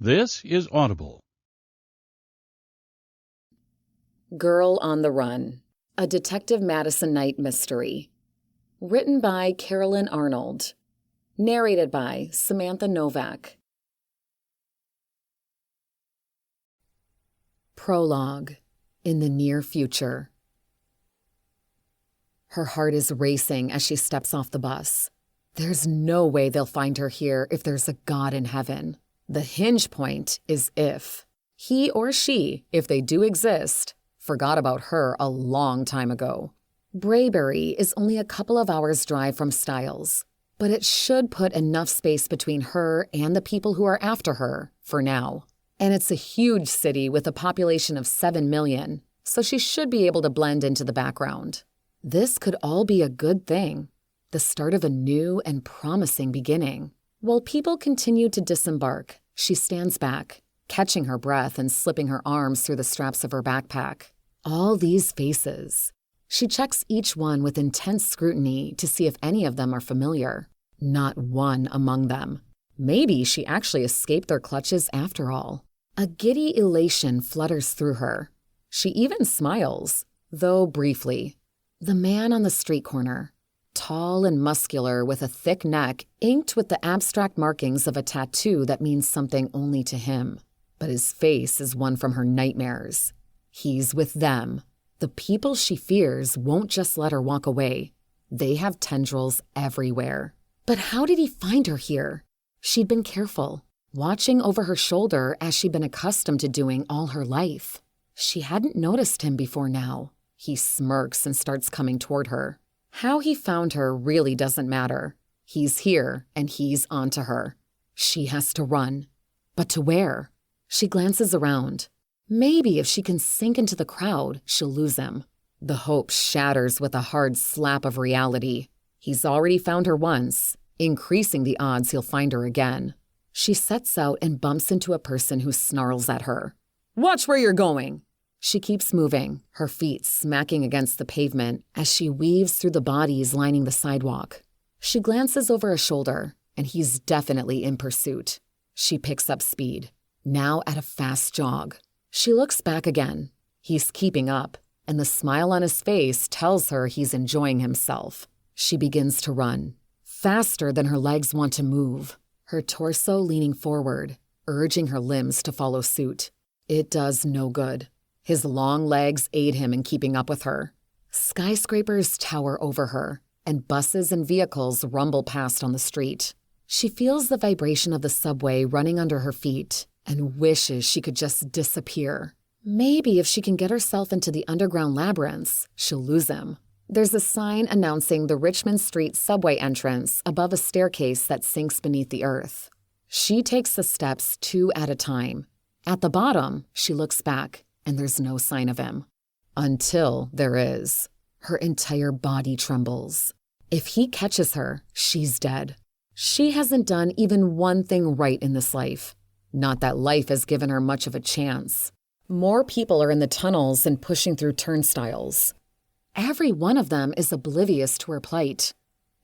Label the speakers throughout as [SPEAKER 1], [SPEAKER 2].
[SPEAKER 1] This is Audible.
[SPEAKER 2] Girl on the Run, a Detective Madison Knight mystery. Written by Carolyn Arnold. Narrated by Samantha Novak. Prologue. In the near future. Her heart is racing as she steps off the bus. There's no way they'll find her here if there's a God in heaven. The hinge point is if. He or she, if they do exist, forgot about her a long time ago. Braybury is only a couple of hours' drive from Styles, but it should put enough space between her and the people who are after her, for now. And it's a huge city with a population of 7 million, so she should be able to blend into the background. This could all be a good thing, the start of a new and promising beginning. While people continue to disembark, she stands back, catching her breath and slipping her arms through the straps of her backpack. All these faces. She checks each one with intense scrutiny to see if any of them are familiar. Not one among them. Maybe she actually escaped their clutches after all. A giddy elation flutters through her. She even smiles, though briefly. The man on the street corner, tall and muscular with a thick neck inked with the abstract markings of a tattoo that means something only to him. But his face is one from her nightmares. He's with them. The people she fears won't just let her walk away. They have tendrils everywhere. But how did he find her here? She'd been careful, watching over her shoulder as she'd been accustomed to doing all her life. She hadn't noticed him before now. He smirks and starts coming toward her. How he found her really doesn't matter. He's here and he's onto her. She has to run. But to where? She glances around. Maybe if she can sink into the crowd, she'll lose him. The hope shatters with a hard slap of reality. He's already found her once, increasing the odds he'll find her again. She sets out and bumps into a person who snarls at her. "Watch where you're going!" She keeps moving, her feet smacking against the pavement as she weaves through the bodies lining the sidewalk. She glances over a shoulder, and he's definitely in pursuit. She picks up speed, now at a fast jog. She looks back again. He's keeping up, and the smile on his face tells her he's enjoying himself. She begins to run, faster than her legs want to move, her torso leaning forward, urging her limbs to follow suit. It does no good. His long legs aid him in keeping up with her. Skyscrapers tower over her, and buses and vehicles rumble past on the street. She feels the vibration of the subway running under her feet and wishes she could just disappear. Maybe if she can get herself into the underground labyrinths, she'll lose him. There's a sign announcing the Richmond Street subway entrance above a staircase that sinks beneath the earth. She takes the steps 2 at a time. At the bottom, she looks back, and there's no sign of him. Until there is. Her entire body trembles. If he catches her, she's dead. She hasn't done even one thing right in this life. Not that life has given her much of a chance. More people are in the tunnels and pushing through turnstiles. Every one of them is oblivious to her plight.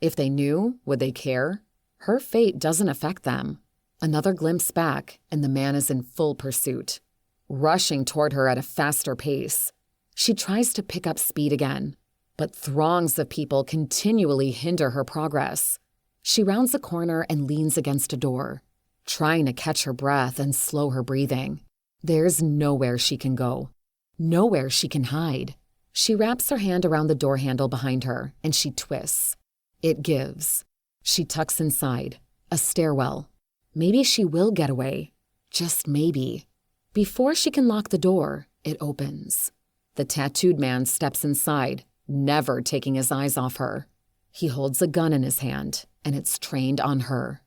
[SPEAKER 2] If they knew, would they care? Her fate doesn't affect them. Another glimpse back, and the man is in full pursuit, rushing toward her at a faster pace. She tries to pick up speed again, but throngs of people continually hinder her progress. She rounds a corner and leans against a door, trying to catch her breath and slow her breathing. There's nowhere she can go, nowhere she can hide. She wraps her hand around the door handle behind her, and she twists. It gives. She tucks inside, a stairwell. Maybe she will get away, just maybe. Before she can lock the door, it opens. The tattooed man steps inside, never taking his eyes off her. He holds a gun in his hand, and it's trained on her.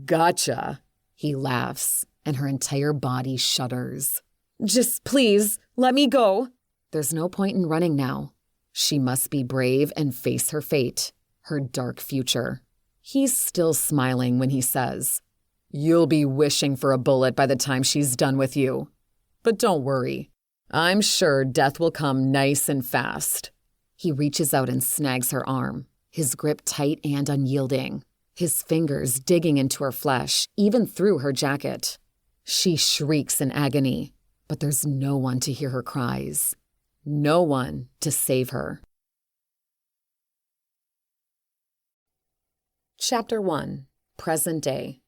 [SPEAKER 2] "Gotcha!" He laughs, and her entire body shudders. "Just please, let me go." There's no point in running now. She must be brave and face her fate, her dark future. He's still smiling when he says, "You'll be wishing for a bullet by the time she's done with you. But don't worry. I'm sure death will come nice and fast." He reaches out and snags her arm, his grip tight and unyielding, his fingers digging into her flesh, even through her jacket. She shrieks in agony, but there's no one to hear her cries. No one to save her. Chapter 1. Present Day.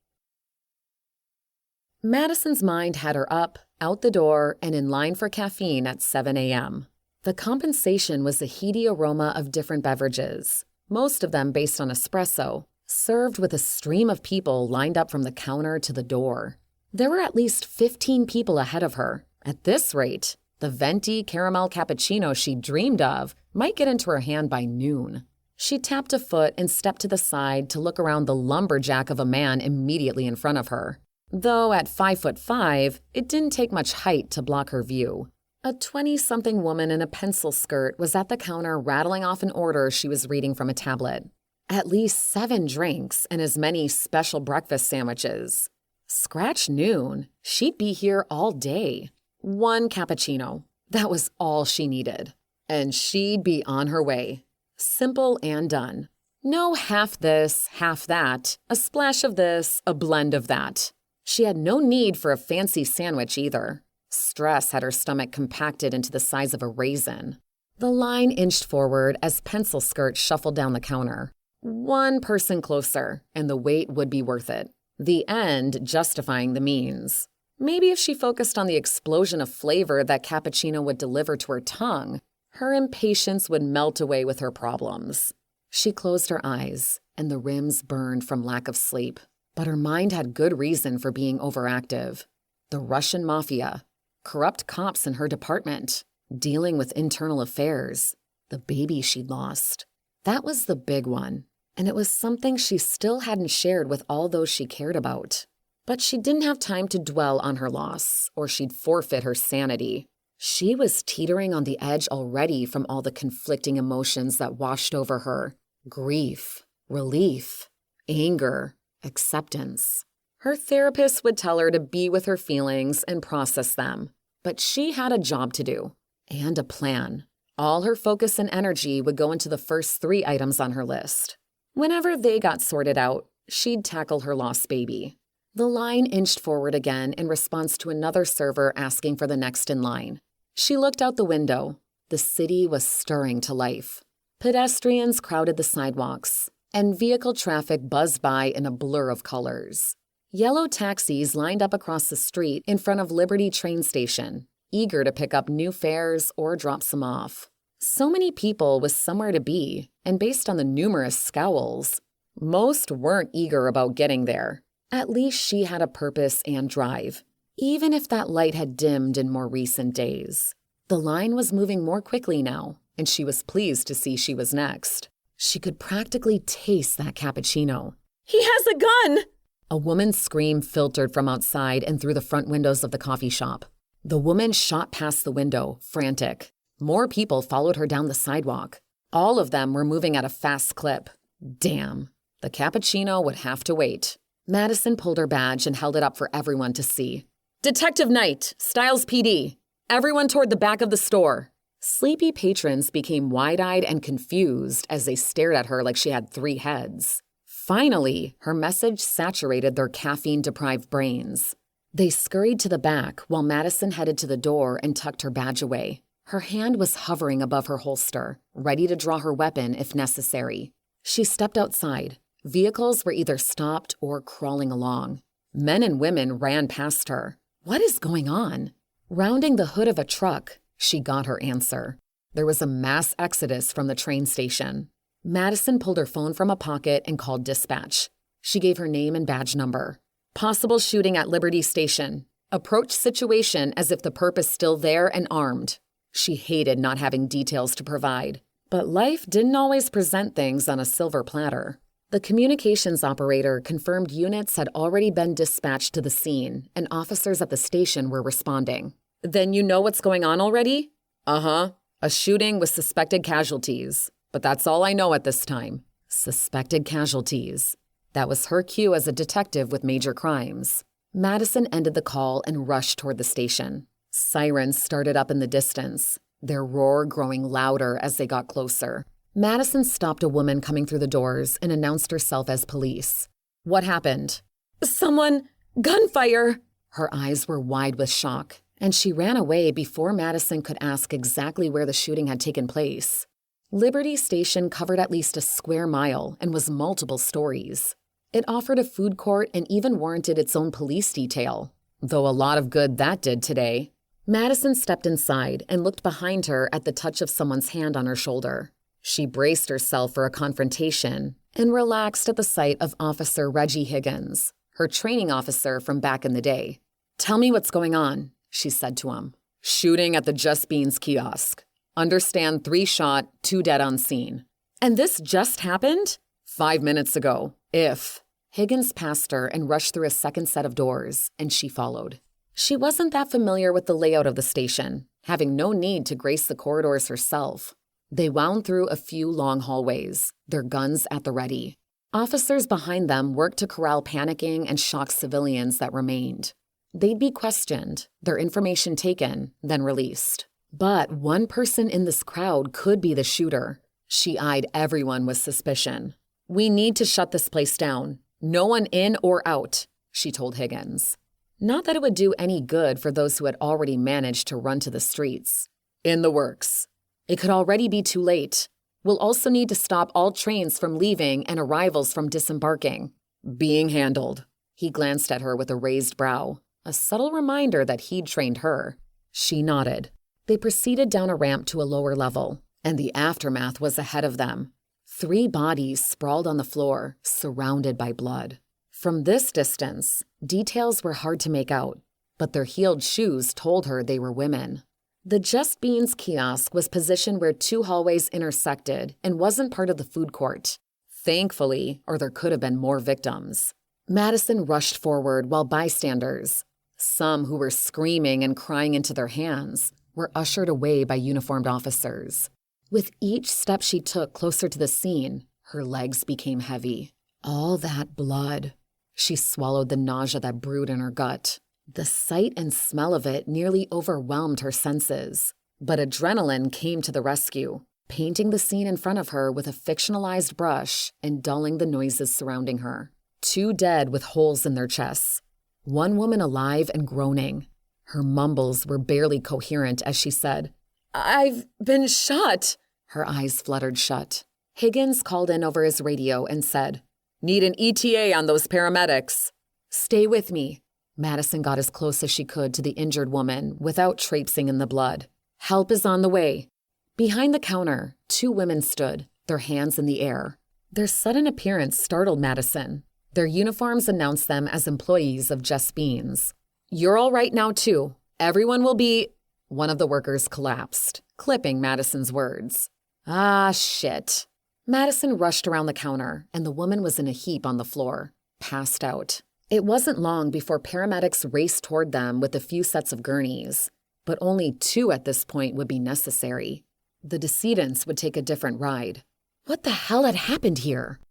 [SPEAKER 2] Madison's mind had her up, out the door, and in line for caffeine at 7 a.m. The compensation was a heady aroma of different beverages, most of them based on espresso, served with a stream of people lined up from the counter to the door. There were at least 15 people ahead of her. At this rate, the venti caramel cappuccino she dreamed of might get into her hand by noon. She tapped a foot and stepped to the side to look around the lumberjack of a man immediately in front of her. Though at 5'5", it didn't take much height to block her view. A 20-something woman in a pencil skirt was at the counter rattling off an order she was reading from a tablet. At least 7 drinks and as many special breakfast sandwiches. Scratch noon, she'd be here all day. 1 cappuccino. That was all she needed. And she'd be on her way. Simple and done. No half this, half that, a splash of this, a blend of that. She had no need for a fancy sandwich either. Stress had her stomach compacted into the size of a raisin. The line inched forward as pencil skirt shuffled down the counter. 1 person closer, and the wait would be worth it. The end justifying the means. Maybe if she focused on the explosion of flavor that cappuccino would deliver to her tongue, her impatience would melt away with her problems. She closed her eyes, and the rims burned from lack of sleep. But her mind had good reason for being overactive. The Russian mafia, corrupt cops in her department, dealing with internal affairs, the baby she'd lost. That was the big one, and it was something she still hadn't shared with all those she cared about. But she didn't have time to dwell on her loss, or she'd forfeit her sanity. She was teetering on the edge already from all the conflicting emotions that washed over her. Grief, relief, anger, acceptance. Her therapist would tell her to be with her feelings and process them. But she had a job to do, and a plan. All her focus and energy would go into the first 3 items on her list. Whenever they got sorted out, she'd tackle her lost baby. The line inched forward again in response to another server asking for the next in line. She looked out the window. The city was stirring to life. Pedestrians crowded the sidewalks, and vehicle traffic buzzed by in a blur of colors. Yellow taxis lined up across the street in front of Liberty train station, eager to pick up new fares or drop some off. So many people with somewhere to be, and based on the numerous scowls, most weren't eager about getting there. At least she had a purpose and drive, even if that light had dimmed in more recent days. The line was moving more quickly now, and she was pleased to see she was next. She could practically taste that cappuccino. "He has a gun!" A woman's scream filtered from outside and through the front windows of the coffee shop. The woman shot past the window, frantic. More people followed her down the sidewalk. All of them were moving at a fast clip. Damn, the cappuccino would have to wait. Madison pulled her badge and held it up for everyone to see. "Detective Knight, Styles PD. Everyone toward the back of the store." Sleepy patrons became wide-eyed and confused as they stared at her like she had 3 heads. Finally, her message saturated their caffeine-deprived brains. They scurried to the back while Madison headed to the door and tucked her badge away. Her hand was hovering above her holster, ready to draw her weapon if necessary. She stepped outside. Vehicles were either stopped or crawling along. Men and women ran past her. What is going on? Rounding the hood of a truck, she got her answer. There was a mass exodus from the train station. Madison pulled her phone from a pocket and called dispatch. She gave her name and badge number. "Possible shooting at Liberty Station. Approach situation as if the perp is still there and armed." She hated not having details to provide, but life didn't always present things on a silver platter. The communications operator confirmed units had already been dispatched to the scene and officers at the station were responding. "Then you know what's going on already?" "Uh-huh. A shooting with suspected casualties. But that's all I know at this time." Suspected casualties. That was her cue as a detective with major crimes. Madison ended the call and rushed toward the station. Sirens started up in the distance, their roar growing louder as they got closer. Madison stopped a woman coming through the doors and announced herself as police. "What happened?" "Someone... gunfire!" Her eyes were wide with shock, and she ran away before Madison could ask exactly where the shooting had taken place. Liberty Station covered at least a square mile and was multiple stories. It offered a food court and even warranted its own police detail, though a lot of good that did today. Madison stepped inside and looked behind her at the touch of someone's hand on her shoulder. She braced herself for a confrontation and relaxed at the sight of Officer Reggie Higgins, her training officer from back in the day. "Tell me what's going on," she said to him. "Shooting at the Just Beans kiosk. Understand 3 shot, 2 dead on scene." "And this just happened?" 5 minutes ago. If. Higgins passed her and rushed through a second set of doors, and she followed. She wasn't that familiar with the layout of the station, having no need to grace the corridors herself. They wound through a few long hallways, their guns at the ready. Officers behind them worked to corral panicking and shocked civilians that remained. They'd be questioned, their information taken, then released. But one person in this crowd could be the shooter. She eyed everyone with suspicion. "We need to shut this place down. No one in or out," she told Higgins. Not that it would do any good for those who had already managed to run to the streets. "In the works. It could already be too late. We'll also need to stop all trains from leaving and arrivals from disembarking." "Being handled." He glanced at her with a raised brow, a subtle reminder that he'd trained her. She nodded. They proceeded down a ramp to a lower level, and the aftermath was ahead of them. 3 bodies sprawled on the floor, surrounded by blood. From this distance, details were hard to make out, but their heeled shoes told her they were women. The Just Beans kiosk was positioned where 2 hallways intersected and wasn't part of the food court. Thankfully, or there could have been more victims. Madison rushed forward while bystanders, some who were screaming and crying into their hands, were ushered away by uniformed officers. With each step she took closer to the scene, her legs became heavy. All that blood. She swallowed the nausea that brewed in her gut. The sight and smell of it nearly overwhelmed her senses. But adrenaline came to the rescue, painting the scene in front of her with a fictionalized brush and dulling the noises surrounding her. 2 dead with holes in their chests. 1 woman alive and groaning. Her mumbles were barely coherent as she said, "I've been shot." Her eyes fluttered shut. Higgins called in over his radio and said, "Need an ETA on those paramedics." "Stay with me." Madison got as close as she could to the injured woman without traipsing in the blood. "Help is on the way." Behind the counter, 2 women stood, their hands in the air. Their sudden appearance startled Madison. Their uniforms announced them as employees of Just Beans. "You're all right now, too. Everyone will be—" One of the workers collapsed, clipping Madison's words. "Ah, shit." Madison rushed around the counter, and the woman was in a heap on the floor, passed out. It wasn't long before paramedics raced toward them with a few sets of gurneys, but only 2 at this point would be necessary. The decedents would take a different ride. What the hell had happened here?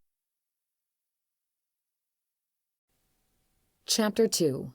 [SPEAKER 2] Chapter 2.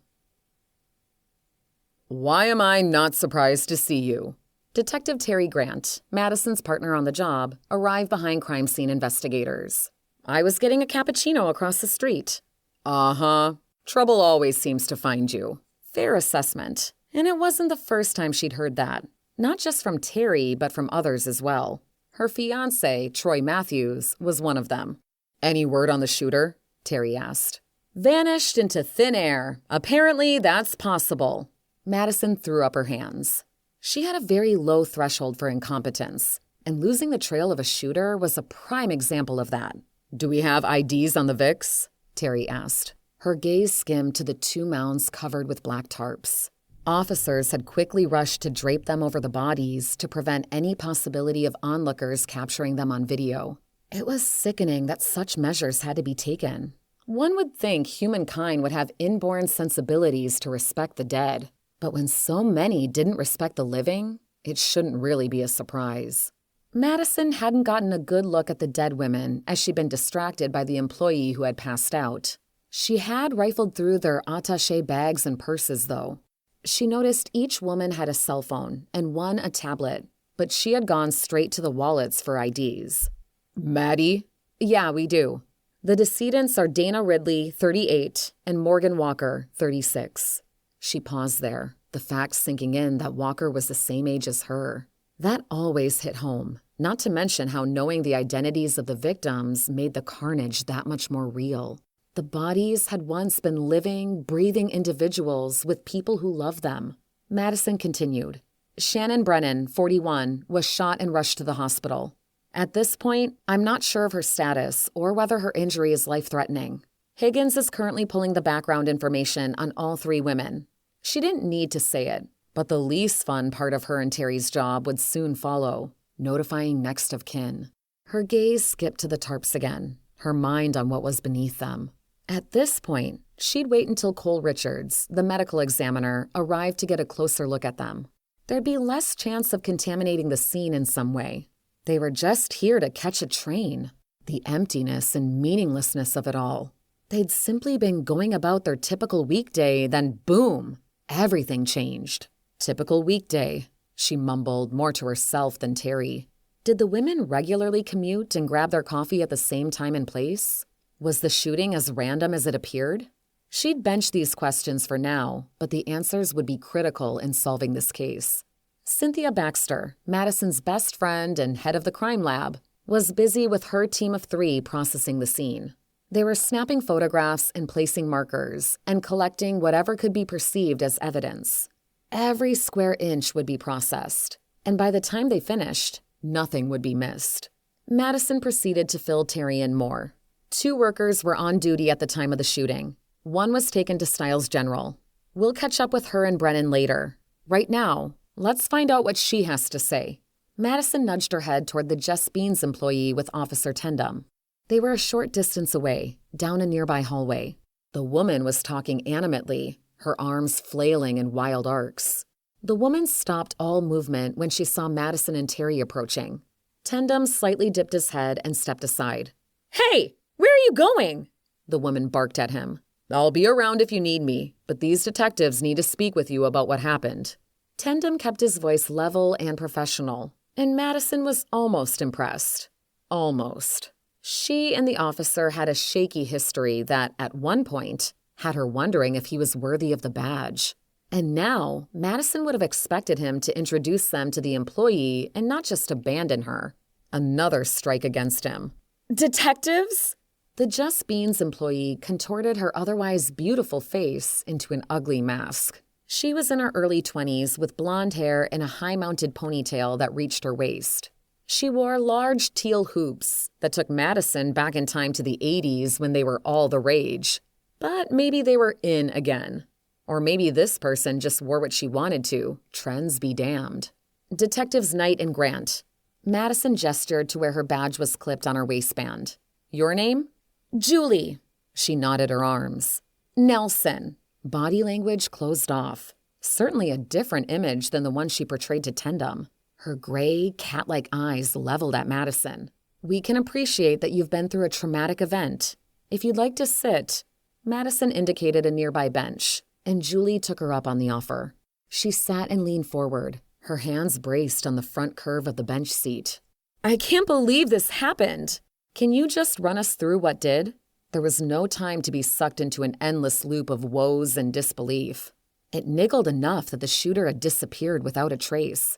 [SPEAKER 2] "Why am I not surprised to see you?" Detective Terry Grant, Madison's partner on the job, arrived behind crime scene investigators. "I was getting a cappuccino across the street." "Uh-huh. Trouble always seems to find you." Fair assessment. And it wasn't the first time she'd heard that. Not just from Terry, but from others as well. Her fiancé, Troy Matthews, was one of them. "Any word on the shooter?" Terry asked. "Vanished into thin air. Apparently that's possible." Madison threw up her hands. She had a very low threshold for incompetence, and losing the trail of a shooter was a prime example of that. "Do we have IDs on the Vicks?" Terry asked. Her gaze skimmed to the 2 mounds covered with black tarps. Officers had quickly rushed to drape them over the bodies to prevent any possibility of onlookers capturing them on video. It was sickening that such measures had to be taken. One would think humankind would have inborn sensibilities to respect the dead. But when so many didn't respect the living, it shouldn't really be a surprise. Madison hadn't gotten a good look at the dead women as she'd been distracted by the employee who had passed out. She had rifled through their attaché bags and purses, though. She noticed each woman had a cell phone and one a tablet, but she had gone straight to the wallets for IDs. "Maddie?" "Yeah, we do. The decedents are Dana Ridley, 38, and Morgan Walker, 36. She paused there, the fact sinking in that Walker was the same age as her. That always hit home, not to mention how knowing the identities of the victims made the carnage that much more real. The bodies had once been living, breathing individuals with people who loved them. Madison continued. Shannon Brennan, 41, was shot and rushed to the hospital. At this point, I'm not sure of her status or whether her injury is life-threatening. Higgins is currently pulling the background information on all 3 women. She didn't need to say it, but the least fun part of her and Terry's job would soon follow, notifying next of kin. Her gaze skipped to the tarps again, her mind on what was beneath them. At this point, she'd wait until Cole Richards, the medical examiner, arrived to get a closer look at them. There'd be less chance of contaminating the scene in some way. They were just here to catch a train. The emptiness and meaninglessness of it all. They'd simply been going about their typical weekday, then boom, everything changed. Typical weekday, she mumbled more to herself than Terry. Did the women regularly commute and grab their coffee at the same time and place? Was the shooting as random as it appeared? She'd bench these questions for now, but the answers would be critical in solving this case. Cynthia Baxter, Madison's best friend and head of the crime lab, was busy with her team of 3 processing the scene. They were snapping photographs and placing markers and collecting whatever could be perceived as evidence. Every square inch would be processed, and by the time they finished, nothing would be missed. Madison proceeded to fill Terry in more. 2 workers were on duty at the time of the shooting. One was taken to Stiles General. We'll catch up with her and Brennan later. Right now, let's find out what she has to say. Madison nudged her head toward the Just Beans employee with Officer Tendum. They were a short distance away, down a nearby hallway. The woman was talking animately, her arms flailing in wild arcs. The woman stopped all movement when she saw Madison and Terry approaching. Tendum slightly dipped his head and stepped aside. "Hey, where are you going?" the woman barked at him. "I'll be around if you need me, but these detectives need to speak with you about what happened." Tendum kept his voice level and professional, and Madison was almost impressed. Almost. She and the officer had a shaky history that, at one point, had her wondering if he was worthy of the badge. And now, Madison would have expected him to introduce them to the employee and not just abandon her. Another strike against him. "Detectives?" The Just Beans employee contorted her otherwise beautiful face into an ugly mask. She was in her early 20s with blonde hair and a high-mounted ponytail that reached her waist. She wore large teal hoops that took Madison back in time to the 80s when they were all the rage. But maybe they were in again. Or maybe this person just wore what she wanted to. Trends be damned. Detectives Knight and Grant. Madison gestured to where her badge was clipped on her waistband. "Your name?" "Julie." She nodded her arms. "Nelson." Body language closed off. Certainly a different image than the one she portrayed to Tendum. Her gray, cat-like eyes leveled at Madison. "We can appreciate that you've been through a traumatic event. If you'd like to sit." Madison indicated a nearby bench, and Julie took her up on the offer. She sat and leaned forward, her hands braced on the front curve of the bench seat. "I can't believe this happened. Can you just run us through what did?" There was no time to be sucked into an endless loop of woes and disbelief. It niggled enough that the shooter had disappeared without a trace.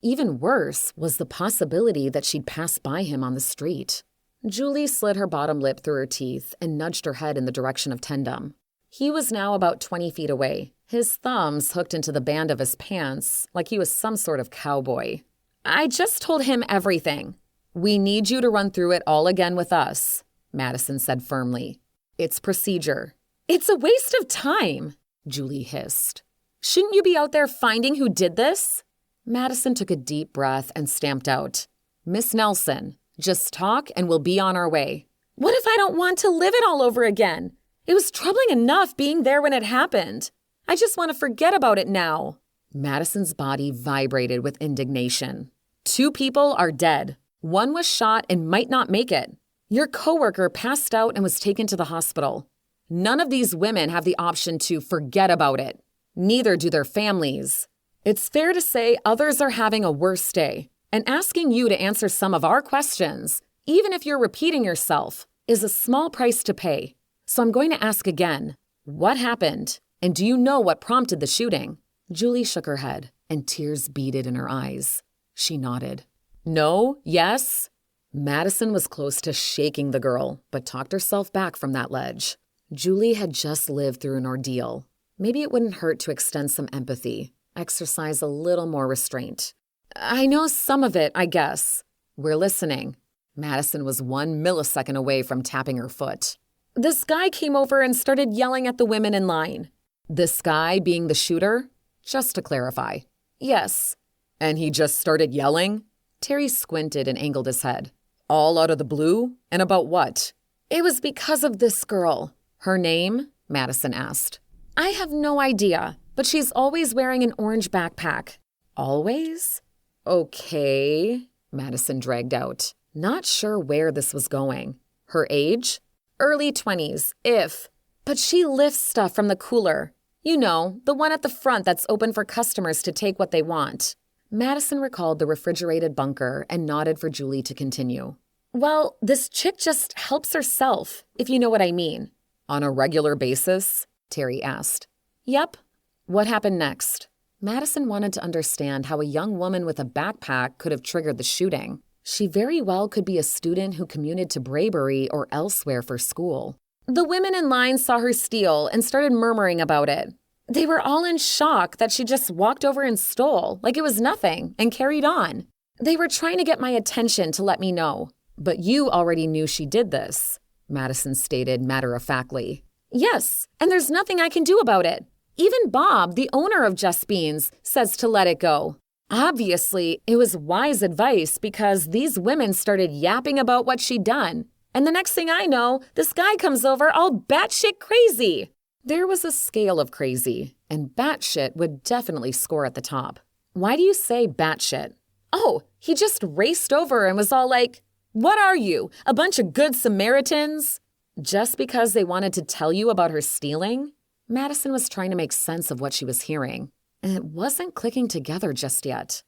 [SPEAKER 2] Even worse was the possibility that she'd pass by him on the street. Julie slid her bottom lip through her teeth and nudged her head in the direction of Tendum. He was now about 20 feet away, his thumbs hooked into the band of his pants like he was some sort of cowboy. "I just told him everything." "We need you to run through it all again with us," Madison said firmly. "It's procedure." "It's a waste of time," Julie hissed. "Shouldn't you be out there finding who did this?" Madison took a deep breath and stamped out. "Miss Nelson, just talk and we'll be on our way." "What if I don't want to live it all over again? It was troubling enough being there when it happened. I just want to forget about it now." Madison's body vibrated with indignation. 2 people are dead. 1 was shot and might not make it. Your coworker passed out and was taken to the hospital. None of these women have the option to forget about it. Neither do their families. It's fair to say others are having a worse day, and asking you to answer some of our questions, even if you're repeating yourself, is a small price to pay. So I'm going to ask again, what happened? And do you know what prompted the shooting? Julie shook her head, and tears beaded in her eyes. She nodded. No? Yes? Madison was close to shaking the girl, but talked herself back from that ledge. Julie had just lived through an ordeal. Maybe it wouldn't hurt to extend some empathy, exercise a little more restraint. I know some of it, I guess. We're listening. Madison was 1 millisecond away from tapping her foot. This guy came over and started yelling at the women in line. This guy being the shooter? Just to clarify. Yes. And he just started yelling? Terry squinted and angled his head. All out of the blue? And about what? It was because of this girl. Her name? Madison asked. I have no idea, but she's always wearing an orange backpack. Always? Okay, Madison dragged out, not sure where this was going. Her age? Early 20s, if. But she lifts stuff from the cooler. You know, the one at the front that's open for customers to take what they want. Madison recalled the refrigerated bunker and nodded for Julie to continue. Well, this chick just helps herself, if you know what I mean. On a regular basis? Terry asked. Yep. What happened next? Madison wanted to understand how a young woman with a backpack could have triggered the shooting. She very well could be a student who commuted to Braybury or elsewhere for school. The women in line saw her steal and started murmuring about it. They were all in shock that she just walked over and stole, like it was nothing, and carried on. They were trying to get my attention to let me know. But you already knew she did this, Madison stated matter-of-factly. Yes, and there's nothing I can do about it. Even Bob, the owner of Just Beans, says to let it go. Obviously, it was wise advice because these women started yapping about what she'd done. And the next thing I know, this guy comes over all batshit crazy. There was a scale of crazy, and batshit would definitely score at the top. Why do you say batshit? Oh, he just raced over and was all like, "What are you, a bunch of good Samaritans?" Just because they wanted to tell you about her stealing? Madison was trying to make sense of what she was hearing, and it wasn't clicking together just yet.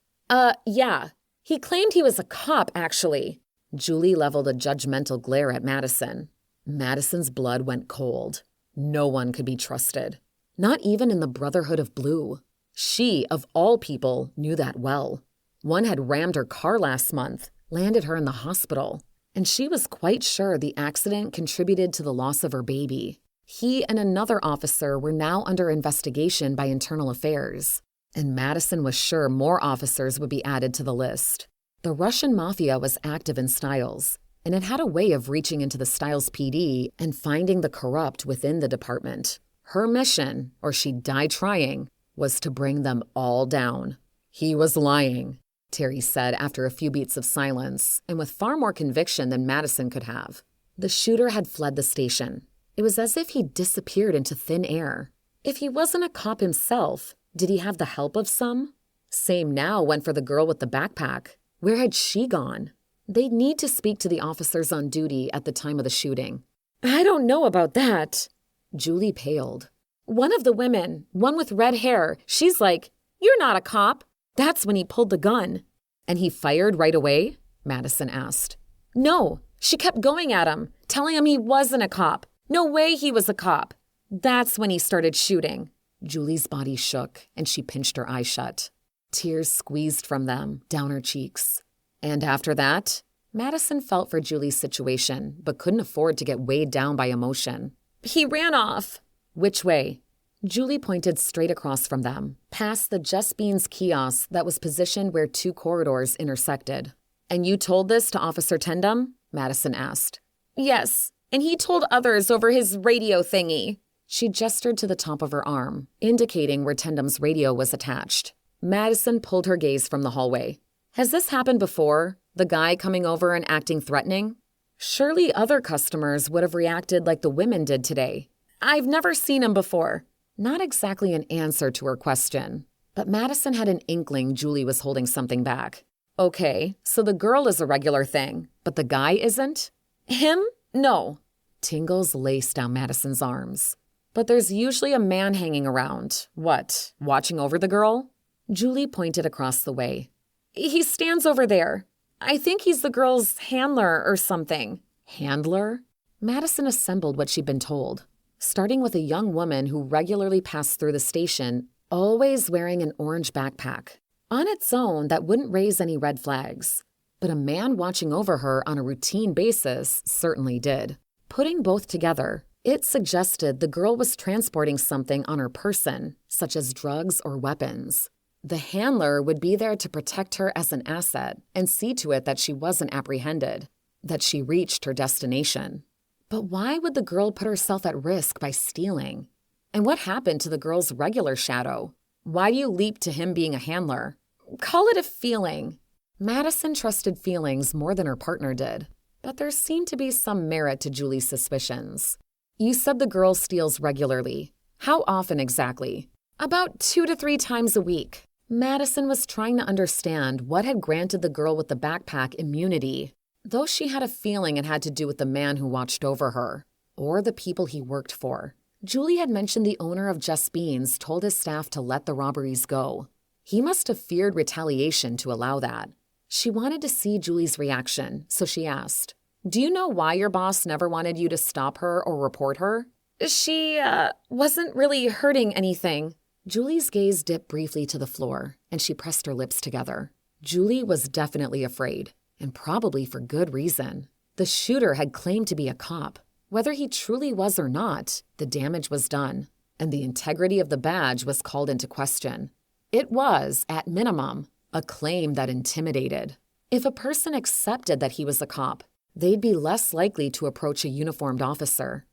[SPEAKER 2] Yeah. He claimed he was a cop, actually. Julie leveled a judgmental glare at Madison. Madison's blood went cold. No one could be trusted. Not even in the Brotherhood of Blue. She, of all people, knew that well. One had rammed her car last month, landed her in the hospital, and she was quite sure the accident contributed to the loss of her baby. He and another officer were now under investigation by Internal Affairs, and Madison was sure more officers would be added to the list. The Russian mafia was active in Stiles, and it had a way of reaching into the Stiles PD and finding the corrupt within the department. Her mission, or she'd die trying, was to bring them all down. He was lying, Terry said after a few beats of silence, and with far more conviction than Madison could have. The shooter had fled the station. It was as if he disappeared into thin air. If he wasn't a cop himself, did he have the help of some? Same now went for the girl with the backpack. Where had she gone? They'd need to speak to the officers on duty at the time of the shooting. I don't know about that. Julie paled. One of the women, one with red hair, she's like, "You're not a cop." That's when he pulled the gun. And he fired right away? Madison asked. No, she kept going at him, telling him he wasn't a cop. No way he was a cop. That's when he started shooting. Julie's body shook, and she pinched her eyes shut. Tears squeezed from them, down her cheeks. And after that, Madison felt for Julie's situation, but couldn't afford to get weighed down by emotion. He ran off. Which way? Julie pointed straight across from them, past the Just Beans kiosk that was positioned where two corridors intersected. And you told this to Officer Tendum? Madison asked. Yes, and he told others over his radio thingy. She gestured to the top of her arm, indicating where Tendum's radio was attached. Madison pulled her gaze from the hallway. Has this happened before? The guy coming over and acting threatening? Surely other customers would have reacted like the women did today. I've never seen him before. Not exactly an answer to her question, but Madison had an inkling Julie was holding something back. Okay, so the girl is a regular thing, but the guy isn't? Him? No. Tingles laced down Madison's arms. But there's usually a man hanging around. What, watching over the girl? Julie pointed across the way. He stands over there. I think he's the girl's handler or something. Handler? Madison assembled what she'd been told. starting with a young woman who regularly passed through the station, always wearing an orange backpack. On its own, that wouldn't raise any red flags. But a man watching over her on a routine basis certainly did. Putting both together, it suggested the girl was transporting something on her person, such as drugs or weapons. The handler would be there to protect her as an asset and see to it that she wasn't apprehended, that she reached her destination. But why would the girl put herself at risk by stealing? And what happened to the girl's regular shadow? Why do you leap to him being a handler? Call it a feeling. Madison trusted feelings more than her partner did, but there seemed to be some merit to Julie's suspicions. You said the girl steals regularly. How often exactly? About 2 to 3 times a week. Madison was trying to understand what had granted the girl with the backpack immunity, though she had a feeling it had to do with the man who watched over her, or the people he worked for. Julie had mentioned the owner of Just Beans told his staff to let the robberies go. He must have feared retaliation to allow that. She wanted to see Julie's reaction, so she asked, "Do you know why your boss never wanted you to stop her or report her?" She wasn't really hurting anything." Julie's gaze dipped briefly to the floor, and she pressed her lips together. Julie was definitely afraid, and probably for good reason. The shooter had claimed to be a cop. Whether he truly was or not, the damage was done, and the integrity of the badge was called into question. It was, at minimum, a claim that intimidated. If a person accepted that he was a cop, they'd be less likely to approach a uniformed officer.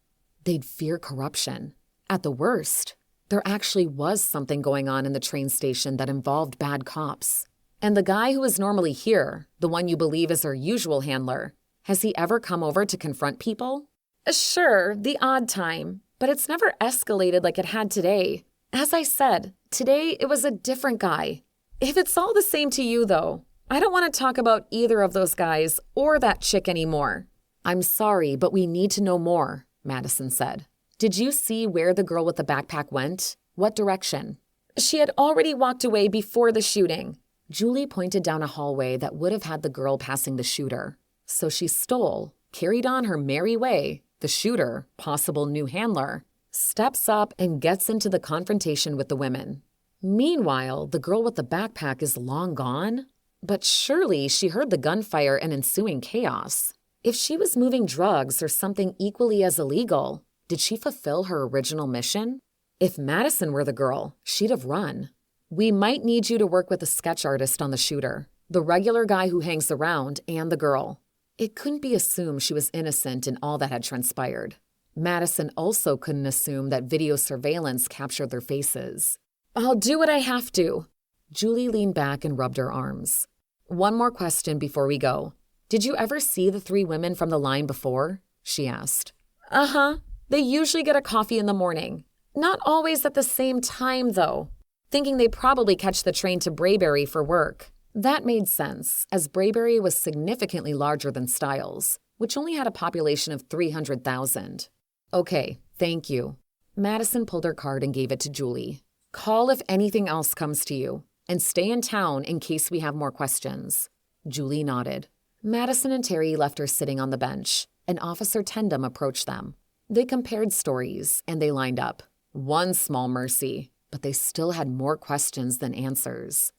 [SPEAKER 2] They'd fear corruption. At the worst, there actually was something going on in the train station that involved bad cops. And the guy who is normally here, the one you believe is her usual handler, has he ever come over to confront people? Sure, the odd time, but it's never escalated like it had today. As I said, today it was a different guy. If it's all the same to you, though, I don't want to talk about either of those guys or that chick anymore. I'm sorry, but we need to know more, Madison said. Did you see where the girl with the backpack went? What direction? She had already walked away before the shooting. Julie pointed down a hallway that would have had the girl passing the shooter. So she stole, carried on her merry way. The shooter, possible new handler, steps up and gets into the confrontation with the women. Meanwhile, the girl with the backpack is long gone. But surely she heard the gunfire and ensuing chaos. If she was moving drugs or something equally as illegal, did she fulfill her original mission? If Madison were the girl, she'd have run. We might need you to work with a sketch artist on the shooter, the regular guy who hangs around, and the girl. It couldn't be assumed she was innocent in all that had transpired. Madison also couldn't assume that video surveillance captured their faces. I'll do what I have to. Julie leaned back and rubbed her arms. One more question before we go. Did you ever see the 3 women from the line before? She asked. Uh-huh. They usually get a coffee in the morning. Not always at the same time, though. Thinking they'd probably catch the train to Brayberry for work. That made sense, as Brayberry was significantly larger than Stiles, which only had a population of 300,000. Okay, thank you. Madison pulled her card and gave it to Julie. Call if anything else comes to you, and stay in town in case we have more questions. Julie nodded. Madison and Terry left her sitting on the bench, and Officer Tendam approached them. They compared stories, and they lined up. One small mercy, but they still had more questions than answers.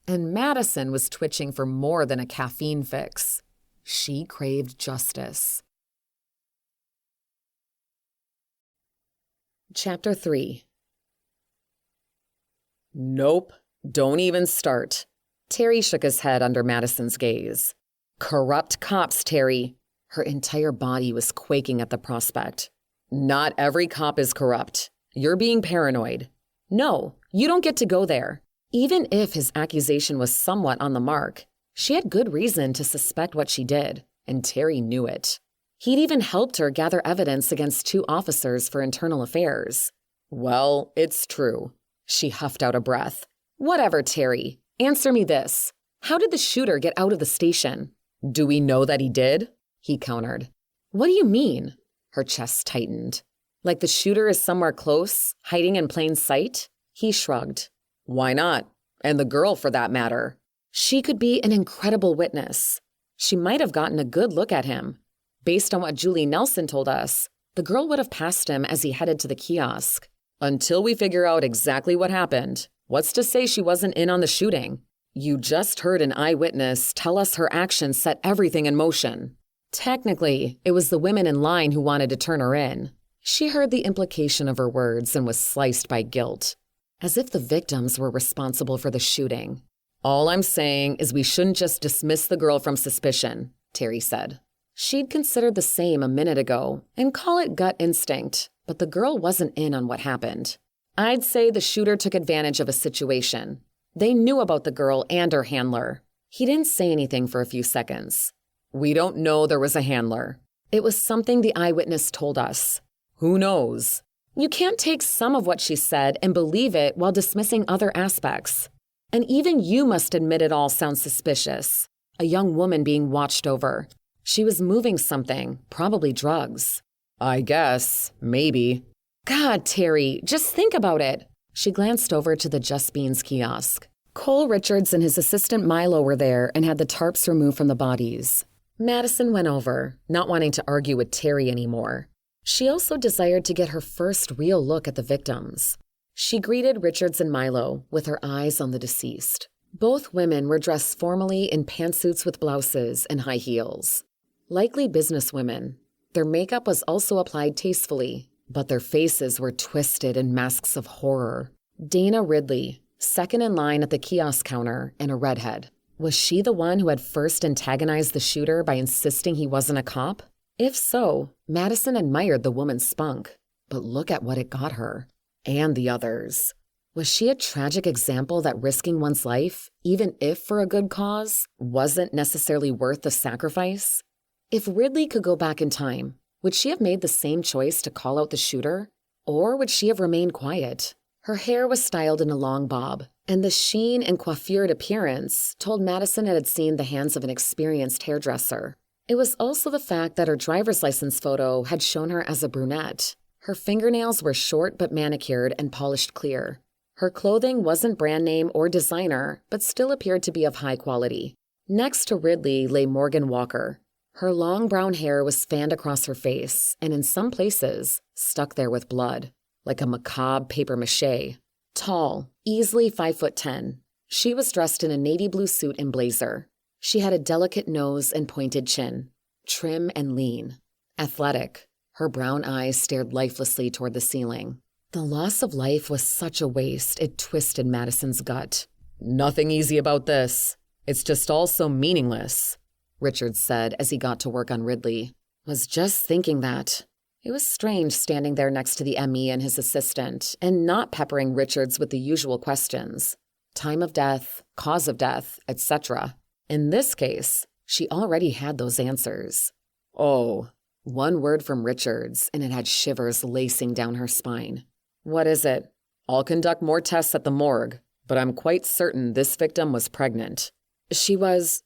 [SPEAKER 2] And Madison was twitching for more than a caffeine fix. She craved justice. Chapter 3. Nope, don't even start. Terry shook his head under Madison's gaze. Corrupt cops, Terry. Her entire body was quaking at the prospect. Not every cop is corrupt. You're being paranoid. No, you don't get to go there. Even if his accusation was somewhat on the mark, she had good reason to suspect what she did, and Terry knew it. He'd even helped her gather evidence against 2 officers for internal affairs. Well, it's true. She huffed out a breath. Whatever, Terry. Answer me this. How did the shooter get out of the station? Do we know that he did? He countered. What do you mean? Her chest tightened. Like the shooter is somewhere close, hiding in plain sight? He shrugged. Why not? And the girl, for that matter. She could be an incredible witness. She might have gotten a good look at him. Based on what Julie Nelson told us, The girl would have passed him as he headed to the kiosk. Until we figure out exactly what happened, what's to say she wasn't in on the shooting? You just heard an eyewitness tell us her actions set everything in motion. Technically, it was the women in line who wanted to turn her in. She heard the implication of her words and was sliced by guilt, as if the victims were responsible for the shooting. All I'm saying is we shouldn't just dismiss the girl from suspicion, Terry said. She'd considered the same a minute ago and call it gut instinct, but the girl wasn't in on what happened. I'd say the shooter took advantage of a situation. They knew about the girl and her handler. He didn't say anything for a few seconds. We don't know there was a handler. It was something the eyewitness told us. Who knows? You can't take some of what she said and believe it while dismissing other aspects. And even you must admit it all sounds suspicious. A young woman being watched over. She was moving something, probably drugs. I guess, maybe. God, Terry, just think about it. She glanced over to the Just Beans kiosk. Cole Richards and his assistant Milo were there and had the tarps removed from the bodies. Madison went over, not wanting to argue with Terry anymore. She also desired to get her first real look at the victims. She greeted Richards and Milo with her eyes on the deceased. Both women were dressed formally in pantsuits with blouses and high heels. Likely businesswomen. Their makeup was also applied tastefully, but their faces were twisted in masks of horror. Dana Ridley, second in line at the kiosk counter, and a redhead. Was she the one who had first antagonized the shooter by insisting he wasn't a cop? If so, Madison admired the woman's spunk. But look at what it got her. And the others. Was she a tragic example that risking one's life, even if for a good cause, wasn't necessarily worth the sacrifice? If Ridley could go back in time, would she have made the same choice to call out the shooter? Or would she have remained quiet? Her hair was styled in a long bob, and the sheen and coiffured appearance told Madison it had seen the hands of an experienced hairdresser. It was also the fact that her driver's license photo had shown her as a brunette. Her fingernails were short but manicured and polished clear. Her clothing wasn't brand name or designer, but still appeared to be of high quality. Next to Ridley lay Morgan Walker. Her long brown hair was fanned across her face, and in some places, stuck there with blood, like a macabre papier-mâché. Tall, easily 5'10". She was dressed in a navy blue suit and blazer. She had a delicate nose and pointed chin, trim and lean. Athletic, her brown eyes stared lifelessly toward the ceiling. The loss of life was such a waste, it twisted Madison's gut. Nothing easy about this. It's just all so meaningless, Richards said as he got to work on Ridley. Was just thinking that. It was strange standing there next to the ME and his assistant and not peppering Richards with the usual questions. Time of death, cause of death, etc. In this case, she already had those answers. Oh, one word from Richards and it had shivers lacing down her spine. What is it? I'll conduct more tests at the morgue, but I'm quite certain this victim was pregnant. She was...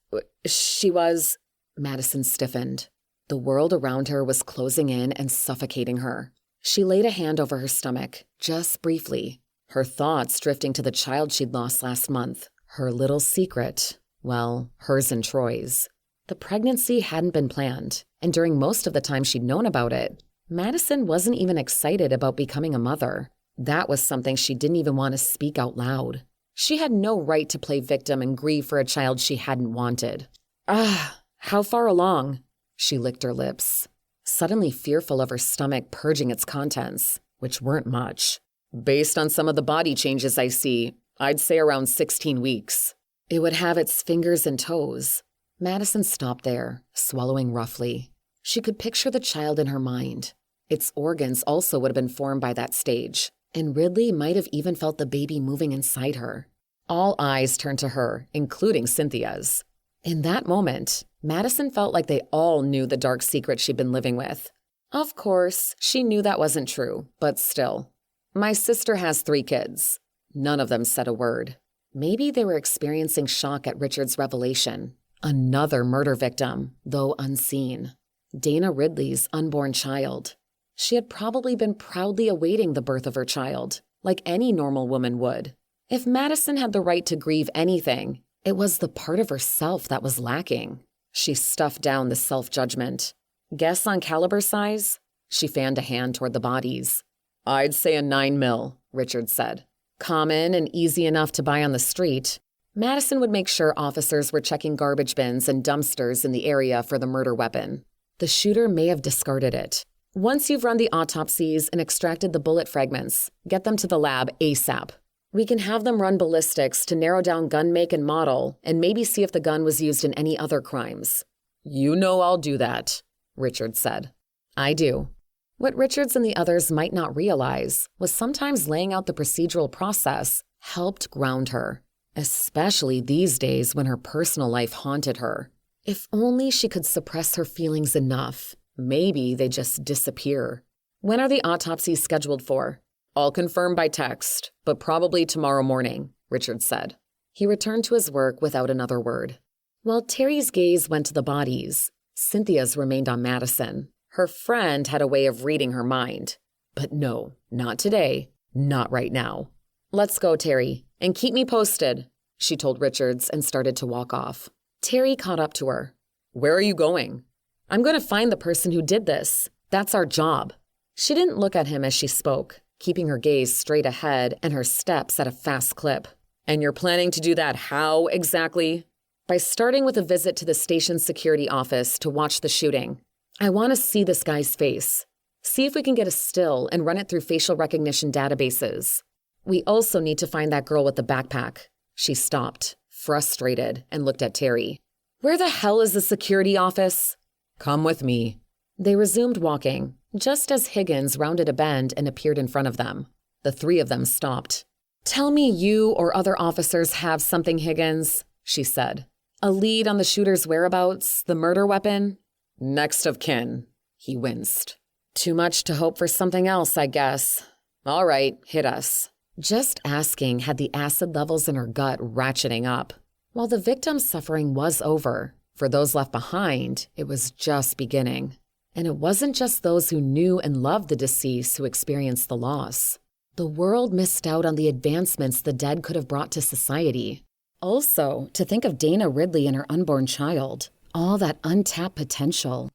[SPEAKER 2] Madison stiffened. The world around her was closing in and suffocating her. She laid a hand over her stomach, just briefly, her thoughts drifting to the child she'd lost last month. Her little secret. Well, hers and Troy's. The pregnancy hadn't been planned, and during most of the time she'd known about it, Madison wasn't even excited about becoming a mother. That was something she didn't even want to speak out loud. She had no right to play victim and grieve for a child she hadn't wanted. How far along? She licked her lips, suddenly fearful of her stomach purging its contents, which weren't much. Based on some of the body changes I see, I'd say around 16 weeks. It would have its fingers and toes. Madison stopped there, swallowing roughly. She could picture the child in her mind. Its organs also would have been formed by that stage, and Ridley might have even felt the baby moving inside her. All eyes turned to her, including Cynthia's. In that moment, Madison felt like they all knew the dark secret she'd been living with. Of course, she knew that wasn't true, but still. My sister has 3 kids. None of them said a word. Maybe they were experiencing shock at Richard's revelation. Another murder victim, though unseen. Dana Ridley's unborn child. She had probably been proudly awaiting the birth of her child, like any normal woman would. If Madison had the right to grieve anything, it was the part of herself that was lacking. She stuffed down the self-judgment. Guess on caliber size? She fanned a hand toward the bodies. I'd say a 9mm, Richard said. Common and easy enough to buy on the street. Madison would make sure officers were checking garbage bins and dumpsters in the area for the murder weapon. The shooter may have discarded it. Once you've run the autopsies and extracted the bullet fragments, get them to the lab ASAP. We can have them run ballistics to narrow down gun make and model and maybe see if the gun was used in any other crimes. You know I'll do that, Richard said. I do. What Richards and the others might not realize was sometimes laying out the procedural process helped ground her, especially these days when her personal life haunted her. If only she could suppress her feelings enough, maybe they just disappear. When are the autopsies scheduled for? I'll confirm by text, but probably tomorrow morning, Richard said. He returned to his work without another word. While Terry's gaze went to the bodies, Cynthia's remained on Madison. Her friend had a way of reading her mind. But no, not today, not right now. Let's go, Terry, and keep me posted, she told Richards and started to walk off. Terry caught up to her. Where are you going? I'm going to find the person who did this. That's our job. She didn't look at him as she spoke, keeping her gaze straight ahead and her steps at a fast clip. And you're planning to do that how exactly? By starting with a visit to the station's security office to watch the shooting. I want to see this guy's face. See if we can get a still and run it through facial recognition databases. We also need to find that girl with the backpack. She stopped, frustrated, and looked at Terry. Where the hell is the security office? Come with me. They resumed walking, just as Higgins rounded a bend and appeared in front of them. The three of them stopped. Tell me you or other officers have something, Higgins, she said. A lead on the shooter's whereabouts, the murder weapon? Next of kin, he winced. Too much to hope for something else, I guess. All right, hit us. Just asking had the acid levels in her gut ratcheting up. While the victim's suffering was over, for those left behind, it was just beginning. And it wasn't just those who knew and loved the deceased who experienced the loss. The world missed out on the advancements the dead could have brought to society. Also, to think of Dana Ridley and her unborn child. All that untapped potential.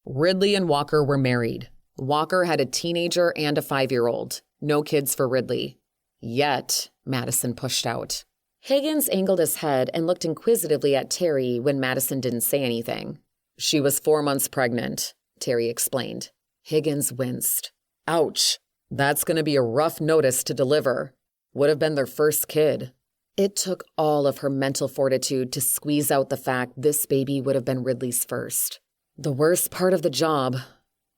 [SPEAKER 2] Ridley and Walker were married. Walker had a teenager and a 5-year-old. No kids for Ridley. Yet, Madison pushed out. Higgins angled his head and looked inquisitively at Terry when Madison didn't say anything. She was 4 months pregnant, Terry explained. Higgins winced. Ouch. That's going to be a rough notice to deliver. Would have been their first kid. It took all of her mental fortitude to squeeze out the fact this baby would have been Ridley's first. The worst part of the job.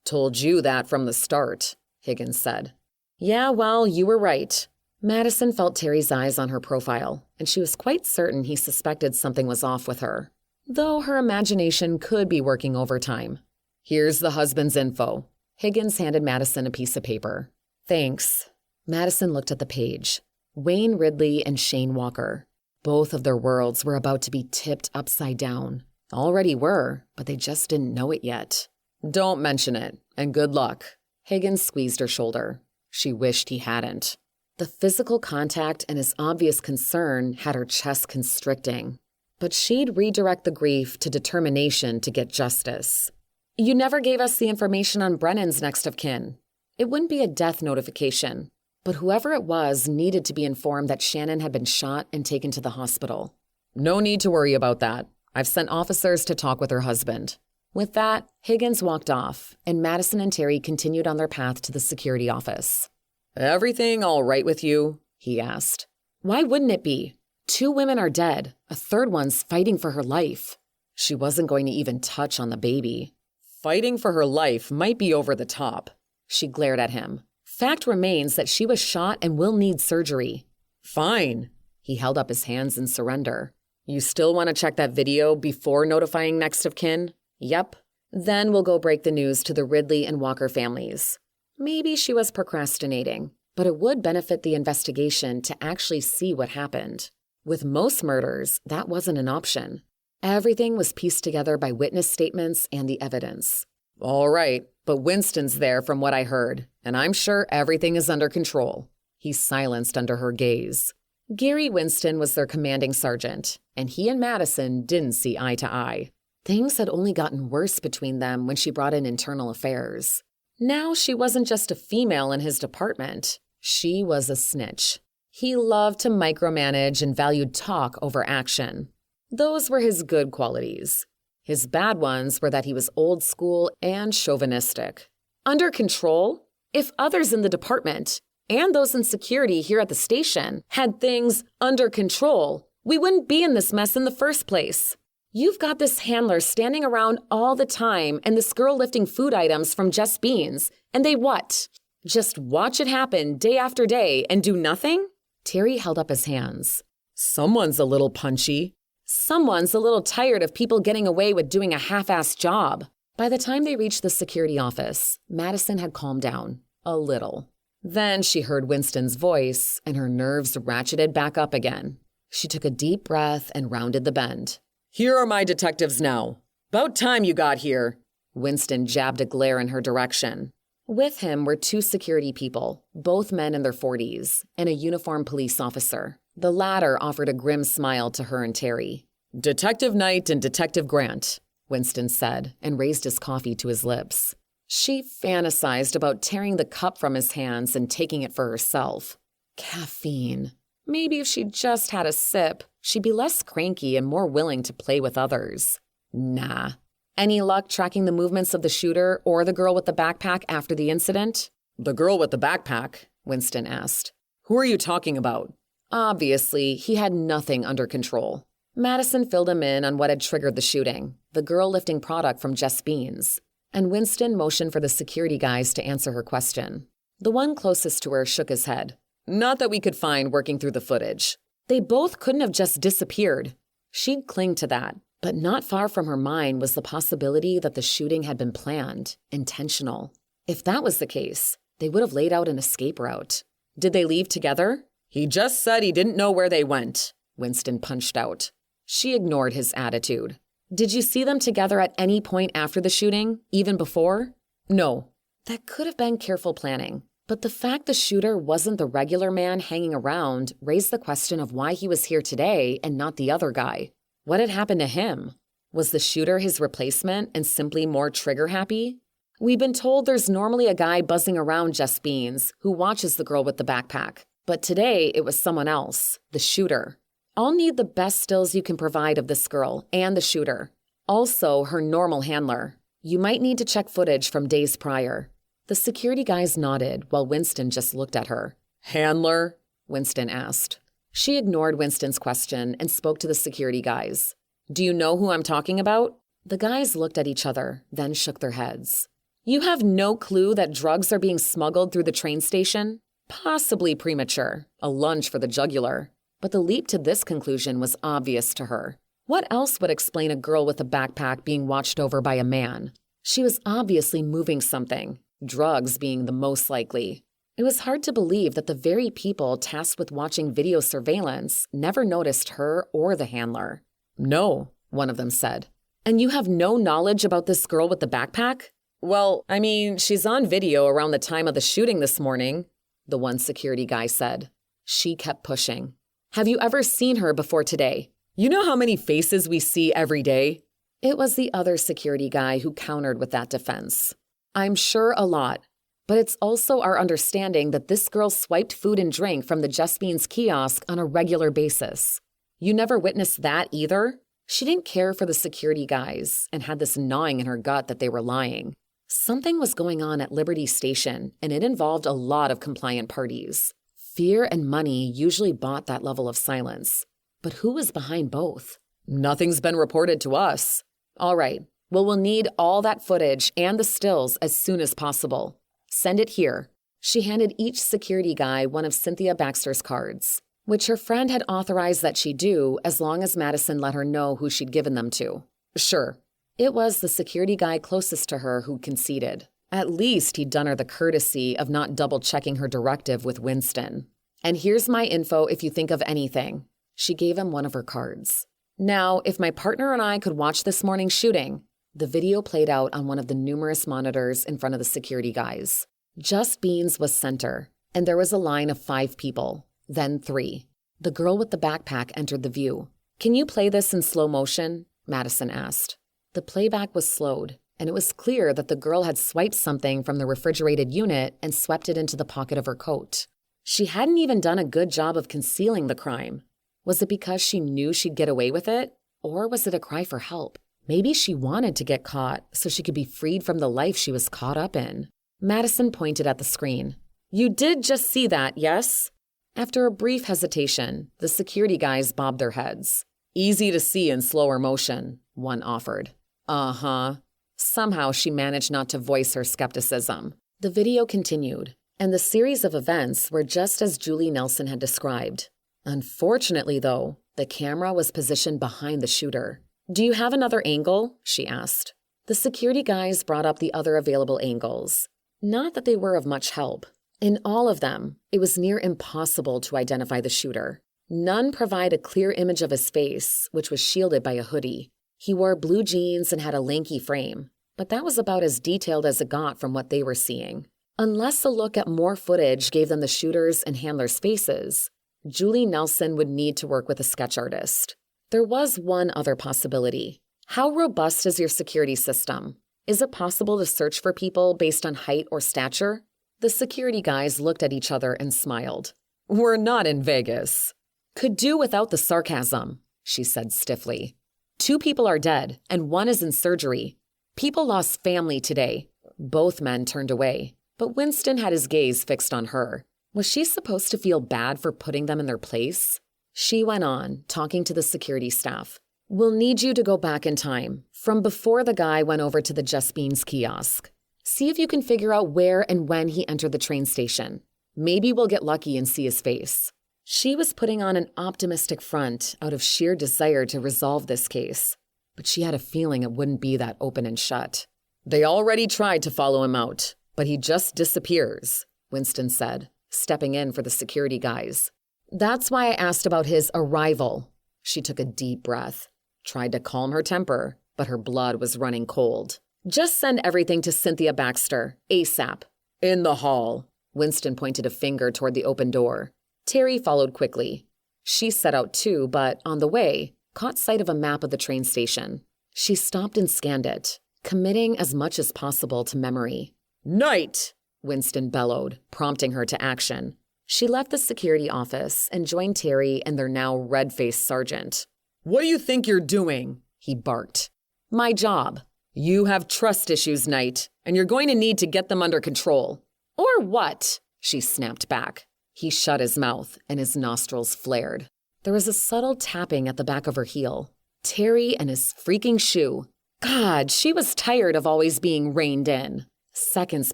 [SPEAKER 2] Told you that from the start, Higgins said. Yeah, well, you were right. Madison felt Terry's eyes on her profile, and she was quite certain he suspected something was off with her, though her imagination could be working overtime. Here's the husband's info. Higgins handed Madison a piece of paper. Thanks. Madison looked at the page. Wayne Ridley and Shane Walker. Both of their worlds were about to be tipped upside down. Already were, but they just didn't know it yet. Don't mention it, and good luck. Higgins squeezed her shoulder. She wished he hadn't. The physical contact and his obvious concern had her chest constricting. But she'd redirect the grief to determination to get justice. You never gave us the information on Brennan's next of kin. It wouldn't be a death notification. But whoever it was needed to be informed that Shannon had been shot and taken to the hospital. No need to worry about that. I've sent officers to talk with her husband. With that, Higgins walked off, and Madison and Terry continued on their path to the security office. Everything all right with you? He asked. Why wouldn't it be? 2 women are dead. A third one's fighting for her life. She wasn't going to even touch on the baby. Fighting for her life might be over the top. She glared at him. Fact remains that she was shot and will need surgery. Fine. He held up his hands in surrender. You still want to check that video before notifying next of kin? Yep. Then we'll go break the news to the Ridley and Walker families. Maybe she was procrastinating, but it would benefit the investigation to actually see what happened. With most murders, that wasn't an option. Everything was pieced together by witness statements and the evidence. All right, but Winston's there from what I heard, and I'm sure everything is under control. He silenced under her gaze. Gary Winston was their commanding sergeant, and he and Madison didn't see eye to eye. Things had only gotten worse between them when she brought in internal affairs. Now she wasn't just a female in his department. She was a snitch. He loved to micromanage and valued talk over action. Those were his good qualities. His bad ones were that he was old school and chauvinistic. Under control? If others in the department and those in security here at the station had things under control, we wouldn't be in this mess in the first place. You've got this handler standing around all the time and this girl lifting food items from Just Beans, and they what? Just watch it happen day after day and do nothing? Terry held up his hands. Someone's a little punchy. Someone's a little tired of people getting away with doing a half-assed job. By the time they reached the security office, Madison had calmed down. A little. Then she heard Winston's voice, and her nerves ratcheted back up again. She took a deep breath and rounded the bend. Here are my detectives now. About time you got here. Winston jabbed a glare in her direction. With him were 2 security people, both men in their 40s, and a uniformed police officer. The latter offered a grim smile to her and Terry. Detective Knight and Detective Grant, Winston said, and raised his coffee to his lips. She fantasized about tearing the cup from his hands and taking it for herself. Caffeine. Maybe if she just had a sip, she'd be less cranky and more willing to play with others. Nah. Any luck tracking the movements of the shooter or the girl with the backpack after the incident? The girl with the backpack, Winston asked. Who are you talking about? Obviously, he had nothing under control. Madison filled him in on what had triggered the shooting, the girl lifting product from Just Beans, and Winston motioned for the security guys to answer her question. The one closest to her shook his head. Not that we could find working through the footage. They both couldn't have just disappeared. She'd cling to that, but not far from her mind was the possibility that the shooting had been planned, intentional. If that was the case, they would have laid out an escape route. Did they leave together? He just said he didn't know where they went, Winston punched out. She ignored his attitude. Did you see them together at any point after the shooting, even before? No. That could have been careful planning. But the fact the shooter wasn't the regular man hanging around raised the question of why he was here today and not the other guy. What had happened to him? Was the shooter his replacement and simply more trigger-happy? We've been told there's normally a guy buzzing around Just Beans who watches the girl with the backpack. But today it was someone else, the shooter. I'll need the best stills you can provide of this girl and the shooter. Also, her normal handler. You might need to check footage from days prior. The security guys nodded while Winston just looked at her. Handler? Winston asked. She ignored Winston's question and spoke to the security guys. Do you know who I'm talking about? The guys looked at each other, then shook their heads. You have no clue that drugs are being smuggled through the train station? Possibly premature, a lunge for the jugular. But the leap to this conclusion was obvious to her. What else would explain a girl with a backpack being watched over by a man? She was obviously moving something. Drugs being the most likely. It was hard to believe that the very people tasked with watching video surveillance never noticed her or the handler. No, one of them said. And you have no knowledge about this girl with the backpack? Well, I mean, she's on video around the time of the shooting this morning, the one security guy said. She kept pushing. Have you ever seen her before today? You know how many faces we see every day? It was the other security guy who countered with that defense. I'm sure a lot, but it's also our understanding that this girl swiped food and drink from the Just Beans kiosk on a regular basis. You never witnessed that either? She didn't care for the security guys and had this gnawing in her gut that they were lying. Something was going on at Liberty Station, and it involved a lot of compliant parties. Fear and money usually bought that level of silence. But who was behind both? Nothing's been reported to us. All right. Well, we'll need all that footage and the stills as soon as possible. Send it here. She handed each security guy one of Cynthia Baxter's cards, which her friend had authorized that she do as long as Madison let her know who she'd given them to. Sure. It was the security guy closest to her who conceded. At least he'd done her the courtesy of not double-checking her directive with Winston. And here's my info if you think of anything. She gave him one of her cards. Now, if my partner and I could watch this morning's shooting. The video played out on one of the numerous monitors in front of the security guys. Just Beans was center, and there was a line of 5 people, then 3. The girl with the backpack entered the view. Can you play this in slow motion? Madison asked. The playback was slowed, and it was clear that the girl had swiped something from the refrigerated unit and swept it into the pocket of her coat. She hadn't even done a good job of concealing the crime. Was it because she knew she'd get away with it? Or was it a cry for help? Maybe she wanted to get caught so she could be freed from the life she was caught up in. Madison pointed at the screen. "You did just see that, yes?" After a brief hesitation, the security guys bobbed their heads. "Easy to see in slower motion," one offered. "Uh-huh." Somehow she managed not to voice her skepticism. The video continued, and the series of events were just as Julie Nelson had described. Unfortunately, though, the camera was positioned behind the shooter. "Do you have another angle?" she asked. The security guys brought up the other available angles. Not that they were of much help. In all of them, it was near impossible to identify the shooter. None provide a clear image of his face, which was shielded by a hoodie. He wore blue jeans and had a lanky frame, but that was about as detailed as it got from what they were seeing. Unless a look at more footage gave them the shooter's and handler's faces, Julie Nelson would need to work with a sketch artist. There was one other possibility. How robust is your security system? Is it possible to search for people based on height or stature? The security guys looked at each other and smiled. "We're not in Vegas." "Could do without the sarcasm," she said stiffly. "2 people are dead, and 1 is in surgery. People lost family today." Both men turned away, but Winston had his gaze fixed on her. Was she supposed to feel bad for putting them in their place? She went on, talking to the security staff. "We'll need you to go back in time, from before the guy went over to the Just Beans kiosk. See if you can figure out where and when he entered the train station. Maybe we'll get lucky and see his face." She was putting on an optimistic front out of sheer desire to resolve this case, but she had a feeling it wouldn't be that open and shut. "They already tried to follow him out, but he just disappears," Winston said, stepping in for the security guys. "That's why I asked about his arrival." She took a deep breath, tried to calm her temper, but her blood was running cold. "Just send everything to Cynthia Baxter, ASAP." "In the hall." Winston pointed a finger toward the open door. Terry followed quickly. She set out too, but on the way, caught sight of a map of the train station. She stopped and scanned it, committing as much as possible to memory. "Knight!" Winston bellowed, prompting her to action. She left the security office and joined Terry and their now red-faced sergeant. "What do you think you're doing?" he barked. "My job." "You have trust issues, Knight, and you're going to need to get them under control." "Or what?" she snapped back. He shut his mouth and his nostrils flared. There was a subtle tapping at the back of her heel. Terry and his freaking shoe. God, she was tired of always being reined in. Seconds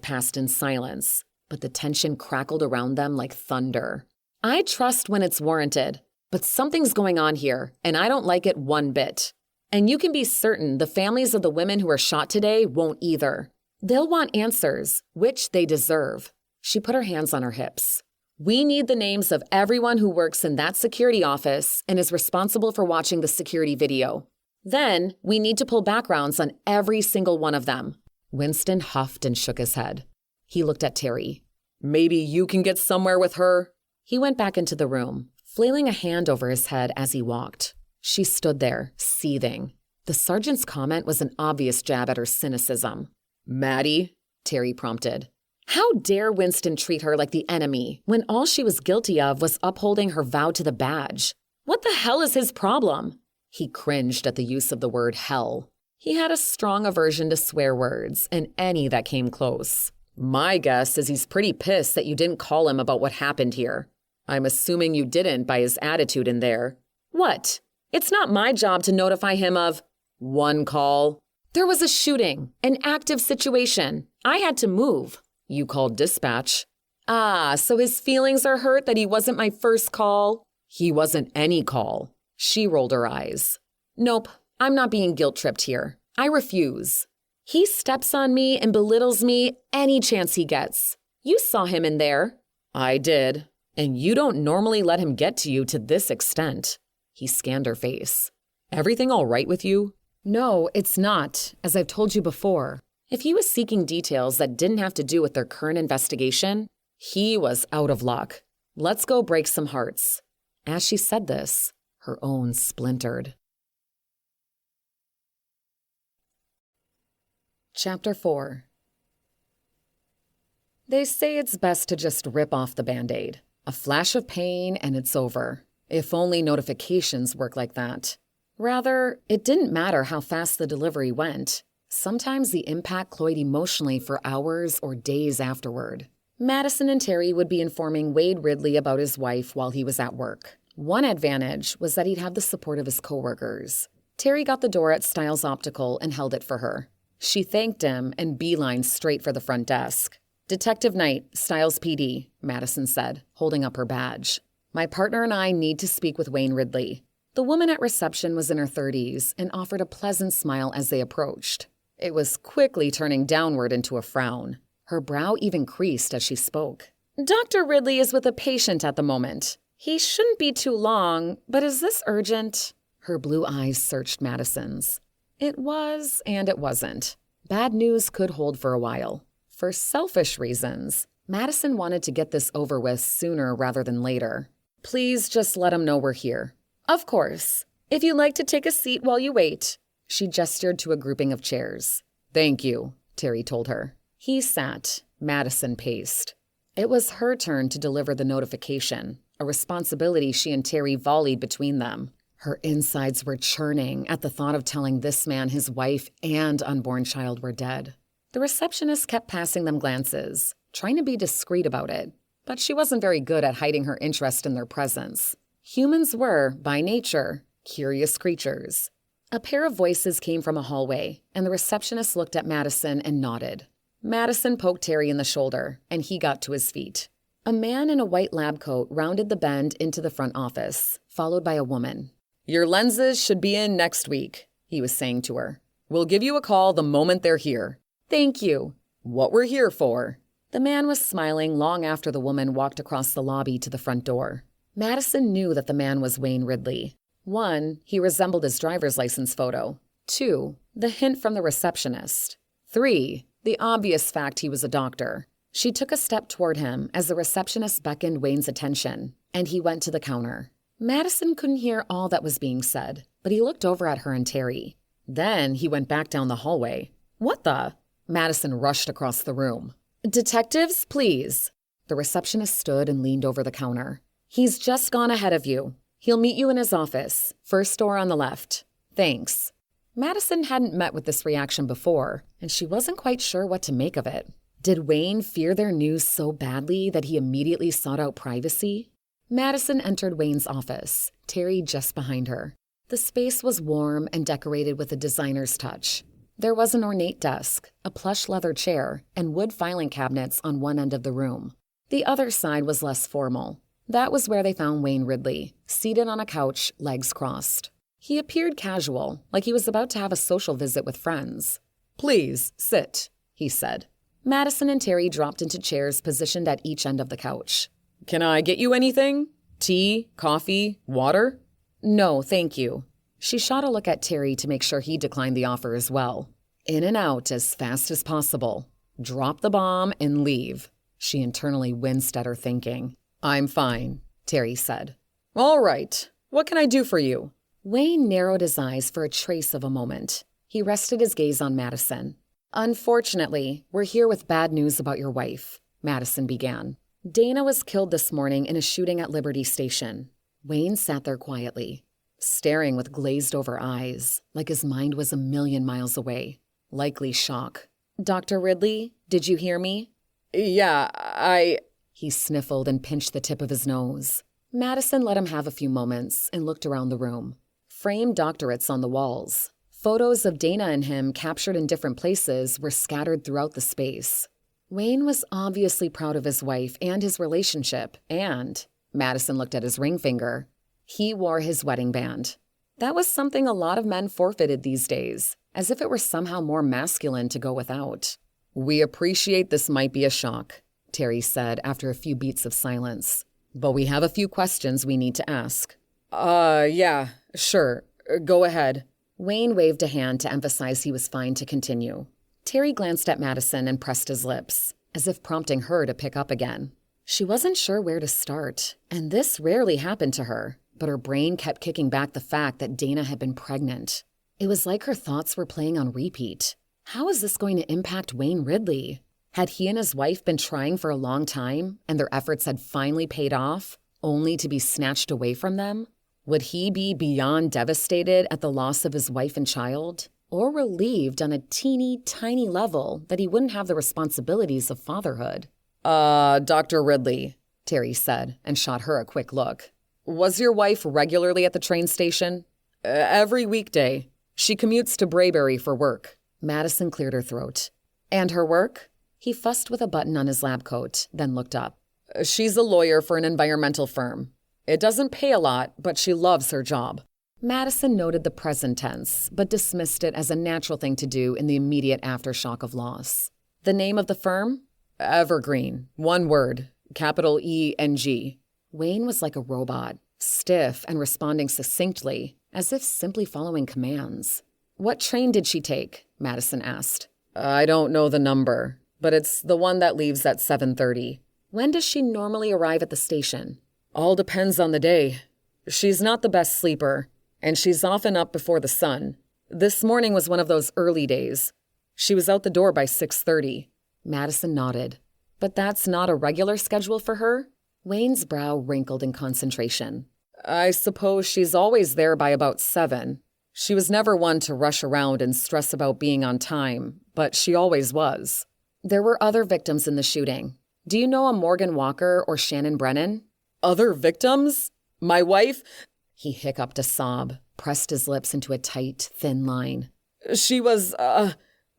[SPEAKER 2] passed in silence, but the tension crackled around them like thunder. "I trust when it's warranted, but something's going on here, and I don't like it one bit. And you can be certain the families of the women who were shot today won't either. They'll want answers, which they deserve." She put her hands on her hips. "We need the names of everyone who works in that security office and is responsible for watching the security video. Then we need to pull backgrounds on every single one of them." Winston huffed and shook his head. He looked at Terry. "Maybe you can get somewhere with her?" He went back into the room, flailing a hand over his head as he walked. She stood there, seething. The sergeant's comment was an obvious jab at her cynicism. "Maddie?" Terry prompted. How dare Winston treat her like the enemy when all she was guilty of was upholding her vow to the badge? What the hell is his problem? He cringed at the use of the word hell. He had a strong aversion to swear words and any that came close. "My guess is he's pretty pissed that you didn't call him about what happened here. I'm assuming you didn't by his attitude in there." "What? It's not my job to notify him of—" "One call." "There was a shooting, an active situation. I had to move." "You called dispatch." "Ah, so his feelings are hurt that he wasn't my first call?" "He wasn't any call." She rolled her eyes. "Nope, I'm not being guilt-tripped here. I refuse. He steps on me and belittles me any chance he gets. You saw him in there." "I did. And you don't normally let him get to you to this extent." He scanned her face. "Everything all right with you?" "No, it's not, as I've told you before. If he was seeking details that didn't have to do with their current investigation, he was out of luck. Let's go break some hearts." As she said this, her own splintered. Chapter 4. They say it's best to just rip off the Band-Aid. A flash of pain and it's over. If only notifications work like that. Rather, it didn't matter how fast the delivery went. Sometimes the impact cloyed emotionally for hours or days afterward. Madison and Terry would be informing Wade Ridley about his wife while he was at work. One advantage was that he'd have the support of his coworkers. Terry got the door at Styles Optical and held it for her. She thanked him and beelined straight for the front desk. "Detective Knight, Styles PD," Madison said, holding up her badge. "My partner and I need to speak with Wayne Ridley." The woman at reception was in her 30s and offered a pleasant smile as they approached. It was quickly turning downward into a frown. Her brow even creased as she spoke. "Dr. Ridley is with a patient at the moment. He shouldn't be too long, but is this urgent?" Her blue eyes searched Madison's. It was, and it wasn't. Bad news could hold for a while. For selfish reasons, Madison wanted to get this over with sooner rather than later. "Please just let him know we're here." "Of course. If you'd like to take a seat while you wait." She gestured to a grouping of chairs. "Thank you," Terry told her. He sat. Madison paced. It was her turn to deliver the notification, a responsibility she and Terry volleyed between them. Her insides were churning at the thought of telling this man his wife and unborn child were dead. The receptionist kept passing them glances, trying to be discreet about it, but she wasn't very good at hiding her interest in their presence. Humans were, by nature, curious creatures. A pair of voices came from a hallway, and the receptionist looked at Madison and nodded. Madison poked Terry in the shoulder, and he got to his feet. A man in a white lab coat rounded the bend into the front office, followed by a woman. "Your lenses should be in next week," he was saying to her. "We'll give you a call the moment they're here." "Thank you." "What we're here for." The man was smiling long after the woman walked across the lobby to the front door. Madison knew that the man was Wayne Ridley. 1, he resembled his driver's license photo. 2, the hint from the receptionist. 3, the obvious fact he was a doctor. She took a step toward him as the receptionist beckoned Wayne's attention, and he went to the counter. Madison couldn't hear all that was being said, but he looked over at her and Terry. Then he went back down the hallway. "What the?" Madison rushed across the room. "Detectives, please." The receptionist stood and leaned over the counter. "He's just gone ahead of you. He'll meet you in his office, first door on the left. Thanks." Madison hadn't met with this reaction before, and she wasn't quite sure what to make of it. Did Wayne fear their news so badly that he immediately sought out privacy? Madison entered Wayne's office, Terry just behind her. The space was warm and decorated with a designer's touch. There was an ornate desk, a plush leather chair, and wood filing cabinets on one end of the room. The other side was less formal. That was where they found Wayne Ridley, seated on a couch, legs crossed. He appeared casual, like he was about to have a social visit with friends. "Please, sit," he said. Madison and Terry dropped into chairs positioned at each end of the couch. "Can I get you anything? Tea, coffee, water?" "No, thank you." She shot a look at Terry to make sure he declined the offer as well. In and out as fast as possible. Drop the bomb and leave. She internally winced at her thinking. "I'm fine," Terry said. "All right. What can I do for you?" Wayne narrowed his eyes for a trace of a moment. He rested his gaze on Madison. "Unfortunately, we're here with bad news about your wife," Madison began. "Dana was killed this morning in a shooting at Liberty Station." Wayne sat there quietly, staring with glazed-over eyes, like his mind was a million miles away. Likely shock. "Dr. Ridley, did you hear me?" "Yeah, He sniffled and pinched the tip of his nose. Madison let him have a few moments and looked around the room. Framed doctorates on the walls. Photos of Dana and him captured in different places were scattered throughout the space. Wayne was obviously proud of his wife and his relationship, and, Madison looked at his ring finger, he wore his wedding band. That was something a lot of men forfeited these days, as if it were somehow more masculine to go without. "We appreciate this might be a shock," Terry said after a few beats of silence. "But we have a few questions we need to ask." Yeah, sure. Go ahead." Wayne waved a hand to emphasize he was fine to continue. Terry glanced at Madison and pressed his lips, as if prompting her to pick up again. She wasn't sure where to start, and this rarely happened to her, but her brain kept kicking back the fact that Dana had been pregnant. It was like her thoughts were playing on repeat. How is this going to impact Wayne Ridley? Had he and his wife been trying for a long time, and their efforts had finally paid off, only to be snatched away from them? Would he be beyond devastated at the loss of his wife and child, or relieved on a teeny tiny level that he wouldn't have the responsibilities of fatherhood? Dr. Ridley, Terry said, and shot her a quick look. Was your wife regularly at the train station? Every weekday. She commutes to Brayberry for work. Madison cleared her throat. And her work? He fussed with a button on his lab coat, then looked up. She's a lawyer for an environmental firm. It doesn't pay a lot, but she loves her job. Madison noted the present tense, but dismissed it as a natural thing to do in the immediate aftershock of loss. The name of the firm? Evergreen. One word. Capital E-N-G. Wayne was like a robot, stiff and responding succinctly, as if simply following commands. What train did she take? Madison asked. I don't know the number, but it's the one that leaves at 7:30. When does she normally arrive at the station? All depends on the day. She's not the best sleeper, and she's often up before the sun. This morning was one of those early days. She was out the door by 6:30. Madison nodded. But that's not a regular schedule for her? Wayne's brow wrinkled in concentration. I suppose she's always there by about 7. She was never one to rush around and stress about being on time, but she always was. There were other victims in the shooting. Do you know a Morgan Walker or Shannon Brennan? Other victims? My wife? He hiccuped a sob, pressed his lips into a tight, thin line. She was,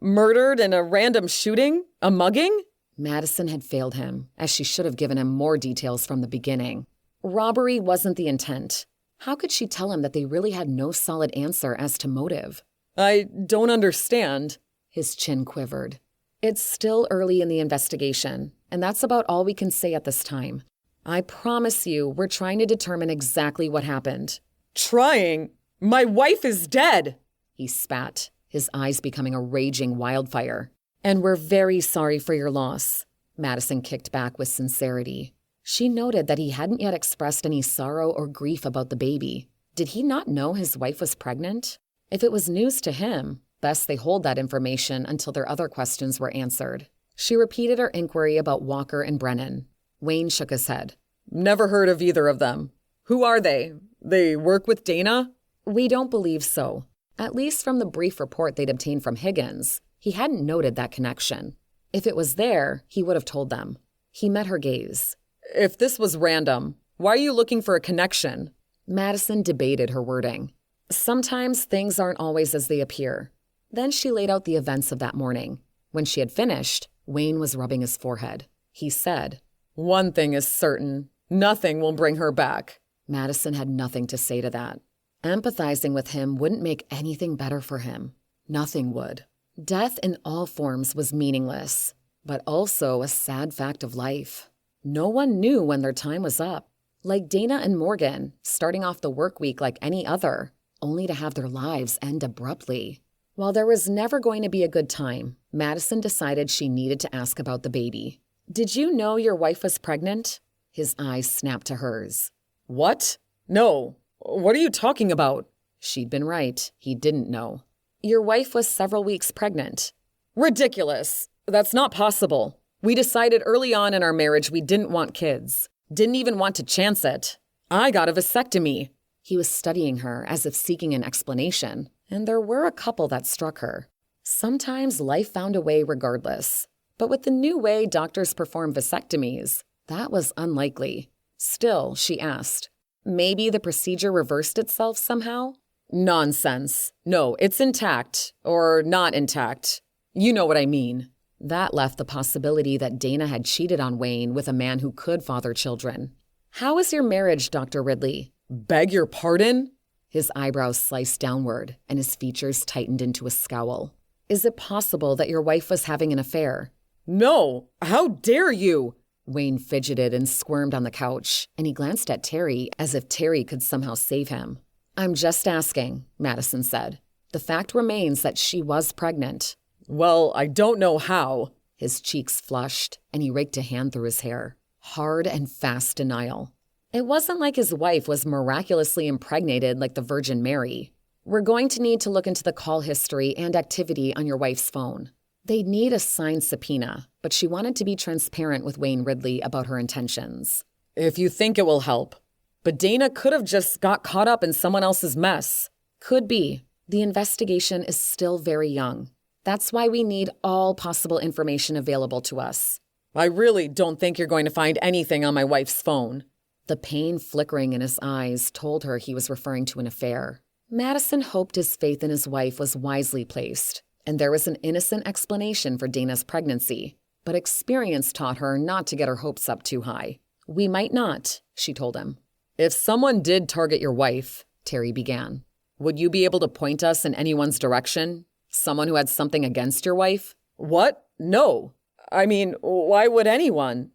[SPEAKER 2] murdered in a random shooting? A mugging? Madison had failed him, as she should have given him more details from the beginning. Robbery wasn't the intent. How could she tell him that they really had no solid answer as to motive? I don't understand. His chin quivered. It's still early in the investigation, and that's about all we can say at this time. I promise you, we're trying to determine exactly what happened. Trying? My wife is dead! He spat, his eyes becoming a raging wildfire. And we're very sorry for your loss, Madison kicked back with sincerity. She noted that he hadn't yet expressed any sorrow or grief about the baby. Did he not know his wife was pregnant? If it was news to him, best they hold that information until their other questions were answered. She repeated her inquiry about Walker and Brennan. Wayne shook his head. Never heard of either of them. Who are they? They work with Dana? We don't believe so. At least from the brief report they'd obtained from Higgins. He hadn't noted that connection. If it was there, he would have told them. He met her gaze. If this was random, why are you looking for a connection? Madison debated her wording. Sometimes things aren't always as they appear. Then she laid out the events of that morning. When she had finished, Wayne was rubbing his forehead. He said, One thing is certain. Nothing will bring her back. Madison had nothing to say to that. Empathizing with him wouldn't make anything better for him. Nothing would. Death in all forms was meaningless, but also a sad fact of life. No one knew when their time was up. Like Dana and Morgan, starting off the work week like any other, only to have their lives end abruptly. While there was never going to be a good time, Madison decided she needed to ask about the baby. Did you know your wife was pregnant? His eyes snapped to hers. What? No. What are you talking about? She'd been right. He didn't know. Your wife was several weeks pregnant. Ridiculous. That's not possible. We decided early on in our marriage we didn't want kids. Didn't even want to chance it. I got a vasectomy. He was studying her as if seeking an explanation, and there were a couple that struck her. Sometimes life found a way regardless. But with the new way doctors perform vasectomies, that was unlikely. Still, she asked, maybe the procedure reversed itself somehow? Nonsense. No, it's intact. Or not intact. You know what I mean. That left the possibility that Dana had cheated on Wayne with a man who could father children. How is your marriage, Dr. Ridley? Beg your pardon? His eyebrows sliced downward, and his features tightened into a scowl. Is it possible that your wife was having an affair? No! How dare you! Wayne fidgeted and squirmed on the couch, and he glanced at Terry as if Terry could somehow save him. I'm just asking, Madison said. The fact remains that she was pregnant. Well, I don't know how. His cheeks flushed, and he raked a hand through his hair. Hard and fast denial. It wasn't like his wife was miraculously impregnated like the Virgin Mary. We're going to need to look into the call history and activity on your wife's phone. They'd need a signed subpoena, but she wanted to be transparent with Wayne Ridley about her intentions.
[SPEAKER 1] If you think it will help. But Dana could have just got caught up in someone else's mess.
[SPEAKER 2] Could be. The investigation is still very young. That's why we need all possible information available to us.
[SPEAKER 1] I really don't think you're going to find anything on my wife's phone.
[SPEAKER 2] The pain flickering in his eyes told her he was referring to an affair. Madison hoped his faith in his wife was wisely placed, and there was an innocent explanation for Dana's pregnancy, but experience taught her not to get her hopes up too high. We might not, she told him.
[SPEAKER 1] If someone did target your wife, Terry began, would you be able to point us in anyone's direction? Someone who had something against your wife? What? No. I mean, why would anyone?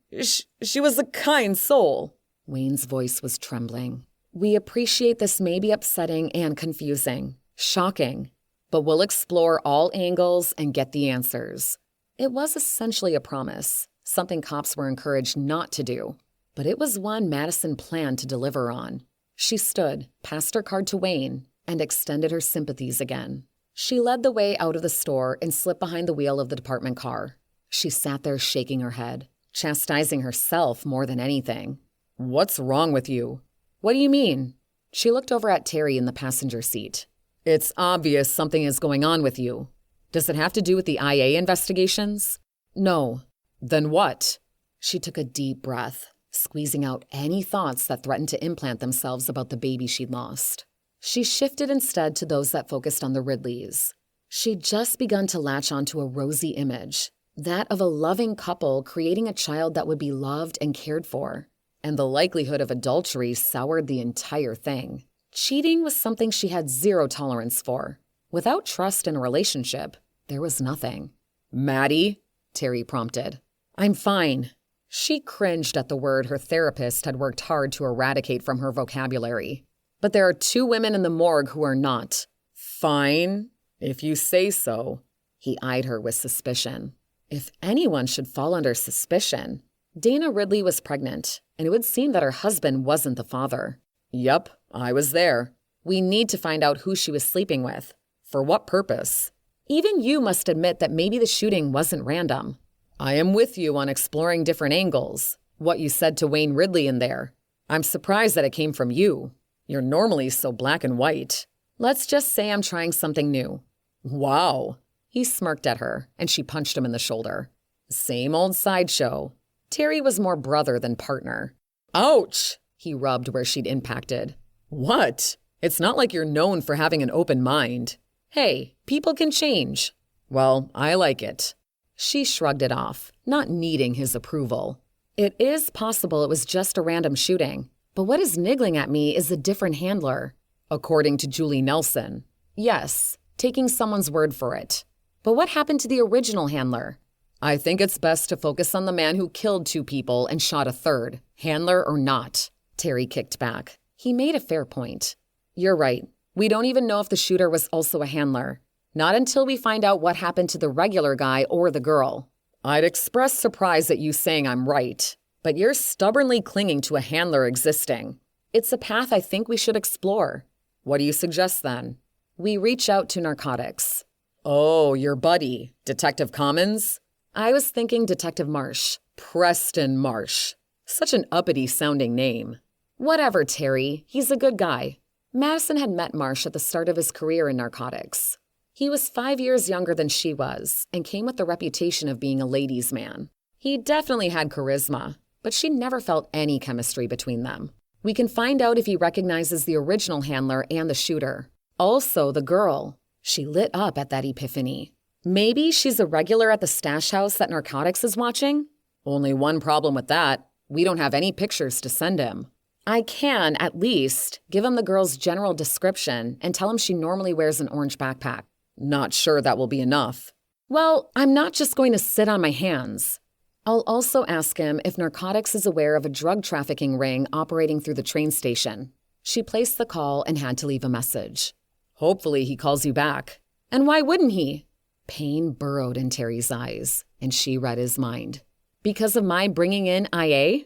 [SPEAKER 1] She was a kind soul.
[SPEAKER 2] Wayne's voice was trembling. We appreciate this may be upsetting and confusing, shocking, but we'll explore all angles and get the answers. It was essentially a promise, something cops were encouraged not to do, but it was one Madison planned to deliver on. She stood, passed her card to Wayne, and extended her sympathies again. She led the way out of the store and slipped behind the wheel of the department car. She sat there shaking her head, chastising herself more than anything.
[SPEAKER 1] What's wrong with you?
[SPEAKER 2] What do you mean? She looked over at Terry in the passenger seat.
[SPEAKER 1] It's obvious something is going on with you. Does it have to do with the IA investigations?
[SPEAKER 2] No.
[SPEAKER 1] Then what?
[SPEAKER 2] She took a deep breath, squeezing out any thoughts that threatened to implant themselves about the baby she'd lost. She shifted instead to those that focused on the Ridleys. She'd just begun to latch onto a rosy image, that of a loving couple creating a child that would be loved and cared for. And the likelihood of adultery soured the entire thing. Cheating was something she had zero tolerance for. Without trust in a relationship, there was nothing.
[SPEAKER 1] Maddie?
[SPEAKER 2] Terry prompted. I'm fine. She cringed at the word her therapist had worked hard to eradicate from her vocabulary. But there are 2 women in the morgue who are not.
[SPEAKER 1] Fine, if you say so.
[SPEAKER 2] He eyed her with suspicion. If anyone should fall under suspicion, Dana Ridley was pregnant, and it would seem that her husband wasn't the father.
[SPEAKER 1] Yup, I was there.
[SPEAKER 2] We need to find out who she was sleeping with.
[SPEAKER 1] For what purpose?
[SPEAKER 2] Even you must admit that maybe the shooting wasn't random.
[SPEAKER 1] I am with you on exploring different angles. What you said to Wayne Ridley in there. I'm surprised that it came from you. You're normally so black and white.
[SPEAKER 2] Let's just say I'm trying something new.
[SPEAKER 1] Wow.
[SPEAKER 2] He smirked at her, and she punched him in the shoulder.
[SPEAKER 1] Same old sideshow.
[SPEAKER 2] Terry was more brother than partner.
[SPEAKER 1] Ouch!
[SPEAKER 2] He rubbed where she'd impacted.
[SPEAKER 1] What? It's not like you're known for having an open mind.
[SPEAKER 2] Hey, people can change.
[SPEAKER 1] Well, I like it.
[SPEAKER 2] She shrugged it off, not needing his approval. It is possible it was just a random shooting, but what is niggling at me is a different handler.
[SPEAKER 1] According to Julie Nelson.
[SPEAKER 2] Yes, taking someone's word for it. But what happened to the original handler?
[SPEAKER 1] I think it's best to focus on the man who killed 2 people and shot a 3rd, handler or not.
[SPEAKER 2] Terry kicked back. He made a fair point. You're right. We don't even know if the shooter was also a handler. Not until we find out what happened to the regular guy or the girl.
[SPEAKER 1] I'd express surprise at you saying I'm right, but you're stubbornly clinging to a handler existing.
[SPEAKER 2] It's a path I think we should explore.
[SPEAKER 1] What do you suggest then?
[SPEAKER 2] We reach out to narcotics.
[SPEAKER 1] Oh, your buddy, Detective Commons?
[SPEAKER 2] I was thinking Detective Marsh.
[SPEAKER 1] Preston Marsh. Such an uppity-sounding name.
[SPEAKER 2] Whatever, Terry. He's a good guy. Madison had met Marsh at the start of his career in narcotics. He was 5 years younger than she was and came with the reputation of being a ladies' man. He definitely had charisma, but she never felt any chemistry between them. We can find out if he recognizes the original handler and the shooter. Also, the girl. She lit up at that epiphany. Maybe she's a regular at the stash house that Narcotics is watching?
[SPEAKER 1] Only one problem with that. We don't have any pictures to send him.
[SPEAKER 2] I can, at least, give him the girl's general description and tell him she normally wears an orange backpack.
[SPEAKER 1] Not sure that will be enough.
[SPEAKER 2] Well, I'm not just going to sit on my hands. I'll also ask him if Narcotics is aware of a drug-trafficking ring operating through the train station. She placed the call and had to leave a message.
[SPEAKER 1] Hopefully he calls you back.
[SPEAKER 2] And why wouldn't he? Pain burrowed in Terry's eyes, and she read his mind. Because of my bringing in IA?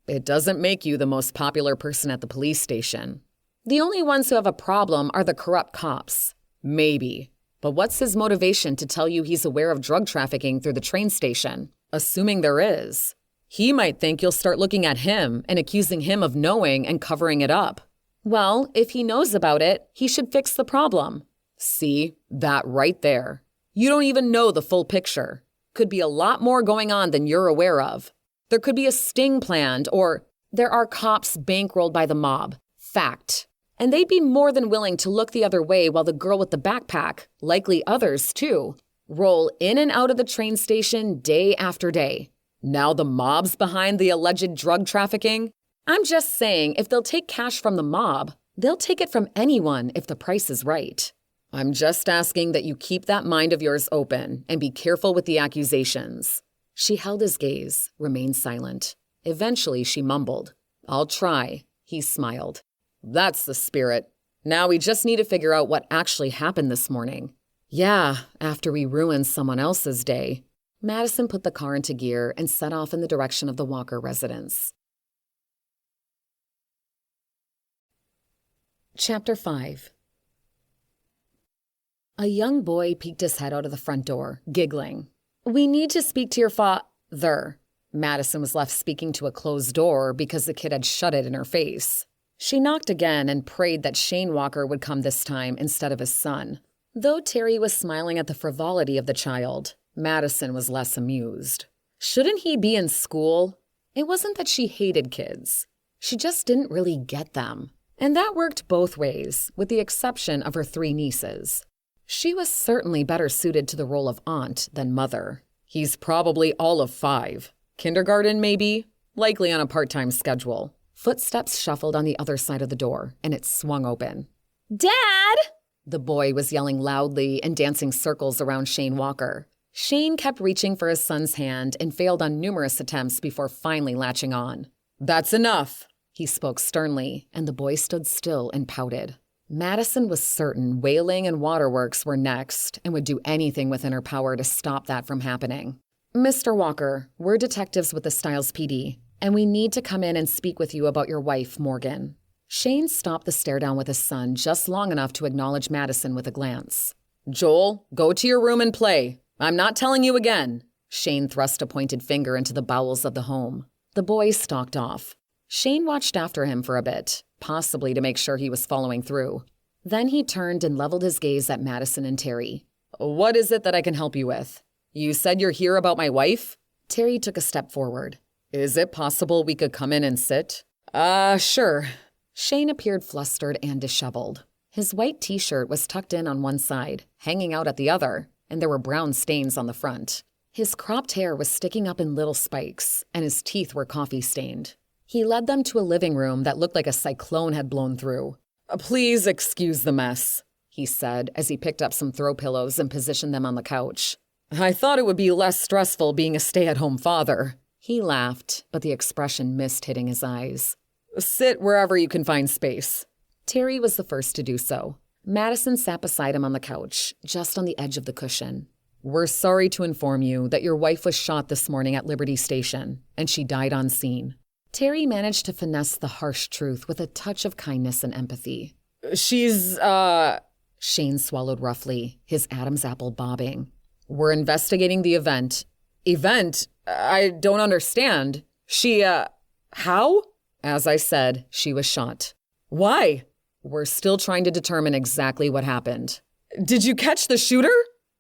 [SPEAKER 1] It doesn't make you the most popular person at the police station.
[SPEAKER 2] The only ones who have a problem are the corrupt cops.
[SPEAKER 1] Maybe. But what's his motivation to tell you he's aware of drug trafficking through the train station? Assuming there is. He might think you'll start looking at him and accusing him of knowing and covering it up.
[SPEAKER 2] Well, if he knows about it, he should fix the problem.
[SPEAKER 1] See? That right there. You don't even know the full picture. Could be a lot more going on than you're aware of. There could be a sting planned, or
[SPEAKER 2] there are cops bankrolled by the mob. Fact. And they'd be more than willing to look the other way while the girl with the backpack, likely others too, roll in and out of the train station day after day.
[SPEAKER 1] Now the mob's behind the alleged drug trafficking?
[SPEAKER 2] I'm just saying, if they'll take cash from the mob, they'll take it from anyone if the price is right.
[SPEAKER 1] I'm just asking that you keep that mind of yours open and be careful with the accusations.
[SPEAKER 2] She held his gaze, remained silent.
[SPEAKER 1] Eventually she mumbled, "I'll try." He smiled. "That's the spirit. Now we just need to figure out what actually happened this morning."
[SPEAKER 2] "Yeah, after we ruined someone else's day." Madison put the car into gear and set off in the direction of the Walker residence. Chapter 5. A young boy peeked his head out of the front door, giggling. "We need to speak to your father." Madison was left speaking to a closed door because the kid had shut it in her face. She knocked again and prayed that Shane Walker would come this time instead of his son. Though Terry was smiling at the frivolity of the child, Madison was less amused. Shouldn't he be in school? It wasn't that she hated kids. She just didn't really get them. And that worked both ways, with the exception of her 3 nieces. She was certainly better suited to the role of aunt than mother.
[SPEAKER 1] He's probably all of 5. Kindergarten, maybe? Likely on a part-time schedule.
[SPEAKER 2] Footsteps shuffled on the other side of the door, and it swung open.
[SPEAKER 3] "Dad!"
[SPEAKER 2] The boy was yelling loudly and dancing circles around Shane Walker. Shane kept reaching for his son's hand and failed on numerous attempts before finally latching on.
[SPEAKER 1] "That's enough,"
[SPEAKER 2] he spoke sternly, and the boy stood still and pouted. Madison was certain whaling and waterworks were next and would do anything within her power to stop that from happening. "Mr. Walker, we're detectives with the Stiles PD, and we need to come in and speak with you about your wife, Morgan." Shane stopped the stare down with his son just long enough to acknowledge Madison with a glance.
[SPEAKER 1] "Joel, go to your room and play. I'm not telling you again." Shane thrust a pointed finger into the bowels of the home.
[SPEAKER 2] The boy stalked off. Shane watched after him for a bit, possibly to make sure he was following through. Then he turned and leveled his gaze at Madison and Terry.
[SPEAKER 1] "What is it that I can help you with? You said you're here about my wife?"
[SPEAKER 2] Terry took a step forward.
[SPEAKER 1] "Is it possible we could come in and sit?" Sure."
[SPEAKER 2] Shane appeared flustered and disheveled. His white t-shirt was tucked in on one side, hanging out at the other, and there were brown stains on the front. His cropped hair was sticking up in little spikes, and his teeth were coffee-stained. He led them to a living room that looked like a cyclone had blown through.
[SPEAKER 1] "Please excuse the mess,"
[SPEAKER 2] he said as he picked up some throw pillows and positioned them on the couch.
[SPEAKER 1] "I thought it would be less stressful being a stay-at-home father."
[SPEAKER 2] He laughed, but the expression missed hitting his eyes.
[SPEAKER 1] "Sit wherever you can find space."
[SPEAKER 2] Terry was the first to do so. Madison sat beside him on the couch, just on the edge of the cushion.
[SPEAKER 1] "We're sorry to inform you that your wife was shot this morning at Liberty Station, and she died on scene."
[SPEAKER 2] Terry managed to finesse the harsh truth with a touch of kindness and empathy.
[SPEAKER 1] She's,
[SPEAKER 2] Shane swallowed roughly, his Adam's apple bobbing.
[SPEAKER 1] "We're investigating the event." "Event? I don't understand. She, how?"
[SPEAKER 2] "As I said, she was shot."
[SPEAKER 1] "Why?"
[SPEAKER 2] "We're still trying to determine exactly what happened."
[SPEAKER 1] "Did you catch the shooter?"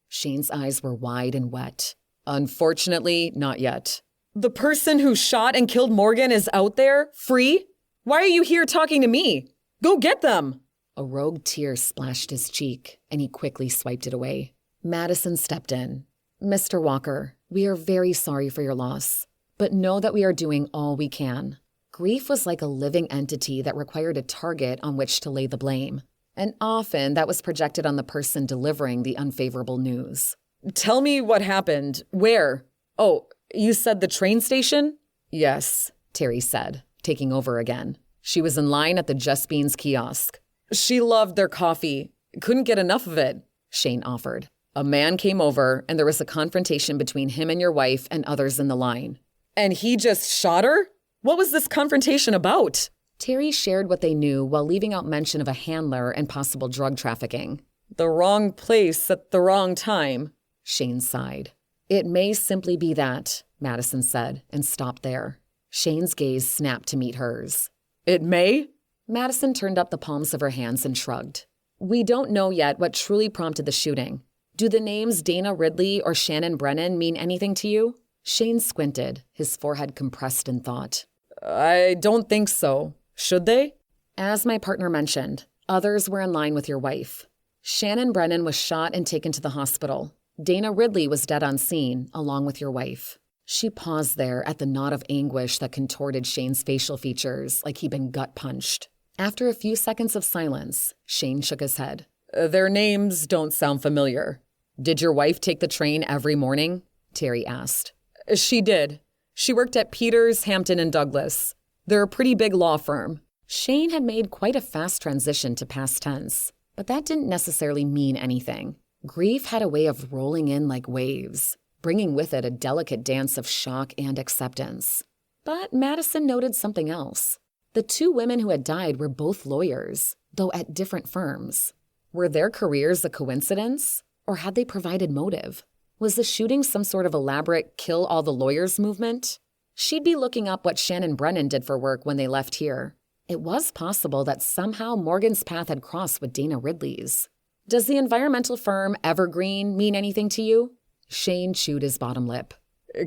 [SPEAKER 2] Shane's eyes were wide and wet.
[SPEAKER 1] "Unfortunately, not yet." "The person who shot and killed Morgan is out there, free? Why are you here talking to me? Go get them!"
[SPEAKER 2] A rogue tear splashed his cheek, and he quickly swiped it away. Madison stepped in. "Mr. Walker, we are very sorry for your loss, but know that we are doing all we can. Grief was like a living entity that required a target on which to lay the blame, and often that was projected on the person delivering the unfavorable news."
[SPEAKER 1] "Tell me what happened. Where? Oh, you said the train station?"
[SPEAKER 2] "Yes," Terry said, taking over again. "She was in line at the Just Beans kiosk."
[SPEAKER 1] "She loved their coffee. Couldn't get enough of it,"
[SPEAKER 2] Shane offered.
[SPEAKER 1] "A man came over, and there was a confrontation between him and your wife and others in the line." "And he just shot her? What was this confrontation about?"
[SPEAKER 2] Terry shared what they knew while leaving out mention of a handler and possible drug trafficking.
[SPEAKER 1] The wrong place at the wrong time,
[SPEAKER 2] Shane sighed. It may simply be that, Madison said, and stopped there. Shane's gaze snapped to meet hers.
[SPEAKER 1] It may?
[SPEAKER 2] Madison turned up the palms of her hands and shrugged. We don't know yet what truly prompted the shooting. Do the names Dana Ridley or Shannon Brennan mean anything to you? Shane squinted, his forehead compressed in thought.
[SPEAKER 1] I don't think so. Should they?
[SPEAKER 2] As my partner mentioned, others were in line with your wife. Shannon Brennan was shot and taken to the hospital. Dana Ridley was dead on scene, along with your wife. She paused there at the knot of anguish that contorted Shane's facial features like he'd been gut-punched. After a few seconds of silence, Shane shook his head.
[SPEAKER 1] Their names don't sound familiar.
[SPEAKER 2] Did your wife take the train every morning? Terry asked.
[SPEAKER 1] She did. She worked at Peters, Hampton, and Douglas. They're a pretty big law firm.
[SPEAKER 2] Shane had made quite a fast transition to past tense, but that didn't necessarily mean anything. Grief had a way of rolling in like waves, bringing with it a delicate dance of shock and acceptance. But Madison noted something else. The two women who had died were both lawyers, though at different firms. Were their careers a coincidence, or had they provided motive? Was the shooting some sort of elaborate kill all the lawyers movement? She'd be looking up what Shannon Brennan did for work when they left here. It was possible that somehow Morgan's path had crossed with Dana Ridley's. Does the environmental firm Evergreen mean anything to you? Shane chewed his bottom lip.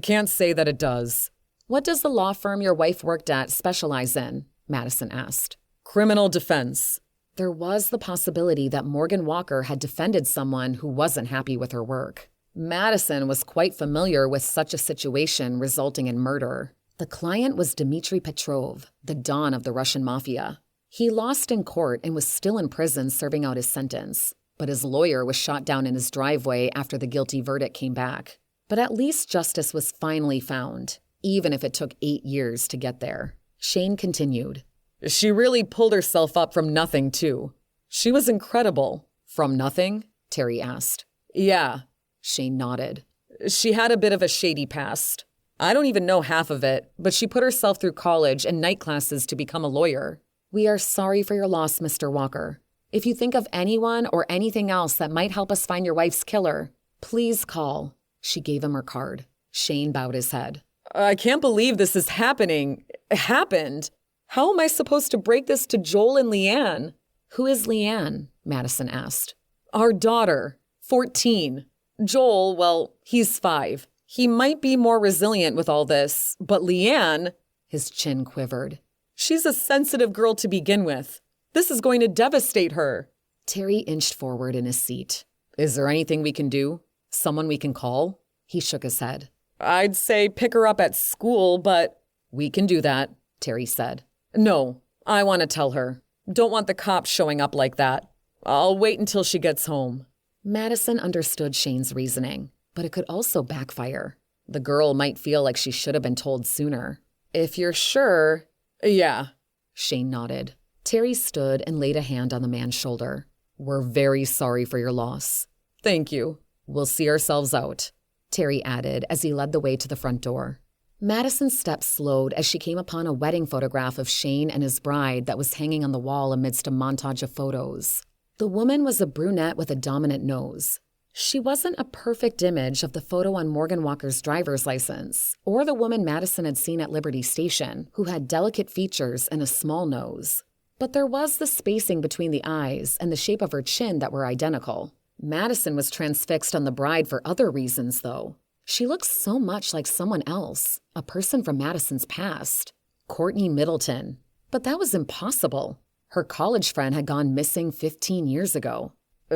[SPEAKER 1] Can't say that it does.
[SPEAKER 2] What does the law firm your wife worked at specialize in? Madison asked.
[SPEAKER 1] Criminal defense.
[SPEAKER 2] There was the possibility that Morgan Walker had defended someone who wasn't happy with her work. Madison was quite familiar with such a situation resulting in murder. The client was Dmitry Petrov, the Don of the Russian mafia. He lost in court and was still in prison serving out his sentence. But his lawyer was shot down in his driveway after the guilty verdict came back. But at least justice was finally found, even if it took 8 years to get there. Shane continued.
[SPEAKER 1] She really pulled herself up from nothing, too. She was incredible.
[SPEAKER 2] From nothing? Terry asked.
[SPEAKER 1] Yeah.
[SPEAKER 2] Shane nodded.
[SPEAKER 1] She had a bit of a shady past. I don't even know half of it, but she put herself through college and night classes to become a lawyer.
[SPEAKER 2] We are sorry for your loss, Mr. Walker. If you think of anyone or anything else that might help us find your wife's killer, please call. She gave him her card. Shane bowed his head.
[SPEAKER 1] I can't believe this is happening. It happened. How am I supposed to break this to Joel and Leanne?
[SPEAKER 2] Who is Leanne? Madison asked.
[SPEAKER 1] Our daughter, 14. Joel, well, he's 5. He might be more resilient with all this, but Leanne...
[SPEAKER 2] His chin quivered.
[SPEAKER 1] She's a sensitive girl to begin with. This is going to devastate her.
[SPEAKER 2] Terry inched forward in his seat.
[SPEAKER 1] Is there anything we can do?
[SPEAKER 2] Someone we can call? He shook his head.
[SPEAKER 1] I'd say pick her up at school, but...
[SPEAKER 2] We can do that, Terry said.
[SPEAKER 1] No, I want to tell her. Don't want the cops showing up like that. I'll wait until she gets home.
[SPEAKER 2] Madison understood Shane's reasoning, but it could also backfire. The girl might feel like she should have been told sooner.
[SPEAKER 1] If you're sure... Yeah.
[SPEAKER 2] Shane nodded. Terry stood and laid a hand on the man's shoulder. We're very sorry for your loss.
[SPEAKER 1] Thank you.
[SPEAKER 2] We'll see ourselves out, Terry added as he led the way to the front door. Madison's steps slowed as she came upon a wedding photograph of Shane and his bride that was hanging on the wall amidst a montage of photos. The woman was a brunette with a dominant nose. She wasn't a perfect image of the photo on Morgan Walker's driver's license, or the woman Madison had seen at Liberty Station, who had delicate features and a small nose. But there was the spacing between the eyes and the shape of her chin that were identical. Madison was transfixed on the bride for other reasons, though. She looked so much like someone else, a person from Madison's past. Courtney Middleton. But that was impossible. Her college friend had gone missing 15 years ago.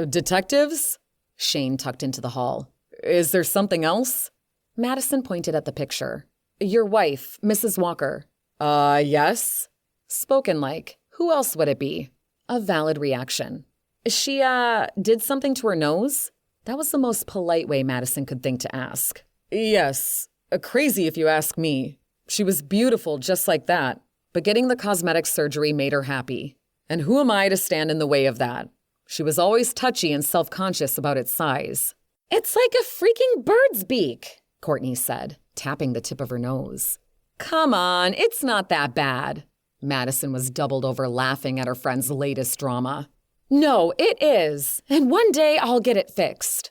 [SPEAKER 1] Detectives?
[SPEAKER 2] Shane tucked into the hall.
[SPEAKER 1] Is there something else?
[SPEAKER 2] Madison pointed at the picture. Your wife, Mrs. Walker.
[SPEAKER 1] Yes?
[SPEAKER 2] Spoken like. Who else would it be? A valid reaction. She, did something to her nose? That was the most polite way Madison could think to ask.
[SPEAKER 1] Yes. Crazy if you ask me. She was beautiful just like that, but getting the cosmetic surgery made her happy. And who am I to stand in the way of that? She was always touchy and self-conscious about its size.
[SPEAKER 2] It's like a freaking bird's beak, Courtney said, tapping the tip of her nose.
[SPEAKER 1] Come on, it's not that bad. Madison was doubled over laughing at her friend's latest drama.
[SPEAKER 2] No, it is. And one day I'll get it fixed.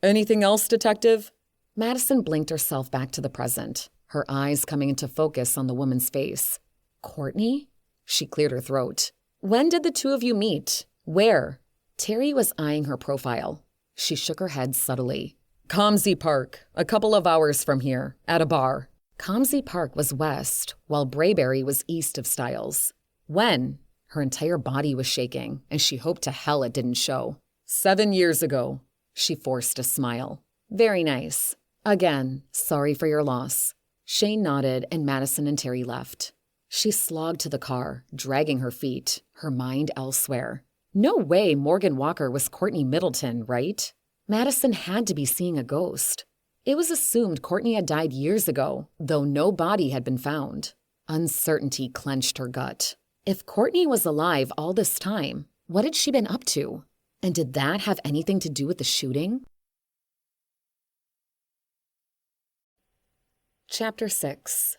[SPEAKER 1] Anything else, Detective?
[SPEAKER 2] Madison blinked herself back to the present, her eyes coming into focus on the woman's face. Courtney? She cleared her throat. When did the two of you meet? Where? Terry was eyeing her profile. She shook her head subtly.
[SPEAKER 1] Comsey Park, a couple of hours from here, at a bar.
[SPEAKER 2] Comsey Park was west, while Brayberry was east of Stiles. When? Her entire body was shaking, and she hoped to hell it didn't show.
[SPEAKER 1] 7 years ago.
[SPEAKER 2] She forced a smile. Very nice. Again, sorry for your loss. Shane nodded, and Madison and Terry left. She slogged to the car, dragging her feet, her mind elsewhere. No way Morgan Walker was Courtney Middleton, right? Madison had to be seeing a ghost. It was assumed Courtney had died years ago, though no body had been found. Uncertainty clenched her gut. If Courtney was alive all this time, what had she been up to? And did that have anything to do with the shooting? Chapter 6.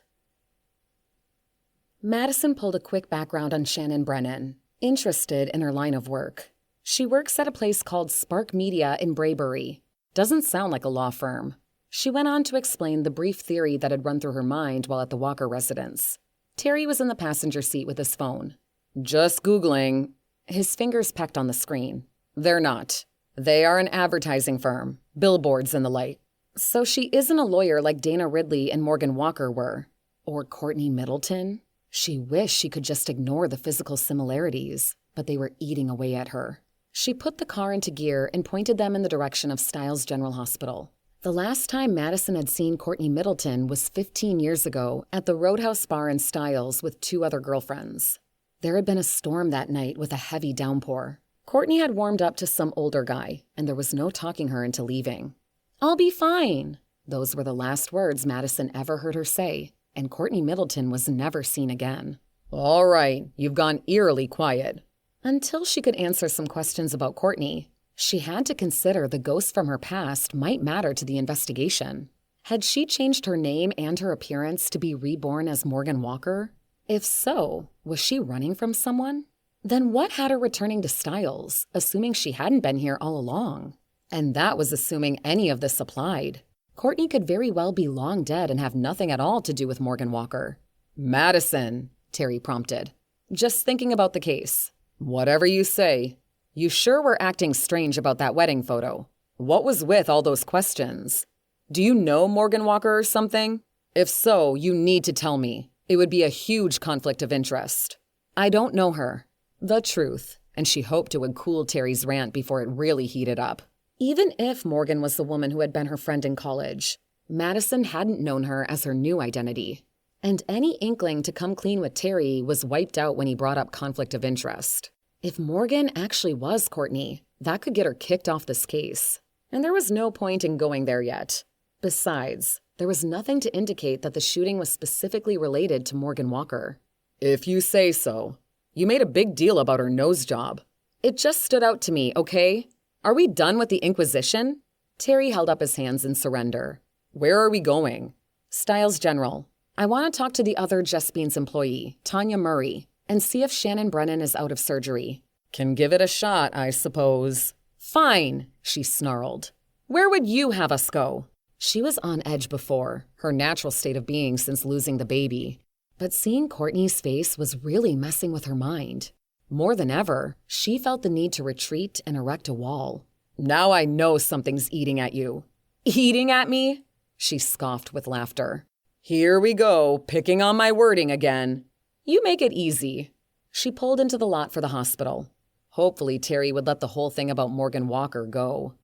[SPEAKER 2] Madison pulled a quick background on Shannon Brennan, interested in her line of work. She works at a place called Spark Media in Braybury. Doesn't sound like a law firm. She went on to explain the brief theory that had run through her mind while at the Walker residence. Terry was in the passenger seat with his phone.
[SPEAKER 1] Just Googling.
[SPEAKER 2] His fingers pecked on the screen.
[SPEAKER 1] They're not. They are an advertising firm, billboards and the like.
[SPEAKER 2] So she isn't a lawyer like Dana Ridley and Morgan Walker were. Or Courtney Middleton? She wished she could just ignore the physical similarities, but they were eating away at her. She put the car into gear and pointed them in the direction of Stiles General Hospital. The last time Madison had seen Courtney Middleton was 15 years ago at the Roadhouse Bar in Stiles with 2 other girlfriends. There had been a storm that night with a heavy downpour. Courtney had warmed up to some older guy, and there was no talking her into leaving. "I'll be fine." Those were the last words Madison ever heard her say, and Courtney Middleton was never seen again.
[SPEAKER 1] All right, you've gone eerily quiet.
[SPEAKER 2] Until she could answer some questions about Courtney, she had to consider the ghosts from her past might matter to the investigation. Had she changed her name and her appearance to be reborn as Morgan Walker? If so, was she running from someone? Then what had her returning to Stiles, assuming she hadn't been here all along? And that was assuming any of this applied. Courtney could very well be long dead and have nothing at all to do with Morgan Walker.
[SPEAKER 1] Madison,
[SPEAKER 2] Terry prompted. Just thinking about the case.
[SPEAKER 1] Whatever you say. You sure were acting strange about that wedding photo. What was with all those questions? Do you know Morgan Walker or something? If so, you need to tell me. It would be a huge conflict of interest.
[SPEAKER 2] I don't know her. The truth. And she hoped it would cool Terry's rant before it really heated up. Even if Morgan was the woman who had been her friend in college, Madison hadn't known her as her new identity. And any inkling to come clean with Terry was wiped out when he brought up conflict of interest. If Morgan actually was Courtney, that could get her kicked off this case. And there was no point in going there yet. Besides, there was nothing to indicate that the shooting was specifically related to Morgan Walker.
[SPEAKER 1] If you say so. You made a big deal about her nose job.
[SPEAKER 2] It just stood out to me, okay? Are we done with the Inquisition? Terry held up his hands in surrender.
[SPEAKER 1] Where are we going?
[SPEAKER 2] Stiles General. I want to talk to the other Just Beans employee, Tanya Murray, and see if Shannon Brennan is out of surgery.
[SPEAKER 1] Can give it a shot, I suppose.
[SPEAKER 2] Fine, she snarled. Where would you have us go? She was on edge before, her natural state of being since losing the baby. But seeing Courtney's face was really messing with her mind. More than ever, she felt the need to retreat and erect a wall.
[SPEAKER 1] Now I know something's eating at you.
[SPEAKER 2] Eating at me? She scoffed with laughter.
[SPEAKER 1] Here we go, picking on my wording again.
[SPEAKER 2] You make it easy. She pulled into the lot for the hospital. Hopefully Terry would let the whole thing about Morgan Walker go.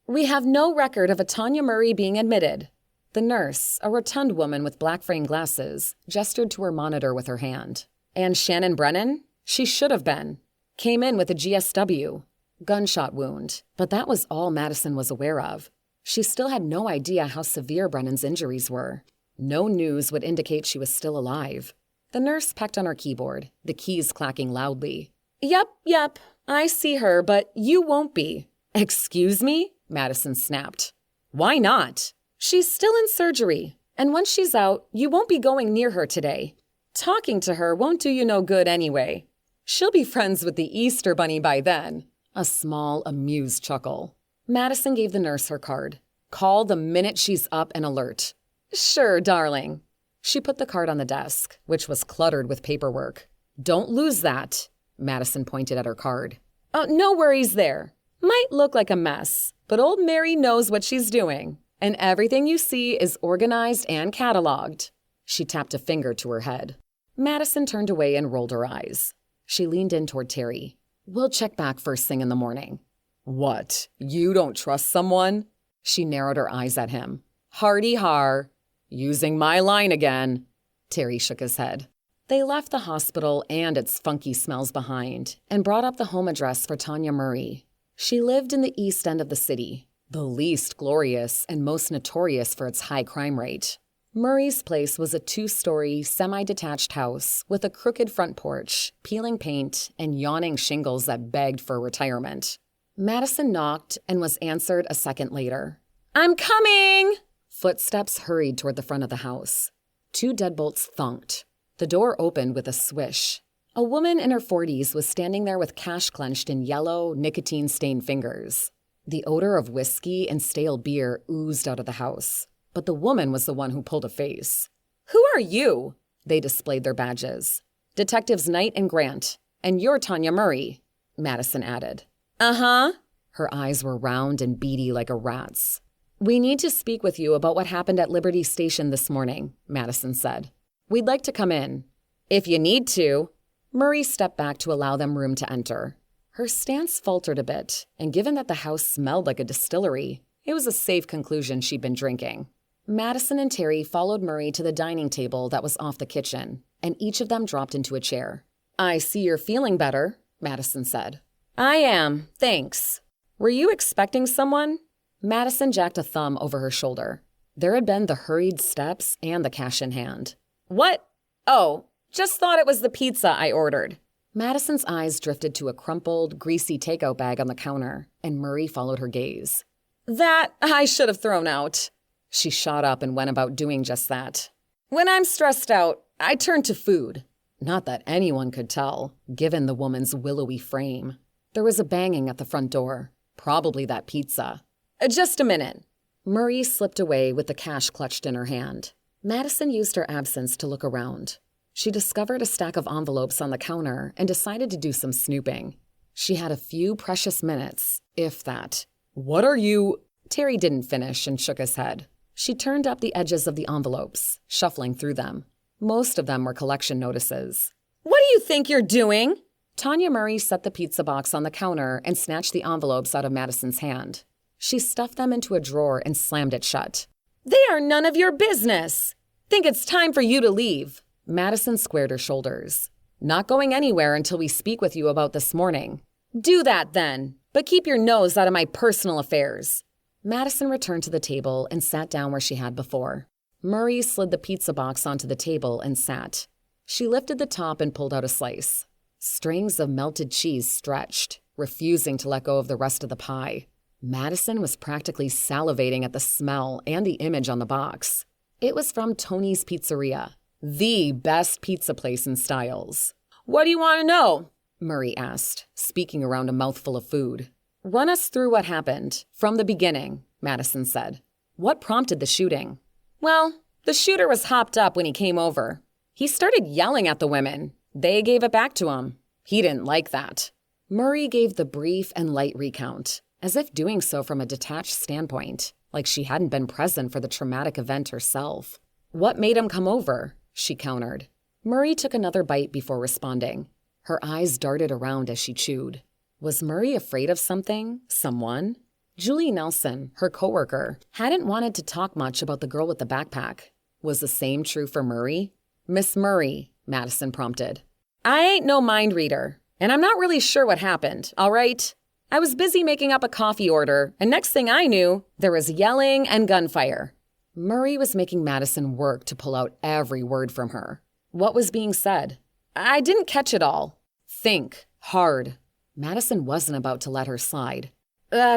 [SPEAKER 2] We have no record of a Tanya Murray being admitted. The nurse, a rotund woman with black frame glasses, gestured to her monitor with her hand. And Shannon Brennan? She should have been. Came in with a GSW. Gunshot wound. But that was all Madison was aware of. She still had no idea how severe Brennan's injuries were. No news would indicate she was still alive. The nurse pecked on her keyboard, the keys clacking loudly. Yep, I see her, but you won't be. Excuse me? Madison snapped. Why not? She's still in surgery.
[SPEAKER 1] And once she's out, you won't be going near her today. Talking to her won't do you no good anyway. She'll be friends with the Easter Bunny by then." A small, amused chuckle. Madison gave the nurse her card. "Call the minute she's up and alert." "Sure, darling." She put the card on the desk, which was cluttered with paperwork. "Don't lose that." Madison pointed at her card. "Oh, no worries there. Might look like a mess, but old Mary knows what she's doing. And everything you see is organized and cataloged." She tapped a finger to her head. Madison turned away and rolled her eyes. She leaned in toward Terry. "We'll check back first thing in the morning." "What? You don't trust someone?" She narrowed her eyes at him. "Hardy har. Using my line again." Terry shook his head. They left the hospital and its funky smells behind and brought up the home address for Tanya Murray. She lived in the east end of the city, the least glorious and most notorious for its high crime rate. Murray's place was a 2-story, semi-detached house with a crooked front porch, peeling paint, and yawning shingles that begged for retirement. Madison knocked and was answered a second later. "I'm coming!" Footsteps hurried toward the front of the house. 2 deadbolts thunked. The door opened with a swish. A woman in her 40s was standing there with cash clenched in yellow, nicotine-stained fingers. The odor of whiskey and stale beer oozed out of the house. But the woman was the one who pulled a face. "Who are you?" They displayed their badges. "Detectives Knight and Grant. And you're Tanya Murray," Madison added. "Uh-huh." Her eyes were round and beady like a rat's. "We need to speak with you about what happened at Liberty Station this morning," Madison said. "We'd like to come in." "If you need to." Murray stepped back to allow them room to enter. Her stance faltered a bit, and given that the house smelled like a distillery, it was a safe conclusion she'd been drinking. Madison and Terry followed Murray to the dining table that was off the kitchen, and each of them dropped into a chair. "I see you're feeling better," Madison said. "I am, thanks. Were you expecting someone?" Madison jacked a thumb over her shoulder. There had been the hurried steps and the cash in hand. "What? Oh, just thought it was the pizza I ordered." Madison's eyes drifted to a crumpled, greasy takeout bag on the counter, and Murray followed her gaze. "That I should have thrown out." She shot up and went about doing just that. "When I'm stressed out, I turn to food." Not that anyone could tell, given the woman's willowy frame. There was a banging at the front door. Probably that pizza. "Just a minute." Murray slipped away with the cash clutched in her hand. Madison used her absence to look around. She discovered a stack of envelopes on the counter and decided to do some snooping. She had a few precious minutes, if that. "What are you—" Terry didn't finish and shook his head. She turned up the edges of the envelopes, shuffling through them. Most of them were collection notices. "What do you think you're doing?" Tanya Murray set the pizza box on the counter and snatched the envelopes out of Madison's hand. She stuffed them into a drawer and slammed it shut. "They are none of your business. Think it's time for you to leave." Madison squared her shoulders. "Not going anywhere until we speak with you about this morning." "Do that then, but keep your nose out of my personal affairs." Madison returned to the table and sat down where she had before. Murray slid the pizza box onto the table and sat. She lifted the top and pulled out a slice. Strings of melted cheese stretched, refusing to let go of the rest of the pie. Madison was practically salivating at the smell and the image on the box. It was from Tony's Pizzeria, the best pizza place in Styles. "What do you want to know?" Murray asked, speaking around a mouthful of food. "Run us through what happened, from the beginning," Madison said. "What prompted the shooting?" "Well, the shooter was hopped up when he came over. He started yelling at the women. They gave it back to him. He didn't like that." Murray gave the brief and light recount, as if doing so from a detached standpoint, like she hadn't been present for the traumatic event herself. "What made him come over?" she countered. Murray took another bite before responding. Her eyes darted around as she chewed. Was Murray afraid of something? Someone? Julie Nelson, her coworker, hadn't wanted to talk much about the girl with the backpack. Was the same true for Murray? "Miss Murray," Madison prompted. "I ain't no mind reader, and I'm not really sure what happened, all right? I was busy making up a coffee order, and next thing I knew, there was yelling and gunfire." Murray was making Madison work to pull out every word from her. What was being said? "I didn't catch it all." "Think. Hard." Madison wasn't about to let her slide.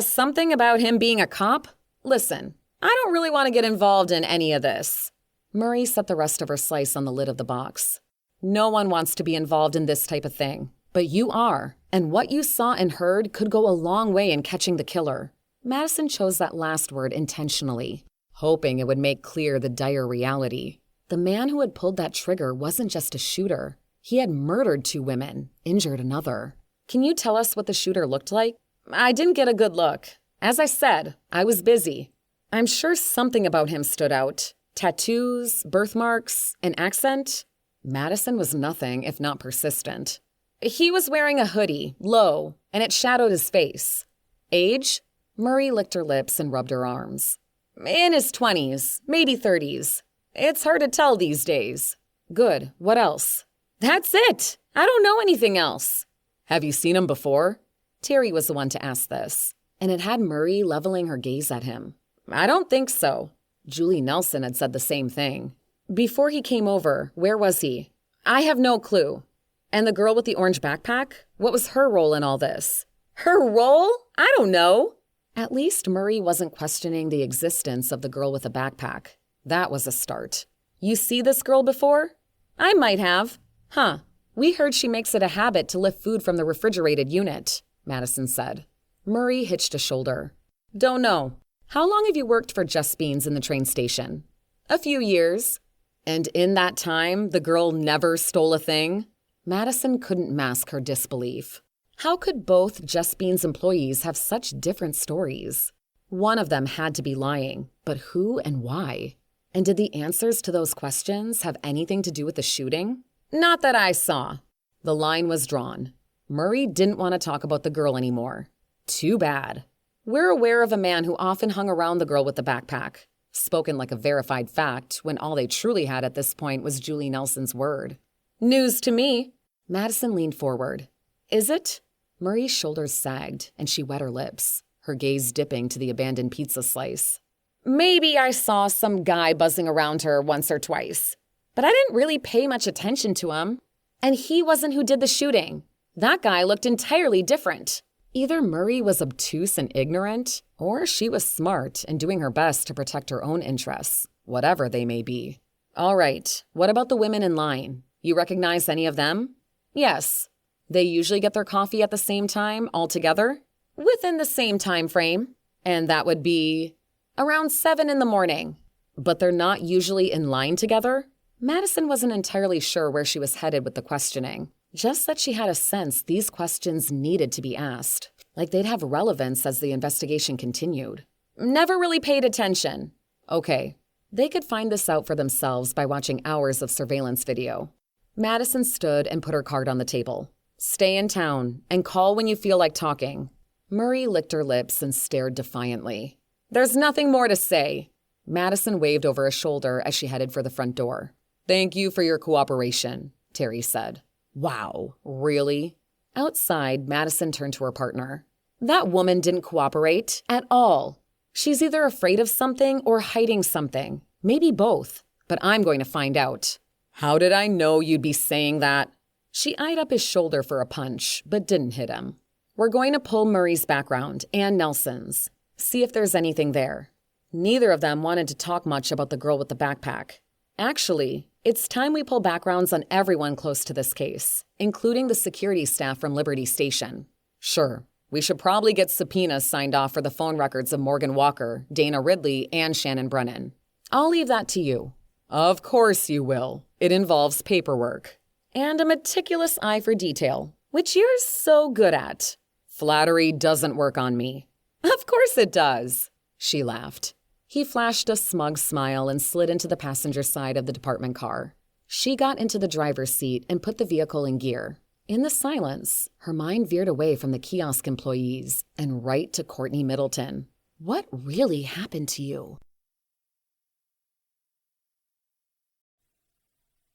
[SPEAKER 1] Something about him being a cop? Listen, I don't really want to get involved in any of this."
[SPEAKER 2] Murray set the rest of her slice on the lid of the box. No one wants to be involved in this type of thing, but you are, and what you saw and heard could go a long way in catching the killer. Madison chose that last word intentionally, hoping it would make clear the dire reality. The man who had pulled that trigger wasn't just a shooter. He had murdered 2 women, injured another. Can you tell us what the shooter looked like? I didn't get a good look. As I said, I was busy. I'm sure something about him stood out. Tattoos, birthmarks, an accent? Madison was nothing if not persistent. He was wearing a hoodie, low, and it shadowed his face. Age? Murray licked her lips and rubbed her arms. In his 20s, maybe 30s. It's hard to tell these days. Good. What else? That's it. I don't know anything else. Have you seen him before? Terry was the one to ask this, and it had Murray leveling her gaze at him. I don't think so. Julie Nelson had said the same thing. Before he came over, where was he? I have no clue. And the girl with the orange backpack? What was her role in all this? Her role? I don't know. At least Murray wasn't questioning the existence of the girl with the backpack. That was a start. You see this girl before? I might have. Huh. We heard she makes it a habit to lift food from the refrigerated unit, Madison said. Murray hitched a shoulder. Don't know. How long have you worked for Just Beans in the train station? A few years. And in that time, the girl never stole a thing? Madison couldn't mask her disbelief. How could both Just Beans employees have such different stories? One of them had to be lying, but who and why? And did the answers to those questions have anything to do with the shooting? Not that I saw. The line was drawn. Murray didn't want to talk about the girl anymore. Too bad. We're aware of a man who often hung around the girl with the backpack. Spoken like a verified fact when all they truly had at this point was Julie Nelson's word. News to me. Madison leaned forward. Is it? Murray's shoulders sagged and she wet her lips, her gaze dipping to the abandoned pizza slice. Maybe I saw some guy buzzing around her once or twice, but I didn't really pay much attention to him. And he wasn't who did the shooting. That guy looked entirely different. Either Murray was obtuse and ignorant, or she was smart and doing her best to protect her own interests, whatever they may be. All right, what about the women in line? You recognize any of them? Yes. They usually get their coffee at the same time, all together? Within the same time frame. And that would be around 7 in the morning. But they're not usually in line together? Madison wasn't entirely sure where she was headed with the questioning. Just that she had a sense these questions needed to be asked, like they'd have relevance as the investigation continued. Never really paid attention. Okay, they could find this out for themselves by watching hours of surveillance video. Madison stood and put her card on the table. Stay in town and call when you feel like talking. Murray licked her lips and stared defiantly. There's nothing more to say. Madison waved over a shoulder as she headed for the front door. Thank you for your cooperation, Terry said. Wow, really? Outside, Madison turned to her partner. That woman didn't cooperate at all. She's either afraid of something or hiding something. Maybe both. But I'm going to find out. How did I know you'd be saying that? She eyed up his shoulder for a punch, but didn't hit him. We're going to pull Murray's background and Nelson's. See if there's anything there. Neither of them wanted to talk much about the girl with the backpack. Actually, it's time we pull backgrounds on everyone close to this case, including the security staff from Liberty Station. Sure, we should probably get subpoenas signed off for the phone records of Morgan Walker, Dana Ridley, and Shannon Brennan. I'll leave that to you. Of course you will. It involves paperwork. And a meticulous eye for detail, which you're so good at. Flattery doesn't work on me. Of course it does, she laughed. He flashed a smug smile and slid into the passenger side of the department car. She got into the driver's seat and put the vehicle in gear. In the silence, her mind veered away from the kiosk employees and right to Courtney Middleton. What really happened to you?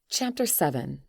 [SPEAKER 2] Chapter 7.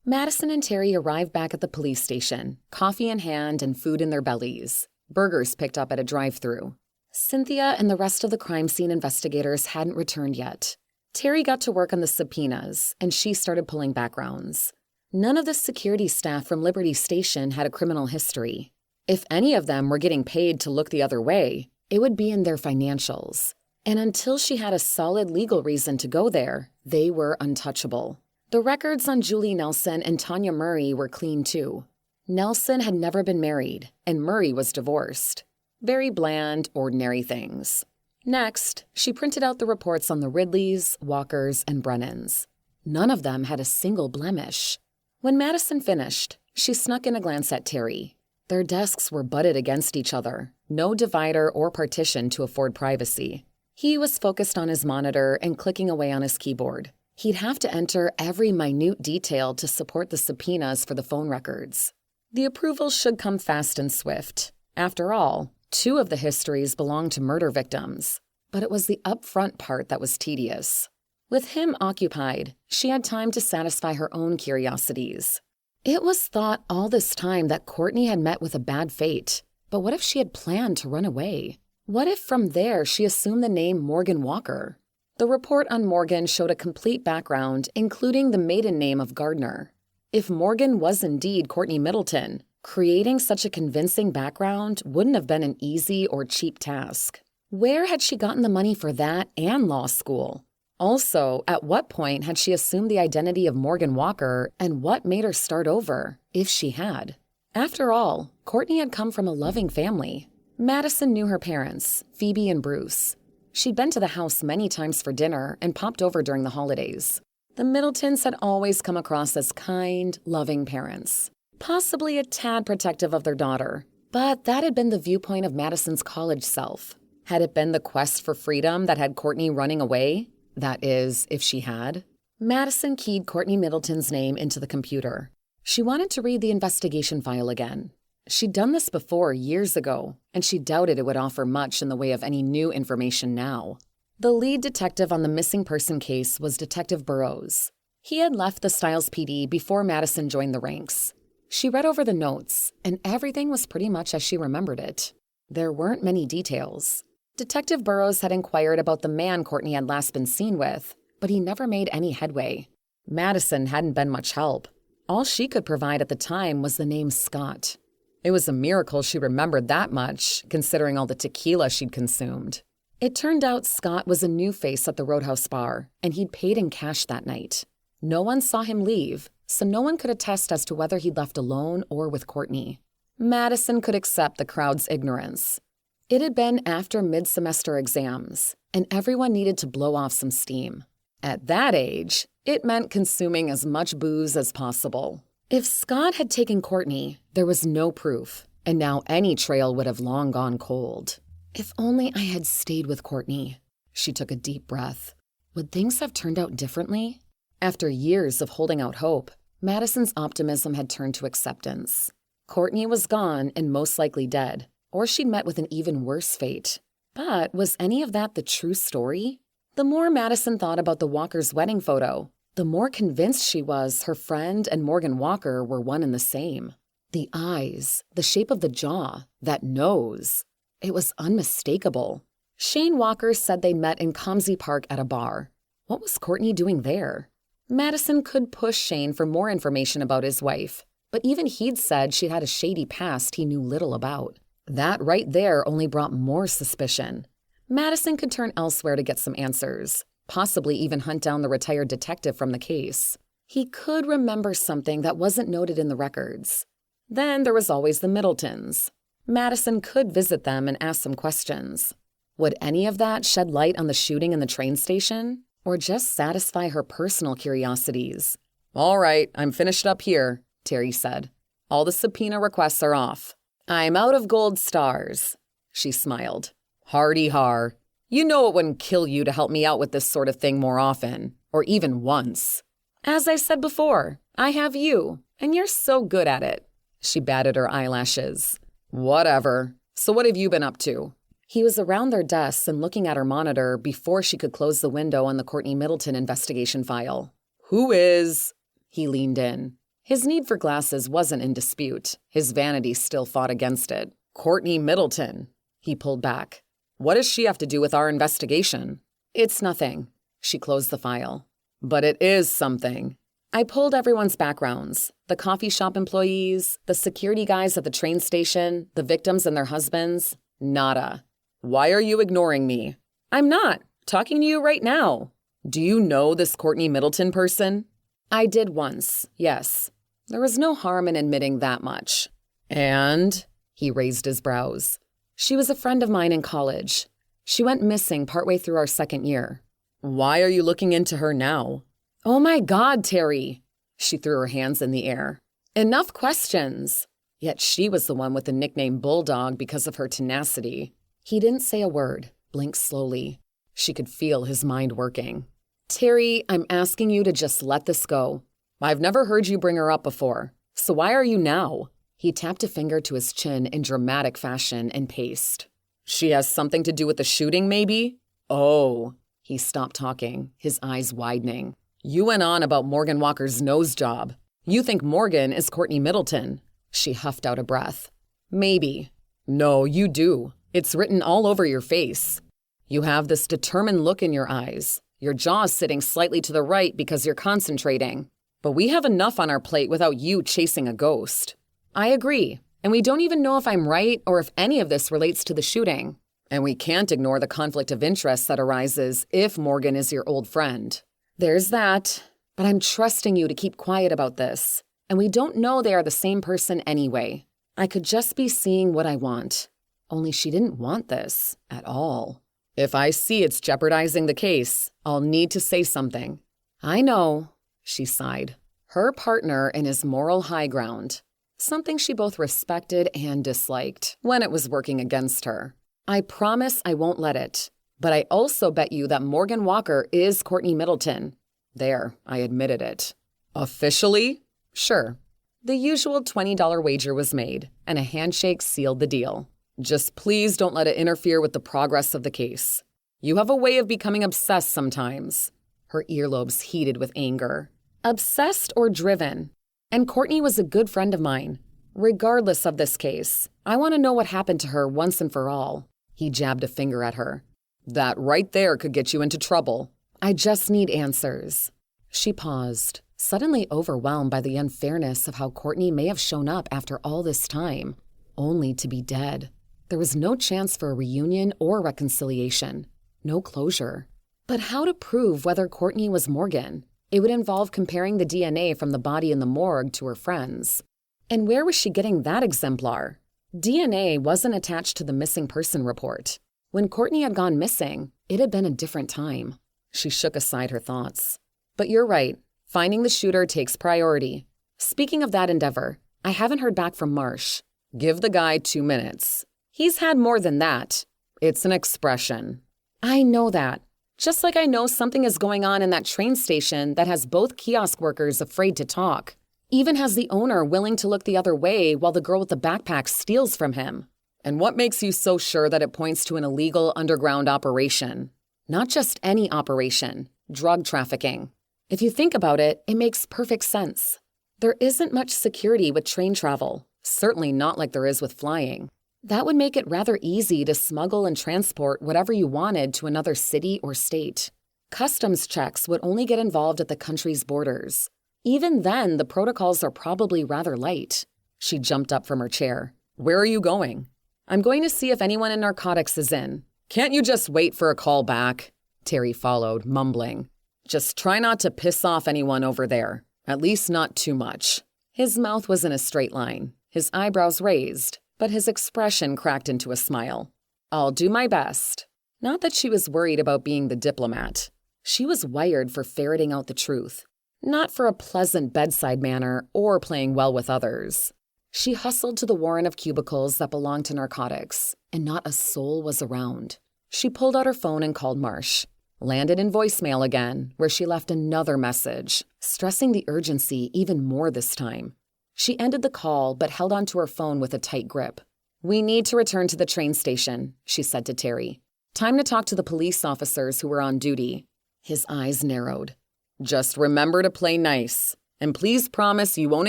[SPEAKER 2] Madison and Terry arrived back at the police station, coffee in hand and food in their bellies. Burgers picked up at a drive-thru. Cynthia and the rest of the crime scene investigators hadn't returned yet. Terry got to work on the subpoenas, and she started pulling backgrounds. None of the security staff from Liberty Station had a criminal history. If any of them were getting paid to look the other way, it would be in their financials. And until she had a solid legal reason to go there, they were untouchable. The records on Julie Nelson and Tanya Murray were clean too. Nelson had never been married, and Murray was divorced. Very bland, ordinary things. Next, she printed out the reports on the Ridleys, Walkers, and Brennans. None of them had a single blemish. When Madison finished, she snuck in a glance at Terry. Their desks were butted against each other, no divider or partition to afford privacy. He was focused on his monitor and clicking away on his keyboard. He'd have to enter every minute detail to support the subpoenas for the phone records. The approval should come fast and swift. After all, 2 of the histories belonged to murder victims, but it was the upfront part that was tedious. With him occupied, she had time to satisfy her own curiosities. It was thought all this time that Courtney had met with a bad fate, but what if she had planned to run away? What if from there she assumed the name Morgan Walker? The report on Morgan showed a complete background, including the maiden name of Gardner. If Morgan was indeed Courtney Middleton, creating such a convincing background wouldn't have been an easy or cheap task. Where had she gotten the money for that and law school? Also, at what point had she assumed the identity of Morgan Walker, and what made her start over, if she had? After all, Courtney had come from a loving family. Madison knew her parents, Phoebe and Bruce. She'd been to the house many times for dinner and popped over during the holidays. The Middletons had always come across as kind, loving parents. Possibly a tad protective of their daughter, but that had been the viewpoint of Madison's college self. Had it been the quest for freedom that had Courtney running away? That is, if she had. Madison keyed Courtney Middleton's name into the computer. She wanted to read the investigation file again. She'd done this before years ago, and she doubted it would offer much in the way of any new information now. The lead detective on the missing person case was Detective Burrows. He had left the Stiles PD before Madison joined the ranks. She read over the notes, and everything was pretty much as she remembered it. There weren't many details. Detective Burrows had inquired about the man Courtney had last been seen with, but he never made any headway. Madison hadn't been much help. All she could provide at the time was the name Scott. It was a miracle she remembered that much, considering all the tequila she'd consumed. It turned out Scott was a new face at the Roadhouse bar, and he'd paid in cash that night. No one saw him leave, so no one could attest as to whether he'd left alone or with Courtney. Madison could accept the crowd's ignorance. It had been after mid-semester exams, and everyone needed to blow off some steam. At that age, it meant consuming as much booze as possible. If Scott had taken Courtney, there was no proof, and now any trail would have long gone cold. If only I had stayed with Courtney. She took a deep breath. Would things have turned out differently? After years of holding out hope, Madison's optimism had turned to acceptance. Courtney was gone and most likely dead, or she'd met with an even worse fate. But was any of that the true story? The more Madison thought about the Walkers' wedding photo, the more convinced she was her friend and Morgan Walker were one and the same. The eyes, the shape of the jaw, that nose. It was unmistakable. Shane Walker said they met in Comsey Park at a bar. What was Courtney doing there? Madison could push Shane for more information about his wife, but even he'd said she had a shady past he knew little about. That right there only brought more suspicion. Madison could turn elsewhere to get some answers, possibly even hunt down the retired detective from the case. He could remember something that wasn't noted in the records. Then there was always the Middletons. Madison could visit them and ask some questions. Would any of that shed light on the shooting in the train station? Or just satisfy her personal curiosities? "All right, I'm finished up here," Terry said. "All the subpoena requests are off. I'm out of gold stars." She smiled. "Hardy har. You know it wouldn't kill you to help me out with this sort of thing more often, or even once." "As I said before, I have you, and you're so good at it." She batted her eyelashes. "Whatever. So what have you been up to?" He was around their desks and looking at her monitor before she could close the window on the Courtney Middleton investigation file. "Who is—" He leaned in. His need for glasses wasn't in dispute. His vanity still fought against it. "Courtney Middleton." He pulled back. "What does she have to do with our investigation?" "It's nothing." She closed the file. "But it is something." "I pulled everyone's backgrounds. The coffee shop employees, the security guys at the train station, the victims and their husbands. Nada." "Why are you ignoring me?"
[SPEAKER 1] I'm not. Talking to you right now. Do you know this Courtney Middleton person?
[SPEAKER 2] I did once, yes. There was no harm in admitting that much.
[SPEAKER 1] And?
[SPEAKER 2] He raised his brows. She was a friend of mine in college. She went missing partway through our second year.
[SPEAKER 1] Why are you looking into her now?
[SPEAKER 2] Oh my God, Terry. She threw her hands in the air. Enough questions. Yet she was the one with the nickname Bulldog because of her tenacity. He didn't say a word, blinked slowly. She could feel his mind working. Terry, I'm asking you to just let this go.
[SPEAKER 1] I've never heard you bring her up before, so why are you now?
[SPEAKER 2] He tapped a finger to his chin in dramatic fashion and paced.
[SPEAKER 1] She has something to do with the shooting, maybe? Oh.
[SPEAKER 2] He stopped talking, his eyes widening.
[SPEAKER 1] You went on about Morgan Walker's nose job. You think Morgan is Courtney Middleton.
[SPEAKER 2] She huffed out a breath.
[SPEAKER 1] Maybe. No, you do. It's written all over your face. You have this determined look in your eyes. Your jaw's sitting slightly to the right because you're concentrating. But we have enough on our plate without you chasing a ghost.
[SPEAKER 2] I agree. And we don't even know if I'm right or if any of this relates to the shooting.
[SPEAKER 1] And we can't ignore the conflict of interest that arises if Morgan is your old friend.
[SPEAKER 2] There's that. But I'm trusting you to keep quiet about this. And we don't know they are the same person anyway. I could just be seeing what I want. Only she didn't want this at all.
[SPEAKER 1] If I see it's jeopardizing the case, I'll need to say something.
[SPEAKER 2] I know, she sighed. Her partner in his moral high ground. Something she both respected and disliked when it was working against her. I promise I won't let it. But I also bet you that Morgan Walker is Courtney Middleton. There, I admitted it.
[SPEAKER 1] Officially?
[SPEAKER 2] Sure. The usual $20 wager was made, and a handshake sealed the deal.
[SPEAKER 1] Just please don't let it interfere with the progress of the case. You have a way of becoming obsessed sometimes.
[SPEAKER 2] Her earlobes heated with anger. Obsessed or driven? And Courtney was a good friend of mine. Regardless of this case, I want to know what happened to her once and for all. He jabbed a finger at her.
[SPEAKER 1] That right there could get you into trouble.
[SPEAKER 2] I just need answers. She paused, suddenly overwhelmed by the unfairness of how Courtney may have shown up after all this time, only to be dead. There was no chance for a reunion or reconciliation. No closure. But how to prove whether Courtney was Morgan? It would involve comparing the DNA from the body in the morgue to her friends. And where was she getting that exemplar? DNA wasn't attached to the missing person report. When Courtney had gone missing, it had been a different time. She shook aside her thoughts. But you're right. Finding the shooter takes priority. Speaking of that endeavor, I haven't heard back from Marsh.
[SPEAKER 1] Give the guy 2 minutes.
[SPEAKER 2] He's had more than that.
[SPEAKER 1] It's an expression.
[SPEAKER 2] I know that. Just like I know something is going on in that train station that has both kiosk workers afraid to talk. Even has the owner willing to look the other way while the girl with the backpack steals from him.
[SPEAKER 1] And what makes you so sure that it points to an illegal underground operation?
[SPEAKER 2] Not just any operation. Drug trafficking. If you think about it, it makes perfect sense. There isn't much security with train travel. Certainly not like there is with flying. That would make it rather easy to smuggle and transport whatever you wanted to another city or state. Customs checks would only get involved at the country's borders. Even then, the protocols are probably rather light. She jumped up from her chair.
[SPEAKER 1] Where are you going?
[SPEAKER 2] I'm going to see if anyone in narcotics is in.
[SPEAKER 1] Can't you just wait for a call back? Terry followed, mumbling. Just try not to piss off anyone over there. At least not too much.
[SPEAKER 2] His mouth was in a straight line, his eyebrows raised, but his expression cracked into a smile. I'll do my best. Not that she was worried about being the diplomat. She was wired for ferreting out the truth, not for a pleasant bedside manner or playing well with others. She hustled to the warren of cubicles that belonged to narcotics, and not a soul was around. She pulled out her phone and called Marsh. Landed in voicemail again, where she left another message, stressing the urgency even more this time. She ended the call, but held onto her phone with a tight grip. We need to return to the train station, she said to Terry. Time to talk to the police officers who were on duty. His eyes narrowed.
[SPEAKER 1] Just remember to play nice, and please promise you won't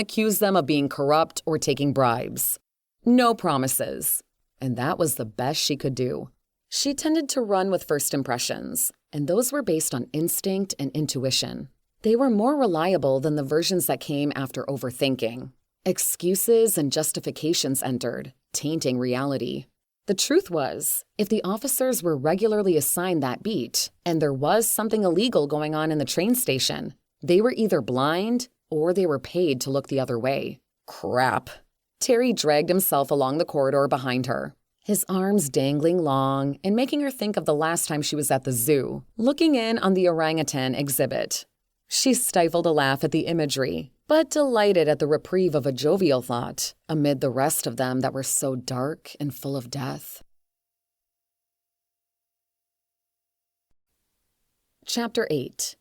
[SPEAKER 1] accuse them of being corrupt or taking bribes.
[SPEAKER 2] No promises. And that was the best she could do. She tended to run with first impressions, and those were based on instinct and intuition. They were more reliable than the versions that came after overthinking. Excuses and justifications entered, tainting reality. The truth was, if the officers were regularly assigned that beat, and there was something illegal going on in the train station, they were either blind or they were paid to look the other way.
[SPEAKER 1] Crap.
[SPEAKER 2] Terry dragged himself along the corridor behind her, his arms dangling long and making her think of the last time she was at the zoo, looking in on the orangutan exhibit. She stifled a laugh at the imagery, but delighted at the reprieve of a jovial thought amid the rest of them that were so dark and full of death. Chapter 8.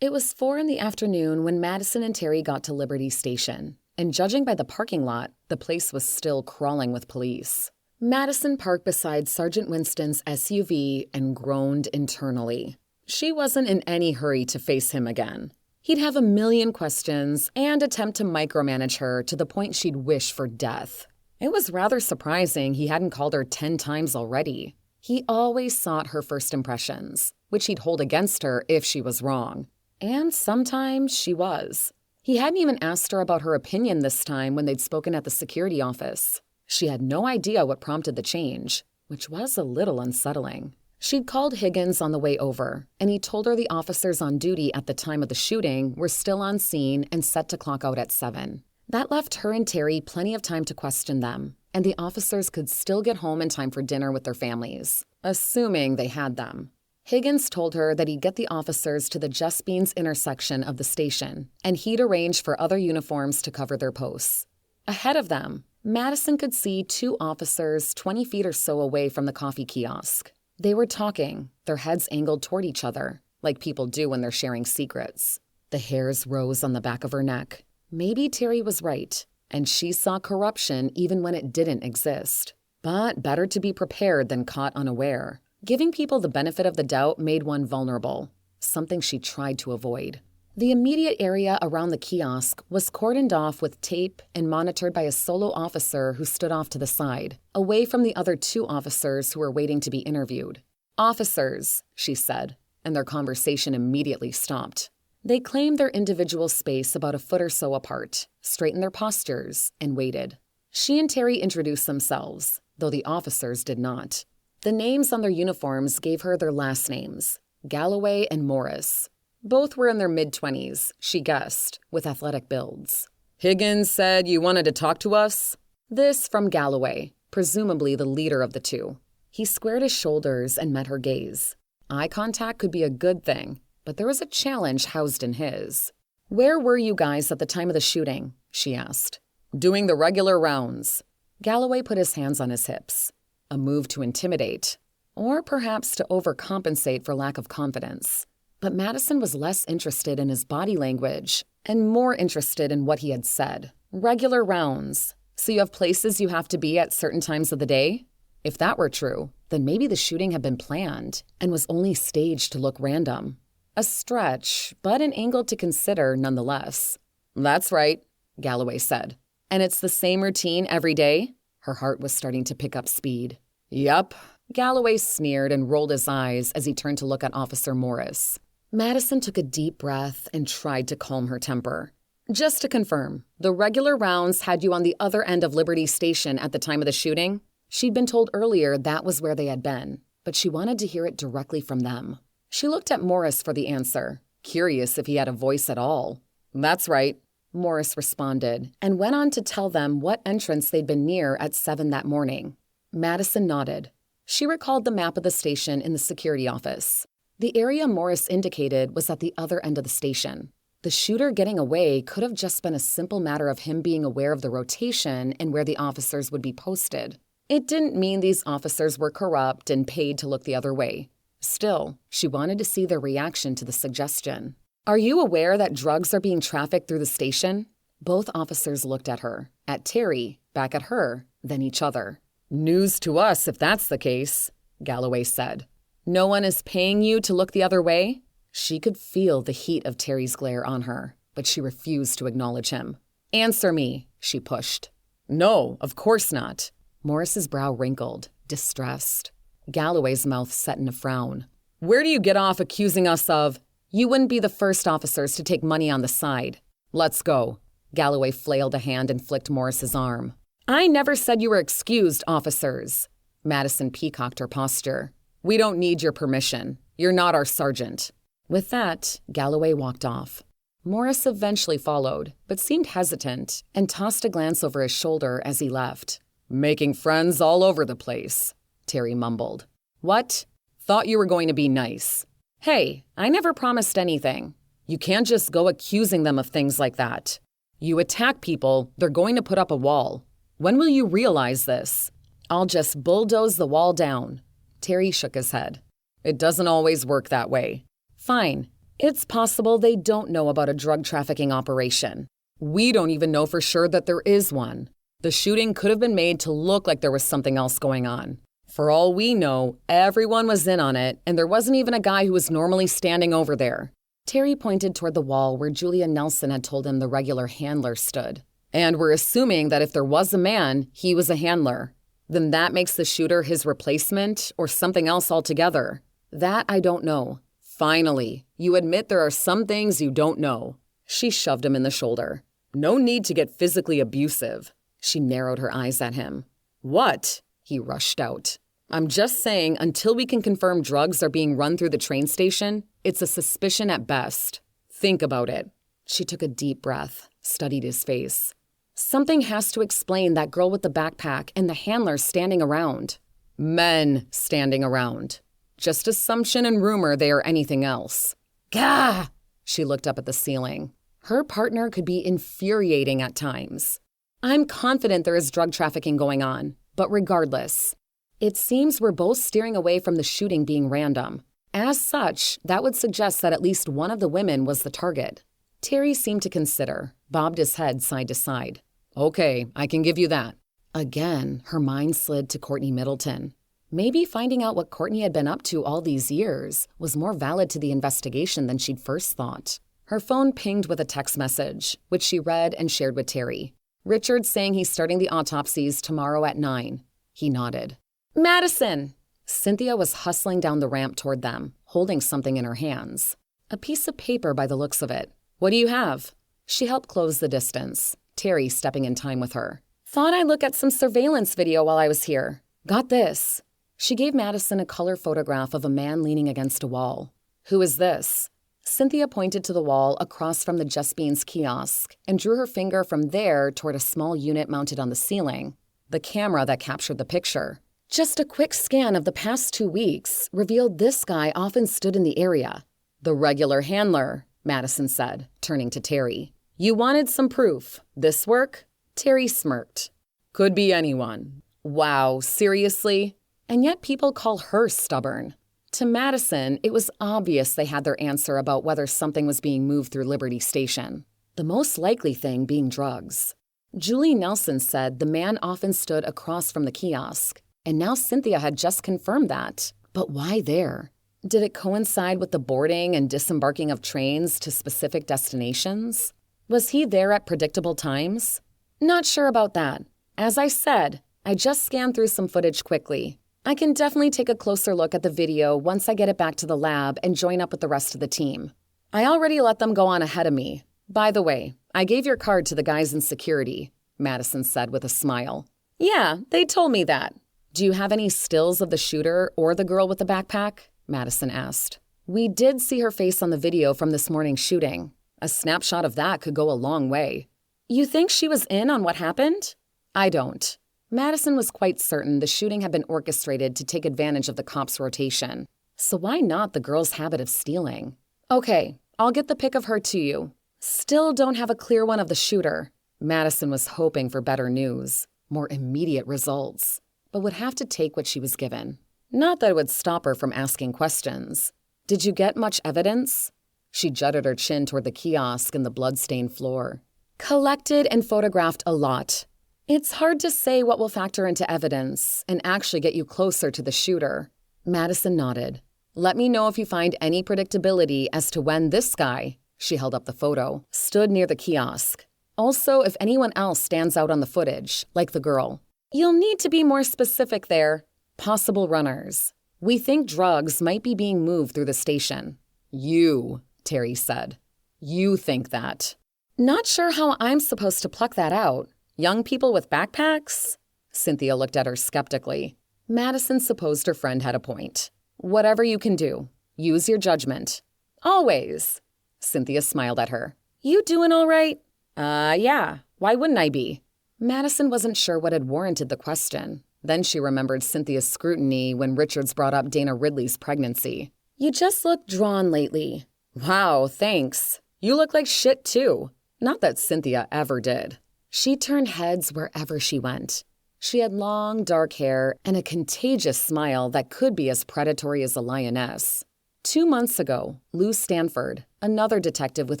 [SPEAKER 2] It was 4 p.m. when Madison and Terry got to Liberty Station, and judging by the parking lot, the place was still crawling with police. Madison parked beside Sergeant Winston's SUV and groaned internally. She wasn't in any hurry to face him again. He'd have a million questions and attempt to micromanage her to the point she'd wish for death. It was rather surprising he hadn't called her 10 times already. He always sought her first impressions, which he'd hold against her if she was wrong. And sometimes she was. He hadn't even asked her about her opinion this time when they'd spoken at the security office. She had no idea what prompted the change, which was a little unsettling. She'd called Higgins on the way over, and he told her the officers on duty at the time of the shooting were still on scene and set to clock out at 7. That left her and Terry plenty of time to question them, and the officers could still get home in time for dinner with their families, assuming they had them. Higgins told her that he'd get the officers to the Just Beans intersection of the station, and he'd arrange for other uniforms to cover their posts. Ahead of them, Madison could see 2 officers 20 feet or so away from the coffee kiosk. They were talking, their heads angled toward each other, like people do when they're sharing secrets. The hairs rose on the back of her neck. Maybe Terry was right, and she saw corruption even when it didn't exist. But better to be prepared than caught unaware. Giving people the benefit of the doubt made one vulnerable, something she tried to avoid. The immediate area around the kiosk was cordoned off with tape and monitored by a solo officer who stood off to the side, away from the other 2 officers who were waiting to be interviewed. "Officers," she said, and their conversation immediately stopped. They claimed their individual space about a foot or so apart, straightened their postures, and waited. She and Terry introduced themselves, though the officers did not. The names on their uniforms gave her their last names, Galloway and Morris. Both were in their mid-20s, she guessed, with athletic builds. "Higgins said you wanted to talk to us?" This from Galloway, presumably the leader of the 2. He squared his shoulders and met her gaze. Eye contact could be a good thing, but there was a challenge housed in his. "Where were you guys at the time of the shooting?" she asked. "Doing the regular rounds." Galloway put his hands on his hips. A move to intimidate, or perhaps to overcompensate for lack of confidence. But Madison was less interested in his body language and more interested in what he had said. "Regular rounds. So you have places you have to be at certain times of the day?" If that were true, then maybe the shooting had been planned and was only staged to look random. A stretch, but an angle to consider nonetheless. "That's right," Galloway said. "And it's the same routine every day?" Her heart was starting to pick up speed. "Yup." Galloway sneered and rolled his eyes as he turned to look at Officer Morris. Madison took a deep breath and tried to calm her temper. "Just to confirm, the regular rounds had you on the other end of Liberty Station at the time of the shooting?" She'd been told earlier that was where they had been, but she wanted to hear it directly from them. She looked at Morris for the answer, curious if he had a voice at all. "That's right," Morris responded, and went on to tell them what entrance they'd been near at 7 that morning. Madison nodded. She recalled the map of the station in the security office. The area Morris indicated was at the other end of the station. The shooter getting away could have just been a simple matter of him being aware of the rotation and where the officers would be posted. It didn't mean these officers were corrupt and paid to look the other way. Still, she wanted to see their reaction to the suggestion. "Are you aware that drugs are being trafficked through the station?" Both officers looked at her, at Terry, back at her, then each other. "News to us if that's the case," Galloway said. "No one is paying you to look the other way?" She could feel the heat of Terry's glare on her, but she refused to acknowledge him. "Answer me," she pushed. "No, of course not." Morris's brow wrinkled, distressed. Galloway's mouth set in a frown. "Where do you get off accusing us of—" "You wouldn't be the first officers to take money on the side. Let's go." Galloway flailed a hand and flicked Morris's arm.
[SPEAKER 1] I never said you were excused, officers. Madison peacocked her posture. We don't need your permission. You're not our sergeant.
[SPEAKER 2] With that, Galloway walked off. Morris eventually followed, but seemed hesitant and tossed a glance over his shoulder as he left.
[SPEAKER 1] Making friends all over the place, Terry mumbled. What? Thought you were going to be nice. Hey, I never promised anything. You can't just go accusing them of things like that. You attack people, they're going to put up a wall. When will you realize this?
[SPEAKER 2] I'll just bulldoze the wall down. Terry shook his head.
[SPEAKER 1] It doesn't always work that way.
[SPEAKER 2] Fine. It's possible they don't know about a drug trafficking operation.
[SPEAKER 1] We don't even know for sure that there is one. The shooting could have been made to look like there was something else going on. For all we know, everyone was in on it, and there wasn't even a guy who was normally standing over there.
[SPEAKER 2] Terry pointed toward the wall where Julia Nelson had told him the regular handler stood.
[SPEAKER 1] And we're assuming that if there was a man, he was a handler. Then that makes the shooter his replacement or something else altogether.
[SPEAKER 2] That I don't know.
[SPEAKER 1] Finally, you admit there are some things you don't know. She shoved him in the shoulder. No need to get physically abusive.
[SPEAKER 2] She narrowed her eyes at him.
[SPEAKER 1] What? He rushed out. I'm just saying, until we can confirm drugs are being run through the train station, it's a suspicion at best. Think about it.
[SPEAKER 2] She took a deep breath, studied his face. Something has to explain that girl with the backpack and the handler standing around.
[SPEAKER 1] Men standing around. Just assumption and rumor they are anything else.
[SPEAKER 2] Gah!
[SPEAKER 1] She looked up at the ceiling. Her partner could be infuriating at times.
[SPEAKER 2] I'm confident there is drug trafficking going on, but regardless, it seems we're both steering away from the shooting being random. As such, that would suggest that at least one of the women was the target. Terry seemed to consider, bobbed his head side to side.
[SPEAKER 1] Okay, I can give you that.
[SPEAKER 2] Again, her mind slid to Courtney Middleton. Maybe finding out what Courtney had been up to all these years was more valid to the investigation than she'd first thought. Her phone pinged with a text message, which she read and shared with Terry. Richard saying he's starting the autopsies tomorrow at 9. He nodded.
[SPEAKER 1] Madison!
[SPEAKER 2] Cynthia was hustling down the ramp toward them, holding something in her hands. A piece of paper by the looks of it.
[SPEAKER 1] What do you have?
[SPEAKER 2] She helped close the distance, Terry stepping in time with her. Thought I'd look at some surveillance video while I was here. Got this. She gave Madison a color photograph of a man leaning against a wall.
[SPEAKER 1] Who is this?
[SPEAKER 2] Cynthia pointed to the wall across from the Just Beans kiosk and drew her finger from there toward a small unit mounted on the ceiling, the camera that captured the picture. Just a quick scan of the past 2 weeks revealed this guy often stood in the area.
[SPEAKER 1] The regular handler, Madison said, turning to Terry. You wanted some proof. This work?
[SPEAKER 2] Terry smirked.
[SPEAKER 1] Could be anyone. Wow, seriously?
[SPEAKER 2] And yet people call her stubborn. To Madison, it was obvious they had their answer about whether something was being moved through Liberty Station. The most likely thing being drugs. Julie Nelson said the man often stood across from the kiosk, and now Cynthia had just confirmed that. But why there? Did it coincide with the boarding and disembarking of trains to specific destinations? Was he there at predictable times? Not sure about that. As I said, I just scanned through some footage quickly. I can definitely take a closer look at the video once I get it back to the lab and join up with the rest of the team. I already let them go on ahead of me. By the way, I gave your card to the guys in security, Madison said with a smile.
[SPEAKER 1] Yeah, they told me that.
[SPEAKER 2] Do you have any stills of the shooter or the girl with the backpack? Madison asked. We did see her face on the video from this morning's shooting. A snapshot of that could go a long way. You think she was in on what happened? I don't. Madison was quite certain the shooting had been orchestrated to take advantage of the cops' rotation. So why not the girl's habit of stealing? Okay, I'll get the pic of her to you. Still don't have a clear one of the shooter. Madison was hoping for better news, more immediate results, but would have to take what she was given. Not that it would stop her from asking questions. Did you get much evidence? She jutted her chin toward the kiosk and the blood-stained floor. Collected and photographed a lot. It's hard to say what will factor into evidence and actually get you closer to the shooter. Madison nodded. Let me know if you find any predictability as to when this guy, she held up the photo, stood near the kiosk. Also, if anyone else stands out on the footage, like the girl. You'll need to be more specific there. Possible runners. We think drugs might be being moved through the station.
[SPEAKER 1] You, Terry said. You think that.
[SPEAKER 2] Not sure how I'm supposed to pluck that out.
[SPEAKER 1] Young people with backpacks? Cynthia looked at her skeptically. Madison supposed her friend had a point. Whatever you can do. Use your judgment. Always. Cynthia smiled at her. You doing all right? Yeah. Why wouldn't I be? Madison wasn't sure what had warranted the question. Then she remembered Cynthia's scrutiny when Richards brought up Dana Ridley's pregnancy. You just look drawn lately. Wow, thanks. You look like shit too. Not that Cynthia ever did. She turned heads wherever she went. She had long, dark hair and a contagious smile that could be as predatory as a lioness. 2 months ago, Lou Stanford, another detective with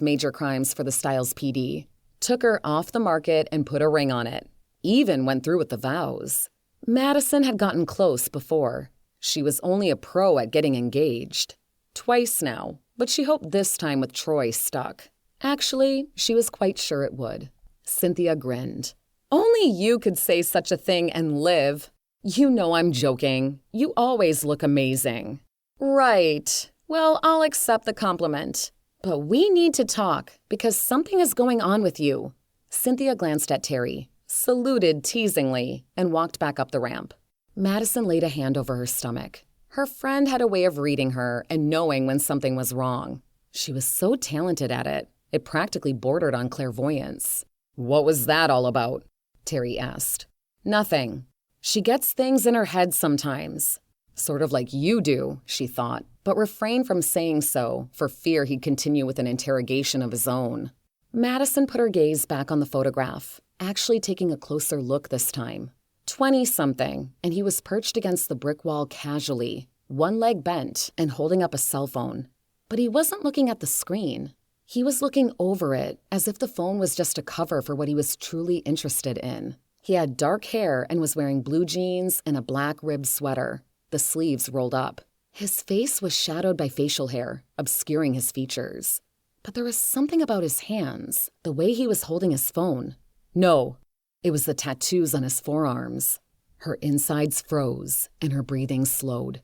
[SPEAKER 1] major crimes for the Styles PD, took her off the market and put a ring on it. Even went through with the vows. Madison had gotten close before. She was only a pro at getting engaged. Twice now, but she hoped this time with Troy stuck. Actually, she was quite sure it would. Cynthia grinned. Only you could say such a thing and live. You know I'm joking. You always look amazing. Right. Well, I'll accept the compliment. But we need to talk because something is going on with you. Cynthia glanced at Terry, saluted teasingly, and walked back up the ramp. Madison laid a hand over her stomach. Her friend had a way of reading her and knowing when something was wrong. She was so talented at it, it practically bordered on clairvoyance. What was that all about? Terry asked. Nothing. She gets things in her head sometimes. Sort of like you do, she thought, but refrained from saying so for fear he'd continue with an interrogation of his own. Madison put her gaze back on the photograph, actually taking a closer look this time. 20-something, and he was perched against the brick wall casually, one leg bent and holding up a cell phone. But he wasn't looking at the screen. He was looking over it as if the phone was just a cover for what he was truly interested in. He had dark hair and was wearing blue jeans and a black ribbed sweater, the sleeves rolled up. His face was shadowed by facial hair, obscuring his features. But there was something about his hands, the way he was holding his phone. No. It was the tattoos on his forearms. Her insides froze, and her breathing slowed.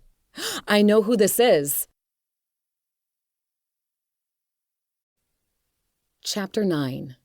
[SPEAKER 1] I know who this is. Chapter 9.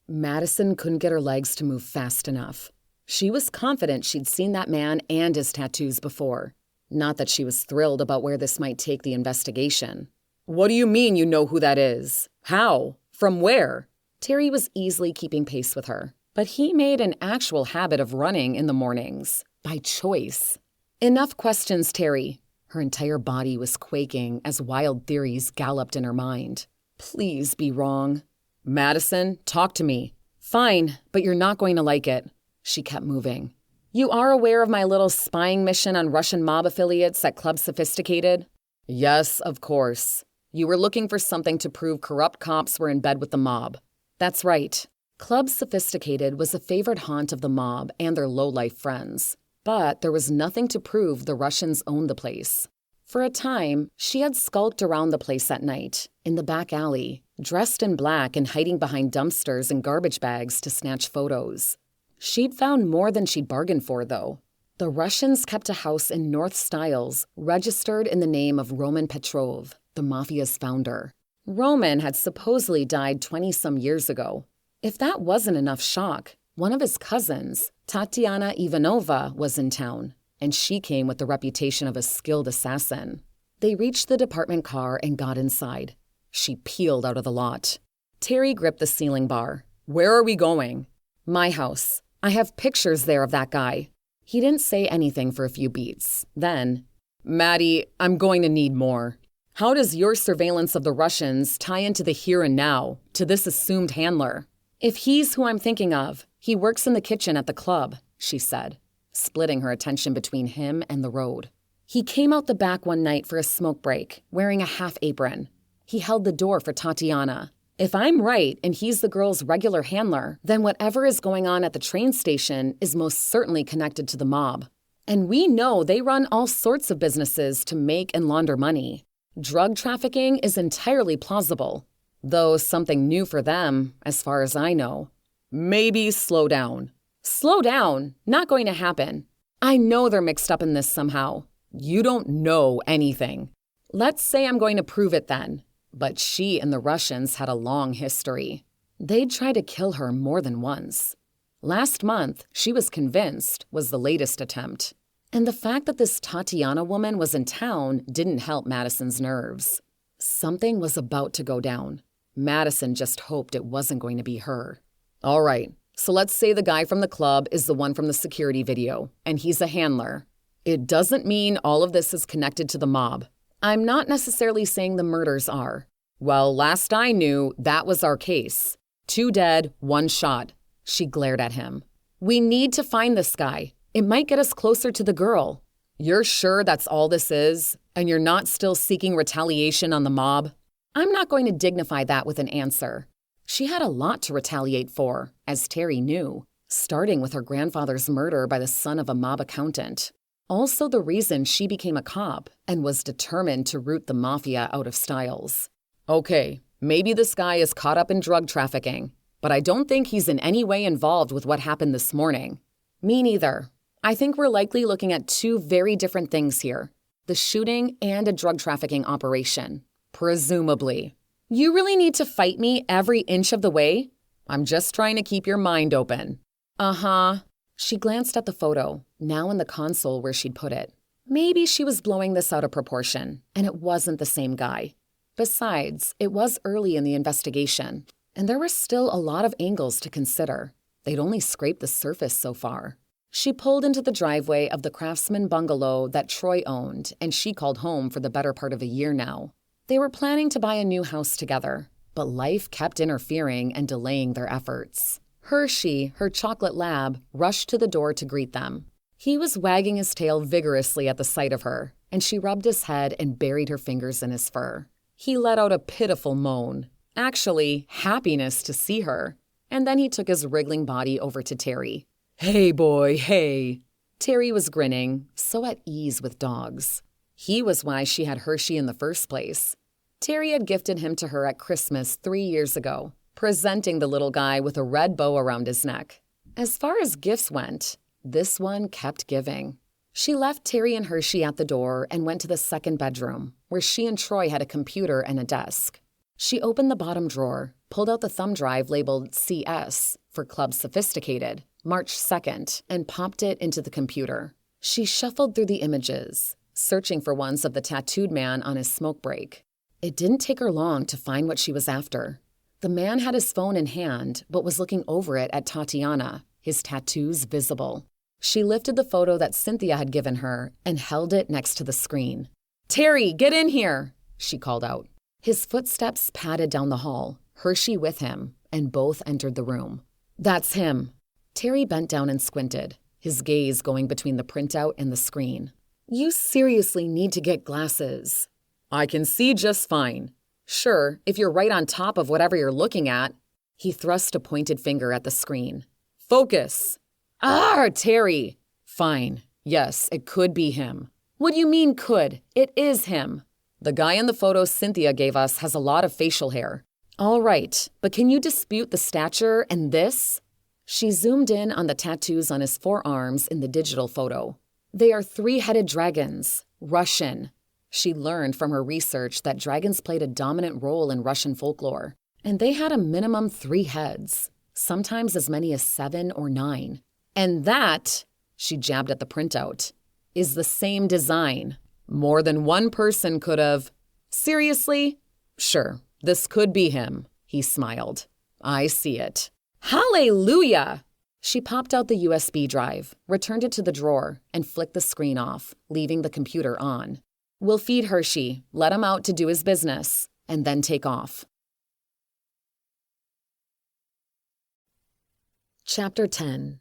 [SPEAKER 1] Madison couldn't get her legs to move fast enough. She was confident she'd seen that man and his tattoos before. Not that she was thrilled about where this might take the investigation. What do you mean you know who that is? How? From where? Terry was easily keeping pace with her, but he made an actual habit of running in the mornings, by choice. Enough questions, Terry. Her entire body was quaking as wild theories galloped in her mind. Please be wrong. Madison, talk to me. Fine, but you're not going to like it. She kept moving. You are aware of my little spying mission on Russian mob affiliates at Club Sophisticated? Yes, of course. You were looking for something to prove corrupt cops were in bed with the mob. That's right. Club Sophisticated was a favored haunt of the mob and their low-life friends. But there was nothing to prove the Russians owned the place. For a time, she had skulked around the place at night, in the back alley, dressed in black and hiding behind dumpsters and garbage bags to snatch photos. She'd found more than she'd bargained for, though. The Russians kept a house in North Styles, registered in the name of Roman Petrov, the mafia's founder. Roman had supposedly died 20-some years ago. If that wasn't enough shock, one of his cousins, Tatiana Ivanova, was in town, and she came with the reputation of a skilled assassin. They reached the department car and got inside. She peeled out of the lot. Terry gripped the ceiling bar. Where are we going? My house. I have pictures there of that guy. He didn't say anything for a few beats. Then, Maddie, I'm going to need more. How does your surveillance of the Russians tie into the here and now, to this assumed handler? If he's who I'm thinking of, he works in the kitchen at the club, she said, splitting her attention between him and the road. He came out the back one night for a smoke break, wearing a half apron. He held the door for Tatiana. If I'm right and he's the girl's regular handler, then whatever is going on at the train station is most certainly connected to the mob. And we know they run all sorts of businesses to make and launder money. Drug trafficking is entirely plausible, though something new for them, as far as I know. Maybe slow down. Slow down? Not going to happen. I know they're mixed up in this somehow. You don't know anything. Let's say I'm going to prove it then. But she and the Russians had a long history.
[SPEAKER 2] They'd tried to kill her more than once. Last month, she was convinced, was the latest attempt. And the fact that this Tatiana woman was in town didn't help Madison's nerves. Something was about to go down. Madison just hoped it wasn't going to be her. All right, so let's say the guy from the club is the one from the security video, and he's a handler. It doesn't mean all of this is connected to the mob. I'm not necessarily saying the murders are. Well, last I knew, that was our case. 2 dead, 1 shot. She glared at him. We need to find this guy. It might get us closer to the girl. You're sure that's all this is? And you're not still seeking retaliation on the mob? I'm not going to dignify that with an answer. She had a lot to retaliate for, as Terry knew, starting with her grandfather's murder by the son of a mob accountant. Also the reason she became a cop and was determined to root the mafia out of Stiles. Okay, maybe this guy is caught up in drug trafficking, but I don't think he's in any way involved with what happened this morning. Me neither. I think we're likely looking at 2 very different things here. The shooting and a drug trafficking operation. Presumably. You really need to fight me every inch of the way? I'm just trying to keep your mind open. Uh-huh. She glanced at the photo, now in the console where she'd put it. Maybe she was blowing this out of proportion, and it wasn't the same guy. Besides, it was early in the investigation, and there were still a lot of angles to consider. They'd only scraped the surface so far. She pulled into the driveway of the craftsman bungalow that Troy owned, and she called home for the better part of a year now. They were planning to buy a new house together, but life kept interfering and delaying their efforts. Hershey, her chocolate lab, rushed to the door to greet them. He was wagging his tail vigorously at the sight of her, and she rubbed his head and buried her fingers in his fur. He let out a pitiful moan. Actually, happiness to see her. And then he took his wriggling body over to Terry. Hey, boy, hey. Terry was grinning, so at ease with dogs. He was why she had Hershey in the first place. Terry had gifted him to her at Christmas 3 years ago, presenting the little guy with a red bow around his neck. As far as gifts went, this one kept giving. She left Terry and Hershey at the door and went to the second bedroom, where she and Troy had a computer and a desk. She opened the bottom drawer, pulled out the thumb drive labeled CS for Club Sophisticated, March 2nd, and popped it into the computer. She shuffled through the images, searching for ones of the tattooed man on his smoke break. It didn't take her long to find what she was after. The man had his phone in hand, but was looking over it at Tatiana, his tattoos visible. She lifted the photo that Cynthia had given her and held it next to the screen. Terry, get in here, she called out. His footsteps padded down the hall, Hershey with him, and both entered the room. That's him. Terry bent down and squinted, his gaze going between the printout and the screen. You seriously need to get glasses. I can see just fine. Sure, if you're right on top of whatever you're looking at. He thrust a pointed finger at the screen. Focus. Terry. Fine. Yes, it could be him. What do you mean could? It is him. The guy in the photo Cynthia gave us has a lot of facial hair. All right, but can you dispute the stature and this? She zoomed in on the tattoos on his forearms in the digital photo. They are 3-headed dragons, Russian. She learned from her research that dragons played a dominant role in Russian folklore, and they had a minimum 3 heads, sometimes as many as 7 or 9. And that, she jabbed at the printout, is the same design. More than one person could have. Seriously? Sure, this could be him, he smiled. I see it. Hallelujah! She popped out the USB drive, returned it to the drawer, and flicked the screen off, leaving the computer on. We'll feed Hershey, let him out to do his business, and then take off. Chapter 10.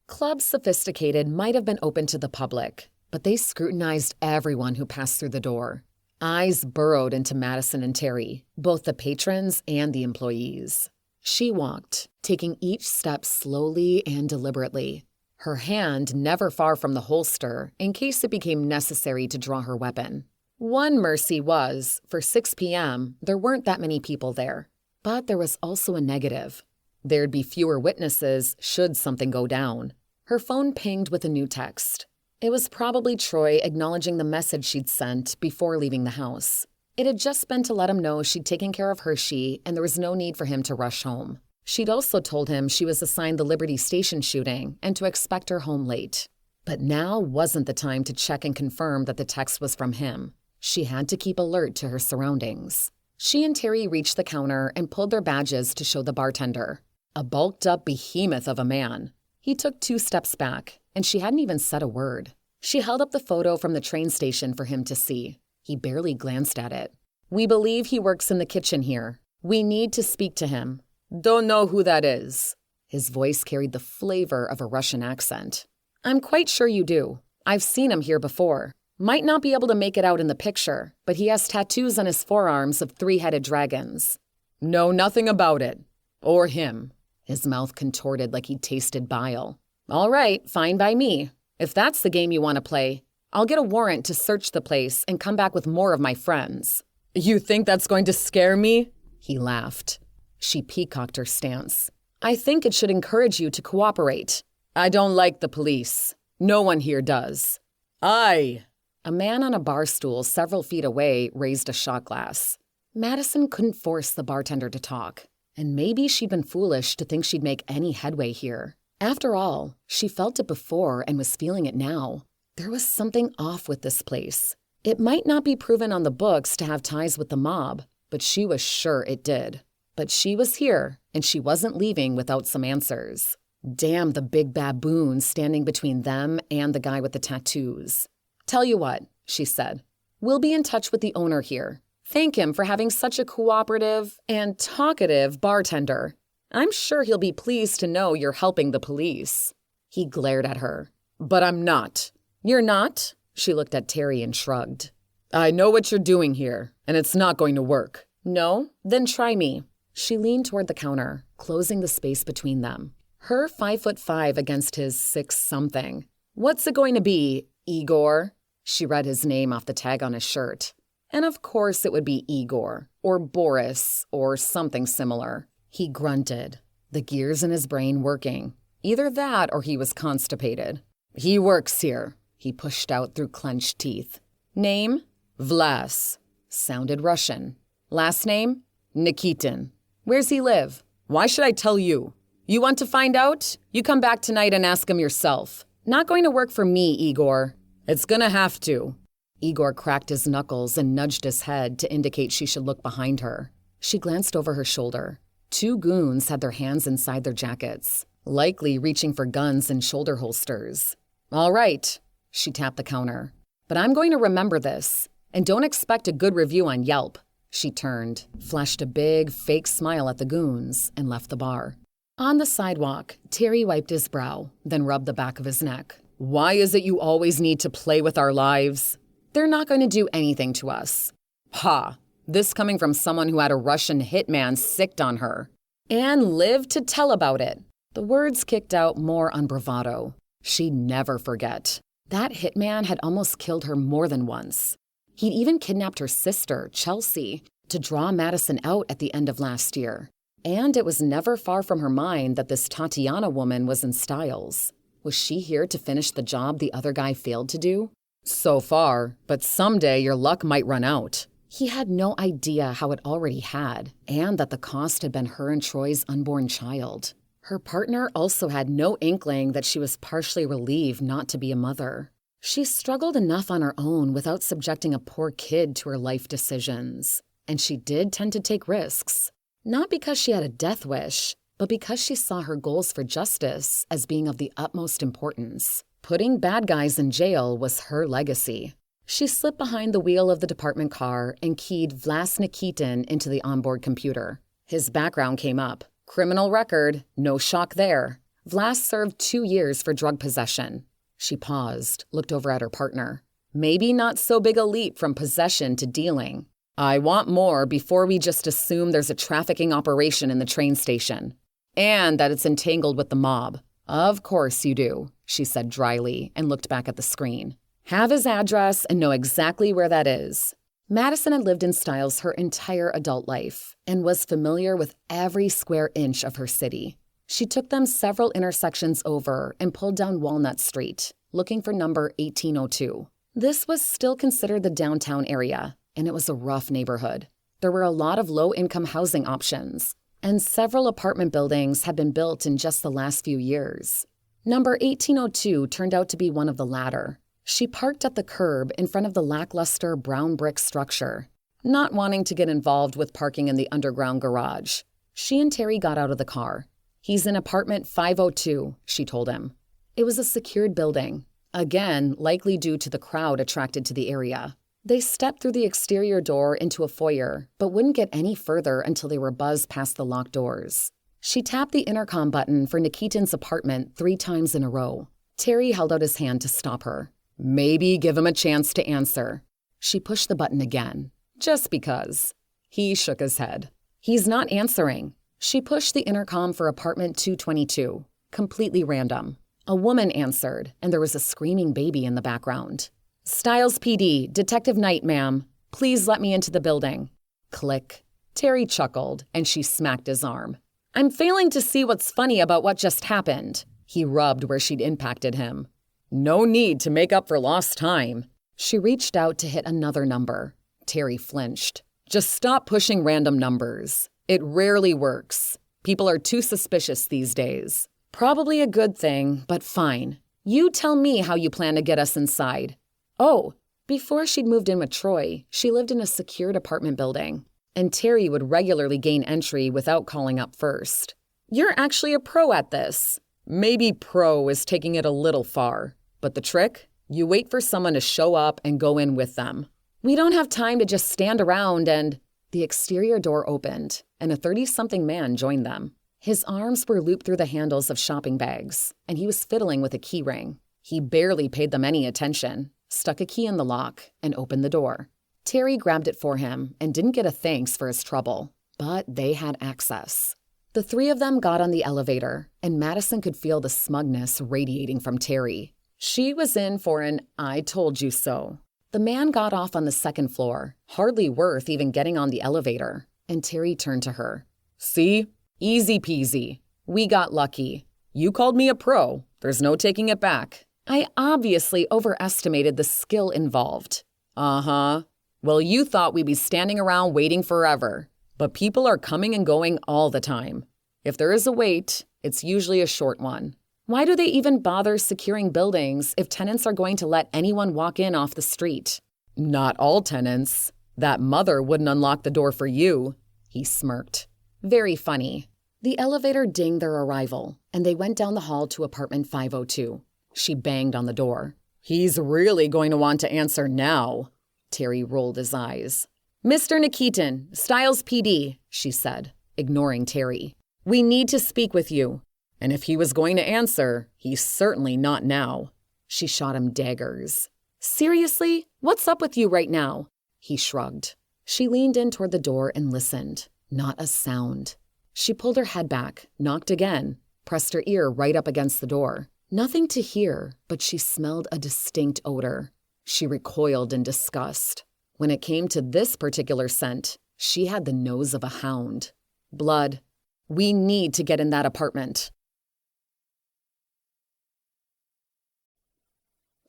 [SPEAKER 2] Club Sophisticated might have been open to the public, but they scrutinized everyone who passed through the door. Eyes burrowed into Madison and Terry, both the patrons and the employees. She walked, taking each step slowly and deliberately, her hand never far from the holster in case it became necessary to draw her weapon. One mercy was, for 6 p.m., there weren't that many people there. But there was also a negative. There'd be fewer witnesses should something go down. Her phone pinged with a new text. It was probably Troy acknowledging the message she'd sent before leaving the house. It had just been to let him know she'd taken care of Hershey and there was no need for him to rush home. She'd also told him she was assigned the Liberty Station shooting and to expect her home late. But now wasn't the time to check and confirm that the text was from him. She had to keep alert to her surroundings. She and Terry reached the counter and pulled their badges to show the bartender. A bulked-up behemoth of a man. He took 2 steps back, and she hadn't even said a word. She held up the photo from the train station for him to see. He barely glanced at it. "We believe he works in the kitchen here. We need to speak to him."
[SPEAKER 1] "Don't know who that is."
[SPEAKER 2] His voice carried the flavor of a Russian accent. "I'm quite sure you do. I've seen him here before. Might not be able to make it out in the picture, but he has tattoos on his forearms of 3-headed dragons."
[SPEAKER 1] "Know nothing about it. Or him."
[SPEAKER 2] His mouth contorted like he'd tasted bile. "All right, fine by me. If that's the game you want to play, I'll get a warrant to search the place and come back with more of my friends."
[SPEAKER 1] "You think that's going to scare me?"
[SPEAKER 2] He laughed. She peacocked her stance. "I think it should encourage you to cooperate."
[SPEAKER 1] "I don't like the police. No one here does." "Aye."
[SPEAKER 2] A man on a bar stool several feet away raised a shot glass. Madison couldn't force the bartender to talk, and maybe she'd been foolish to think she'd make any headway here. After all, she felt it before and was feeling it now. There was something off with this place. It might not be proven on the books to have ties with the mob, but she was sure it did. But she was here, and she wasn't leaving without some answers. Damn the big baboon standing between them and the guy with the tattoos. "Tell you what," she said. "We'll be in touch with the owner here. Thank him for having such a cooperative and talkative bartender. I'm sure he'll be pleased to know you're helping the police." He glared at her.
[SPEAKER 1] "But I'm not."
[SPEAKER 2] "You're not?" She looked at Terry and shrugged.
[SPEAKER 1] "I know what you're doing here, and it's not going to work."
[SPEAKER 2] "No? Then try me." She leaned toward the counter, closing the space between them. Her 5'5" against his 6-something. "What's it going to be, Igor?" She read his name off the tag on his shirt. And of course it would be Igor, or Boris, or something similar. He grunted, the gears in his brain working. Either that or he was constipated.
[SPEAKER 1] "He works here,"
[SPEAKER 2] he pushed out through clenched teeth. "Name?"
[SPEAKER 1] "Vlas."
[SPEAKER 2] Sounded Russian. "Last name?"
[SPEAKER 1] "Nikitin."
[SPEAKER 2] "Where's he live?"
[SPEAKER 1] "Why should I tell you? You want to find out? You come back tonight and ask him yourself."
[SPEAKER 2] "Not going to work for me, Igor."
[SPEAKER 1] "It's gonna have to."
[SPEAKER 2] Igor cracked his knuckles and nudged his head to indicate she should look behind her. She glanced over her shoulder. 2 goons had their hands inside their jackets, likely reaching for guns and shoulder holsters. "All right," she tapped the counter. "But I'm going to remember this, and don't expect a good review on Yelp." She turned, flashed a big, fake smile at the goons, and left the bar. On the sidewalk, Terry wiped his brow, then rubbed the back of his neck.
[SPEAKER 1] "Why is it you always need to play with our lives?"
[SPEAKER 2] "They're not going to do anything to us."
[SPEAKER 1] "Ha! This coming from someone who had a Russian hitman sicked on her."
[SPEAKER 2] "And lived to tell about it." The words kicked out more on bravado. She'd never forget. That hitman had almost killed her more than once. He'd even kidnapped her sister, Chelsea, to draw Madison out at the end of last year. And it was never far from her mind that this Tatiana woman was in Styles. Was she here to finish the job the other guy failed to do?
[SPEAKER 1] "So far, but someday your luck might run out."
[SPEAKER 2] He had no idea how it already had, and that the cost had been her and Troy's unborn child. Her partner also had no inkling that she was partially relieved not to be a mother. She struggled enough on her own without subjecting a poor kid to her life decisions. And she did tend to take risks. Not because she had a death wish, but because she saw her goals for justice as being of the utmost importance. Putting bad guys in jail was her legacy. She slipped behind the wheel of the department car and keyed Vlas Nikitin into the onboard computer. His background came up. Criminal record, no shock there. Vlas served 2 years for drug possession. She paused, looked over at her partner. Maybe not so big a leap from possession to dealing.
[SPEAKER 1] "I want more before we just assume there's a trafficking operation in the train station.
[SPEAKER 2] And that it's entangled with the mob." "Of course you do," she said dryly and looked back at the screen. "Have his address and know exactly where that is." Madison had lived in Styles her entire adult life and was familiar with every square inch of her city. She took them several intersections over and pulled down Walnut Street, looking for number 1802. This was still considered the downtown area, and it was a rough neighborhood. There were a lot of low-income housing options, and several apartment buildings had been built in just the last few years. Number 1802 turned out to be one of the latter. She parked at the curb in front of the lackluster brown brick structure, not wanting to get involved with parking in the underground garage. She and Terry got out of the car. "He's in apartment 502, she told him. It was a secured building, again, likely due to the crowd attracted to the area. They stepped through the exterior door into a foyer, but wouldn't get any further until they were buzzed past the locked doors. She tapped the intercom button for Nikitin's apartment 3 times in a row. Terry held out his hand to stop her. "Maybe give him a chance to answer." She pushed the button again, just because. He shook his head. "He's not answering." She pushed the intercom for apartment 222, completely random. A woman answered, and there was a screaming baby in the background. "Styles PD, Detective Knight, ma'am. Please let me into the building." Click. Terry chuckled, and she smacked his arm. "I'm failing to see what's funny about what just happened." He rubbed where she'd impacted him. "No need to make up for lost time." She reached out to hit another number. Terry flinched. "Just stop pushing random numbers. It rarely works. People are too suspicious these days." "Probably a good thing, but fine. You tell me how you plan to get us inside." Oh, before she'd moved in with Troy, she lived in a secured apartment building, and Terry would regularly gain entry without calling up first. "You're actually a pro at this." "Maybe pro is taking it a little far. But the trick? You wait for someone to show up and go in with them." "We don't have time to just stand around and—" The exterior door opened, and a 30-something man joined them. His arms were looped through the handles of shopping bags, and he was fiddling with a key ring. He barely paid them any attention, stuck a key in the lock, and opened the door. Terry grabbed it for him and didn't get a thanks for his trouble, but they had access. The 3 of them got on the elevator, and Madison could feel the smugness radiating from Terry. She was in for an "I told you so." The man got off on the 2nd floor, hardly worth even getting on the elevator, and Terry turned to her. "See? Easy peasy. We got lucky. You called me a pro. There's no taking it back." "I obviously overestimated the skill involved." "Uh-huh. Well, you thought we'd be standing around waiting forever. But people are coming and going all the time. If there is a wait, it's usually a short one." "Why do they even bother securing buildings if tenants are going to let anyone walk in off the street?" "Not all tenants. That mother wouldn't unlock the door for you." He smirked. "Very funny." The elevator dinged their arrival, and they went down the hall to apartment 502. She banged on the door. "He's really going to want to answer now." Terry rolled his eyes. "Mr. Nikitin, Styles PD," she said, ignoring Terry. "We need to speak with you." And if he was going to answer, he's certainly not now. She shot him daggers. "Seriously? What's up with you right now?" He shrugged. She leaned in toward the door and listened. Not a sound. She pulled her head back, knocked again, pressed her ear right up against the door. Nothing to hear, but she smelled a distinct odor. She recoiled in disgust. When it came to this particular scent, she had the nose of a hound. Blood. "We need to get in that apartment."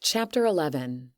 [SPEAKER 2] Chapter 11.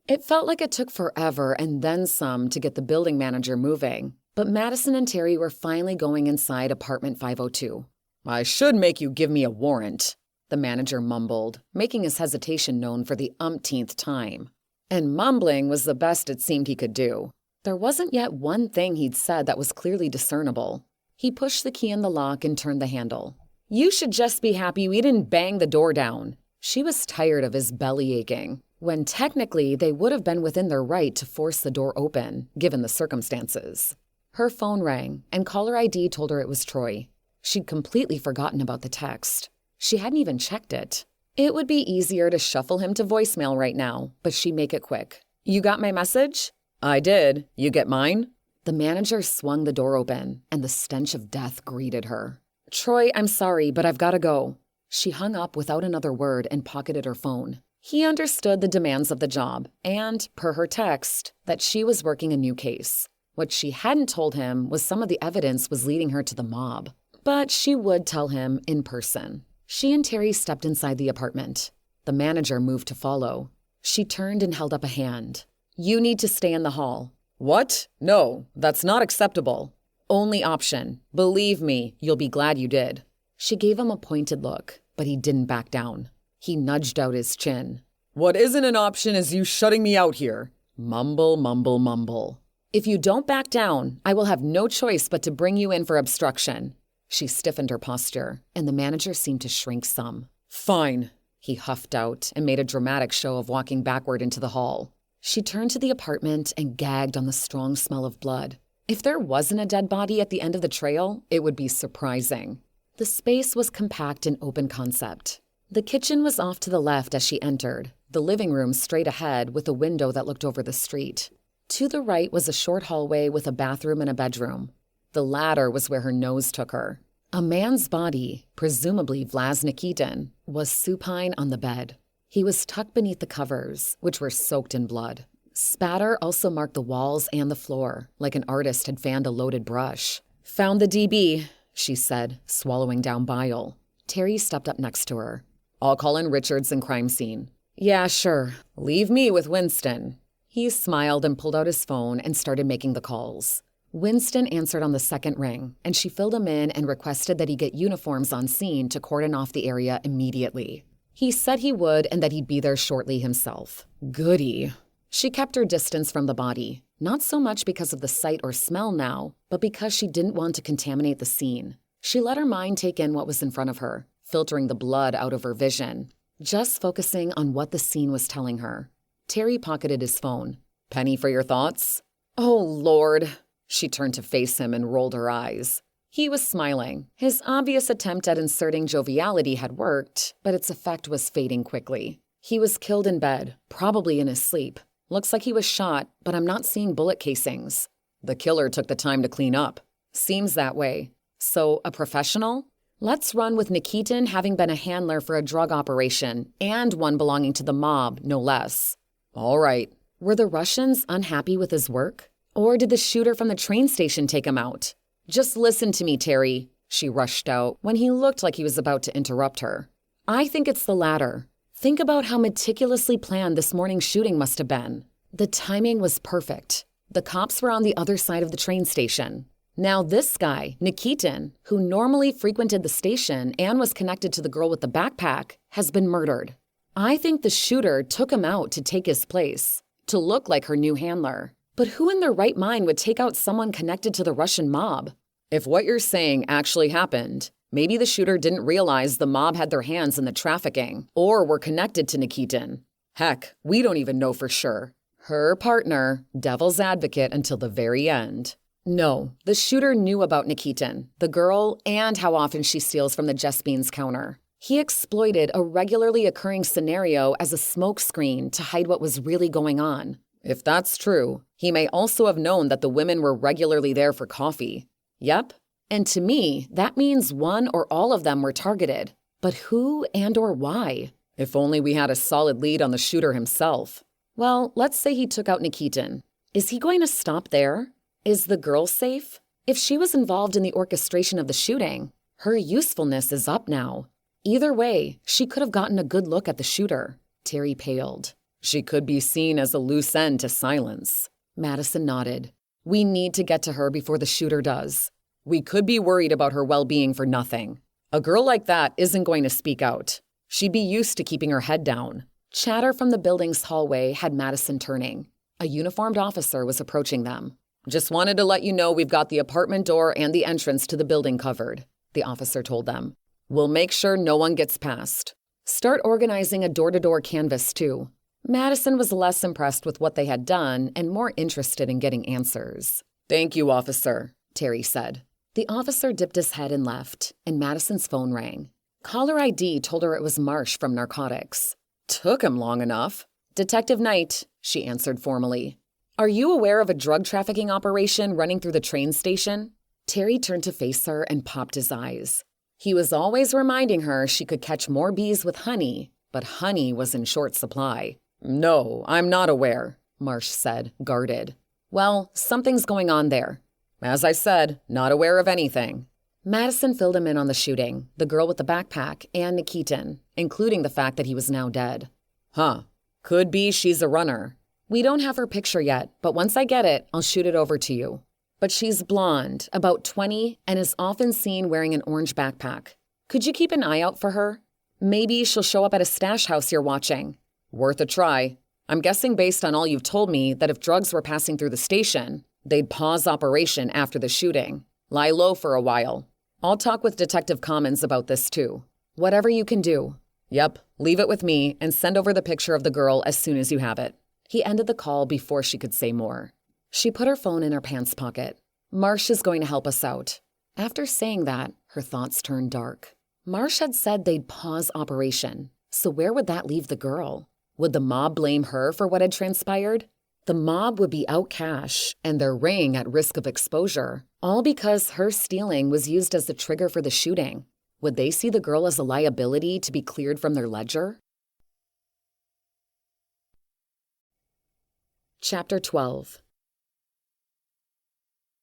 [SPEAKER 2] It felt like it took forever and then some to get the building manager moving, but Madison and Terry were finally going inside apartment 502. "I should make you give me a warrant," the manager mumbled, making his hesitation known for the umpteenth time. And mumbling was the best it seemed he could do. There wasn't yet one thing he'd said that was clearly discernible. He pushed the key in the lock and turned the handle. "You should just be happy we didn't bang the door down." She was tired of his belly aching, when technically they would have been within their right to force the door open, given the circumstances. Her phone rang, and caller ID told her it was Troy. She'd completely forgotten about the text. She hadn't even checked it. It would be easier to shuffle him to voicemail right now, but she'd make it quick. "You got my message?" "I did. You get mine?" The manager swung the door open, and the stench of death greeted her. "Troy, I'm sorry, but I've got to go." She hung up without another word and pocketed her phone. He understood the demands of the job and, per her text, that she was working a new case. What she hadn't told him was some of the evidence was leading her to the mob. But she would tell him in person. She and Terry stepped inside the apartment. The manager moved to follow. She turned and held up a hand. You need to stay in the hall.
[SPEAKER 1] What? No, that's not acceptable.
[SPEAKER 2] Only option. Believe me, you'll be glad you did. She gave him a pointed look, but he didn't back down. He nudged out his chin.
[SPEAKER 1] What isn't an option is you shutting me out here. Mumble, mumble, mumble.
[SPEAKER 2] If you don't back down, I will have no choice but to bring you in for obstruction. She stiffened her posture, and the manager seemed to shrink some.
[SPEAKER 1] Fine,
[SPEAKER 2] he huffed out and made a dramatic show of walking backward into the hall. She turned to the apartment and gagged on the strong smell of blood. If there wasn't a dead body at the end of the trail, it would be surprising. The space was compact and open concept. The kitchen was off to the left as she entered, the living room straight ahead with a window that looked over the street. To the right was a short hallway with a bathroom and a bedroom. The latter was where her nose took her. A man's body, presumably Vlas Nikitin, was supine on the bed. He was tucked beneath the covers, which were soaked in blood. Spatter also marked the walls and the floor, like an artist had fanned a loaded brush.
[SPEAKER 1] Found the DB,
[SPEAKER 2] she said, swallowing down bile. Terry stepped up next to her.
[SPEAKER 1] I'll call in Richards and crime scene.
[SPEAKER 2] Yeah, sure.
[SPEAKER 1] Leave me with Winston.
[SPEAKER 2] He smiled and pulled out his phone and started making the calls. Winston answered on the second ring, and she filled him in and requested that he get uniforms on scene to cordon off the area immediately. He said he would and that he'd be there shortly himself.
[SPEAKER 1] Goody.
[SPEAKER 2] She kept her distance from the body, not so much because of the sight or smell now, but because she didn't want to contaminate the scene. She let her mind take in what was in front of her, filtering the blood out of her vision, just focusing on what the scene was telling her. Terry pocketed his phone.
[SPEAKER 1] Penny for your thoughts?
[SPEAKER 2] Oh, Lord. She turned to face him and rolled her eyes. He was smiling. His obvious attempt at inserting joviality had worked, but its effect was fading quickly. He was killed in bed, probably in his sleep. Looks like he was shot, but I'm not seeing bullet casings.
[SPEAKER 1] The killer took the time to clean up.
[SPEAKER 2] Seems that way. So, a professional? Let's run with Nikitin having been a handler for a drug operation, and one belonging to the mob, no less.
[SPEAKER 1] All right.
[SPEAKER 2] Were the Russians unhappy with his work? Or did the shooter from the train station take him out? Just listen to me, Terry, she rushed out when he looked like he was about to interrupt her. I think it's the latter. Think about how meticulously planned this morning's shooting must have been. The timing was perfect. The cops were on the other side of the train station. Now this guy, Nikitin, who normally frequented the station and was connected to the girl with the backpack, has been murdered. I think the shooter took him out to take his place, to look like her new handler. But who in their right mind would take out someone connected to the Russian mob?
[SPEAKER 1] If what you're saying actually happened, maybe the shooter didn't realize the mob had their hands in the trafficking or were connected to Nikitin. Heck, we don't even know for sure. Her partner, devil's advocate until the very end.
[SPEAKER 2] No, the shooter knew about Nikitin, the girl, and how often she steals from the Jespin's counter. He exploited a regularly occurring scenario as a smokescreen to hide what was really going on.
[SPEAKER 1] If that's true, he may also have known that the women were regularly there for coffee.
[SPEAKER 2] Yep. And to me, that means one or all of them were targeted. But who and or why?
[SPEAKER 1] If only we had a solid lead on the shooter himself.
[SPEAKER 2] Well, let's say he took out Nikitin. Is he going to stop there? Is the girl safe? If she was involved in the orchestration of the shooting, her usefulness is up now. Either way, she could have gotten a good look at the shooter. Terry paled.
[SPEAKER 1] She could be seen as a loose end to silence.
[SPEAKER 2] Madison nodded. We need to get to her before the shooter does.
[SPEAKER 1] We could be worried about her well-being for nothing. A girl like that isn't going to speak out. She'd be used to keeping her head down.
[SPEAKER 2] Chatter from the building's hallway had Madison turning. A uniformed officer was approaching them.
[SPEAKER 1] Just wanted to let you know we've got the apartment door and the entrance to the building covered, the officer told them. We'll make sure no one gets past.
[SPEAKER 2] Start organizing a door-to-door canvass, too. Madison was less impressed with what they had done and more interested in getting answers.
[SPEAKER 1] Thank you, officer,
[SPEAKER 2] Terry said. The officer dipped his head and left, and Madison's phone rang. Caller ID told her it was Marsh from narcotics.
[SPEAKER 1] Took him long enough.
[SPEAKER 2] Detective Knight, she answered formally. Are you aware of a drug-trafficking operation running through the train station? Terry turned to face her and popped his eyes. He was always reminding her she could catch more bees with honey, but honey was in short supply.
[SPEAKER 1] No, I'm not aware,
[SPEAKER 2] Marsh said, guarded. Well, something's going on there.
[SPEAKER 1] As I said, not aware of anything.
[SPEAKER 2] Madison filled him in on the shooting, the girl with the backpack, and Nikitin, including the fact that he was now dead.
[SPEAKER 1] Huh. Could be she's a runner.
[SPEAKER 2] We don't have her picture yet, but once I get it, I'll shoot it over to you. But she's blonde, about 20, and is often seen wearing an orange backpack. Could you keep an eye out for her? Maybe she'll show up at a stash house you're watching.
[SPEAKER 1] Worth a try. I'm guessing based on all you've told me that if drugs were passing through the station, they'd pause operation after the shooting. Lie low for a while. I'll talk with Detective Commons about this too.
[SPEAKER 2] Whatever you can do.
[SPEAKER 1] Yep, leave it with me and send over the picture of the girl as soon as you have it.
[SPEAKER 2] He ended the call before she could say more. She put her phone in her pants pocket. Marsh is going to help us out. After saying that, her thoughts turned dark. Marsh had said they'd pause operation, so where would that leave the girl? Would the mob blame her for what had transpired? The mob would be out cash, and their ring at risk of exposure, all because her stealing was used as the trigger for the shooting. Would they see the girl as a liability to be cleared from their ledger? Chapter 12.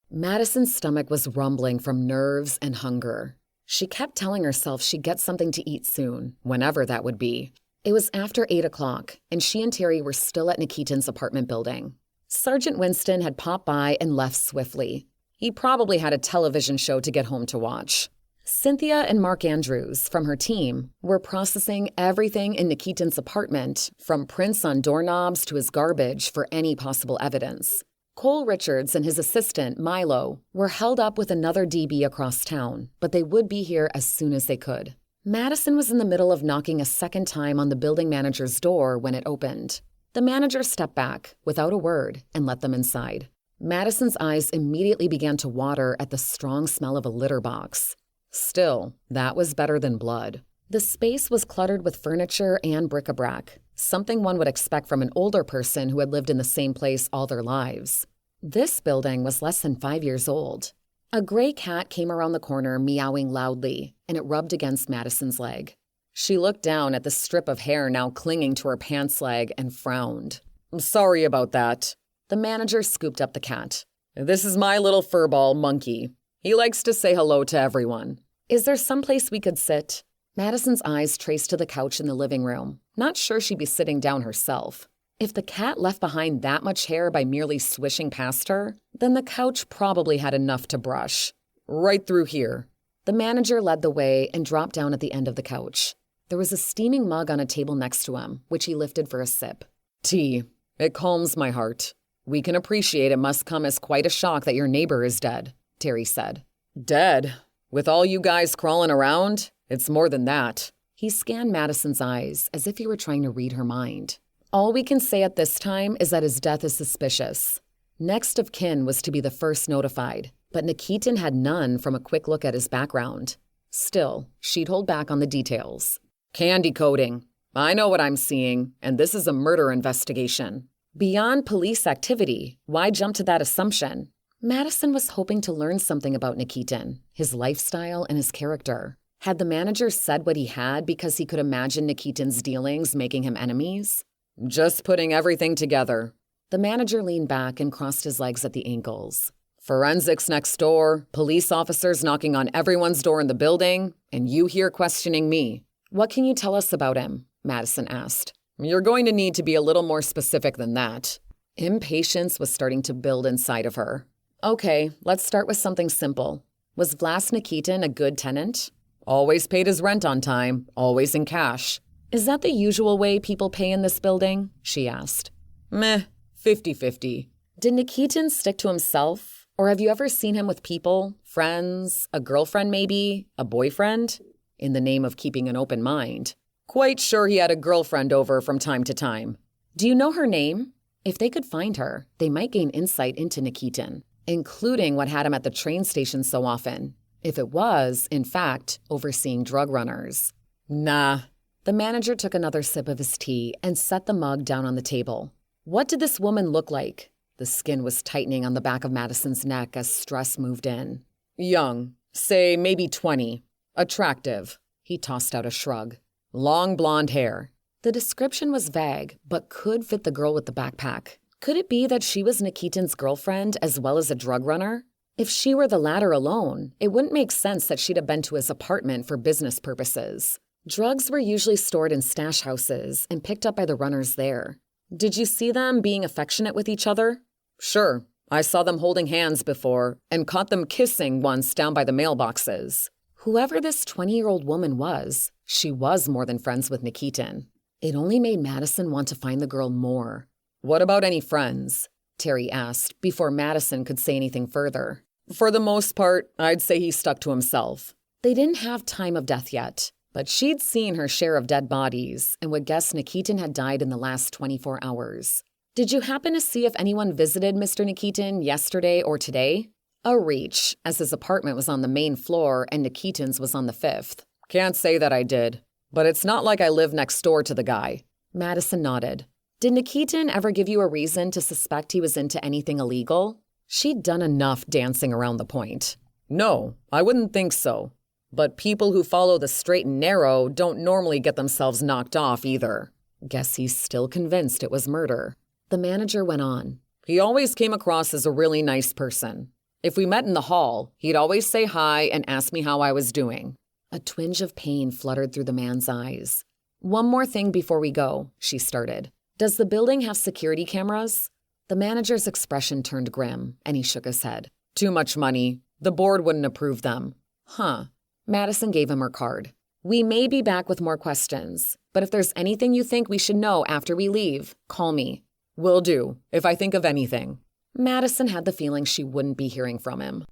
[SPEAKER 2] Madison's stomach was rumbling from nerves and hunger. She kept telling herself she'd get something to eat soon, whenever that would be. It was after 8 o'clock, and she and Terry were still at Nikitin's apartment building. Sergeant Winston had popped by and left swiftly. He probably had a television show to get home to watch. Cynthia and Mark Andrews, from her team, were processing everything in Nikitin's apartment, from prints on doorknobs to his garbage, for any possible evidence. Cole Richards and his assistant, Milo, were held up with another DB across town, but they would be here as soon as they could. Madison was in the middle of knocking a second time on the building manager's door when it opened. The manager stepped back, without a word, and let them inside. Madison's eyes immediately began to water at the strong smell of a litter box. Still, that was better than blood. The space was cluttered with furniture and bric-a-brac, something one would expect from an older person who had lived in the same place all their lives. This building was less than 5 years old. A gray cat came around the corner meowing loudly, and it rubbed against Madison's leg. She looked down at the strip of hair now clinging to her pants leg and frowned.
[SPEAKER 1] I'm sorry about that.
[SPEAKER 2] The manager scooped up the cat.
[SPEAKER 1] This is my little furball, Monkey. He likes to say hello to everyone.
[SPEAKER 2] Is there someplace we could sit? Madison's eyes traced to the couch in the living room, not sure she'd be sitting down herself. If the cat left behind that much hair by merely swishing past her, then the couch probably had enough to brush.
[SPEAKER 1] Right through here.
[SPEAKER 2] The manager led the way and dropped down at the end of the couch. There was a steaming mug on a table next to him, which he lifted for a sip.
[SPEAKER 1] Tea. It calms my heart. We can appreciate it must come as quite a shock that your neighbor is dead, Terry said. Dead? With all you guys crawling around? It's more than that.
[SPEAKER 2] He scanned Madison's eyes as if he were trying to read her mind. All we can say at this time is that his death is suspicious. Next of kin was to be the first notified, but Nikitin had none from a quick look at his background. Still, she'd hold back on the details.
[SPEAKER 1] Candy coating. I know what I'm seeing, and this is a murder investigation.
[SPEAKER 2] Beyond police activity, why jump to that assumption? Madison was hoping to learn something about Nikitin, his lifestyle and his character. Had the manager said what he had because he could imagine Nikitin's dealings making him enemies?
[SPEAKER 1] Just putting everything together.
[SPEAKER 2] The manager leaned back and crossed his legs at the ankles.
[SPEAKER 1] Forensics next door, police officers knocking on everyone's door in the building, and you here questioning me.
[SPEAKER 2] What can you tell us about him? Madison asked.
[SPEAKER 1] You're going to need to be a little more specific than that. Impatience was starting to build inside of her.
[SPEAKER 2] Okay, let's start with something simple. Was Vlas Nikitin a good tenant?
[SPEAKER 1] Always paid his rent on time, always in cash.
[SPEAKER 2] Is that the usual way people pay in this building? She asked.
[SPEAKER 1] Meh, 50-50.
[SPEAKER 2] Did Nikitin stick to himself? Or have you ever seen him with people, friends, a girlfriend maybe, a boyfriend? In the name of keeping an open mind.
[SPEAKER 1] Quite sure he had a girlfriend over from time to time.
[SPEAKER 2] Do you know her name? If they could find her, they might gain insight into Nikitin, including what had him at the train station so often. If it was, in fact, overseeing drug runners.
[SPEAKER 1] Nah.
[SPEAKER 2] The manager took another sip of his tea and set the mug down on the table. What did this woman look like? The skin was tightening on the back of Madison's neck as stress moved in.
[SPEAKER 1] Young. Say maybe 20. Attractive.
[SPEAKER 2] He tossed out a shrug.
[SPEAKER 1] Long blonde hair.
[SPEAKER 2] The description was vague, but could fit the girl with the backpack. Could it be that she was Nikitin's girlfriend as well as a drug runner? If she were the latter alone, it wouldn't make sense that she'd have been to his apartment for business purposes. Drugs were usually stored in stash houses and picked up by the runners there.
[SPEAKER 1] Did you see them being affectionate with each other? Sure. I saw them holding hands before and caught them kissing once down by the mailboxes.
[SPEAKER 2] Whoever this 20-year-old woman was, she was more than friends with Nikitin. It only made Madison want to find the girl more.
[SPEAKER 1] What about any friends?
[SPEAKER 2] Terry asked before Madison could say anything further.
[SPEAKER 1] For the most part, I'd say he stuck to himself.
[SPEAKER 2] They didn't have time of death yet, but she'd seen her share of dead bodies and would guess Nikitin had died in the last 24 hours. Did you happen to see if anyone visited Mr. Nikitin yesterday or today? A reach, as his apartment was on the main floor and Nikitin's was on the 5th.
[SPEAKER 1] Can't say that I did, but it's not like I live next door to the guy.
[SPEAKER 2] Madison nodded. Did Nikitin ever give you a reason to suspect he was into anything illegal? She'd done enough dancing around the point.
[SPEAKER 1] No, I wouldn't think so. But people who follow the straight and narrow don't normally get themselves knocked off either.
[SPEAKER 2] Guess he's still convinced it was murder. The manager went on.
[SPEAKER 1] He always came across as a really nice person. If we met in the hall, he'd always say hi and ask me how I was doing.
[SPEAKER 2] A twinge of pain fluttered through the man's eyes. One more thing before we go, she started. Does the building have security cameras? The manager's expression turned grim, and he shook his head.
[SPEAKER 1] Too much money. The board wouldn't approve them.
[SPEAKER 2] Huh. Madison gave him her card. We may be back with more questions, but if there's anything you think we should know after we leave, call me.
[SPEAKER 1] Will do, if I think of anything.
[SPEAKER 2] Madison had the feeling she wouldn't be hearing from him.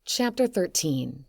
[SPEAKER 2] Chapter 13.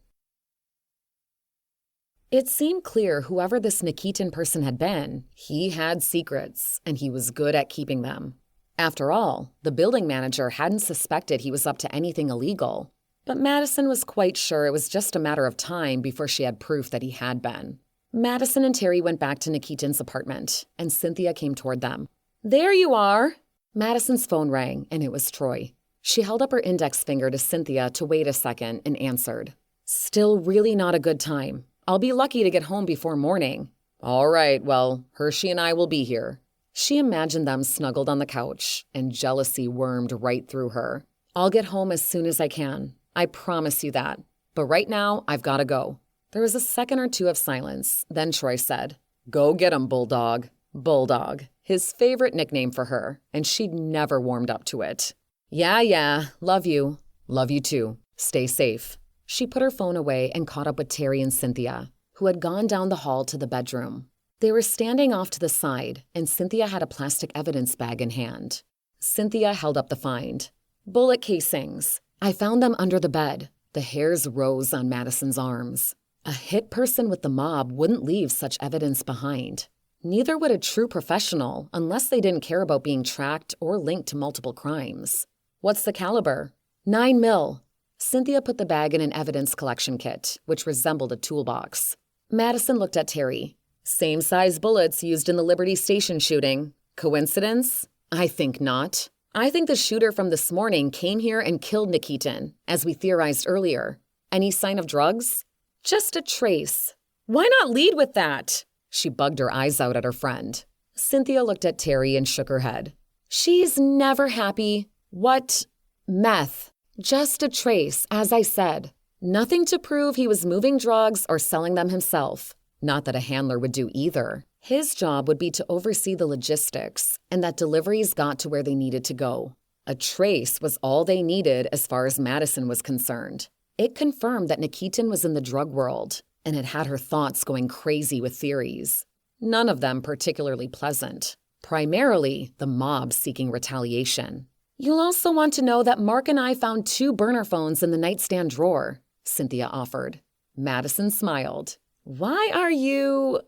[SPEAKER 2] It seemed clear whoever this Nikitin person had been, he had secrets, and he was good at keeping them. After all, the building manager hadn't suspected he was up to anything illegal, but Madison was quite sure it was just a matter of time before she had proof that he had been. Madison and Terry went back to Nikitin's apartment, and Cynthia came toward them. There you are! Madison's phone rang, and it was Troy. She held up her index finger to Cynthia to wait a second and answered. Still really not a good time. I'll be lucky to get home before morning.
[SPEAKER 1] All right, well, Hershey and I will be here.
[SPEAKER 2] She imagined them snuggled on the couch, and jealousy wormed right through her. I'll get home as soon as I can. I promise you that. But right now, I've got to go. There was a second or two of silence. Then Troy said,
[SPEAKER 1] Go get him, Bulldog.
[SPEAKER 2] Bulldog, his favorite nickname for her, and she'd never warmed up to it. Yeah, love you.
[SPEAKER 1] Love you too.
[SPEAKER 2] Stay safe. She put her phone away and caught up with Terry and Cynthia, who had gone down the hall to the bedroom. They were standing off to the side, and Cynthia had a plastic evidence bag in hand. Cynthia held up the find. Bullet casings. I found them under the bed. The hairs rose on Madison's arms. A hit person with the mob wouldn't leave such evidence behind. Neither would a true professional unless they didn't care about being tracked or linked to multiple crimes. What's the caliber? 9mm. Cynthia put the bag in an evidence collection kit, which resembled a toolbox. Madison looked at Terry. Same size bullets used in the Liberty Station shooting. Coincidence? I think not. I think the shooter from this morning came here and killed Nikitin, as we theorized earlier. Any sign of drugs? Just a trace. Why not lead with that? She bugged her eyes out at her friend. Cynthia looked at Terry and shook her head. She's never happy. What? Meth. Just a trace, as I said. Nothing to prove he was moving drugs or selling them himself. Not that a handler would do either. His job would be to oversee the logistics and that deliveries got to where they needed to go. A trace was all they needed as far as Madison was concerned. It confirmed that Nikitin was in the drug world and it had her thoughts going crazy with theories. None of them particularly pleasant. Primarily, the mob seeking retaliation. You'll also want to know that Mark and I found 2 burner phones in the nightstand drawer, Cynthia offered. Madison smiled. Why are you...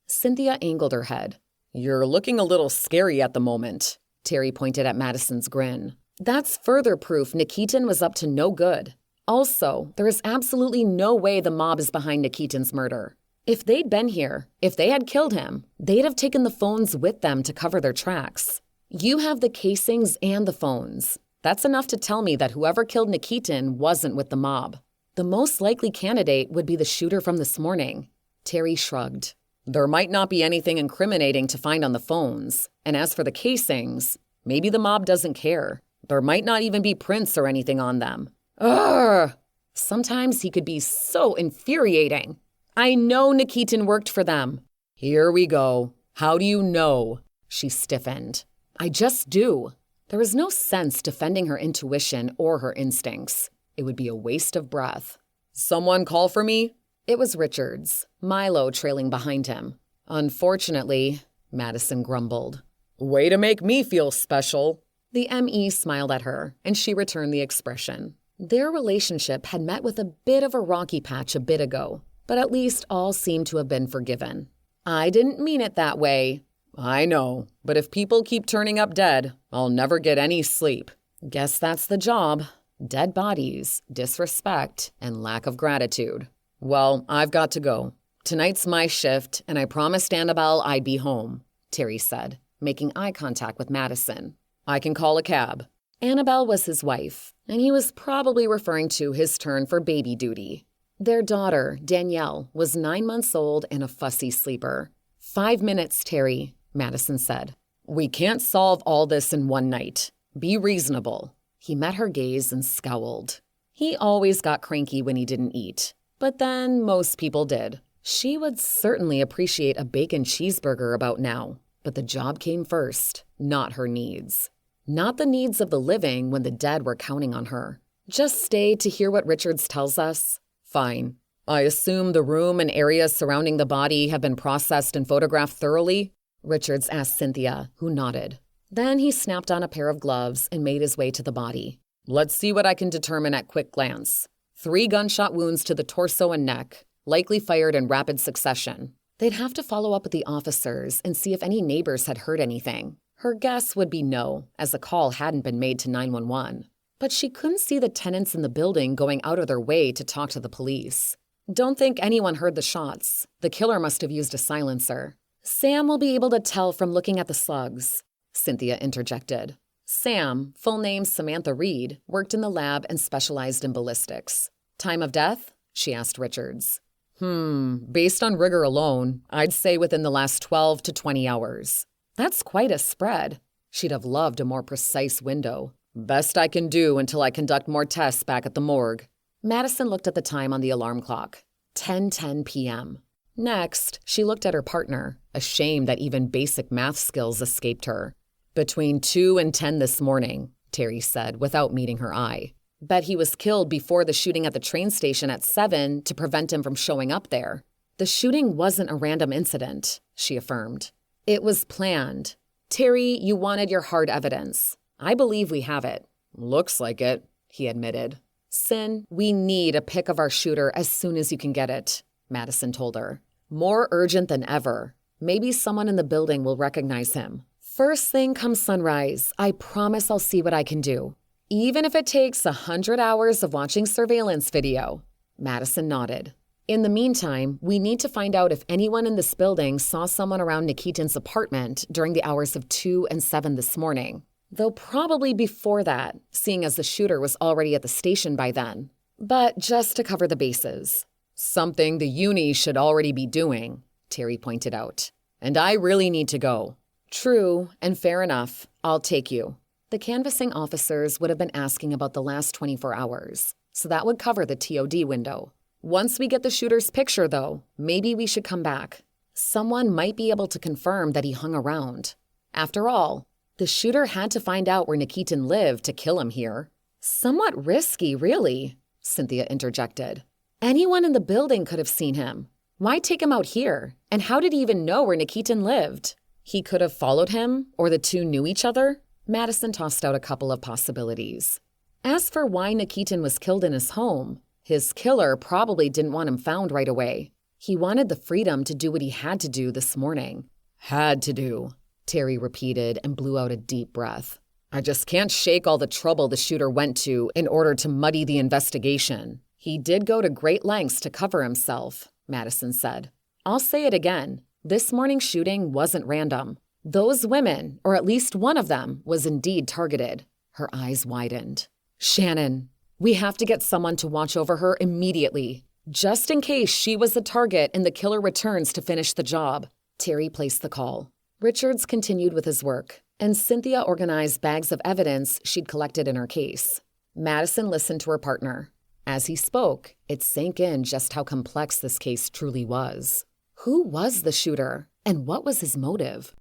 [SPEAKER 2] Cynthia angled her head.
[SPEAKER 1] You're looking a little scary at the moment.
[SPEAKER 2] Terry pointed at Madison's grin. That's further proof Nikitin was up to no good. Also, there is absolutely no way the mob is behind Nikitin's murder. If they'd been here, if they had killed him, they'd have taken the phones with them to cover their tracks. You have the casings and the phones. That's enough to tell me that whoever killed Nikitin wasn't with the mob. The most likely candidate would be the shooter from this morning. Terry shrugged.
[SPEAKER 1] There might not be anything incriminating to find on the phones. And as for the casings, maybe the mob doesn't care. There might not even be prints or anything on them.
[SPEAKER 2] Ugh! Sometimes he could be so infuriating. I know Nikitin worked for them.
[SPEAKER 1] Here we go. How do you know? She stiffened.
[SPEAKER 2] I just do. There was no sense defending her intuition or her instincts. It would be a waste of breath.
[SPEAKER 1] Someone call for me?
[SPEAKER 2] It was Richards, Milo trailing behind him.
[SPEAKER 1] Unfortunately, Madison grumbled. Way to make me feel special.
[SPEAKER 2] The ME smiled at her, and she returned the expression. Their relationship had met with a bit of a rocky patch a bit ago, but at least all seemed to have been forgiven. I didn't mean it that way.
[SPEAKER 1] I know, but if people keep turning up dead, I'll never get any sleep.
[SPEAKER 2] Guess that's the job. Dead bodies, disrespect, and lack of gratitude.
[SPEAKER 1] Well, I've got to go. Tonight's my shift, and I promised Annabelle I'd be home,
[SPEAKER 2] Terry said, making eye contact with Madison.
[SPEAKER 1] I can call a cab.
[SPEAKER 2] Annabelle was his wife, and he was probably referring to his turn for baby duty. Their daughter, Danielle, was 9 months old and a fussy sleeper. 5 minutes, Terry, Madison said.
[SPEAKER 1] We can't solve all this in one night. Be reasonable.
[SPEAKER 2] He met her gaze and scowled. He always got cranky when he didn't eat, but then most people did. She would certainly appreciate a bacon cheeseburger about now, but the job came first, not her needs. Not the needs of the living when the dead were counting on her. Just stay to hear what Richards tells us?
[SPEAKER 1] Fine. I assume the room and areas surrounding the body have been processed and photographed thoroughly?
[SPEAKER 2] Richards asked Cynthia, who nodded. Then he snapped on a pair of gloves and made his way to the body.
[SPEAKER 1] Let's see what I can determine at quick glance. 3 gunshot wounds to the torso and neck, likely fired in rapid succession.
[SPEAKER 2] They'd have to follow up with the officers and see if any neighbors had heard anything. Her guess would be no, as a call hadn't been made to 911. But she couldn't see the tenants in the building going out of their way to talk to the police. Don't think anyone heard the shots. The killer must have used a silencer. Sam will be able to tell from looking at the slugs, Cynthia interjected. Sam, full name Samantha Reed, worked in the lab and specialized in ballistics. Time of death? She asked Richards.
[SPEAKER 1] Based on rigor alone, I'd say within the last 12 to 20 hours.
[SPEAKER 2] That's quite a spread. She'd have loved a more precise window.
[SPEAKER 1] Best I can do until I conduct more tests back at the morgue.
[SPEAKER 2] Madison looked at the time on the alarm clock. 10:10 p.m. Next, she looked at her partner, ashamed that even basic math skills escaped her.
[SPEAKER 1] Between 2 and 10 this morning, Terry said, without meeting her eye.
[SPEAKER 2] Bet he was killed before the shooting at the train station at 7 to prevent him from showing up there. The shooting wasn't a random incident, she affirmed. It was planned. Terry, you wanted your hard evidence. I believe we have it.
[SPEAKER 1] Looks like it, he admitted.
[SPEAKER 2] Sin, we need a pic of our shooter as soon as you can get it, Madison told her. More urgent than ever. Maybe someone in the building will recognize him. First thing come sunrise, I promise I'll see what I can do. Even if it takes 100 hours of watching surveillance video. Madison nodded. In the meantime, we need to find out if anyone in this building saw someone around Nikitin's apartment during the hours of 2 and 7 this morning. Though probably before that, seeing as the shooter was already at the station by then. But just to cover the bases.
[SPEAKER 1] Something the uni should already be doing, Terry pointed out. And I really need to go.
[SPEAKER 2] True, and fair enough. I'll take you. The canvassing officers would have been asking about the last 24 hours, so that would cover the TOD window. Once we get the shooter's picture, though, maybe we should come back. Someone might be able to confirm that he hung around. After all, the shooter had to find out where Nikitin lived to kill him here. Somewhat risky, really, Cynthia interjected. Anyone in the building could have seen him. Why take him out here? And how did he even know where Nikitin lived? He could have followed him, or the two knew each other? Madison tossed out a couple of possibilities. As for why Nikitin was killed in his home, his killer probably didn't want him found right away. He wanted the freedom to do what he had to do this morning.
[SPEAKER 1] Had to do,
[SPEAKER 2] Terry repeated and blew out a deep breath.
[SPEAKER 1] I just can't shake all the trouble the shooter went to in order to muddy the investigation.
[SPEAKER 2] He did go to great lengths to cover himself, Madison said. I'll say it again. This morning's shooting wasn't random. Those women, or at least one of them, was indeed targeted. Her eyes widened. Shannon, we have to get someone to watch over her immediately, just in case she was the target and the killer returns to finish the job. Terry placed the call. Richards continued with his work, and Cynthia organized bags of evidence she'd collected in her case. Madison listened to her partner. As he spoke, it sank in just how complex this case truly was. Who was the shooter, and what was his motive?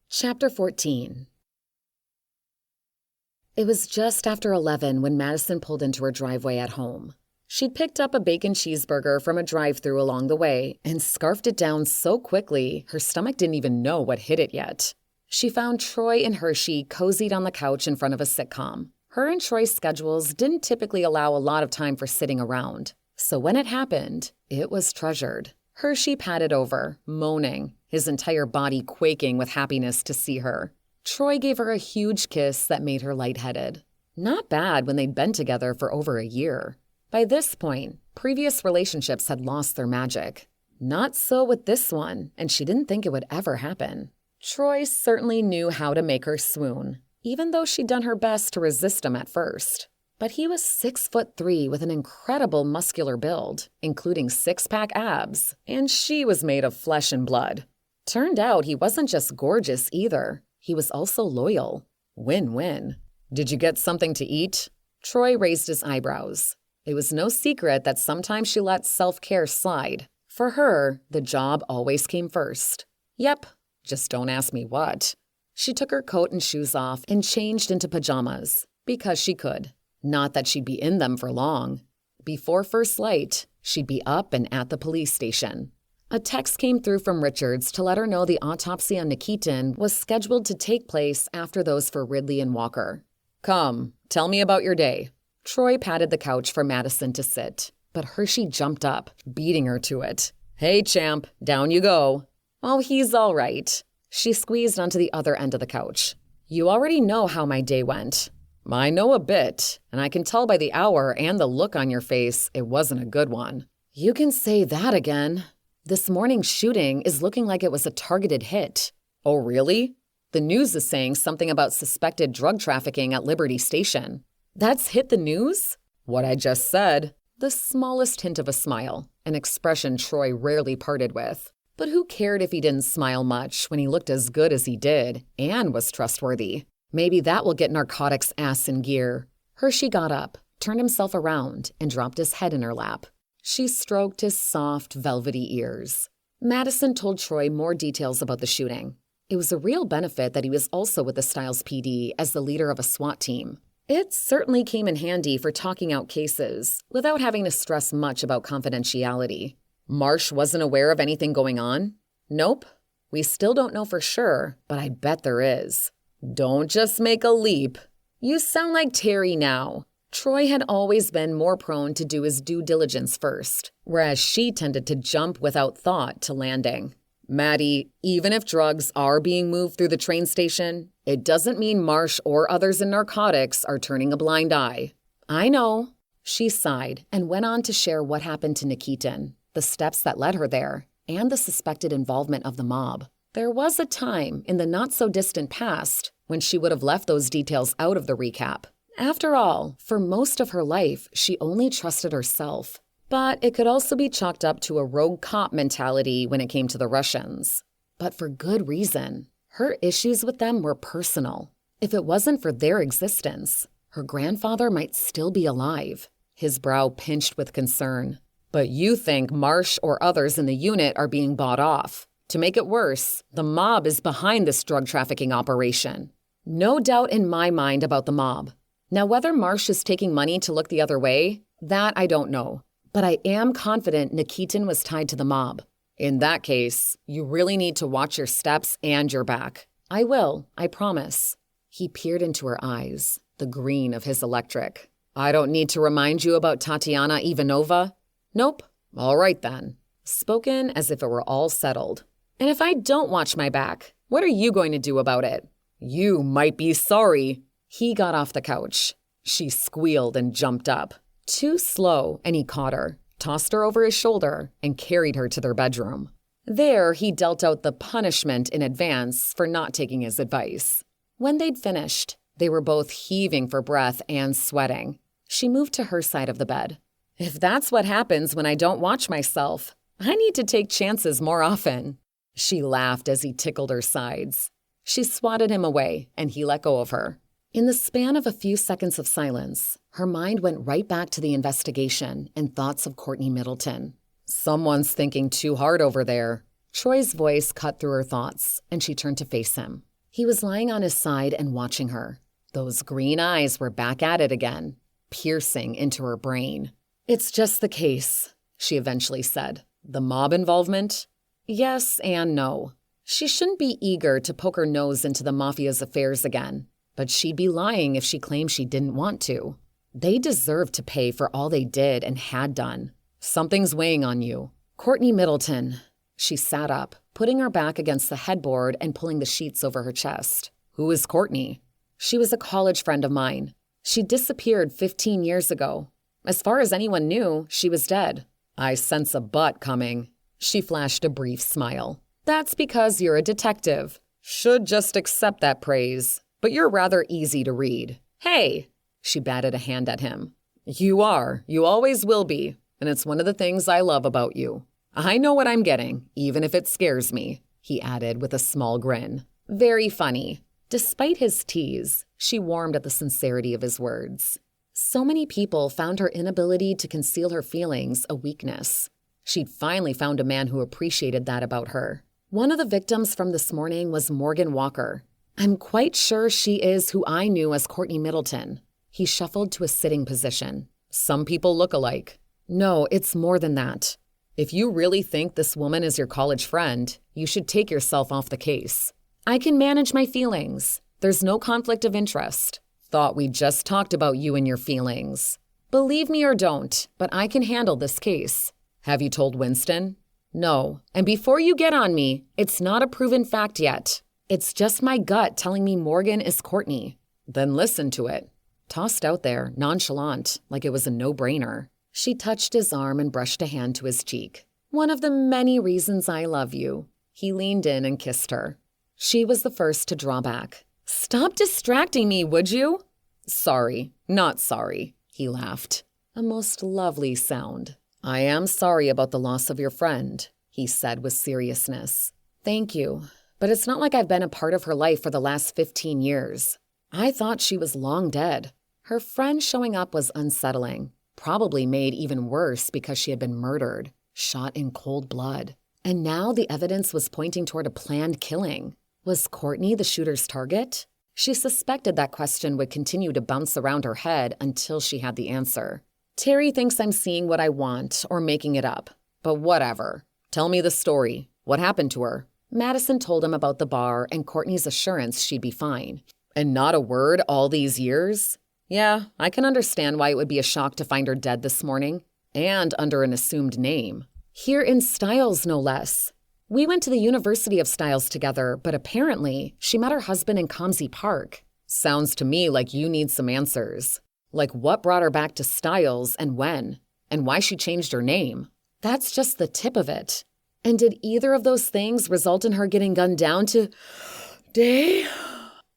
[SPEAKER 2] Chapter 14. It was just after 11 when Madison pulled into her driveway at home. She'd picked up a bacon cheeseburger from a drive-thru along the way and scarfed it down so quickly her stomach didn't even know what hit it yet. She found Troy and Hershey cozied on the couch in front of a sitcom. Her and Troy's schedules didn't typically allow a lot of time for sitting around, so when it happened, it was treasured. Hershey patted over, moaning, his entire body quaking with happiness to see her. Troy gave her a huge kiss that made her lightheaded. Not bad when they'd been together for over a year. By this point, previous relationships had lost their magic. Not so with this one, and she didn't think it would ever happen. Troy certainly knew how to make her swoon, even though she'd done her best to resist him at first. But he was 6'3" with an incredible muscular build, including six-pack abs, and she was made of flesh and blood. Turned out he wasn't just gorgeous either. He was also loyal. Win-win. Did you get something to eat? Troy raised his eyebrows. It was no secret that sometimes she let self-care slide. For her, the job always came first. Yep, just don't ask me what. She took her coat and shoes off and changed into pajamas, because she could. Not that she'd be in them for long. Before first light, she'd be up and at the police station. A text came through from Richards to let her know the autopsy on Nikitin was scheduled to take place after those for Ridley and Walker. Come, tell me about your day. Troy patted the couch for Madison to sit, but Hershey jumped up, beating her to it. Hey, champ, down you go. Oh, he's all right. She squeezed onto the other end of the couch. You already know how my day went. I know a bit, and I can tell by the hour and the look on your face it wasn't a good one. You can say that again. This morning's shooting is looking like it was a targeted hit. Oh, really? The news is saying something about suspected drug trafficking at Liberty Station. That's hit the news? What I just said. The smallest hint of a smile, an expression Troy rarely parted with. But who cared if he didn't smile much when he looked as good as he did and was trustworthy? Maybe that will get narcotics' ass in gear. Hershey got up, turned himself around, and dropped his head in her lap. She stroked his soft, velvety ears. Madison told Troy more details about the shooting. It was a real benefit that he was also with the Stiles PD as the leader of a SWAT team. It certainly came in handy for talking out cases without having to stress much about confidentiality. Marsh wasn't aware of anything going on? Nope. We still don't know for sure, but I bet there is. Don't just make a leap. You sound like Terry now. Troy had always been more prone to do his due diligence first, whereas she tended to jump without thought to landing. Maddie, even if drugs are being moved through the train station, it doesn't mean Marsh or others in narcotics are turning a blind eye. I know. She sighed and went on to share what happened to Nikitin, the steps that led her there, and the suspected involvement of the mob. There was a time in the not-so-distant past when she would have left those details out of the recap. After all, for most of her life, she only trusted herself. But it could also be chalked up to a rogue cop mentality when it came to the Russians. But for good reason. Her issues with them were personal. If it wasn't for their existence, her grandfather might still be alive. His brow pinched with concern. But you think Marsh or others in the unit are being bought off. To make it worse, the mob is behind this drug trafficking operation. No doubt in my mind about the mob. Now, whether Marsh is taking money to look the other way, that I don't know. But I am confident Nikitin was tied to the mob. In that case, you really need to watch your steps and your back. I will, I promise. He peered into her eyes, the green of his electric. I don't need to remind you about Tatiana Ivanova? Nope. All right then. Spoken as if it were all settled. And if I don't watch my back, what are you going to do about it? You might be sorry. He got off the couch. She squealed and jumped up. Too slow, and he caught her, tossed her over his shoulder, and carried her to their bedroom. There, he dealt out the punishment in advance for not taking his advice. When they'd finished, they were both heaving for breath and sweating. She moved to her side of the bed. If that's what happens when I don't watch myself, I need to take chances more often. She laughed as he tickled her sides. She swatted him away, and he let go of her. In the span of a few seconds of silence, her mind went right back to the investigation and thoughts of Courtney Middleton.
[SPEAKER 1] Someone's thinking too hard over there.
[SPEAKER 2] Troy's voice cut through her thoughts, and she turned to face him. He was lying on his side and watching her. Those green eyes were back at it again, piercing into her brain.
[SPEAKER 1] "It's just the case," she eventually said. "The mob involvement?"
[SPEAKER 2] Yes and no. She shouldn't be eager to poke her nose into the mafia's affairs again, but she'd be lying if she claimed she didn't want to. They deserved to pay for all they did and had done.
[SPEAKER 1] "Something's weighing on you."
[SPEAKER 2] Courtney Middleton. She sat up, putting her back against the headboard and pulling the sheets over her chest.
[SPEAKER 1] "Who is Courtney?"
[SPEAKER 2] She was a college friend of mine. She disappeared 15 years ago. As far as anyone knew, she was dead.
[SPEAKER 1] "I sense a but coming."
[SPEAKER 2] She flashed a brief smile. "That's because you're a detective."
[SPEAKER 1] "Should just accept that praise, but you're rather easy to read."
[SPEAKER 2] "Hey!" She batted a hand at him.
[SPEAKER 1] "You are. You always will be. And it's one of the things I love about you. I know what I'm getting, even if it scares me," he added with a small grin.
[SPEAKER 2] Very funny. Despite his tease, she warmed at the sincerity of his words. So many people found her inability to conceal her feelings a weakness. She'd finally found a man who appreciated that about her. One of the victims from this morning was Morgan Walker. I'm quite sure she is who I knew as Courtney Middleton. He shuffled to a sitting position.
[SPEAKER 1] "Some people look alike."
[SPEAKER 2] "No, it's more than that.
[SPEAKER 1] If you really think this woman is your college friend, you should take yourself off the case."
[SPEAKER 2] "I can manage my feelings. There's no conflict of interest."
[SPEAKER 1] "Thought we just talked about you and your feelings."
[SPEAKER 2] "Believe me or don't, but I can handle this case."
[SPEAKER 1] "Have you told Winston?"
[SPEAKER 2] "No, and before you get on me, it's not a proven fact yet. It's just my gut telling me Morgan is Courtney."
[SPEAKER 1] "Then listen to it."
[SPEAKER 2] Tossed out there, nonchalant, like it was a no-brainer. She touched his arm and brushed a hand to his cheek. "One of the many reasons I love you." He leaned in and kissed her. She was the first to draw back. "Stop distracting me, would you?"
[SPEAKER 1] "Sorry, not sorry," he laughed.
[SPEAKER 2] A most lovely sound.
[SPEAKER 1] "I am sorry about the loss of your friend," he said with seriousness.
[SPEAKER 2] "Thank you, but it's not like I've been a part of her life for the last 15 years. I thought she was long dead." Her friend showing up was unsettling, probably made even worse because she had been murdered, shot in cold blood. And now the evidence was pointing toward a planned killing. Was Courtney the shooter's target? She suspected that question would continue to bounce around her head until she had the answer. "Terry thinks I'm seeing what I want or making it up.
[SPEAKER 1] But whatever. Tell me the story. What happened to her?"
[SPEAKER 2] Madison told him about the bar and Courtney's assurance she'd be fine.
[SPEAKER 1] "And not a word all these years?" "Yeah, I can understand why it would be a shock to find her dead this morning. And under an assumed name."
[SPEAKER 2] "Here in Styles, no less. We went to the University of Styles together, but apparently she met her husband in Comsey Park."
[SPEAKER 1] "Sounds to me like you need some answers. Like what brought her back to Styles and when? And why she changed her name."
[SPEAKER 2] "That's just the tip of it. And did either of those things result in her getting gunned down today?"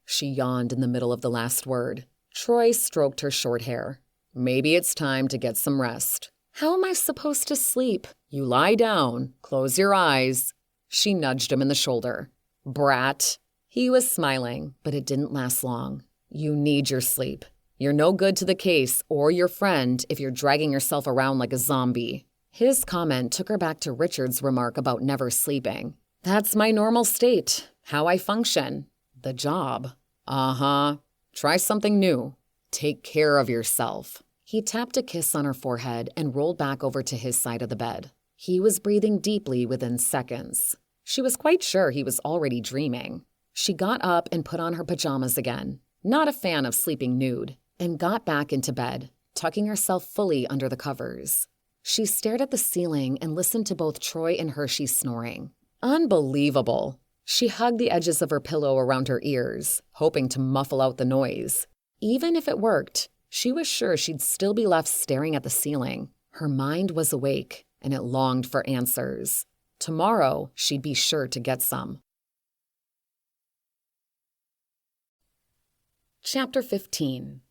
[SPEAKER 2] She yawned in the middle of the last word. Troy stroked her short hair.
[SPEAKER 1] "Maybe it's time to get some rest."
[SPEAKER 2] "How am I supposed to sleep?"
[SPEAKER 1] "You lie down, close your eyes."
[SPEAKER 2] She nudged him in the shoulder.
[SPEAKER 1] "Brat."
[SPEAKER 2] He was smiling, but it didn't last long.
[SPEAKER 1] "You need your sleep. You're no good to the case or your friend if you're dragging yourself around like a zombie."
[SPEAKER 2] His comment took her back to Richard's remark about never sleeping. "That's my normal state, how I function. The job."
[SPEAKER 1] "Uh-huh. Try something new. Take care of yourself."
[SPEAKER 2] He tapped a kiss on her forehead and rolled back over to his side of the bed. He was breathing deeply within seconds. She was quite sure he was already dreaming. She got up and put on her pajamas again, not a fan of sleeping nude, and got back into bed, tucking herself fully under the covers. She stared at the ceiling and listened to both Troy and Hershey snoring. Unbelievable. She hugged the edges of her pillow around her ears, hoping to muffle out the noise. Even if it worked, she was sure she'd still be left staring at the ceiling. Her mind was awake, and it longed for answers. Tomorrow, she'd be sure to get some. Chapter 15.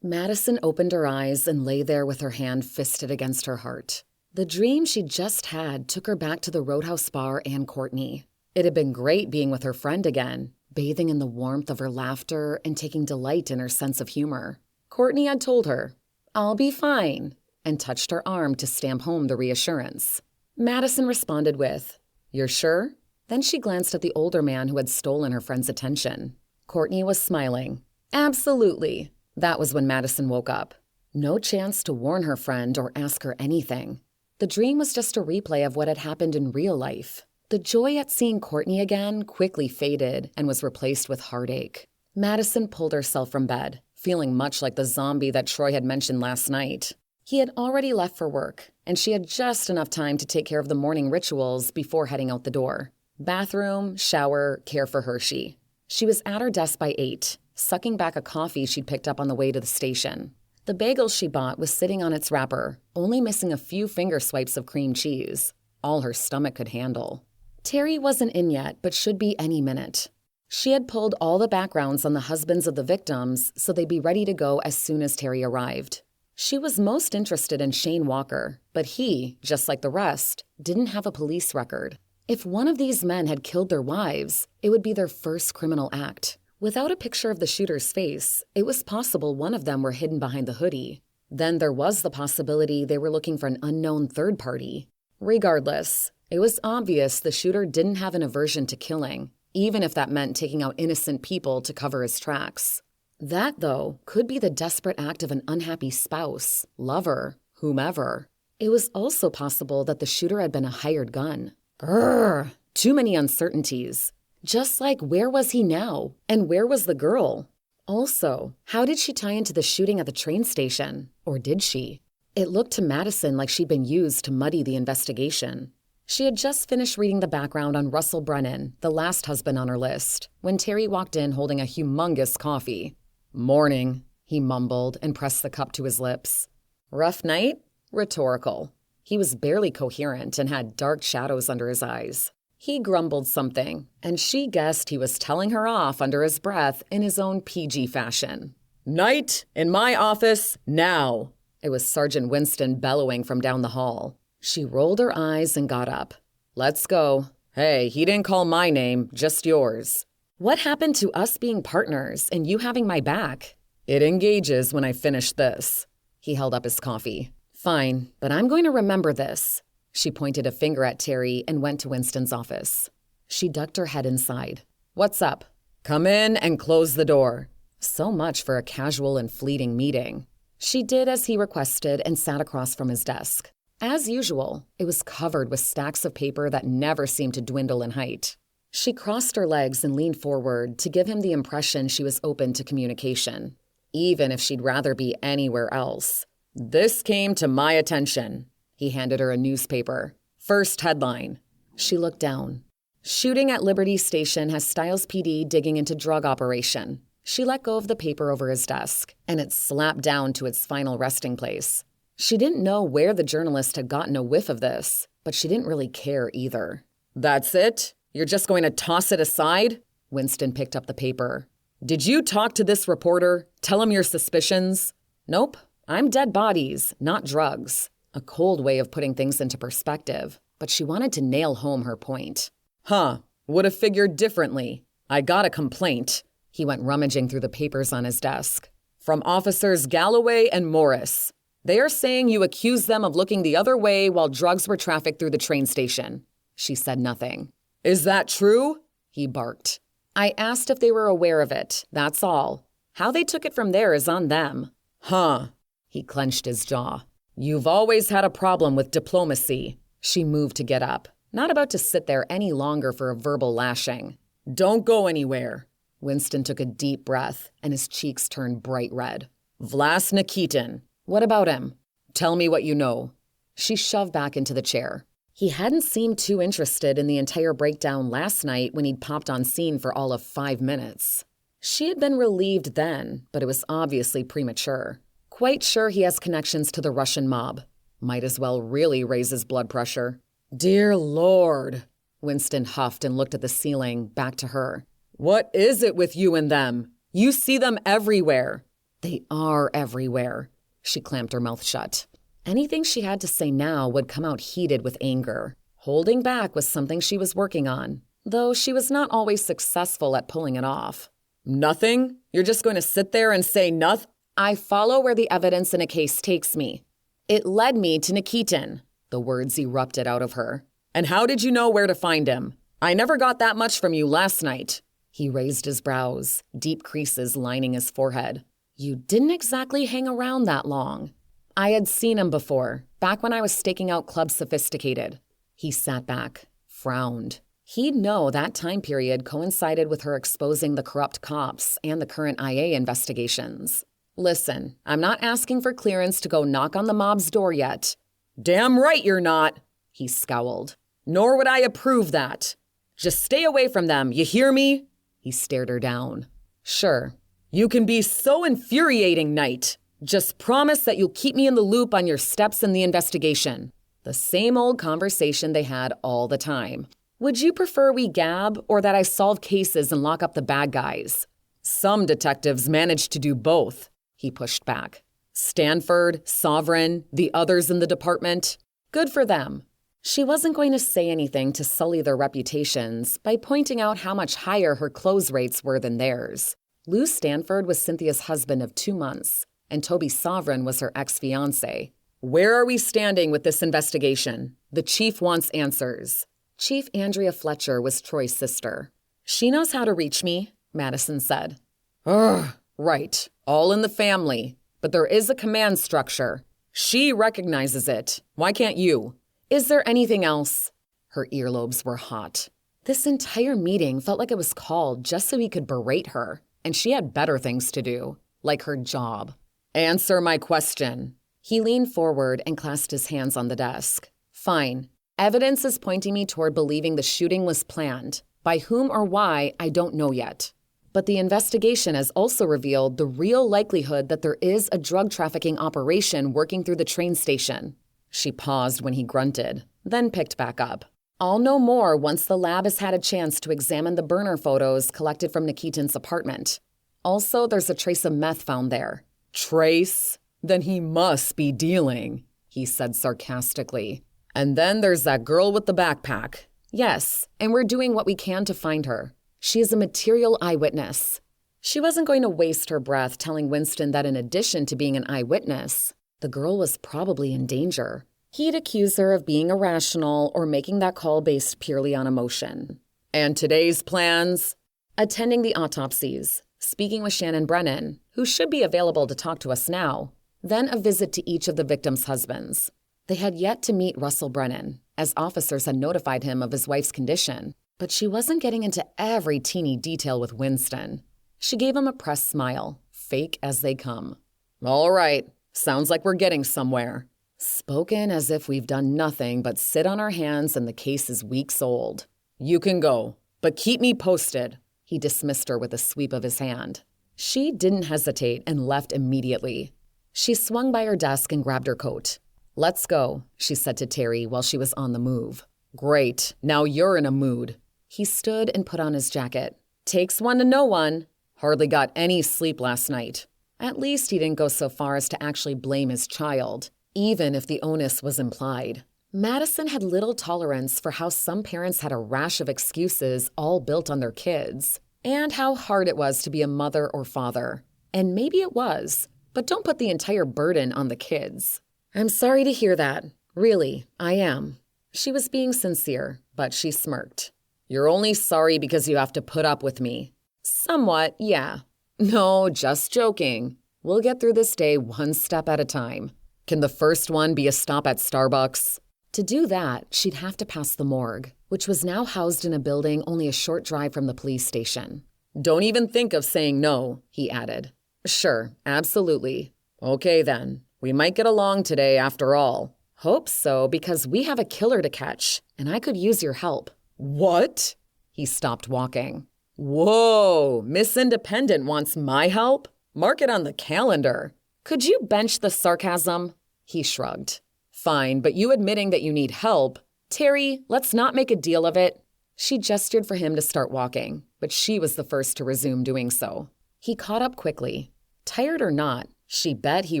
[SPEAKER 2] Madison opened her eyes and lay there with her hand fisted against her heart. The dream she'd just had took her back to the Roadhouse bar and Courtney. It had been great being with her friend again, bathing in the warmth of her laughter and taking delight in her sense of humor. Courtney had told her, "I'll be fine," and touched her arm to stamp home the reassurance. Madison responded with, "You're sure?" Then she glanced at the older man who had stolen her friend's attention. Courtney was smiling. "Absolutely." That was when Madison woke up. No chance to warn her friend or ask her anything. The dream was just a replay of what had happened in real life. The joy at seeing Courtney again quickly faded and was replaced with heartache. Madison pulled herself from bed, feeling much like the zombie that Troy had mentioned last night. He had already left for work, and she had just enough time to take care of the morning rituals before heading out the door. Bathroom, shower, care for Hershey. She was at her desk by 8, sucking back a coffee she'd picked up on the way to the station. The bagel she bought was sitting on its wrapper, only missing a few finger swipes of cream cheese, all her stomach could handle. Terry wasn't in yet, but should be any minute. She had pulled all the backgrounds on the husbands of the victims so they'd be ready to go as soon as Terry arrived. She was most interested in Shane Walker, but he, just like the rest, didn't have a police record. If one of these men had killed their wives, it would be their first criminal act. Without a picture of the shooter's face, it was possible one of them were hidden behind the hoodie. Then there was the possibility they were looking for an unknown third party. Regardless, it was obvious the shooter didn't have an aversion to killing, even if that meant taking out innocent people to cover his tracks. That, though, could be the desperate act of an unhappy spouse, lover, whomever. It was also possible that the shooter had been a hired gun. Grrr, too many uncertainties. Just like, where was he now? And where was the girl? Also, how did she tie into the shooting at the train station? Or did she? It looked to Madison like she'd been used to muddy the investigation. She had just finished reading the background on Russell Brennan, the last husband on her list, when Terry walked in holding a humongous coffee. "Morning," he mumbled and pressed the cup to his lips. "Rough night?" Rhetorical. He was barely coherent and had dark shadows under his eyes. He grumbled something, and she guessed he was telling her off under his breath in his own PG fashion. "Knight, in my office, now!" It was Sergeant Winston bellowing from down the hall. She rolled her eyes and got up. "Let's go. Hey, he didn't call my name, just yours." "What happened to us being partners and you having my back?" "It engages when I finish this." He held up his coffee. "Fine, but I'm going to remember this." She pointed a finger at Terry and went to Winston's office. She ducked her head inside. "What's up?" "Come in and close the door." So much for a casual and fleeting meeting. She did as he requested and sat across from his desk. As usual, it was covered with stacks of paper that never seemed to dwindle in height. She crossed her legs and leaned forward to give him the impression she was open to communication, even if she'd rather be anywhere else. "This came to my attention." He handed her a newspaper. "First headline." She looked down. "Shooting at Liberty Station has Stiles PD digging into drug operation." She let go of the paper over his desk, and it slapped down to its final resting place. She didn't know where the journalist had gotten a whiff of this, but she didn't really care either. "That's it? You're just going to toss it aside?" Winston picked up the paper. "Did you talk to this reporter? Tell him your suspicions?" "Nope. I'm dead bodies, not drugs." A cold way of putting things into perspective, but she wanted to nail home her point. "Huh. Would have figured differently. I got a complaint." He went rummaging through the papers on his desk. "From Officers Galloway and Morris. They are saying you accused them of looking the other way while drugs were trafficked through the train station." She said nothing. "Is that true?" He barked. "I asked if they were aware of it, that's all. How they took it from there is on them." "Huh." He clenched his jaw. "You've always had a problem with diplomacy." She moved to get up, not about to sit there any longer for a verbal lashing. "Don't go anywhere." Winston took a deep breath, and his cheeks turned bright red. "Vlas Nikitin. What about him? Tell me what you know." She shoved back into the chair. He hadn't seemed too interested in the entire breakdown last night when he'd popped on scene for all of 5 minutes. She had been relieved then, but it was obviously premature. Quite sure he has connections to the Russian mob. Might as well really raise his blood pressure. "Dear Lord," Winston huffed and looked at the ceiling, back to her. "What is it with you and them? You see them everywhere." "They are everywhere." She clamped her mouth shut. Anything she had to say now would come out heated with anger. Holding back was something she was working on. though she was not always successful at pulling it off.
[SPEAKER 1] Nothing? You're just going to sit there and say nothing?
[SPEAKER 2] I follow where the evidence in a case takes me. It led me to Nikitin. The words erupted out of her.
[SPEAKER 1] And how did you know where to find him? I never got that much from you last night.
[SPEAKER 2] He raised his brows, deep creases lining his forehead. You didn't exactly hang around that long. I had seen him before, back when I was staking out Club Sophisticated. He sat back, frowned. He'd know that time period coincided with her exposing the corrupt cops and the current IA investigations. Listen, I'm not asking for clearance to go knock on the mob's door yet.
[SPEAKER 1] Damn right you're not,
[SPEAKER 2] he scowled.
[SPEAKER 1] Nor would I approve that. Just stay away from them, you hear me?
[SPEAKER 2] He stared her down.
[SPEAKER 1] Sure. You can be so infuriating, Knight. Just promise that you'll keep me in the loop on your steps in the investigation.
[SPEAKER 2] The same old conversation they had all the time. Would you prefer we gab or that I solve cases and lock up the bad guys?
[SPEAKER 1] Some detectives manage to do both, he pushed back. Stanford, Sovereign, the others in the department.
[SPEAKER 2] Good for them. She wasn't going to say anything to sully their reputations by pointing out how much higher her close rates were than theirs. Lou Stanford was Cynthia's husband of 2 months, and Toby Sovereign was her ex-fiancé.
[SPEAKER 1] Where are we standing with this investigation? The chief wants answers.
[SPEAKER 2] Chief Andrea Fletcher was Troy's sister. She knows how to reach me, Madison said.
[SPEAKER 1] Ugh, right. All in the family. But there is a command structure. She recognizes it. Why can't you?
[SPEAKER 2] Is there anything else? Her earlobes were hot. This entire meeting felt like it was called just so he could berate her, and she had better things to do, like her job.
[SPEAKER 1] Answer my question.
[SPEAKER 2] He leaned forward and clasped his hands on the desk. Fine. Evidence is pointing me toward believing the shooting was planned. By whom or why, I don't know yet. But the investigation has also revealed the real likelihood that there is a drug trafficking operation working through the train station. She paused when he grunted, then picked back up. I'll know more once the lab has had a chance to examine the burner photos collected from Nikitin's apartment. Also, there's a trace of meth found there.
[SPEAKER 1] Trace? Then he must be dealing, he said sarcastically. And then there's that girl with the backpack.
[SPEAKER 2] Yes, and we're doing what we can to find her. She is a material eyewitness. She wasn't going to waste her breath telling Winston that in addition to being an eyewitness, the girl was probably in danger. He'd accuse her of being irrational or making that call based purely on emotion.
[SPEAKER 1] And today's plans?
[SPEAKER 2] Attending the autopsies, speaking with Shannon Brennan, who should be available to talk to us now, then a visit to each of the victims' husbands. They had yet to meet Russell Brennan, as officers had notified him of his wife's condition, but she wasn't getting into every teeny detail with Winston. She gave him a pressed smile, fake as they come.
[SPEAKER 1] All right, sounds like we're getting somewhere.
[SPEAKER 2] Spoken as if we've done nothing but sit on our hands and the case is weeks old.
[SPEAKER 1] You can go, but keep me posted.
[SPEAKER 2] He dismissed her with a sweep of his hand. She didn't hesitate and left immediately. She swung by her desk and grabbed her coat. Let's go, she said to Terry while she was on the move.
[SPEAKER 1] Great, now you're in a mood.
[SPEAKER 2] He stood and put on his jacket. Takes one to know one.
[SPEAKER 1] Hardly got any sleep last night.
[SPEAKER 2] At least he didn't go so far as to actually blame his child, even if the onus was implied. Madison had little tolerance for how some parents had a rash of excuses all built on their kids, and how hard it was to be a mother or father. And maybe it was, but don't put the entire burden on the kids. I'm sorry to hear that. Really, I am. She was being sincere, but she smirked.
[SPEAKER 1] You're only sorry because you have to put up with me.
[SPEAKER 2] Somewhat, yeah.
[SPEAKER 1] No, just joking. We'll get through this day one step at a time. Can the first one be a stop at Starbucks?
[SPEAKER 2] To do that, she'd have to pass the morgue, which was now housed in a building only a short drive from the police station.
[SPEAKER 1] Don't even think of saying no, he added.
[SPEAKER 2] Sure, absolutely.
[SPEAKER 1] Okay then. We might get along today after all.
[SPEAKER 2] Hope so, because we have a killer to catch, and I could use your help.
[SPEAKER 1] What?
[SPEAKER 2] He stopped walking.
[SPEAKER 1] Whoa, Miss Independent wants my help? Mark it on the calendar.
[SPEAKER 2] Could you bench the sarcasm? He shrugged.
[SPEAKER 1] Fine, but you admitting that you need help.
[SPEAKER 2] Terry, let's not make a deal of it. She gestured for him to start walking, but she was the first to resume doing so. He caught up quickly. Tired or not, she bet he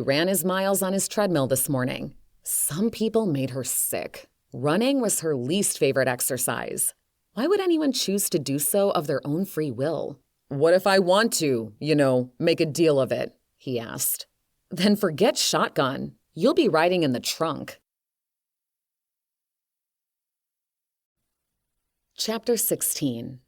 [SPEAKER 2] ran his miles on his treadmill this morning. Some people made her sick. Running was her least favorite exercise. Why would anyone choose to do so of their own free will?
[SPEAKER 1] What if I want to, make a deal of it? He asked.
[SPEAKER 2] Then forget shotgun. You'll be riding in the trunk. Chapter 16.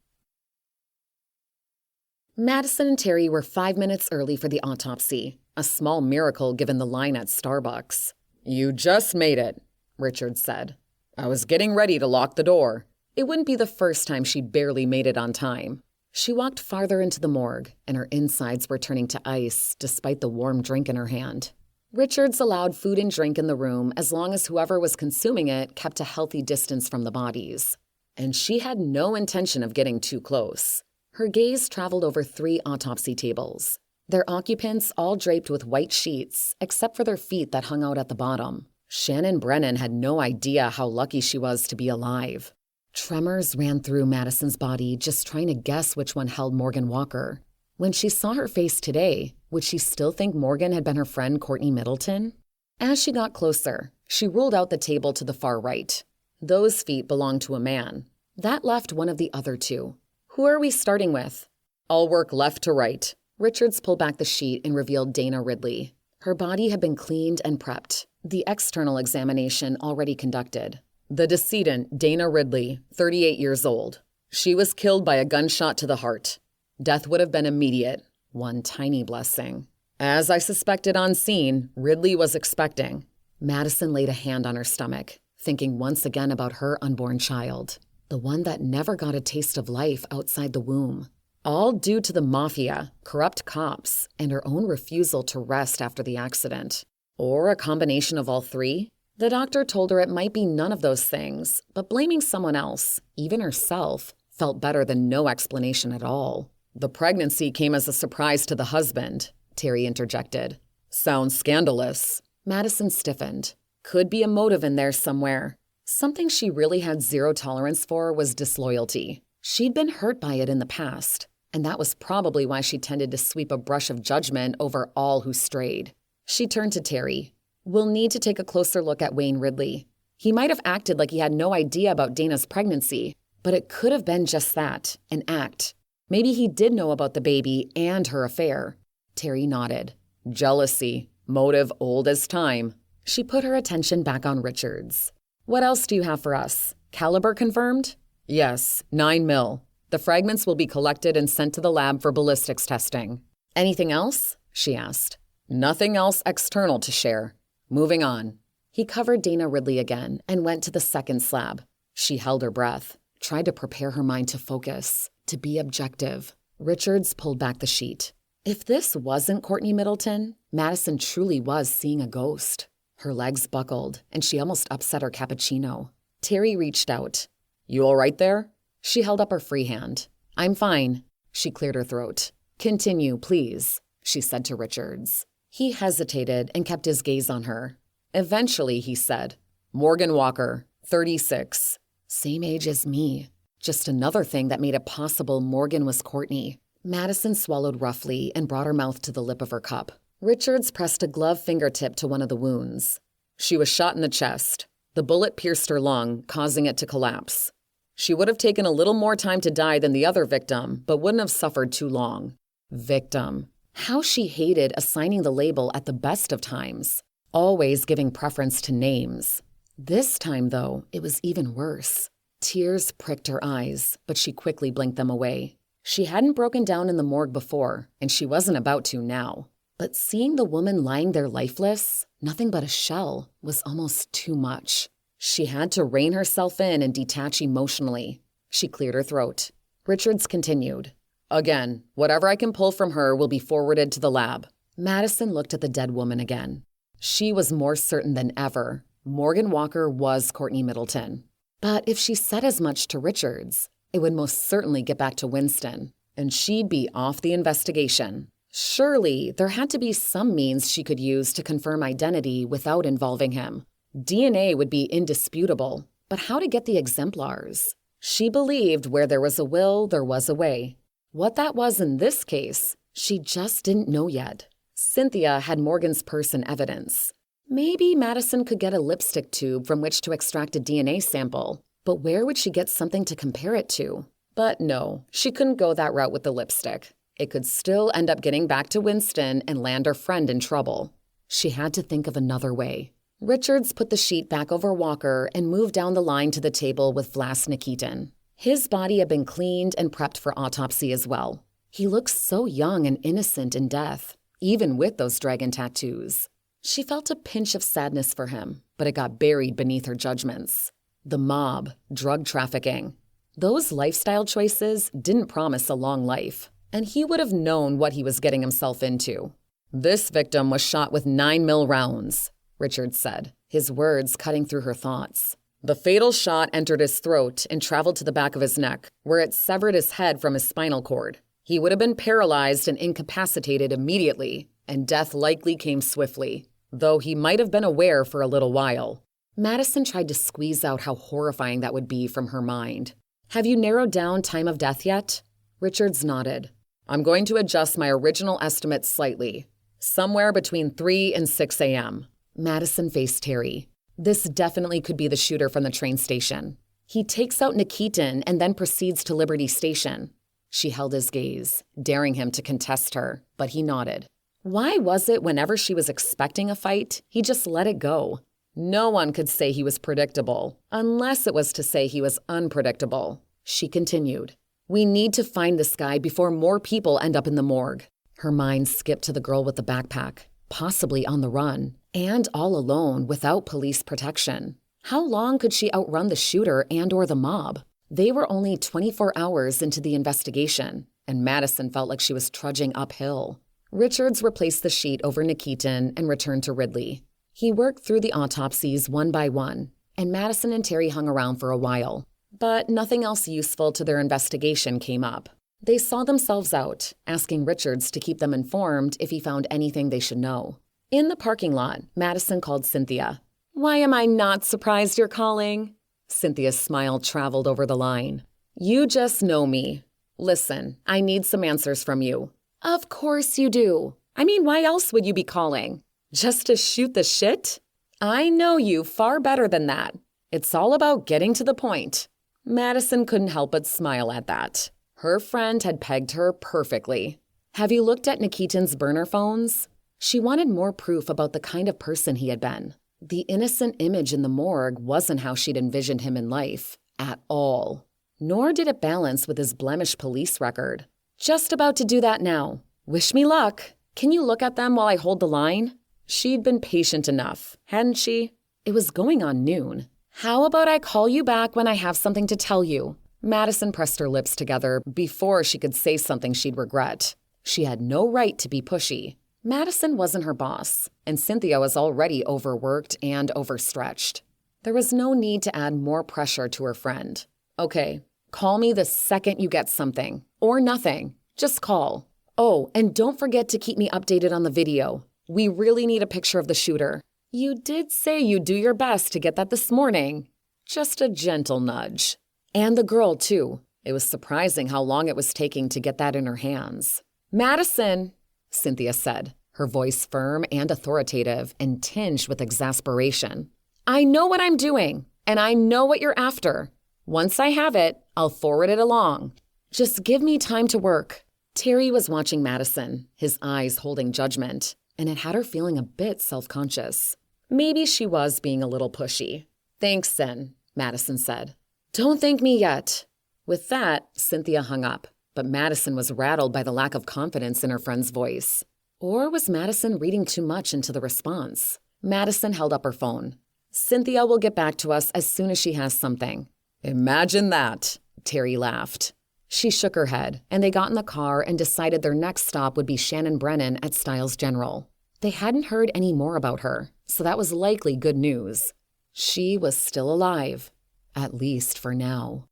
[SPEAKER 2] Madison and Terry were 5 minutes early for the autopsy, a small miracle given the line at Starbucks.
[SPEAKER 1] You just made it, Richard said. I was getting ready to lock the door.
[SPEAKER 2] It wouldn't be the first time she barely made it on time. She walked farther into the morgue, and her insides were turning to ice despite the warm drink in her hand. Richards allowed food and drink in the room as long as whoever was consuming it kept a healthy distance from the bodies. And she had no intention of getting too close. Her gaze traveled over 3 autopsy tables, their occupants all draped with white sheets except for their feet that hung out at the bottom. Shannon Brennan had no idea how lucky she was to be alive. Tremors ran through Madison's body just trying to guess which one held Morgan Walker. When she saw her face today, would she still think Morgan had been her friend Courtney Middleton? As she got closer, she ruled out the table to the far right. Those feet belonged to a man. That left one of the other 2. Who are we starting with?
[SPEAKER 1] I'll work left to right.
[SPEAKER 2] Richards pulled back the sheet and revealed Dana Ridley. Her body had been cleaned and prepped, the external examination already conducted.
[SPEAKER 1] The decedent, Dana Ridley, 38 years old. She was killed by a gunshot to the heart. Death would have been immediate. One tiny blessing. As I suspected on scene, Ridley was expecting.
[SPEAKER 2] Madison laid a hand on her stomach, thinking once again about her unborn child. The one that never got a taste of life outside the womb. All due to the mafia, corrupt cops, and her own refusal to rest after the accident. Or a combination of all 3? The doctor told her it might be none of those things, but blaming someone else, even herself, felt better than no explanation at all.
[SPEAKER 1] The pregnancy came as a surprise to the husband, Terry interjected. Sounds scandalous.
[SPEAKER 2] Madison stiffened. Could be a motive in there somewhere. Something she really had zero tolerance for was disloyalty. She'd been hurt by it in the past, and that was probably why she tended to sweep a brush of judgment over all who strayed. She turned to Terry. We'll need to take a closer look at Wayne Ridley. He might have acted like he had no idea about Dana's pregnancy, but it could have been just that, an act. Maybe he did know about the baby and her affair. Terry nodded.
[SPEAKER 1] Jealousy. Motive old as time.
[SPEAKER 2] She put her attention back on Richards. What else do you have for us? Caliber confirmed?
[SPEAKER 1] Yes, 9 mil. The fragments will be collected and sent to the lab for ballistics testing.
[SPEAKER 2] Anything else? She asked.
[SPEAKER 1] Nothing else external to share. Moving on.
[SPEAKER 2] He covered Dana Ridley again and went to the second slab. She held her breath, tried to prepare her mind to focus, to be objective. Richards pulled back the sheet. If this wasn't Courtney Middleton, Madison truly was seeing a ghost. Her legs buckled, and she almost upset her cappuccino. Terry reached out.
[SPEAKER 1] You all right there?
[SPEAKER 2] She held up her free hand. I'm fine. She cleared her throat. Continue, please, she said to Richards. He hesitated and kept his gaze on her. Eventually, he said,
[SPEAKER 1] Morgan Walker, 36.
[SPEAKER 2] Same age as me. Just another thing that made it possible Morgan was Courtney. Madison swallowed roughly and brought her mouth to the lip of her cup. Richards pressed a gloved fingertip to one of the wounds.
[SPEAKER 1] She was shot in the chest. The bullet pierced her lung, causing it to collapse. She would have taken a little more time to die than the other victim, but wouldn't have suffered too long.
[SPEAKER 2] Victim. How she hated assigning the label at the best of times, always giving preference to names. This time, though, it was even worse. Tears pricked her eyes, but she quickly blinked them away. She hadn't broken down in the morgue before, and she wasn't about to now. But seeing the woman lying there lifeless, nothing but a shell, was almost too much. She had to rein herself in and detach emotionally. She cleared her throat. Richards continued.
[SPEAKER 1] Again, whatever I can pull from her will be forwarded to the lab.
[SPEAKER 2] Madison looked at the dead woman again. She was more certain than ever. Morgan Walker was Courtney Middleton. But if she said as much to Richards, it would most certainly get back to Winston, and she'd be off the investigation. Surely, there had to be some means she could use to confirm identity without involving him. DNA would be indisputable, but how to get the exemplars? She believed where there was a will, there was a way. What that was in this case, she just didn't know yet. Cynthia had Morgan's purse and evidence. Maybe Madison could get a lipstick tube from which to extract a DNA sample. But where would she get something to compare it to? But no, she couldn't go that route with the lipstick. It could still end up getting back to Winston and land her friend in trouble. She had to think of another way. Richards put the sheet back over Walker and moved down the line to the table with Vlas Nikitin. His body had been cleaned and prepped for autopsy as well. He looked so young and innocent in death, even with those dragon tattoos. She felt a pinch of sadness for him, but it got buried beneath her judgments. The mob, drug trafficking. Those lifestyle choices didn't promise a long life, and he would have known what he was getting himself into. This victim was shot with 9mm rounds, Richards said, his words cutting through her thoughts. The fatal shot entered his throat and traveled to the back of his neck, where it severed his head from his spinal cord. He would have been paralyzed and incapacitated immediately, and death likely came swiftly, though he might have been aware for a little while. Madison tried to squeeze out how horrifying that would be from her mind. Have you narrowed down time of death yet? Richards nodded. I'm going to adjust my original estimate slightly. Somewhere between 3 and 6 a.m. Madison faced Terry. This definitely could be the shooter from the train station. He takes out Nikitin and then proceeds to Liberty Station. She held his gaze, daring him to contest her, but he nodded. Why was it whenever she was expecting a fight, he just let it go? No one could say he was predictable, unless it was to say he was unpredictable. She continued. We need to find this guy before more people end up in the morgue. Her mind skipped to the girl with the backpack, possibly on the run, and all alone without police protection. How long could she outrun the shooter and/or the mob? They were only 24 hours into the investigation, and Madison felt like she was trudging uphill. Richards replaced the sheet over Nikitin and returned to Ridley. He worked through the autopsies one by one, and Madison and Terry hung around for a while. But nothing else useful to their investigation came up. They saw themselves out, asking Richards to keep them informed if he found anything they should know. In the parking lot, Madison called Cynthia. Why am I not surprised you're calling? Cynthia's smile traveled over the line. You just know me. Listen, I need some answers from you. Of course you do. I mean, why else would you be calling? Just to shoot the shit? I know you far better than that. It's all about getting to the point. Madison couldn't help but smile at that. Her friend had pegged her perfectly. Have you looked at Nikitin's burner phones? She wanted more proof about the kind of person he had been. The innocent image in the morgue wasn't how she'd envisioned him in life, at all. Nor did it balance with his blemished police record. Just about to do that now. Wish me luck. Can you look at them while I hold the line? She'd been patient enough, hadn't she? It was going on noon. How about I call you back when I have something to tell you? Madison pressed her lips together before she could say something she'd regret. She had no right to be pushy. Madison wasn't her boss, and Cynthia was already overworked and overstretched. There was no need to add more pressure to her friend. Okay, call me the second you get something. Or nothing. Just call. Oh, and don't forget to keep me updated on the video. We really need a picture of the shooter. You did say you'd do your best to get that this morning. Just a gentle nudge. And the girl, too. It was surprising how long it was taking to get that in her hands. Madison, Cynthia said, her voice firm and authoritative and tinged with exasperation. I know what I'm doing, and I know what you're after. Once I have it, I'll forward it along. Just give me time to work. Terry was watching Madison, his eyes holding judgment, and it had her feeling a bit self-conscious. Maybe she was being a little pushy. Thanks, then, Madison said. Don't thank me yet. With that, Cynthia hung up, but Madison was rattled by the lack of confidence in her friend's voice. Or was Madison reading too much into the response? Madison held up her phone. Cynthia will get back to us as soon as she has something. Imagine that, Terry laughed. She shook her head, and they got in the car and decided their next stop would be Shannon Brennan at Styles General. They hadn't heard any more about her, so that was likely good news. She was still alive, at least for now.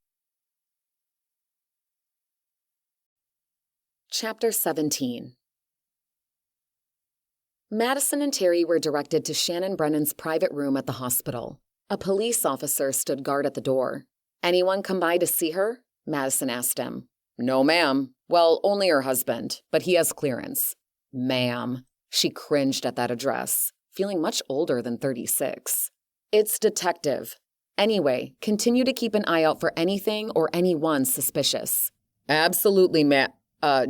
[SPEAKER 2] Chapter 17. Madison and Terry were directed to Shannon Brennan's private room at the hospital. A police officer stood guard at the door. Anyone come by to see her? Madison asked him. No, ma'am. Well, only her husband, but he has clearance. Ma'am. She cringed at that address, feeling much older than 36. It's Detective. Anyway, continue to keep an eye out for anything or anyone suspicious.
[SPEAKER 1] Absolutely,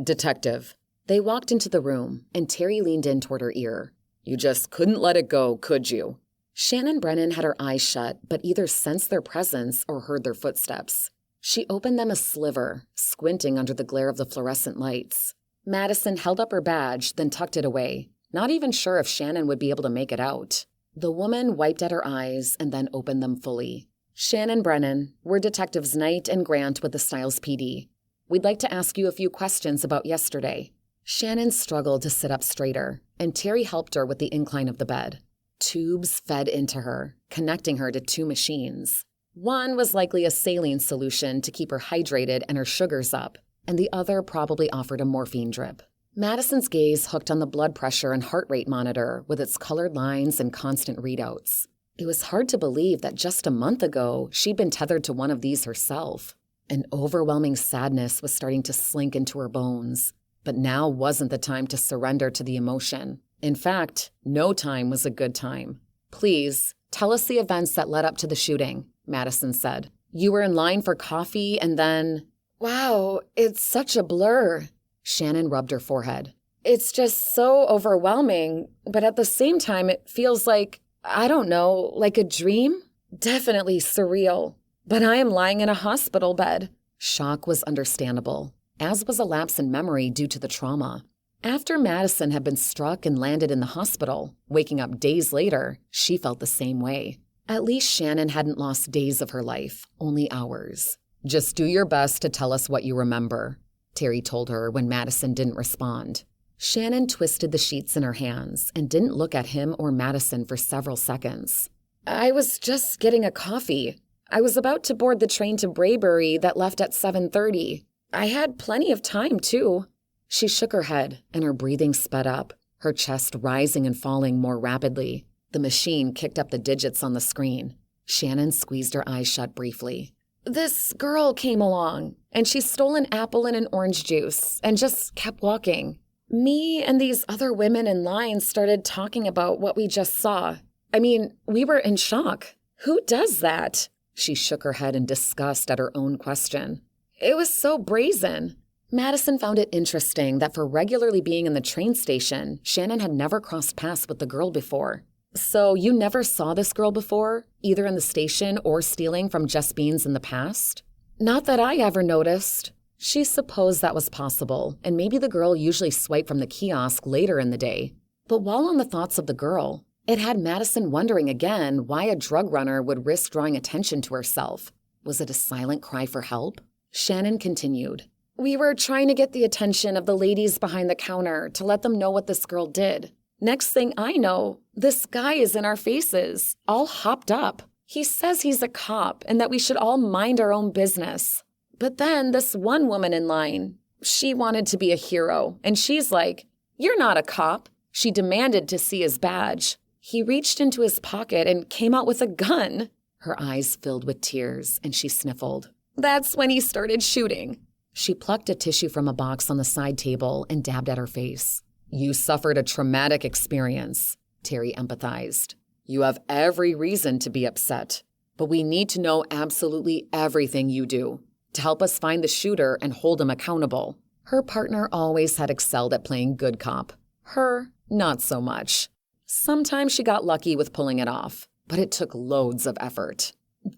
[SPEAKER 1] Detective.
[SPEAKER 2] They walked into the room, and Terry leaned in toward her ear.
[SPEAKER 1] You just couldn't let it go, could you?
[SPEAKER 2] Shannon Brennan had her eyes shut, but either sensed their presence or heard their footsteps. She opened them a sliver, squinting under the glare of the fluorescent lights. Madison held up her badge, then tucked it away, not even sure if Shannon would be able to make it out. The woman wiped at her eyes and then opened them fully. Shannon Brennan, we're Detectives Knight and Grant with the Stiles PD. We'd like to ask you a few questions about yesterday. Shannon struggled to sit up straighter, and Terry helped her with the incline of the bed. Tubes fed into her, connecting her to two machines. One was likely a saline solution to keep her hydrated and her sugars up, and the other probably offered a morphine drip. Madison's gaze hooked on the blood pressure and heart rate monitor with its colored lines and constant readouts. It was hard to believe that just a month ago, she'd been tethered to one of these herself. An overwhelming sadness was starting to slink into her bones. But now wasn't the time to surrender to the emotion. In fact, no time was a good time. Please, tell us the events that led up to the shooting, Madison said. You were in line for coffee and then... Wow, it's such a blur. Shannon rubbed her forehead. It's just so overwhelming, but at the same time it feels like, I don't know, like a dream? Definitely surreal. But I am lying in a hospital bed. Shock was understandable, as was a lapse in memory due to the trauma. After Madison had been struck and landed in the hospital, waking up days later, she felt the same way. At least Shannon hadn't lost days of her life, only hours.
[SPEAKER 1] Just do your best to tell us what you remember, Terry told her when Madison didn't respond.
[SPEAKER 2] Shannon twisted the sheets in her hands and didn't look at him or Madison for several seconds. I was just getting a coffee. I was about to board the train to Braybury that left at 7:30. I had plenty of time, too. She shook her head, and her breathing sped up, her chest rising and falling more rapidly. The machine kicked up the digits on the screen. Shannon squeezed her eyes shut briefly. This girl came along, and she stole an apple and an orange juice, and just kept walking. Me and these other women in line started talking about what we just saw. I mean, we were in shock. Who does that? She shook her head in disgust at her own question. It was so brazen. Madison found it interesting that for regularly being in the train station, Shannon had never crossed paths with the girl before. So you never saw this girl before, either in the station or stealing from Just Beans in the past? Not that I ever noticed. She supposed that was possible, and maybe the girl usually swiped from the kiosk later in the day. But while on the thoughts of the girl, it had Madison wondering again why a drug runner would risk drawing attention to herself. Was it a silent cry for help? Shannon continued. We were trying to get the attention of the ladies behind the counter to let them know what this girl did. Next thing I know, this guy is in our faces, all hopped up. He says he's a cop and that we should all mind our own business. But then this one woman in line, she wanted to be a hero, and she's like, "You're not a cop." She demanded to see his badge. He reached into his pocket and came out with a gun. Her eyes filled with tears, and she sniffled. That's when he started shooting. She plucked a tissue from a box on the side table and dabbed at her face.
[SPEAKER 1] You suffered a traumatic experience, Terry empathized. You have every reason to be upset, but we need to know absolutely everything you do to help us find the shooter and hold him accountable. Her partner always had excelled at playing good cop. Her, not so much. Sometimes she got lucky with pulling it off, but it took loads of effort.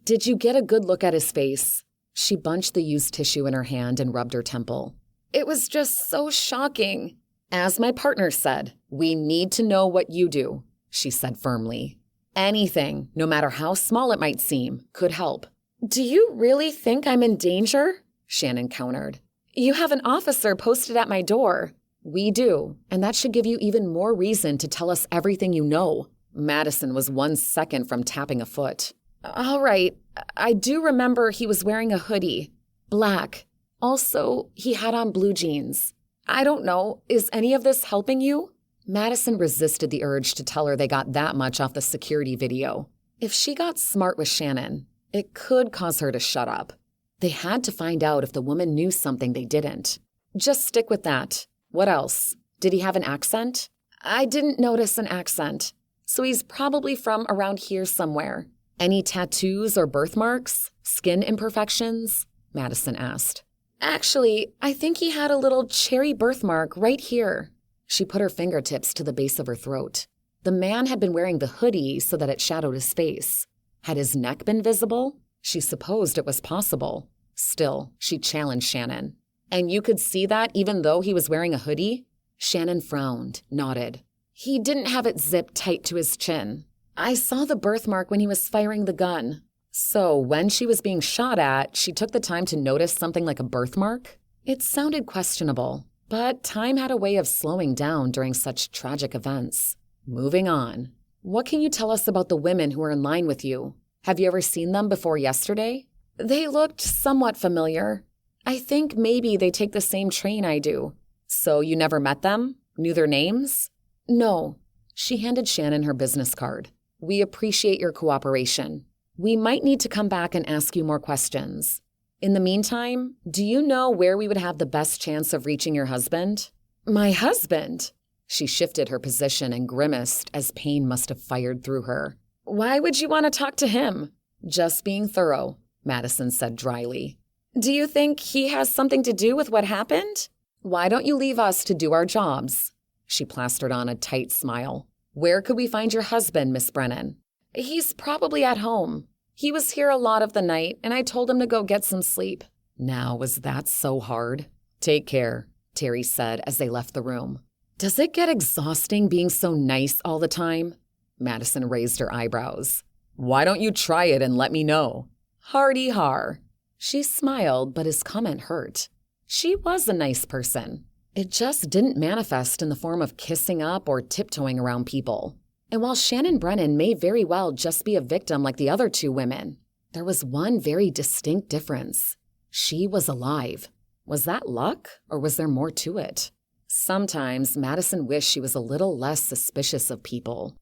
[SPEAKER 2] Did you get a good look at his face? She bunched the used tissue in her hand and rubbed her temple. It was just so shocking.
[SPEAKER 1] As my partner said, we need to know what you do, she said firmly. Anything, no matter how small it might seem, could help.
[SPEAKER 2] Do you really think I'm in danger? Shannon countered. You have an officer posted at my door.
[SPEAKER 1] We do, and that should give you even more reason to tell us everything you know. Madison was 1 second from tapping a foot.
[SPEAKER 2] All right, I do remember he was wearing a hoodie. Black. Also, he had on blue jeans. I don't know, is any of this helping you?
[SPEAKER 1] Madison resisted the urge to tell her they got that much off the security video. If she got smart with Shannon, it could cause her to shut up. They had to find out if the woman knew something they didn't. Just stick with that. What else? Did he have an accent?
[SPEAKER 2] I didn't notice an accent. So he's probably from around here somewhere. Any tattoos or birthmarks? Skin imperfections? Madison asked. Actually, I think he had a little cherry birthmark right here. She put her fingertips to the base of her throat. The man had been wearing the hoodie so that it shadowed his face. Had his neck been visible? She supposed it was possible. Still, she challenged Shannon. And you could see that even though he was wearing a hoodie? Shannon frowned, nodded. He didn't have it zipped tight to his chin. I saw the birthmark when he was firing the gun. So when she was being shot at, she took the time to notice something like a birthmark? It sounded questionable, but time had a way of slowing down during such tragic events. Moving on. What can you tell us about the women who were in line with you? Have you ever seen them before yesterday? They looked somewhat familiar. I think maybe they take the same train I do. So you never met them? Knew their names? No. She handed Shannon her business card. We appreciate your cooperation. We might need to come back and ask you more questions. In the meantime, do you know where we would have the best chance of reaching your husband? My husband? She shifted her position and grimaced as pain must have fired through her. Why would you want to talk to him? Just being thorough, Madison said dryly. Do you think he has something to do with what happened? Why don't you leave us to do our jobs? She plastered on a tight smile. Where could we find your husband, Miss Brennan? He's probably at home. He was here a lot of the night, and I told him to go get some sleep. Now, was that so hard? Take care, Terry said as they left the room. Does it get exhausting being so nice all the time? Madison raised her eyebrows. Why don't you try it and let me know? Hardy har. She smiled, but his comment hurt. She was a nice person. It just didn't manifest in the form of kissing up or tiptoeing around people. And while Shannon Brennan may very well just be a victim like the other two women, there was one very distinct difference. She was alive. Was that luck, or was there more to it? Sometimes Madison wished she was a little less suspicious of people.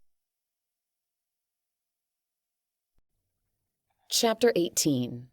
[SPEAKER 2] Chapter 18.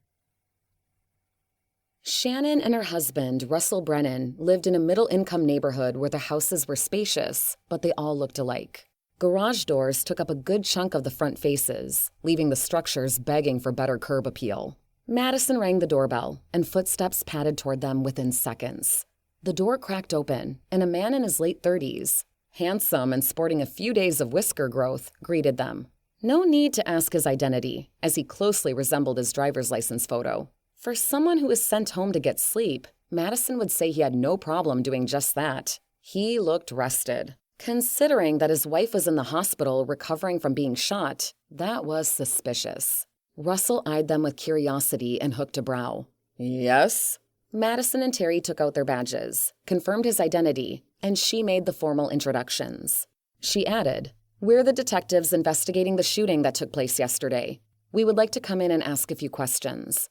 [SPEAKER 2] Shannon and her husband, Russell Brennan, lived in a middle-income neighborhood where the houses were spacious, but they all looked alike. Garage doors took up a good chunk of the front faces, leaving the structures begging for better curb appeal. Madison rang the doorbell, and footsteps padded toward them within seconds. The door cracked open, and a man in his late 30s, handsome and sporting a few days of whisker growth, greeted them. No need to ask his identity, as he closely resembled his driver's license photo. For someone who was sent home to get sleep, Madison would say he had no problem doing just that. He looked rested. Considering that his wife was in the hospital recovering from being shot, that was suspicious. Russell eyed them with curiosity and hooked a brow. Yes? Madison and Terry took out their badges, confirmed his identity, and she made the formal introductions. She added, We're the detectives investigating the shooting that took place yesterday. We would like to come in and ask a few questions.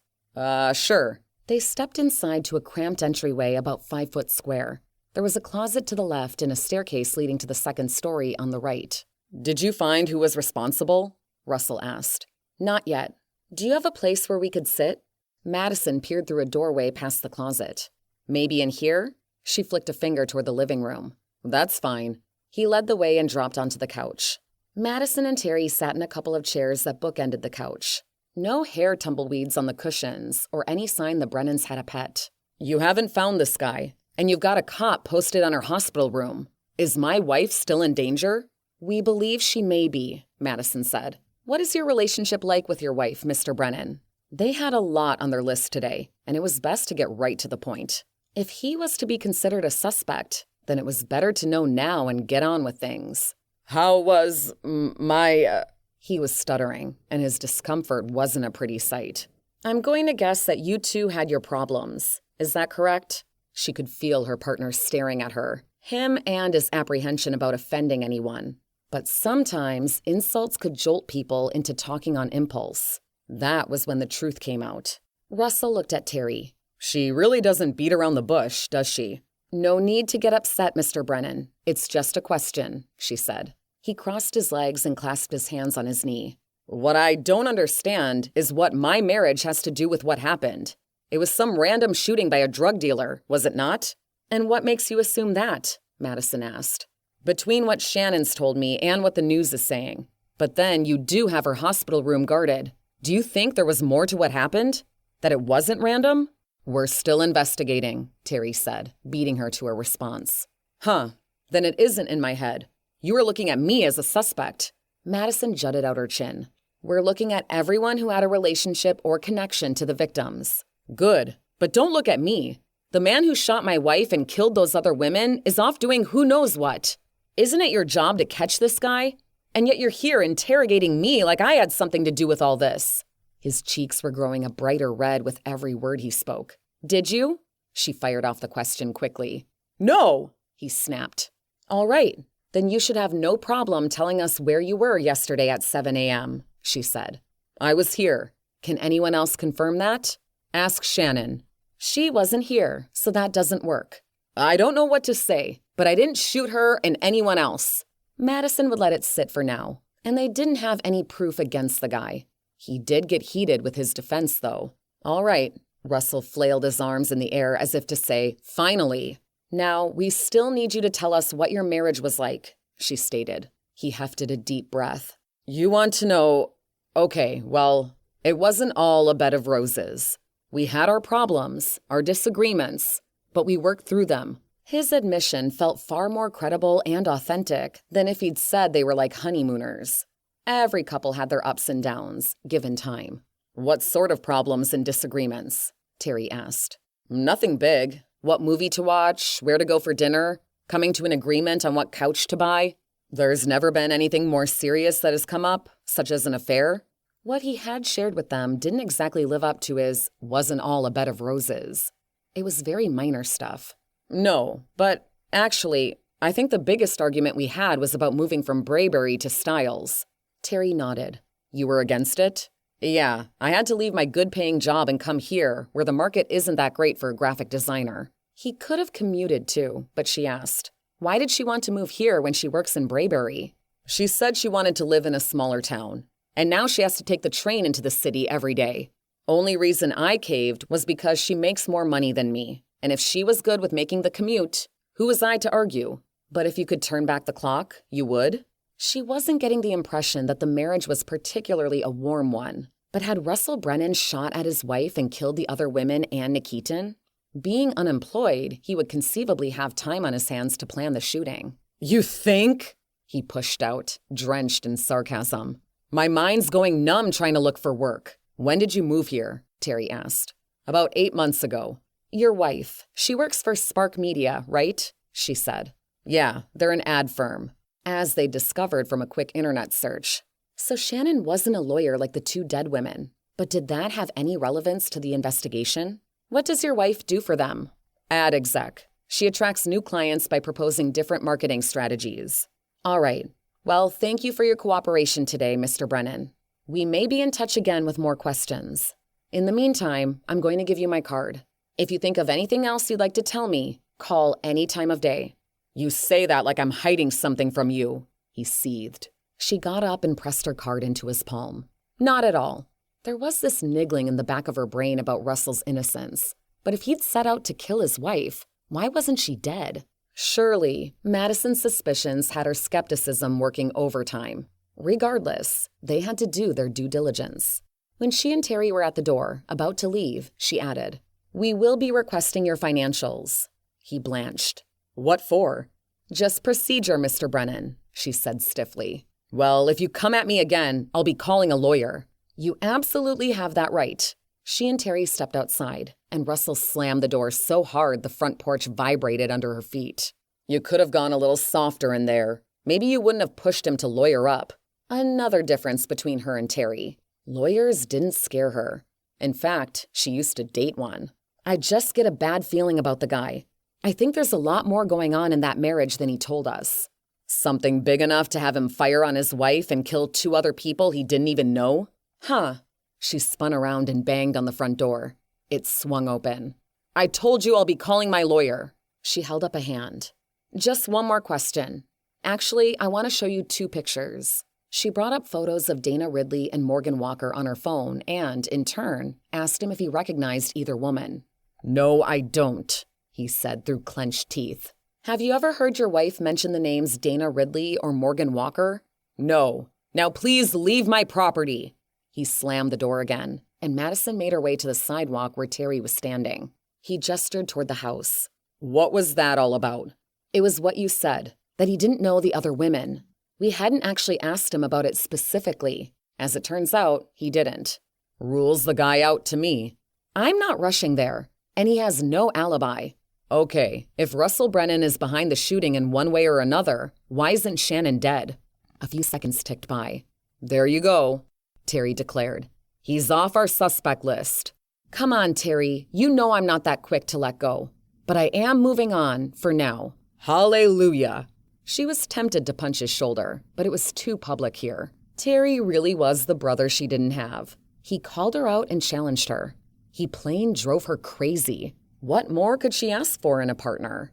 [SPEAKER 2] Sure. They stepped inside to a cramped entryway about 5 foot square. There was a closet to the left and a staircase leading to the second story on the right. Did you find who was responsible? Russell asked. Not yet. Do you have a place where we could sit? Madison peered through a doorway past the closet. Maybe in here? She flicked a finger toward the living room. That's fine. He led the way and dropped onto the couch. Madison and Terry sat in a couple of chairs that bookended the couch. No hair tumbleweeds on the cushions or any sign the Brennans had a pet. You haven't found this guy. And you've got a cop posted on her hospital room. Is my wife still in danger? We believe she may be, Madison said. What is your relationship like with your wife, Mr. Brennan? They had a lot on their list today, and it was best to get right to the point. If he was to be considered a suspect, then it was better to know now and get on with things. How was my... He was stuttering, and his discomfort wasn't a pretty sight. I'm going to guess that you two had your problems. Is that correct? She could feel her partner staring at her, him and his apprehension about offending anyone. But sometimes insults could jolt people into talking on impulse. That was when the truth came out. Russell looked at Terry. She really doesn't beat around the bush, does she? No need to get upset, Mr. Brennan. It's just a question, she said. He crossed his legs and clasped his hands on his knee. What I don't understand is what my marriage has to do with what happened. It was some random shooting by a drug dealer, was it not? And what makes you assume that? Madison asked. Between what Shannon's told me and what the news is saying.
[SPEAKER 1] But then you do have her hospital room guarded. Do you think there was more to what happened? That it wasn't random? We're still investigating, Terry said, beating her to a response. Huh, then it isn't in my head. You were looking at me as a suspect. Madison jutted out her chin. We're looking at everyone who had a relationship or connection to the victims. Good, but don't look at me. The man who shot my wife and killed those other women is off doing who knows what. Isn't it your job to catch this guy? And yet you're here interrogating me like I had something to do with all this. His cheeks were growing a brighter red with every word he spoke. Did you? She fired off the question quickly. No, he snapped. All right, then you should have no problem telling us where you were yesterday at 7 a.m., she said. I was here. Can anyone else confirm that? Ask Shannon. She wasn't here, so that doesn't work. I don't know what to say, but I didn't shoot her and anyone else. Madison would let it sit for now, and they didn't have any proof against the guy. He did get heated with his defense, though. All right, Russell flailed his arms in the air as if to say, finally. Now, we still need you to tell us what your marriage was like, she stated. He hefted a deep breath. You want to know? Okay, well, it wasn't all a bed of roses. We had our problems, our disagreements, but we worked through them. His admission felt far more credible and authentic than if he'd said they were like honeymooners. Every couple had their ups and downs, given time. What sort of problems and disagreements? Terry asked. Nothing big. What movie to watch, where to go for dinner, coming to an agreement on what couch to buy. There's never been anything more serious that has come up, such as an affair. What he had shared with them didn't exactly live up to his wasn't all a bed of roses. It was very minor stuff. No, but actually, I think the biggest argument we had was about moving from Braybury to Stiles. Terry nodded. You were against it? Yeah, I had to leave my good-paying job and come here, where the market isn't that great for a graphic designer. He could have commuted too, but she asked, why did she want to move here when she works in Braybury? She said she wanted to live in a smaller town, and now she has to take the train into the city every day. Only reason I caved was because she makes more money than me, and if she was good with making the commute, who was I to argue? But if you could turn back the clock, you would? She wasn't getting the impression that the marriage was particularly a warm one, but had Russell Brennan shot at his wife and killed the other women and Nikitin? Being unemployed, he would conceivably have time on his hands to plan the shooting. You think? He pushed out, drenched in sarcasm. My mind's going numb trying to look for work. When did you move here? Terry asked. About 8 months ago. Your wife, she works for Spark Media, right? She said. Yeah, they're an ad firm, as they discovered from a quick internet search. So Shannon wasn't a lawyer like the two dead women. But did that have any relevance to the investigation? What does your wife do for them? Ad exec. She attracts new clients by proposing different marketing strategies. All right. Well, thank you for your cooperation today, Mr. Brennan. We may be in touch again with more questions. In the meantime, I'm going to give you my card. If you think of anything else you'd like to tell me, call any time of day. You say that like I'm hiding something from you, he seethed. She got up and pressed her card into his palm. Not at all. There was this niggling in the back of her brain about Russell's innocence. But if he'd set out to kill his wife, why wasn't she dead? Surely, Madison's suspicions had her skepticism working overtime. Regardless, they had to do their due diligence. When she and Terry were at the door, about to leave, she added, We will be requesting your financials. He blanched. What for? Just procedure, Mr. Brennan, she said stiffly. Well, if you come at me again, I'll be calling a lawyer. You absolutely have that right. She and Terry stepped outside, and Russell slammed the door so hard the front porch vibrated under her feet. You could have gone a little softer in there. Maybe you wouldn't have pushed him to lawyer up. Another difference between her and Terry. Lawyers didn't scare her. In fact, she used to date one. I just get a bad feeling about the guy. I think there's a lot more going on in that marriage than he told us. Something big enough to have him fire on his wife and kill 2 other people he didn't even know? Huh. She spun around and banged on the front door. It swung open. I told you I'll be calling my lawyer. She held up a hand. Just one more question. Actually, I want to show you 2 pictures. She brought up photos of Dana Ridley and Morgan Walker on her phone and, in turn, asked him if he recognized either woman. No, I don't, he said through clenched teeth. Have you ever heard your wife mention the names Dana Ridley or Morgan Walker? No. Now please leave my property. He slammed the door again, and Madison made her way to the sidewalk where Terry was standing. He gestured toward the house. What was that all about? It was what you said, that he didn't know the other women. We hadn't actually asked him about it specifically. As it turns out, he didn't. Rules the guy out to me. I'm not rushing there, and he has no alibi. Okay, if Russell Brennan is behind the shooting in one way or another, why isn't Shannon dead? A few seconds ticked by. There you go, Terry declared. He's off our suspect list. Come on, Terry, you know I'm not that quick to let go. But I am moving on, for now. Hallelujah. She was tempted to punch his shoulder, but it was too public here. Terry really was the brother she didn't have. He called her out and challenged her. He plain drove her crazy. What more could she ask for in a partner?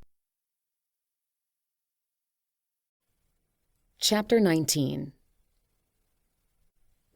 [SPEAKER 1] Chapter 19.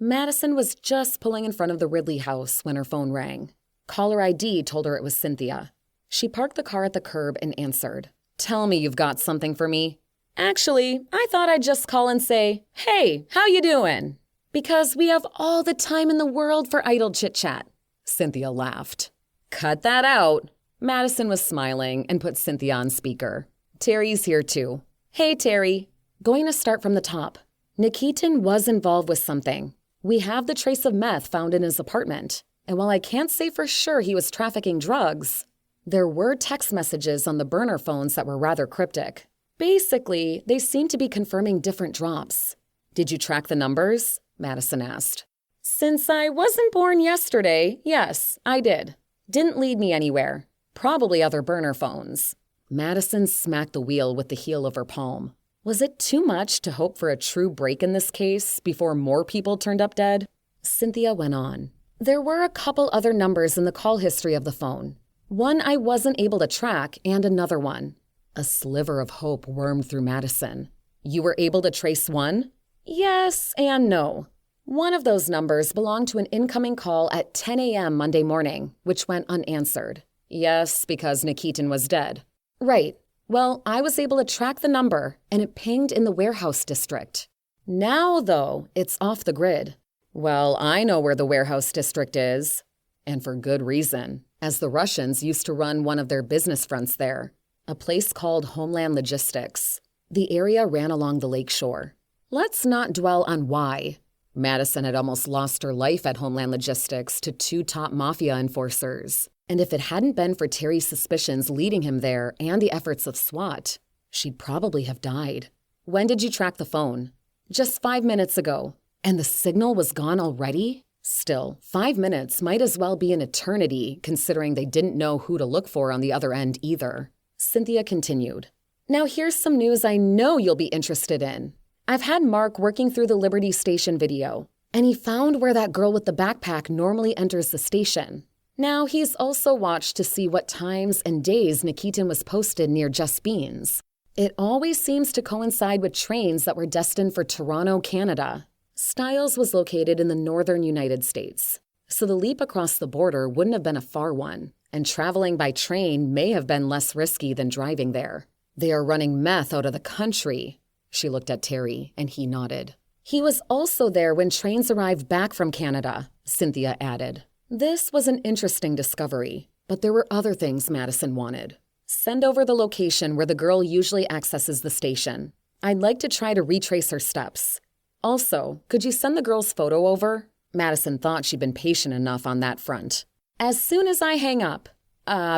[SPEAKER 1] Madison was just pulling in front of the Ridley house when her phone rang. Caller ID told her it was Cynthia. She parked the car at the curb and answered. Tell me you've got something for me. Actually, I thought I'd just call and say, hey, how you doing? Because we have all the time in the world for idle chit-chat. Cynthia laughed. Cut that out. Madison was smiling and put Cynthia on speaker. Terry's here too. Hey, Terry. Going to start from the top. Nikitin was involved with something. We have the trace of meth found in his apartment. And while I can't say for sure he was trafficking drugs, there were text messages on the burner phones that were rather cryptic. Basically, they seem to be confirming different drops. Did you track the numbers? Madison asked. Since I wasn't born yesterday, yes, I did. Didn't lead me anywhere. Probably other burner phones. Madison smacked the wheel with the heel of her palm. Was it too much to hope for a true break in this case before more people turned up dead? Cynthia went on. There were a couple other numbers in the call history of the phone. One I wasn't able to track and another one. A sliver of hope wormed through Madison. You were able to trace one? Yes and no. One of those numbers belonged to an incoming call at 10 a.m. Monday morning, which went unanswered. Yes, because Nikitin was dead. Right. Well, I was able to track the number, and it pinged in the warehouse district. Now, though, it's off the grid. Well, I know where the warehouse district is. And for good reason, as the Russians used to run one of their business fronts there, a place called Homeland Logistics. The area ran along the lakeshore. Let's not dwell on why. Madison had almost lost her life at Homeland Logistics to two top mafia enforcers. And if it hadn't been for Terry's suspicions leading him there and the efforts of SWAT, she'd probably have died. When did you track the phone? Just 5 minutes ago. And the signal was gone already? Still, 5 minutes might as well be an eternity, considering they didn't know who to look for on the other end either. Cynthia continued. Now here's some news I know you'll be interested in. I've had Mark working through the Liberty Station video, and he found where that girl with the backpack normally enters the station. Now he's also watched to see what times and days Nikitin was posted near Just Beans. It always seems to coincide with trains that were destined for Toronto, Canada. Stiles was located in the northern United States, so the leap across the border wouldn't have been a far one, and traveling by train may have been less risky than driving there. They are running meth out of the country. She looked at Terry, and he nodded. He was also there when trains arrived back from Canada, Cynthia added. This was an interesting discovery, but there were other things Madison wanted. Send over the location where the girl usually accesses the station. I'd like to try to retrace her steps. Also, could you send the girl's photo over? Madison thought she'd been patient enough on that front. As soon as I hang up.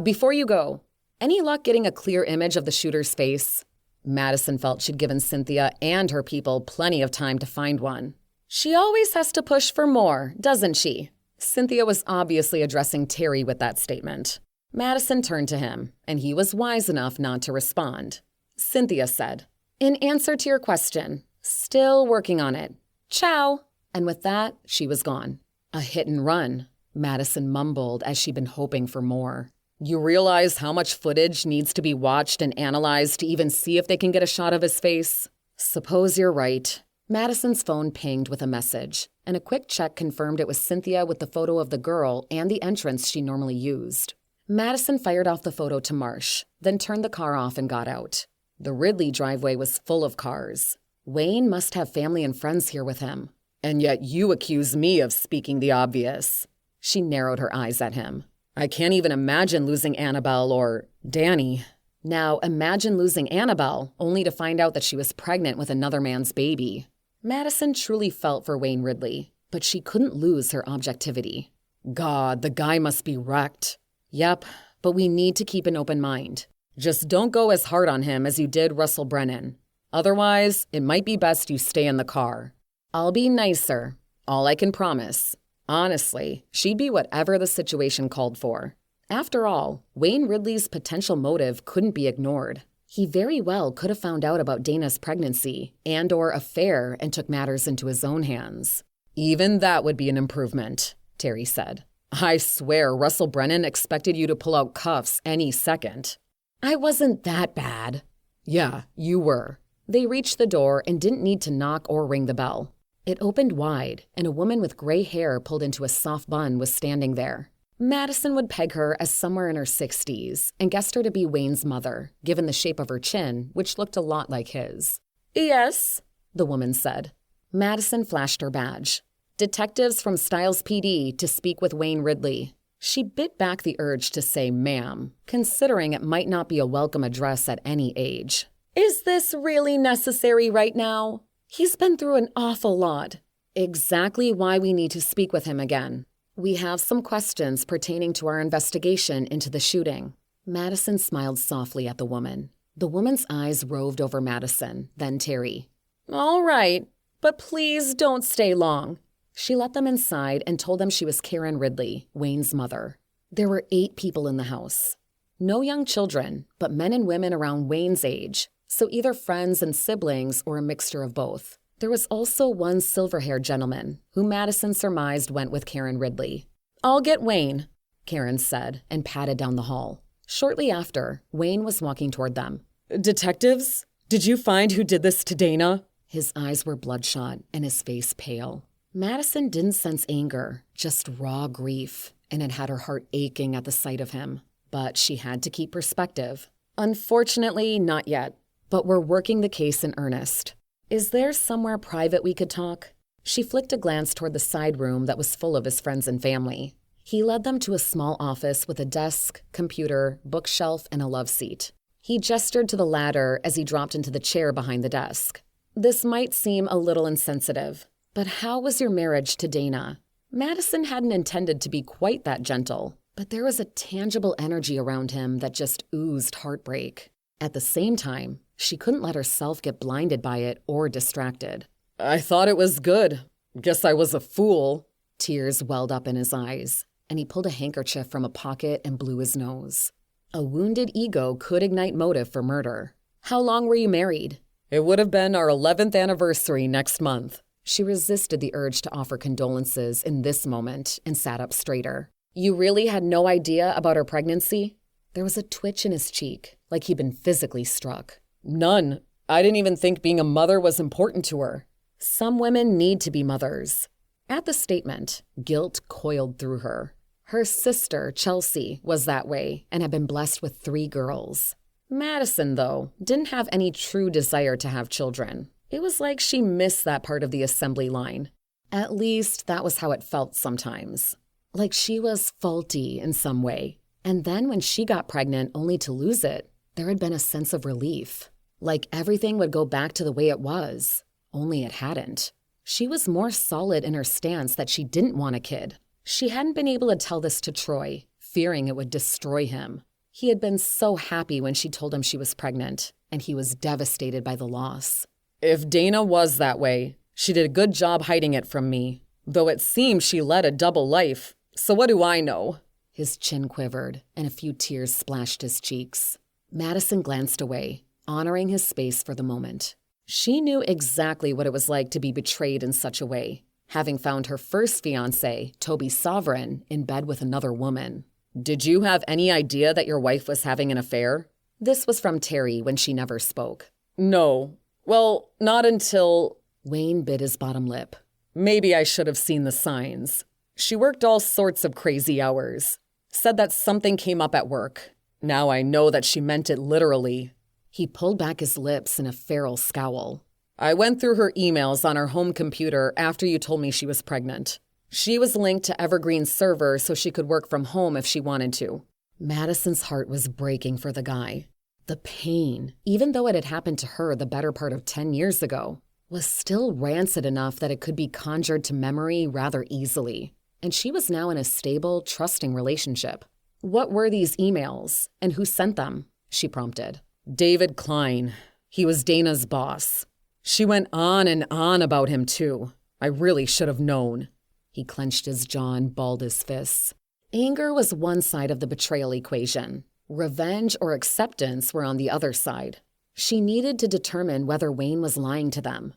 [SPEAKER 1] Before you go, any luck getting a clear image of the shooter's face? Madison felt she'd given Cynthia and her people plenty of time to find one. She always has to push for more, doesn't she? Cynthia was obviously addressing Terry with that statement. Madison turned to him, and he was wise enough not to respond. Cynthia said, in answer to your question, still working on it. Ciao. And with that, she was gone. A hit and run, Madison mumbled as she'd been hoping for more. You realize how much footage needs to be watched and analyzed to even see if they can get a shot of his face? Suppose you're right. Madison's phone pinged with a message, and a quick check confirmed it was Cynthia with the photo of the girl and the entrance she normally used. Madison fired off the photo to Marsh, then turned the car off and got out. The Ridley driveway was full of cars.
[SPEAKER 2] Wayne must have family and friends here with him. And yet you accuse me of speaking the obvious. She narrowed her eyes at him. I can't even imagine losing Annabelle or Danny. Now imagine losing Annabelle only to find out that she was pregnant with another man's baby. Madison truly felt for Wayne Ridley, but she couldn't lose her objectivity. God, the guy must be wrecked. Yep, but we need to keep an open mind. Just don't go as hard on him as you did Russell Brennan. Otherwise, it might be best you stay in the car. I'll be nicer, all I can promise. Honestly, she'd be whatever the situation called for. After all, Wayne Ridley's potential motive couldn't be ignored. He very well could have found out about Dana's pregnancy and/or affair and took matters into his own hands. Even that would be an improvement, Terry said. I swear Russell Brennan expected you to pull out cuffs any second. I wasn't that bad. Yeah, you were. They reached the door and didn't need to knock or ring the bell. It opened wide, and a woman with gray hair pulled into a soft bun was standing there. Madison would peg her as somewhere in her 60s and guessed her to be Wayne's mother, given the shape of her chin, which looked a lot like his. Yes, the woman said. Madison flashed her badge. Detectives from Stiles PD to speak with Wayne Ridley. She bit back the urge to say ma'am, considering it might not be a welcome address at any age. Is this really necessary right now? He's been through an awful lot. Exactly why we need to speak with him again. We have some questions pertaining to our investigation into the shooting. Madison smiled softly at the woman. The woman's eyes roved over Madison, then Terry. All right, but please don't stay long. She let them inside and told them she was Karen Ridley, Wayne's mother. There were 8 people in the house. No young children, but men and women around Wayne's age, so either friends and siblings or a mixture of both. There was also one silver-haired gentleman, who Madison surmised went with Karen Ridley. I'll get Wayne, Karen said, and patted down the hall. Shortly after, Wayne was walking toward them. Detectives? Did you find who did this to Dana? His eyes were bloodshot and his face pale. Madison didn't sense anger, just raw grief, and it had her heart aching at the sight of him. But she had to keep perspective. Unfortunately, not yet. But we're working the case in earnest. Is there somewhere private we could talk? She flicked a glance toward the side room that was full of his friends and family. He led them to a small office with a desk, computer, bookshelf, and a love seat. He gestured to the latter as he dropped into the chair behind the desk. This might seem a little insensitive, but how was your marriage to Dana? Madison hadn't intended to be quite that gentle, but there was a tangible energy around him that just oozed heartbreak. At the same time, she couldn't let herself get blinded by it or distracted. I thought it was good. Guess I was a fool. Tears welled up in his eyes, and he pulled a handkerchief from a pocket and blew his nose. A wounded ego could ignite motive for murder. How long were you married? It would have been our 11th anniversary next month. She resisted the urge to offer condolences in this moment and sat up straighter. You really had no idea about her pregnancy? There was a twitch in his cheek, like he'd been physically struck. None. I didn't even think being a mother was important to her. Some women need to be mothers. At the statement, guilt coiled through her. Her sister, Chelsea, was that way and had been blessed with 3 girls. Madison, though, didn't have any true desire to have children. It was like she missed that part of the assembly line. At least that was how it felt sometimes. Like she was faulty in some way. And then when she got pregnant only to lose it, there had been a sense of relief. Like everything would go back to the way it was. Only it hadn't. She was more solid in her stance that she didn't want a kid. She hadn't been able to tell this to Troy, fearing it would destroy him. He had been so happy when she told him she was pregnant, and he was devastated by the loss. If Dana was that way, she did a good job hiding it from me. Though it seems she led a double life, so what do I know? His chin quivered, and a few tears splashed his cheeks. Madison glanced away, honoring his space for the moment. She knew exactly what it was like to be betrayed in such a way, having found her first fiancé, Toby Sovereign, in bed with another woman. Did you have any idea that your wife was having an affair? This was from Terry when she never spoke. No. Well, not until... Wayne bit his bottom lip. Maybe I should have seen the signs. She worked all sorts of crazy hours. Said that something came up at work. Now I know that she meant it literally. He pulled back his lips in a feral scowl.
[SPEAKER 1] I went through her emails on her home computer after you told me she was pregnant. She was linked to Evergreen's server so she could work from home if she wanted to.
[SPEAKER 2] Madison's heart was breaking for the guy. The pain, even though it had happened to her the better part of 10 years ago, was still rancid enough that it could be conjured to memory rather easily. And she was now in a stable, trusting relationship. What were these emails, and who sent them? She prompted.
[SPEAKER 1] David Klein. He was Dana's boss. She went on and on about him, too. I really should have known.
[SPEAKER 2] He clenched his jaw and balled his fists. Anger was one side of the betrayal equation. Revenge or acceptance were on the other side. She needed to determine whether Wayne was lying to them.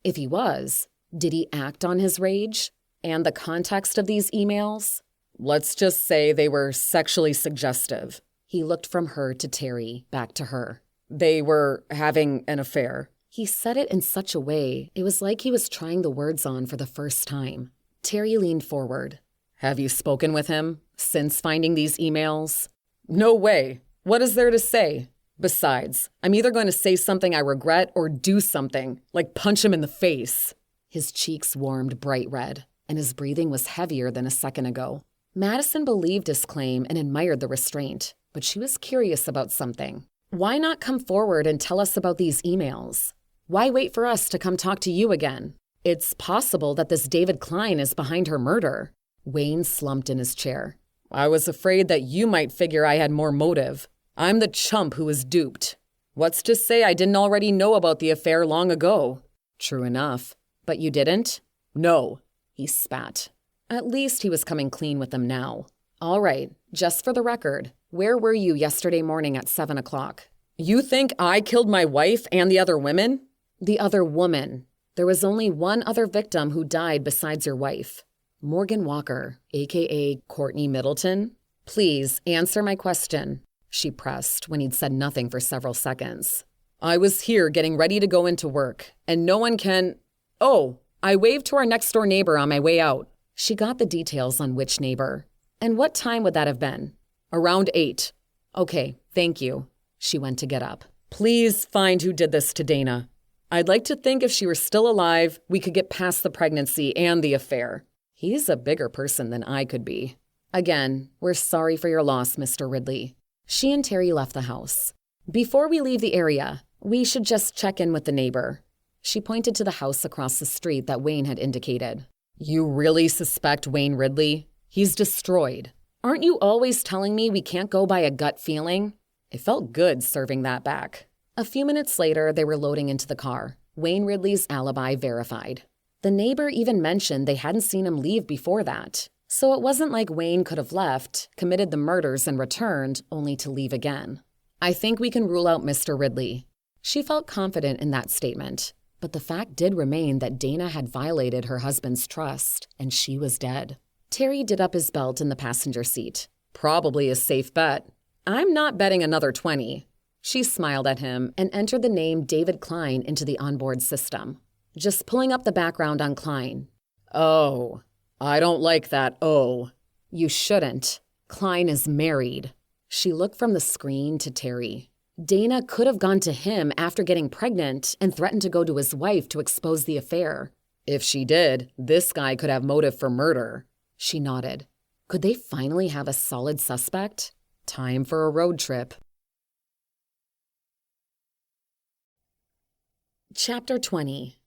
[SPEAKER 2] If he was, did he act on his rage? And the context of these emails?
[SPEAKER 1] Let's just say they were sexually suggestive.
[SPEAKER 2] He looked from her to Terry, back to her.
[SPEAKER 1] They were having an affair.
[SPEAKER 2] He said it in such a way, it was like he was trying the words on for the first time. Terry leaned forward.
[SPEAKER 1] Have you spoken with him since finding these emails? No way. What is there to say? Besides, I'm either going to say something I regret or do something, like punch him in the face.
[SPEAKER 2] His cheeks warmed bright red, and his breathing was heavier than a second ago. Madison believed his claim and admired the restraint, but she was curious about something. Why not come forward and tell us about these emails? Why wait for us to come talk to you again? It's possible that this David Klein is behind her murder. Wayne slumped in his chair.
[SPEAKER 1] I was afraid that you might figure I had more motive. I'm the chump who was duped. What's to say I didn't already know about the affair long ago?
[SPEAKER 2] True enough. But you didn't?
[SPEAKER 1] No.
[SPEAKER 2] He spat. At least he was coming clean with them now. All right, just for the record, where were you yesterday morning at 7 o'clock?
[SPEAKER 1] You think I killed my wife and the other women?
[SPEAKER 2] The other woman. There was only one other victim who died besides your wife. Morgan Walker, a.k.a. Courtney Middleton. Please answer my question, she pressed when he'd said nothing for several seconds.
[SPEAKER 1] I was here getting ready to go into work, and no one can... Oh, I waved to our next-door neighbor on my way out.
[SPEAKER 2] She got the details on which neighbor. And what time would that have been?
[SPEAKER 1] Around 8.
[SPEAKER 2] Okay, thank you. She went to get up.
[SPEAKER 1] Please find who did this to Dana. I'd like to think if she were still alive, we could get past the pregnancy and the affair.
[SPEAKER 2] He's a bigger person than I could be. Again, we're sorry for your loss, Mr. Ridley. She and Terry left the house. Before we leave the area, we should just check in with the neighbor. She pointed to the house across the street that Wayne had indicated.
[SPEAKER 1] You really suspect Wayne Ridley? He's destroyed.
[SPEAKER 2] Aren't you always telling me we can't go by a gut feeling?
[SPEAKER 1] It felt good serving that back.
[SPEAKER 2] A few minutes later, they were loading into the car. Wayne Ridley's alibi verified. The neighbor even mentioned they hadn't seen him leave before that. So it wasn't like Wayne could have left, committed the murders, and returned, only to leave again. I think we can rule out Mr. Ridley. She felt confident in that statement. But the fact did remain that Dana had violated her husband's trust, and she was dead. Terry did up his belt in the passenger seat.
[SPEAKER 1] Probably a safe bet. I'm not betting another 20.
[SPEAKER 2] She smiled at him and entered the name David Klein into the onboard system. Just pulling up the background on Klein.
[SPEAKER 1] Oh, I don't like that oh.
[SPEAKER 2] You shouldn't. Klein is married. She looked from the screen to Terry. Dana could have gone to him after getting pregnant and threatened to go to his wife to expose the affair.
[SPEAKER 1] If she did, this guy could have motive for murder.
[SPEAKER 2] She nodded. Could they finally have a solid suspect? Time for a road trip. Chapter 20.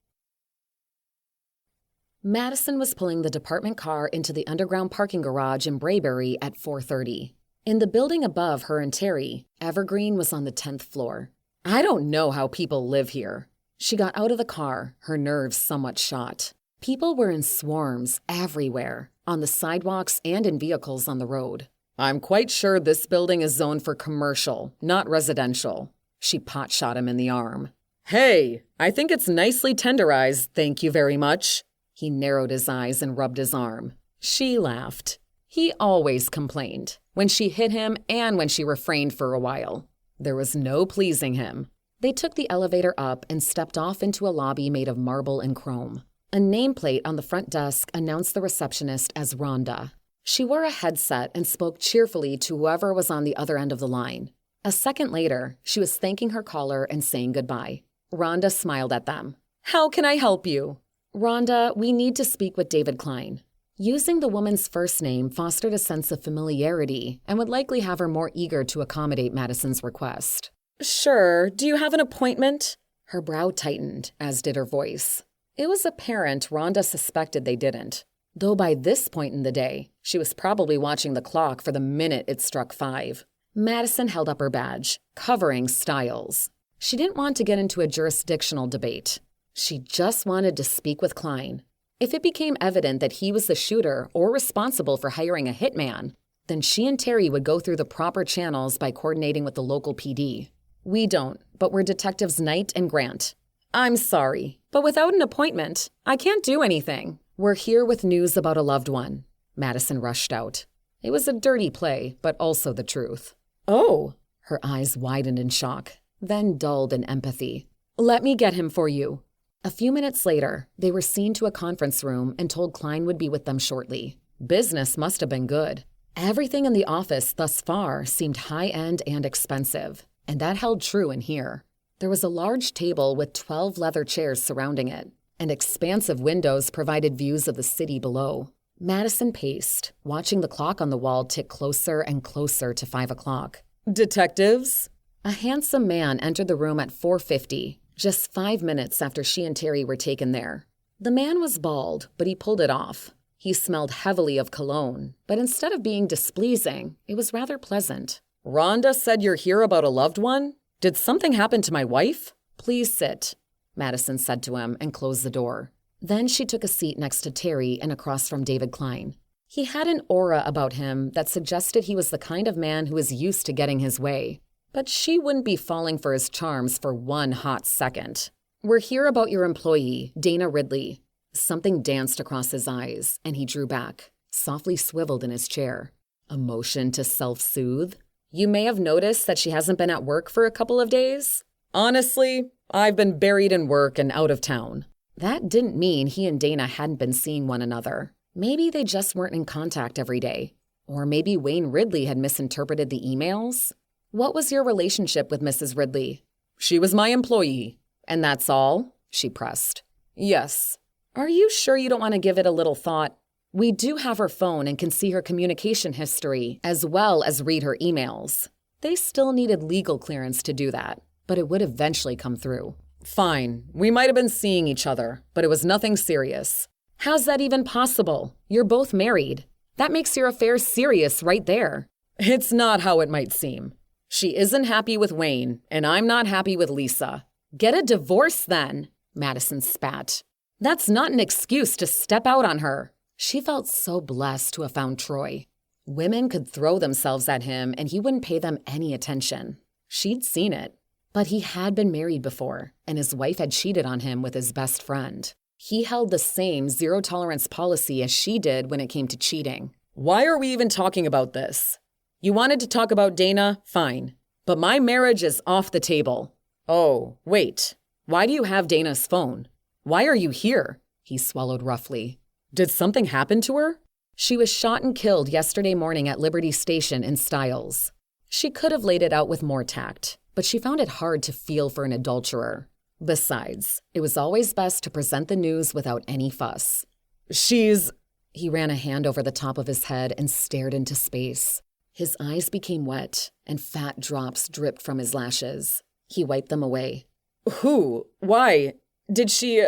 [SPEAKER 2] Madison was pulling the department car into the underground parking garage in Braybury at 4:30. In the building above her and Terry, Evergreen was on the 10th floor.
[SPEAKER 1] I don't know how people live here.
[SPEAKER 2] She got out of the car, her nerves somewhat shot. People were in swarms everywhere, on the sidewalks and in vehicles on the road.
[SPEAKER 1] I'm quite sure this building is zoned for commercial, not residential. She pot-shot him in the arm. Hey, I think it's nicely tenderized, thank you very much.
[SPEAKER 2] He narrowed his eyes and rubbed his arm. She laughed. He always complained, when she hit him and when she refrained for a while. There was no pleasing him. They took the elevator up and stepped off into a lobby made of marble and chrome. A nameplate on the front desk announced the receptionist as Rhonda. She wore a headset and spoke cheerfully to whoever was on the other end of the line. A second later, she was thanking her caller and saying goodbye. Rhonda smiled at them.
[SPEAKER 1] How can I help you?
[SPEAKER 2] Rhonda, we need to speak with David Klein. Using the woman's first name fostered a sense of familiarity and would likely have her more eager to accommodate Madison's request.
[SPEAKER 1] Sure. Do you have an appointment?
[SPEAKER 2] Her brow tightened, as did her voice. It was apparent Rhonda suspected they didn't, though by this point in the day, she was probably watching the clock for the minute it struck 5. Madison held up her badge, covering Styles. She didn't want to get into a jurisdictional debate. She just wanted to speak with Klein. If it became evident that he was the shooter or responsible for hiring a hitman, then she and Terry would go through the proper channels by coordinating with the local PD. We don't, but we're Detectives Knight and Grant.
[SPEAKER 1] I'm sorry, but without an appointment, I can't do anything.
[SPEAKER 2] We're here with news about a loved one. Madison rushed out. It was a dirty play, but also the truth.
[SPEAKER 1] Oh.
[SPEAKER 2] Her eyes widened in shock, then dulled in empathy.
[SPEAKER 1] Let me get him for you.
[SPEAKER 2] A few minutes later, they were seen to a conference room and told Klein would be with them shortly. Business must have been good. Everything in the office thus far seemed high-end and expensive, and that held true in here. There was a large table with 12 leather chairs surrounding it, and expansive windows provided views of the city below. Madison paced, watching the clock on the wall tick closer and closer to 5 o'clock.
[SPEAKER 1] Detectives?
[SPEAKER 2] A handsome man entered the room at 4:50, just 5 minutes after she and Terry were taken there. The man was bald, but he pulled it off. He smelled heavily of cologne, but instead of being displeasing, it was rather pleasant.
[SPEAKER 1] Rhonda said you're here about a loved one? Did something happen to my wife?
[SPEAKER 2] Please sit, Madison said to him and closed the door. Then she took a seat next to Terry and across from David Klein. He had an aura about him that suggested he was the kind of man who was used to getting his way. But she wouldn't be falling for his charms for one hot second. We're here about your employee, Dana Ridley. Something danced across his eyes, and he drew back, softly swiveled in his chair. A motion to self-soothe? You may have noticed that she hasn't been at work for a couple of days.
[SPEAKER 1] Honestly, I've been buried in work and out of town.
[SPEAKER 2] That didn't mean he and Dana hadn't been seeing one another. Maybe they just weren't in contact every day. Or maybe Wayne Ridley had misinterpreted the emails. What was your relationship with Mrs. Ridley?
[SPEAKER 1] She was my employee.
[SPEAKER 2] And that's all? She pressed.
[SPEAKER 1] Yes.
[SPEAKER 2] Are you sure you don't want to give it a little thought? We do have her phone and can see her communication history, as well as read her emails. They still needed legal clearance to do that, but it would eventually come through.
[SPEAKER 1] Fine. We might have been seeing each other, but it was nothing serious.
[SPEAKER 2] How's that even possible? You're both married. That makes your affair serious right there.
[SPEAKER 1] It's not how it might seem. She isn't happy with Wayne, and I'm not happy with Lisa.
[SPEAKER 2] Get a divorce then, Madison spat. That's not an excuse to step out on her. She felt so blessed to have found Troy. Women could throw themselves at him and he wouldn't pay them any attention. She'd seen it. But he had been married before, and his wife had cheated on him with his best friend. He held the same zero-tolerance policy as she did when it came to cheating.
[SPEAKER 1] Why are we even talking about this? You wanted to talk about Dana? Fine. But my marriage is off the table. Oh, wait. Why do you have Dana's phone? Why are you here? He swallowed roughly. Did something happen to her?
[SPEAKER 2] She was shot and killed yesterday morning at Liberty Station in Styles. She could have laid it out with more tact, but she found it hard to feel for an adulterer. Besides, it was always best to present the news without any fuss.
[SPEAKER 1] He
[SPEAKER 2] ran a hand over the top of his head and stared into space. His eyes became wet, and fat drops dripped from his lashes. He wiped them away.
[SPEAKER 1] Who? Why? Did she,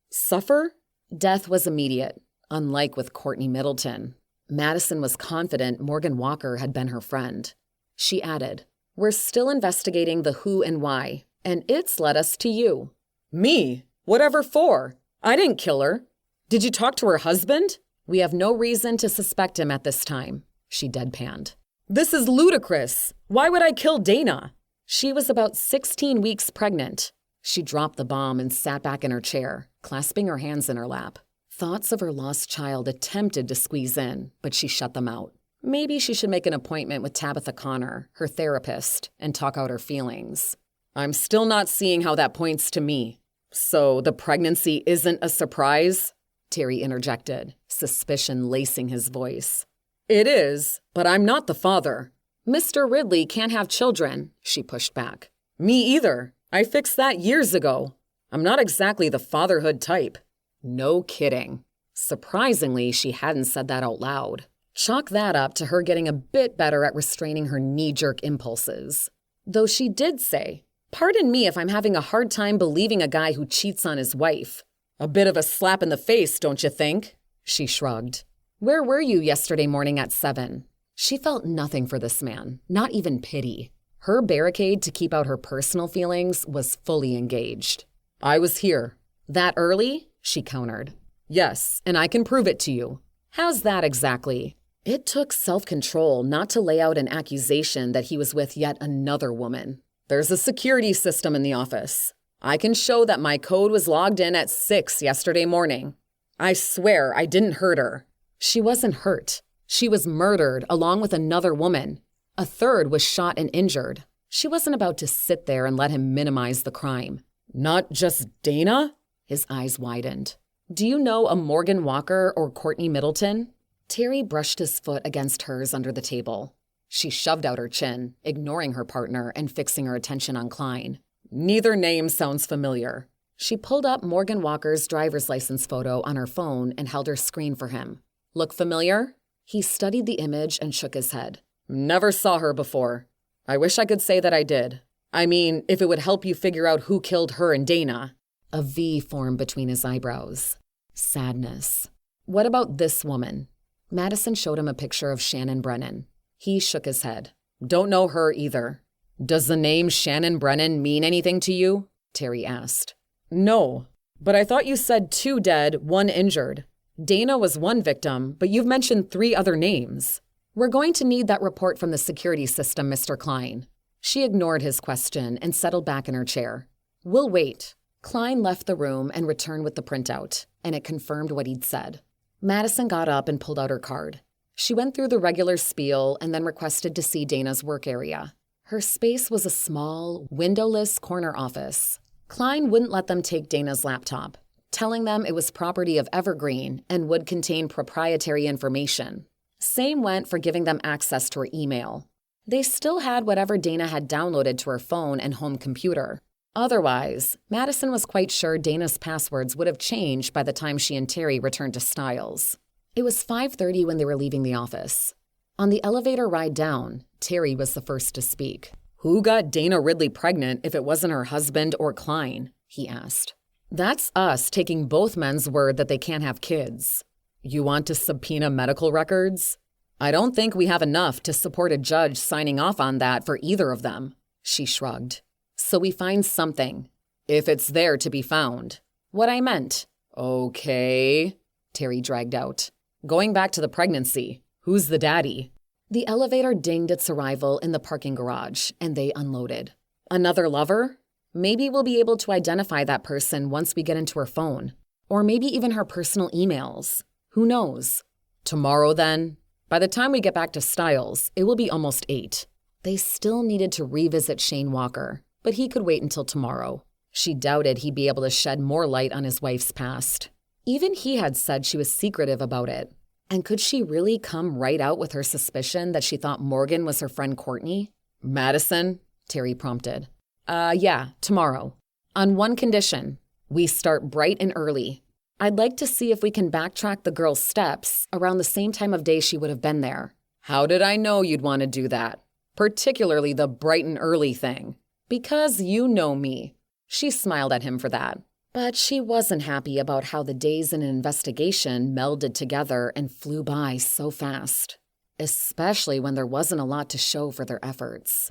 [SPEAKER 1] suffer?
[SPEAKER 2] Death was immediate, unlike with Courtney Middleton. Madison was confident Morgan Walker had been her friend. She added, "We're still investigating the who and why, and it's led us to you."
[SPEAKER 1] Me? Whatever for? I didn't kill her. Did you talk to her husband?
[SPEAKER 2] We have no reason to suspect him at this time, she deadpanned.
[SPEAKER 1] This is ludicrous. Why would I kill Dana?
[SPEAKER 2] She was about 16 weeks pregnant. She dropped the bomb and sat back in her chair, clasping her hands in her lap. Thoughts of her lost child attempted to squeeze in, but she shut them out. Maybe she should make an appointment with Tabitha Connor, her therapist, and talk out her feelings.
[SPEAKER 1] I'm still not seeing how that points to me. So the pregnancy isn't a surprise?
[SPEAKER 2] Terry interjected, suspicion lacing his voice.
[SPEAKER 1] It is, but I'm not the father.
[SPEAKER 2] Mr. Ridley can't have children, she pushed back.
[SPEAKER 1] Me either. I fixed that years ago. I'm not exactly the fatherhood type." No kidding. Surprisingly, she hadn't said that out loud. Chalk that up to her getting a bit better at restraining her knee-jerk impulses. Though she did say, "Pardon me if I'm having a hard time believing a guy who cheats on his wife." "A bit of a slap in the face, don't you think?" She shrugged. "Where were you yesterday morning at 7? She felt nothing for this man, not even pity. Her barricade to keep out her personal feelings was fully engaged. "I was here." "That early?" she countered. "Yes, and I can prove it to you." "How's that exactly?" It took self-control not to lay out an accusation that he was with yet another woman. "There's a security system in the office. I can show that my code was logged in at 6 yesterday morning. I swear I didn't hurt her." She wasn't hurt. She was murdered along with another woman. A third was shot and injured. She wasn't about to sit there and let him minimize the crime. "Not just Dana?" His eyes widened. "Do you know a Morgan Walker or Courtney Middleton?" Terry brushed his foot against hers under the table. She shoved out her chin, ignoring her partner and fixing her attention on Klein. "Neither name sounds familiar." She pulled up Morgan Walker's driver's license photo on her phone and held her screen for him. "Look familiar?" He studied the image and shook his head. "Never saw her before. I wish I could say that I did. I mean, if it would help you figure out who killed her and Dana." A V formed between his eyebrows. Sadness. "What about this woman?" Madison showed him a picture of Shannon Brennan. He shook his head. "Don't know her either." "Does the name Shannon Brennan mean anything to you?" Terry asked. "No, but I thought you said 2 dead, 1 injured. Dana was 1 victim, but you've mentioned 3 other names." "We're going to need that report from the security system, Mr. Klein." She ignored his question and settled back in her chair. "We'll wait." Klein left the room and returned with the printout, and it confirmed what he'd said. Madison got up and pulled out her card. She went through the regular spiel and then requested to see Dana's work area. Her space was a small, windowless corner office. Klein wouldn't let them take Dana's laptop, telling them it was property of Evergreen and would contain proprietary information. Same went for giving them access to her email. They still had whatever Dana had downloaded to her phone and home computer. Otherwise, Madison was quite sure Dana's passwords would have changed by the time she and Terry returned to Stiles. It was 5:30 when they were leaving the office. On the elevator ride down, Terry was the first to speak. "Who got Dana Ridley pregnant if it wasn't her husband or Klein?" he asked. "That's us taking both men's word that they can't have kids." "You want to subpoena medical records?" "I don't think we have enough to support a judge signing off on that for either of them." She shrugged. "So we find something. If it's there to be found." "What I meant." "Okay," Terry dragged out. "Going back to the pregnancy, who's the daddy?" The elevator dinged its arrival in the parking garage, and they unloaded. "Another lover? Maybe we'll be able to identify that person once we get into her phone. Or maybe even her personal emails. Who knows?" "Tomorrow, then? By the time we get back to Stiles, it will be almost 8. They still needed to revisit Shane Walker, but he could wait until tomorrow. She doubted he'd be able to shed more light on his wife's past. Even he had said she was secretive about it. And could she really come right out with her suspicion that she thought Morgan was her friend Courtney? "Madison?" Terry prompted. Yeah, tomorrow. On one condition. We start bright and early. I'd like to see if we can backtrack the girl's steps around the same time of day she would have been there." "How did I know you'd want to do that? Particularly the bright and early thing." "Because you know me." She smiled at him for that. But she wasn't happy about how the days in an investigation melded together and flew by so fast, especially when there wasn't a lot to show for their efforts.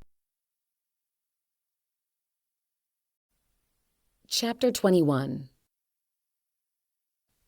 [SPEAKER 1] Chapter 21.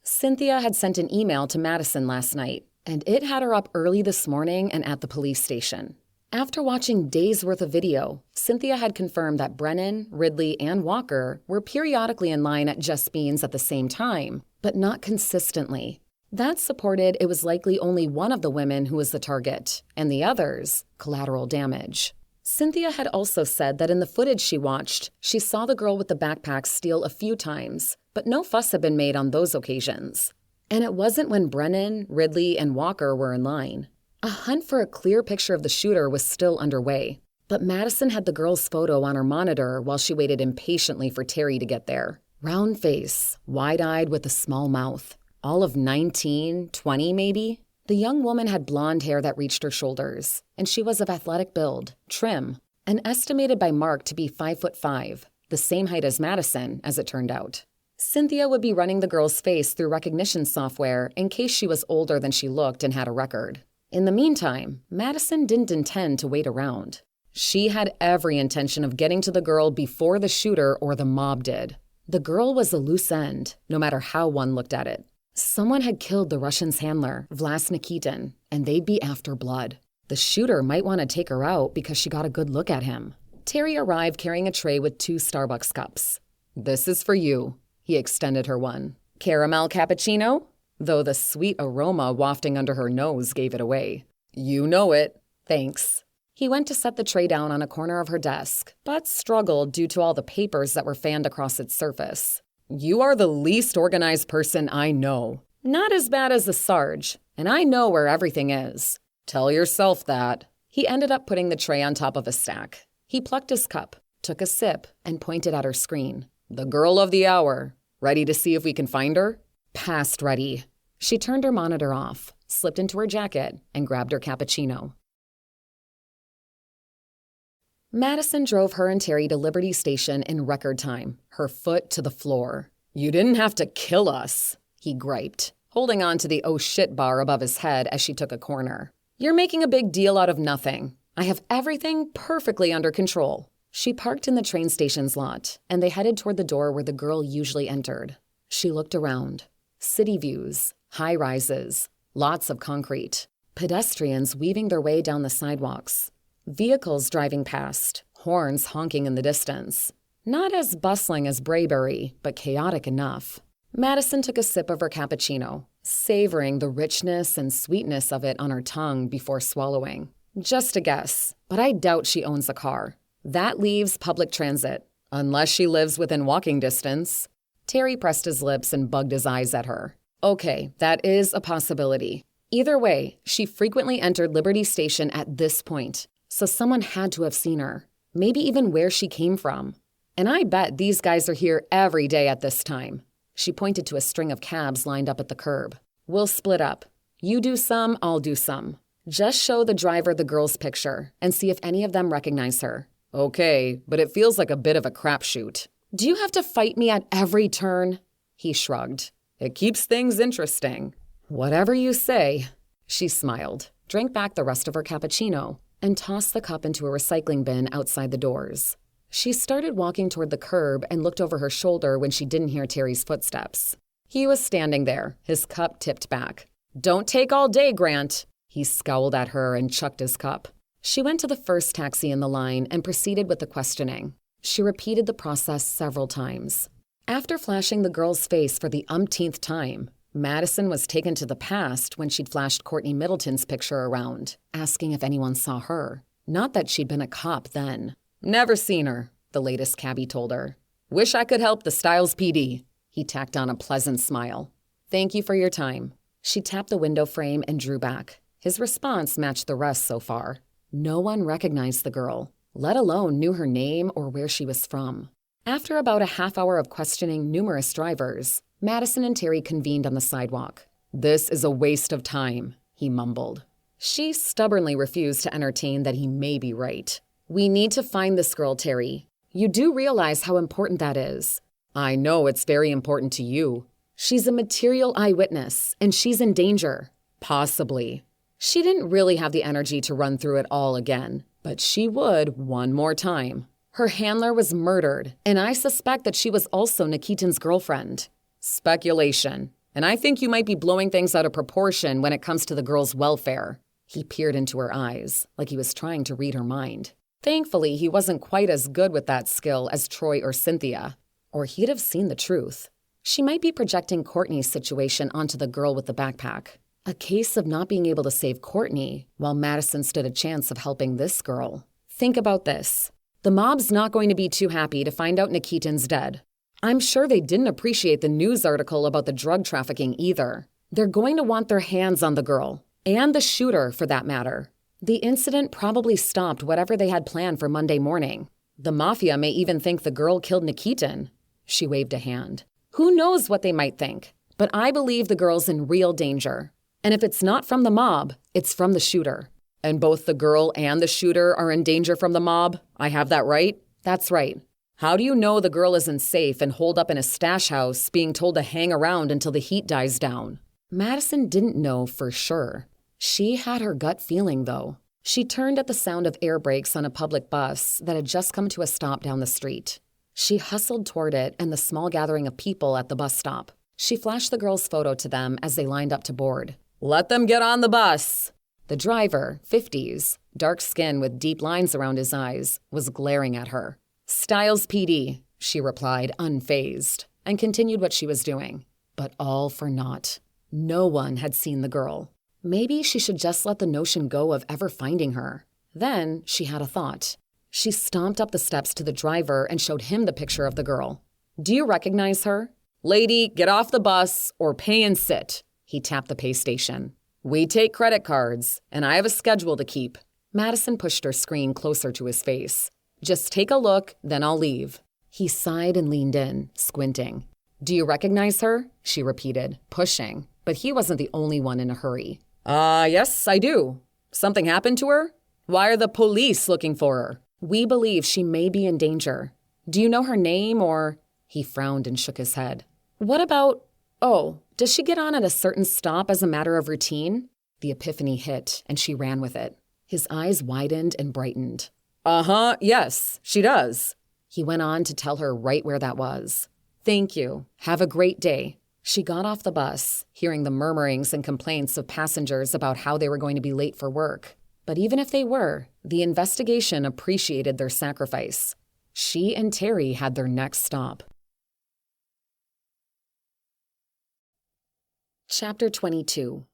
[SPEAKER 1] Cynthia had sent an email to Madison last night, and it had her up early this morning and at the police station. After watching days' worth of video, Cynthia had confirmed that Brennan, Ridley, and Walker were periodically in line at Just Beans at the same time, but not consistently. That supported it was likely only one of the women who was the target, and the others, collateral damage. Cynthia had also said that in the footage she watched, she saw the girl with the backpack steal a few times, but no fuss had been made on those occasions. And it wasn't when Brennan, Ridley, and Walker were in line. A hunt for a clear picture of the shooter was still underway, but Madison had the girl's photo on her monitor while she waited impatiently for Terry to get there.
[SPEAKER 2] Round face, wide-eyed with a small mouth. All of 19, 20 maybe? The young woman had blonde hair that reached her shoulders, and she was of athletic build, trim, and estimated by Mark to be 5'5", the same height as Madison, as it turned out. Cynthia would be running the girl's face through recognition software in case she was older than she looked and had a record. In the meantime, Madison didn't intend to wait around. She had every intention of getting to the girl before the shooter or the mob did. The girl was a loose end, no matter how one looked at it. Someone had killed the Russian's handler, Vlas Nikitin, and they'd be after blood. The shooter might want to take her out because she got a good look at him. Terry arrived carrying a tray with 2 Starbucks cups. "This is for you." He extended her one. "Caramel cappuccino?" Though the sweet aroma wafting under her nose gave it away. "You know it." "Thanks." He went to set the tray down on a corner of her desk, but struggled due to all the papers that were fanned across its surface. "You are the least organized person I know." "Not as bad as the Sarge, and I know where everything is." "Tell yourself that." He ended up putting the tray on top of a stack. He plucked his cup, took a sip, and pointed at her screen. "The girl of the hour. Ready to see if we can find her?" "Past ready." She turned her monitor off, slipped into her jacket, and grabbed her cappuccino. Madison drove her and Terry to Liberty Station in record time, her foot to the floor. "You didn't have to kill us," he griped, holding on to the oh shit bar above his head as she took a corner. "You're making a big deal out of nothing. I have everything perfectly under control." She parked in the train station's lot, and they headed toward the door where the girl usually entered. She looked around. City views, high-rises, lots of concrete, pedestrians weaving their way down the sidewalks. Vehicles driving past, horns honking in the distance. Not as bustling as Braybury, but chaotic enough. Madison took a sip of her cappuccino, savoring the richness and sweetness of it on her tongue before swallowing. "Just a guess, but I doubt she owns a car. That leaves public transit, unless she lives within walking distance." Terry pressed his lips and bugged his eyes at her. "Okay, that is a possibility. Either way, she frequently entered Liberty Station at this point. So someone had to have seen her, maybe even where she came from. And I bet these guys are here every day at this time." She pointed to a string of cabs lined up at the curb. "We'll split up. You do some, I'll do some. Just show the driver the girl's picture and see if any of them recognize her." "Okay, but it feels like a bit of a crapshoot." "Do you have to fight me at every turn?" He shrugged. "It keeps things interesting." "Whatever you say." She smiled, drank back the rest of her cappuccino, and tossed the cup into a recycling bin outside the doors. She started walking toward the curb and looked over her shoulder when she didn't hear Terry's footsteps. He was standing there, his cup tipped back. "Don't take all day, Grant." He scowled at her and chucked his cup. She went to the first taxi in the line and proceeded with the questioning. She repeated the process several times. After flashing the girl's face for the umpteenth time, Madison was taken to the past when she'd flashed Courtney Middleton's picture around, asking if anyone saw her. Not that she'd been a cop then. "Never seen her," the latest cabbie told her. "Wish I could help the Styles PD." He tacked on a pleasant smile. "Thank you for your time." She tapped the window frame and drew back. His response matched the rest so far. No one recognized the girl, let alone knew her name or where she was from. After about a half hour of questioning numerous drivers, Madison and Terry convened on the sidewalk. "This is a waste of time," he mumbled. She stubbornly refused to entertain that he may be right. "We need to find this girl, Terry. You do realize how important that is." "I know it's very important to you." "She's a material eyewitness, and she's in danger." "Possibly." She didn't really have the energy to run through it all again, but she would one more time. Her handler was murdered, and I suspect that she was also Nikitin's girlfriend. "Speculation, and I think you might be blowing things out of proportion when it comes to the girl's welfare." He peered into her eyes, like he was trying to read her mind. Thankfully, he wasn't quite as good with that skill as Troy or Cynthia, or he'd have seen the truth. She might be projecting Courtney's situation onto the girl with the backpack. A case of not being able to save Courtney, while Madison stood a chance of helping this girl. Think about this. The mob's not going to be too happy to find out Nikitin's dead. I'm sure they didn't appreciate the news article about the drug trafficking either. They're going to want their hands on the girl, and the shooter for that matter. The incident probably stopped whatever they had planned for Monday morning. The mafia may even think the girl killed Nikitin. She waved a hand. Who knows what they might think? But I believe the girl's in real danger. And if it's not from the mob, it's from the shooter.
[SPEAKER 1] And both the girl and the shooter are in danger from the mob? I have that right?
[SPEAKER 2] That's right.
[SPEAKER 1] How do you know the girl isn't safe and holed up in a stash house being told to hang around until the heat dies down?
[SPEAKER 2] Madison didn't know for sure. She had her gut feeling, though. She turned at the sound of air brakes on a public bus that had just come to a stop down the street. She hustled toward it and the small gathering of people at the bus stop. She flashed the girl's photo to them as they lined up to board.
[SPEAKER 1] Let them get on the bus.
[SPEAKER 2] The driver, 50s, dark skin with deep lines around his eyes, was glaring at her.
[SPEAKER 1] Styles PD,
[SPEAKER 2] she replied, unfazed, and continued what she was doing. But all for naught. No one had seen the girl. Maybe she should just let the notion go of ever finding her. Then she had a thought. She stomped up the steps to the driver and showed him the picture of the girl. Do you recognize her?
[SPEAKER 1] Lady, get off the bus or pay and sit.
[SPEAKER 2] He tapped the pay station.
[SPEAKER 1] We take credit cards, and I have a schedule to keep.
[SPEAKER 2] Madison pushed her screen closer to his face.
[SPEAKER 1] Just take a look, then I'll leave.
[SPEAKER 2] He sighed and leaned in, squinting. Do you recognize her? She repeated, pushing. But he wasn't the only one in a hurry.
[SPEAKER 1] Yes, I do. Something happened to her? Why are the police looking for her?
[SPEAKER 2] We believe she may be in danger. Do you know her name or... He frowned and shook his head. What about... Oh, does she get on at a certain stop as a matter of routine? The epiphany hit, and she ran with it. His eyes widened and brightened.
[SPEAKER 1] Yes, she does.
[SPEAKER 2] He went on to tell her right where that was. Thank you. Have a great day. She got off the bus, hearing the murmurings and complaints of passengers about how they were going to be late for work. But even if they were, the investigation appreciated their sacrifice. She and Terry had their next stop. Chapter 22.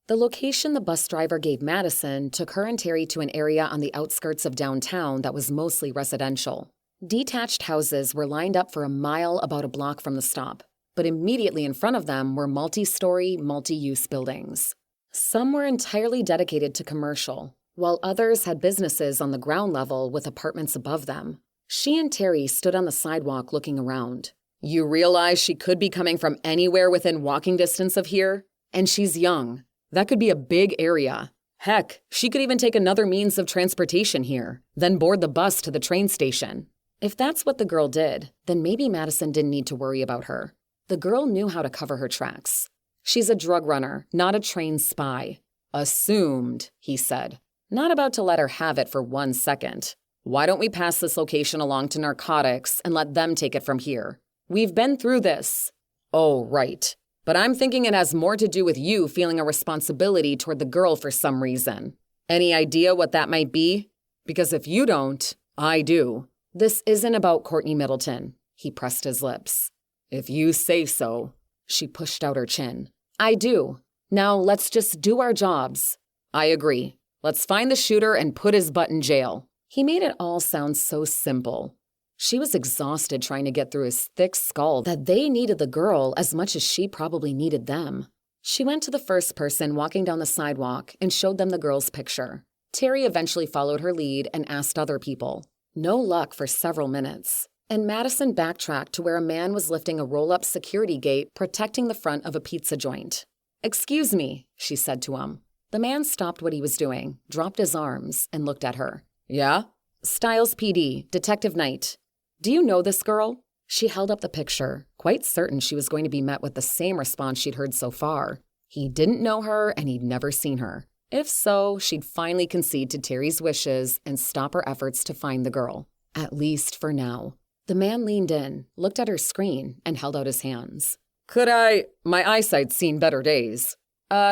[SPEAKER 2] The location the bus driver gave Madison took her and Terry to an area on the outskirts of downtown that was mostly residential. Detached houses were lined up for a mile about a block from the stop, but immediately in front of them were multi-story, multi-use buildings. Some were entirely dedicated to commercial, while others had businesses on the ground level with apartments above them. She and Terry stood on the sidewalk looking around.
[SPEAKER 1] You realize she could be coming from anywhere within walking distance of here? And she's young. That could be a big area. Heck, she could even take another means of transportation here, then board the bus to the train station.
[SPEAKER 2] If that's what the girl did, then maybe Madison didn't need to worry about her. The girl knew how to cover her tracks. She's a drug runner, not a trained spy.
[SPEAKER 1] Assumed, he said.
[SPEAKER 2] Not about to let her have it for 1 second.
[SPEAKER 1] Why don't we pass this location along to narcotics and let them take it from here? We've been through this. Oh, right. But I'm thinking it has more to do with you feeling a responsibility toward the girl for some reason. Any idea what that might be? Because if you don't, I do.
[SPEAKER 2] This isn't about Courtney Middleton. He pressed his lips.
[SPEAKER 1] If you say so.
[SPEAKER 2] She pushed out her chin. I do. Now let's just do our jobs.
[SPEAKER 1] I agree. Let's find the shooter and put his butt in jail.
[SPEAKER 2] He made it all sound so simple. She was exhausted trying to get through his thick skull that they needed the girl as much as she probably needed them. She went to the first person walking down the sidewalk and showed them the girl's picture. Terry eventually followed her lead and asked other people. No luck for several minutes. And Madison backtracked to where a man was lifting a roll-up security gate protecting the front of a pizza joint. "Excuse me," she said to him. The man stopped what he was doing, dropped his arms, and looked at her.
[SPEAKER 1] Yeah?
[SPEAKER 2] Styles PD, Detective Knight. Do you know this girl? She held up the picture, quite certain she was going to be met with the same response she'd heard so far. He didn't know her and he'd never seen her. If so, she'd finally concede to Terry's wishes and stop her efforts to find the girl. At least for now. The man leaned in, looked at her screen, and held out his hands.
[SPEAKER 1] My eyesight's seen better days.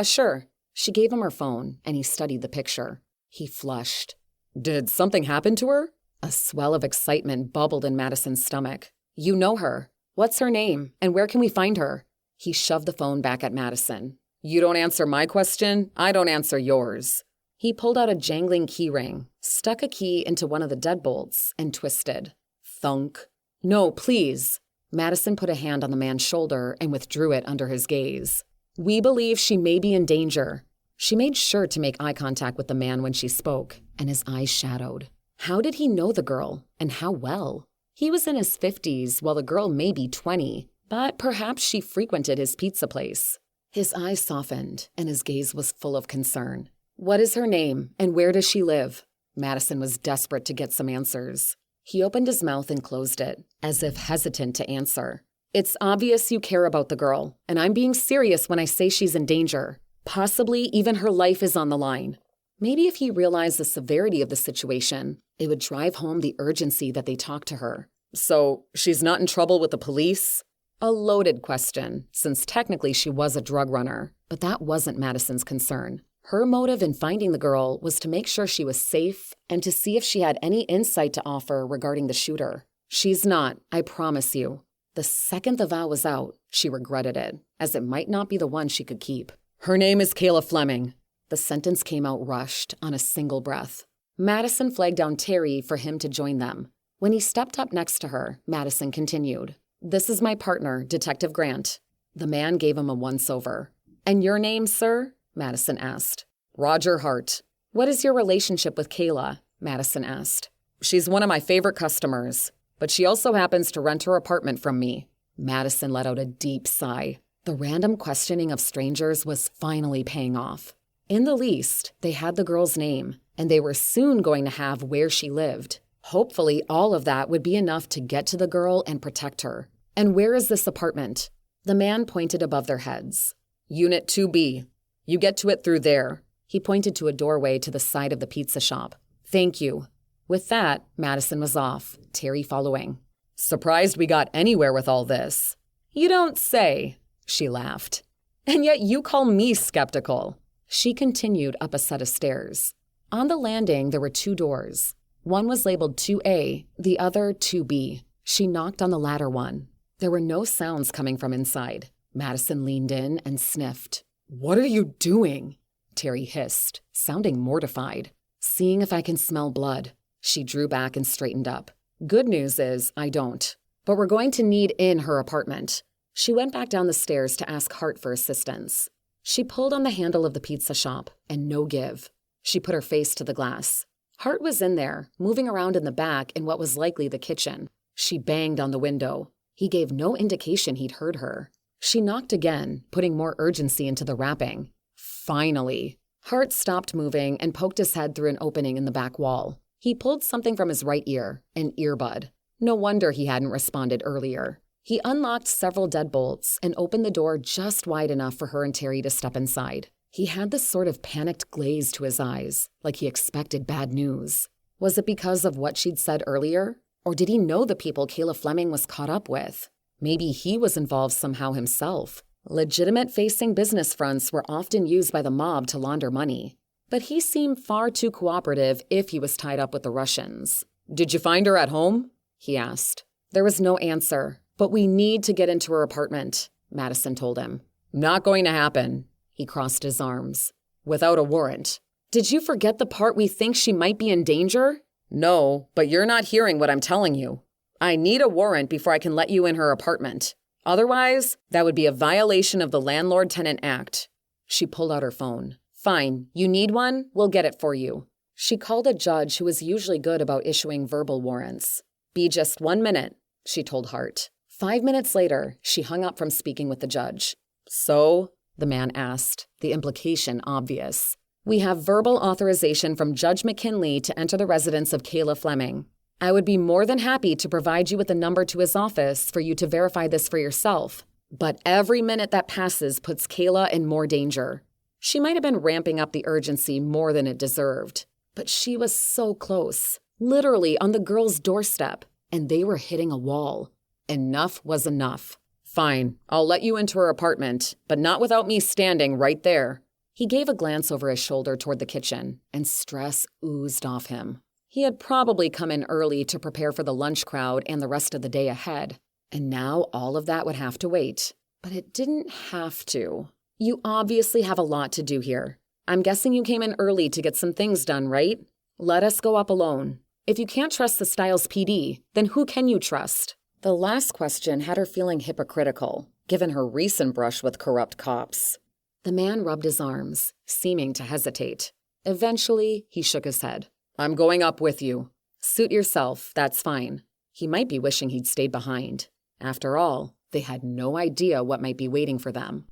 [SPEAKER 2] Sure. She gave him her phone, and he studied the picture. He flushed.
[SPEAKER 1] Did something happen to her?
[SPEAKER 2] A swell of excitement bubbled in Madison's stomach. You know her. What's her name, and where can we find her? He shoved the phone back at Madison.
[SPEAKER 1] You don't answer my question, I don't answer yours.
[SPEAKER 2] He pulled out a jangling key ring, stuck a key into one of the deadbolts, and twisted. Thunk. No, please. Madison put a hand on the man's shoulder and withdrew it under his gaze. We believe she may be in danger. She made sure to make eye contact with the man when she spoke, and his eyes shadowed. How did he know the girl, and how well? He was in his 50s while the girl may be 20, but perhaps she frequented his pizza place. His eyes softened and his gaze was full of concern. What is her name and where does she live? Madison was desperate to get some answers. He opened his mouth and closed it, as if hesitant to answer. It's obvious you care about the girl, and I'm being serious when I say she's in danger. Possibly even her life is on the line. Maybe if he realized the severity of the situation, it would drive home the urgency that they talk to her.
[SPEAKER 1] So, she's not in trouble with the police?
[SPEAKER 2] A loaded question, since technically she was a drug runner, but that wasn't Madison's concern. Her motive in finding the girl was to make sure she was safe and to see if she had any insight to offer regarding the shooter. She's not, I promise you. The second the vow was out, she regretted it, as it might not be the one she could keep.
[SPEAKER 1] Her name is Kayla Fleming.
[SPEAKER 2] The sentence came out rushed, on a single breath. Madison flagged down Terry for him to join them. When he stepped up next to her, Madison continued. This is my partner, Detective Grant. The man gave him a once-over. And your name, sir? Madison asked.
[SPEAKER 1] Roger Hart.
[SPEAKER 2] What is your relationship with Kayla? Madison asked.
[SPEAKER 1] She's one of my favorite customers, but she also happens to rent her apartment from me.
[SPEAKER 2] Madison let out a deep sigh. The random questioning of strangers was finally paying off. In the least, they had the girl's name, and they were soon going to have where she lived. Hopefully, all of that would be enough to get to the girl and protect her. And where is this apartment? The man pointed above their heads.
[SPEAKER 1] Unit 2B. You get to it through there.
[SPEAKER 2] He pointed to a doorway to the side of the pizza shop. Thank you. With that, Madison was off, Terry following.
[SPEAKER 1] Surprised we got anywhere with all this.
[SPEAKER 2] You don't say, she laughed. And yet you call me skeptical. She continued up a set of stairs. On the landing, there were 2 doors. One was labeled 2A, the other 2B. She knocked on the latter one. There were no sounds coming from inside. Madison leaned in and sniffed.
[SPEAKER 1] What are you doing?
[SPEAKER 2] Terry hissed, sounding mortified. Seeing if I can smell blood. She drew back and straightened up. Good news is, I don't. But we're going to need in her apartment. She went back down the stairs to ask Hart for assistance. She pulled on the handle of the pizza shop, and no give. She put her face to the glass. Hart was in there, moving around in the back in what was likely the kitchen. She banged on the window. He gave no indication he'd heard her. She knocked again, putting more urgency into the rapping. Finally, Hart stopped moving and poked his head through an opening in the back wall. He pulled something from his right ear, an earbud. No wonder he hadn't responded earlier. He unlocked several deadbolts and opened the door just wide enough for her and Terry to step inside. He had this sort of panicked glaze to his eyes, like he expected bad news. Was it because of what she'd said earlier? Or did he know the people Kayla Fleming was caught up with? Maybe he was involved somehow himself. Legitimate-facing business fronts were often used by the mob to launder money. But he seemed far too cooperative if he was tied up with the Russians.
[SPEAKER 1] Did you find her at home?
[SPEAKER 2] He asked. There was no answer, but we need to get into her apartment, Madison told him.
[SPEAKER 1] Not going to happen.
[SPEAKER 2] He crossed his arms.
[SPEAKER 1] Without a warrant.
[SPEAKER 2] Did you forget the part we think she might be in danger?
[SPEAKER 1] No, but you're not hearing what I'm telling you. I need a warrant before I can let you in her apartment. Otherwise, that would be a violation of the Landlord-Tenant Act.
[SPEAKER 2] She pulled out her phone. Fine, you need one? We'll get it for you. She called a judge who was usually good about issuing verbal warrants. Be just 1 minute, she told Hart. 5 minutes later, she hung up from speaking with the judge.
[SPEAKER 1] So?
[SPEAKER 2] The man asked, the implication obvious. We have verbal authorization from Judge McKinley to enter the residence of Kayla Fleming. I would be more than happy to provide you with a number to his office for you to verify this for yourself. But every minute that passes puts Kayla in more danger. She might have been ramping up the urgency more than it deserved. But she was so close, literally on the girl's doorstep, and they were hitting a wall. Enough was enough.
[SPEAKER 1] Fine, I'll let you into her apartment, but not without me standing right there.
[SPEAKER 2] He gave a glance over his shoulder toward the kitchen, and stress oozed off him. He had probably come in early to prepare for the lunch crowd and the rest of the day ahead, and now all of that would have to wait. But it didn't have to. You obviously have a lot to do here. I'm guessing you came in early to get some things done, right? Let us go up alone. If you can't trust the Styles PD, then who can you trust? The last question had her feeling hypocritical, given her recent brush with corrupt cops. The man rubbed his arms, seeming to hesitate. Eventually, he shook his head.
[SPEAKER 1] I'm going up with you.
[SPEAKER 2] Suit yourself, that's fine. He might be wishing he'd stayed behind. After all, they had no idea what might be waiting for them.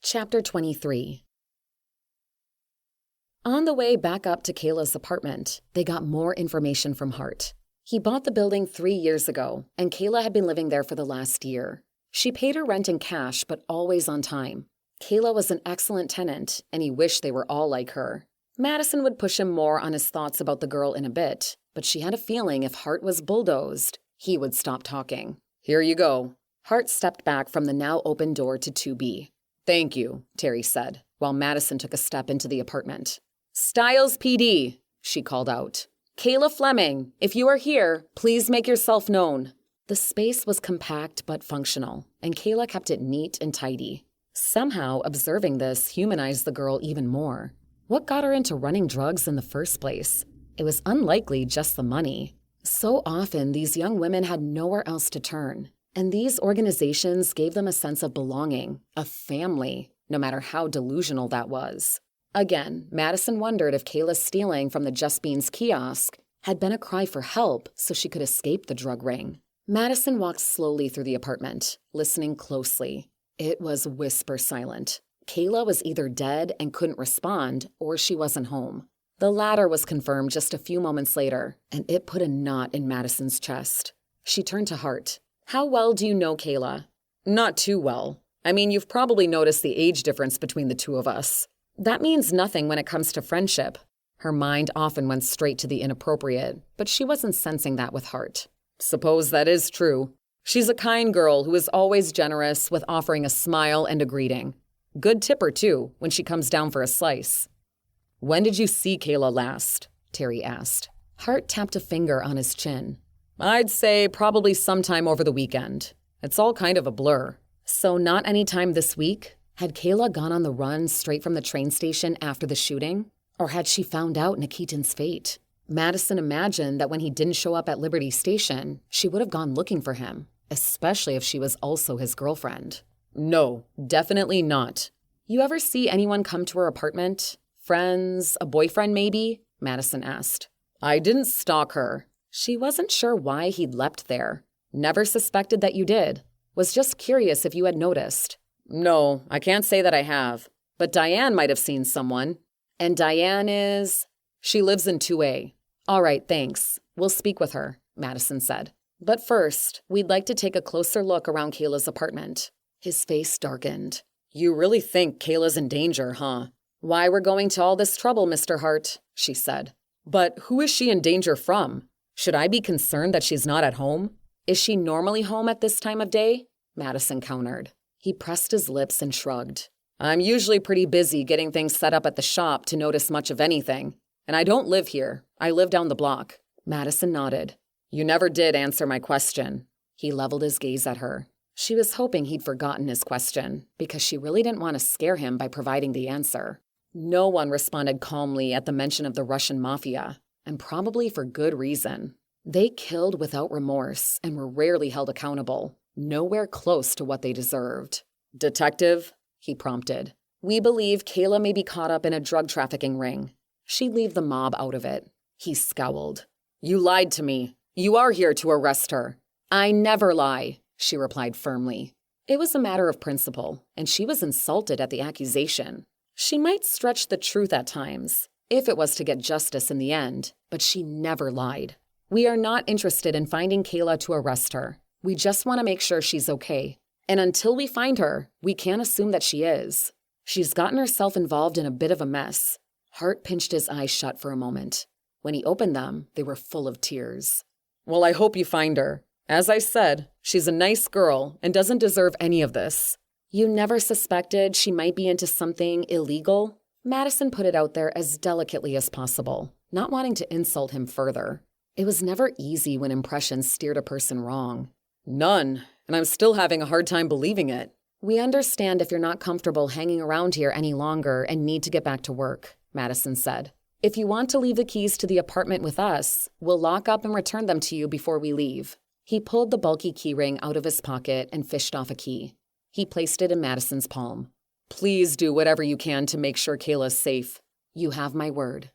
[SPEAKER 2] Chapter 23. On the way back up to Kayla's apartment, they got more information from Hart. He bought the building 3 years ago, and Kayla had been living there for the last year. She paid her rent in cash, but always on time. Kayla was an excellent tenant, and he wished they were all like her. Madison would push him more on his thoughts about the girl in a bit, but she had a feeling if Hart was bulldozed, he would stop talking.
[SPEAKER 1] Here you go.
[SPEAKER 2] Hart stepped back from the now open door to 2B.
[SPEAKER 1] Thank you, Terry said, while Madison took a step into the apartment. Stiles PD, she called out. Kayla Fleming, if you are here, please make yourself known.
[SPEAKER 2] The space was compact but functional, and Kayla kept it neat and tidy. Somehow, observing this humanized the girl even more. What got her into running drugs in the first place? It was unlikely just the money. So often, these young women had nowhere else to turn, and these organizations gave them a sense of belonging, a family, no matter how delusional that was. Again, Madison wondered if Kayla's stealing from the Just Beans kiosk had been a cry for help so she could escape the drug ring. Madison walked slowly through the apartment, listening closely. It was whisper silent. Kayla was either dead and couldn't respond, or she wasn't home. The latter was confirmed just a few moments later, and it put a knot in Madison's chest. She turned to Hart. How well do you know Kayla?
[SPEAKER 1] Not too well. I mean, you've probably noticed the age difference between the two of us.
[SPEAKER 2] That means nothing when it comes to friendship. Her mind often went straight to the inappropriate, but she wasn't sensing that with Hart.
[SPEAKER 1] Suppose that is true. She's a kind girl who is always generous with offering a smile and a greeting. Good tipper, too, when she comes down for a slice. When did you see Kayla last? Terry asked.
[SPEAKER 2] Hart tapped a finger on his chin.
[SPEAKER 1] I'd say probably sometime over the weekend. It's all kind of a blur.
[SPEAKER 2] So not any time this week? Had Kayla gone on the run straight from the train station after the shooting? Or had she found out Nikitin's fate? Madison imagined that when he didn't show up at Liberty Station, she would have gone looking for him, especially if she was also his girlfriend.
[SPEAKER 1] No, definitely not.
[SPEAKER 2] You ever see anyone come to her apartment? Friends, a boyfriend maybe? Madison asked.
[SPEAKER 1] I didn't stalk her.
[SPEAKER 2] She wasn't sure why he'd leapt there. Never suspected that you did. Was just curious if you had noticed.
[SPEAKER 1] No, I can't say that I have. But Diane might have seen someone.
[SPEAKER 2] And Diane is?
[SPEAKER 1] She lives in 2A.
[SPEAKER 2] All right, thanks. We'll speak with her, Madison said. But first, we'd like to take a closer look around Kayla's apartment. His face darkened.
[SPEAKER 1] You really think Kayla's in danger, huh?
[SPEAKER 2] Why we're going to all this trouble, Mr. Hart, she said.
[SPEAKER 1] But who is she in danger from? Should I be concerned that she's not at home?
[SPEAKER 2] Is she normally home at this time of day? Madison countered. He pressed his lips and shrugged.
[SPEAKER 1] I'm usually pretty busy getting things set up at the shop to notice much of anything. And I don't live here. I live down the block.
[SPEAKER 2] Madison nodded.
[SPEAKER 1] You never did answer my question.
[SPEAKER 2] He leveled his gaze at her. She was hoping he'd forgotten his question, because she really didn't want to scare him by providing the answer. No one responded calmly at the mention of the Russian mafia, and probably for good reason. They killed without remorse and were rarely held accountable, nowhere close to what they deserved.
[SPEAKER 1] Detective,
[SPEAKER 2] he prompted. We believe Kayla may be caught up in a drug trafficking ring. She'd leave the mob out of it. He scowled.
[SPEAKER 1] You lied to me. You are here to arrest her.
[SPEAKER 2] I never lie, she replied firmly. It was a matter of principle, and she was insulted at the accusation. She might stretch the truth at times, if it was to get justice in the end, but she never lied. We are not interested in finding Kayla to arrest her. We just want to make sure she's okay. And until we find her, we can't assume that she is. She's gotten herself involved in a bit of a mess. Hart pinched his eyes shut for a moment. When he opened them, they were full of tears.
[SPEAKER 1] Well, I hope you find her. As I said, she's a nice girl and doesn't deserve any of this.
[SPEAKER 2] You never suspected she might be into something illegal? Madison put it out there as delicately as possible, not wanting to insult him further. It was never easy when impressions steered a person wrong.
[SPEAKER 1] None, and I'm still having a hard time believing it.
[SPEAKER 2] We understand if you're not comfortable hanging around here any longer and need to get back to work, Madison said. If you want to leave the keys to the apartment with us, we'll lock up and return them to you before we leave. He pulled the bulky keyring out of his pocket and fished off a key. He placed it in Madison's palm.
[SPEAKER 1] Please do whatever you can to make sure Kayla's safe.
[SPEAKER 2] You have my word.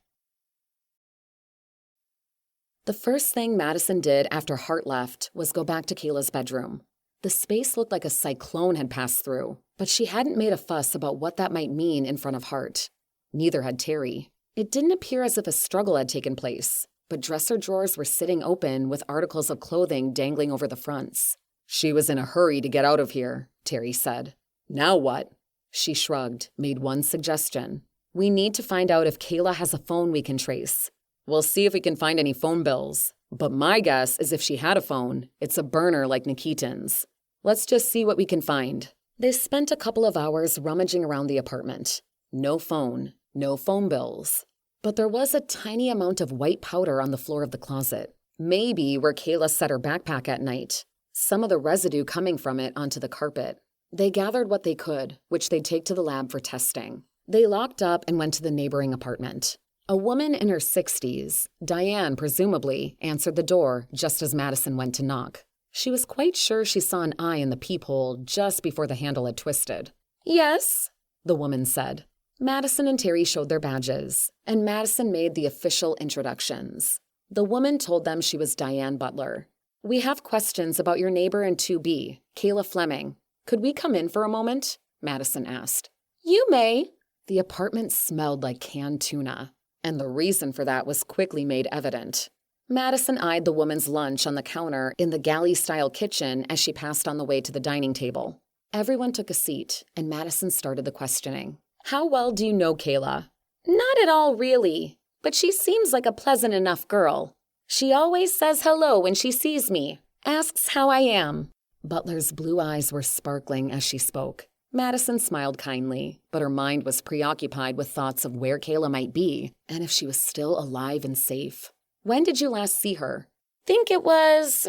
[SPEAKER 2] The first thing Madison did after Hart left was go back to Kayla's bedroom. The space looked like a cyclone had passed through, but she hadn't made a fuss about what that might mean in front of Hart. Neither had Terry. It didn't appear as if a struggle had taken place, but dresser drawers were sitting open with articles of clothing dangling over the fronts.
[SPEAKER 1] She was in a hurry to get out of here, Terry said. Now what?
[SPEAKER 2] She shrugged, made one suggestion. We need to find out if Kayla has a phone we can trace.
[SPEAKER 1] We'll see if we can find any phone bills. But my guess is if she had a phone, it's a burner like Nikitin's. Let's just see what we can find.
[SPEAKER 2] They spent a couple of hours rummaging around the apartment. No phone, no phone bills. But there was a tiny amount of white powder on the floor of the closet. Maybe where Kayla set her backpack at night. Some of the residue coming from it onto the carpet. They gathered what they could, which they'd take to the lab for testing. They locked up and went to the neighboring apartment. A woman in her 60s, Diane presumably, answered the door just as Madison went to knock. She was quite sure she saw an eye in the peephole just before the handle had twisted.
[SPEAKER 3] "Yes,"
[SPEAKER 2] the woman said. Madison and Terry showed their badges, and Madison made the official introductions. The woman told them she was Diane Butler. "We have questions about your neighbor in 2B, Kayla Fleming. Could we come in for a moment?" Madison asked.
[SPEAKER 3] "You may."
[SPEAKER 2] The apartment smelled like canned tuna, and the reason for that was quickly made evident. Madison eyed the woman's lunch on the counter in the galley-style kitchen as she passed on the way to the dining table. Everyone took a seat, and Madison started the questioning. "How well do you know Kayla?"
[SPEAKER 3] "Not at all, really, but she seems like a pleasant enough girl. She always says hello when she sees me, asks how I am."
[SPEAKER 2] Butler's blue eyes were sparkling as she spoke. Madison smiled kindly, but her mind was preoccupied with thoughts of where Kayla might be and if she was still alive and safe. "When did you last see her?"
[SPEAKER 3] "Think it was,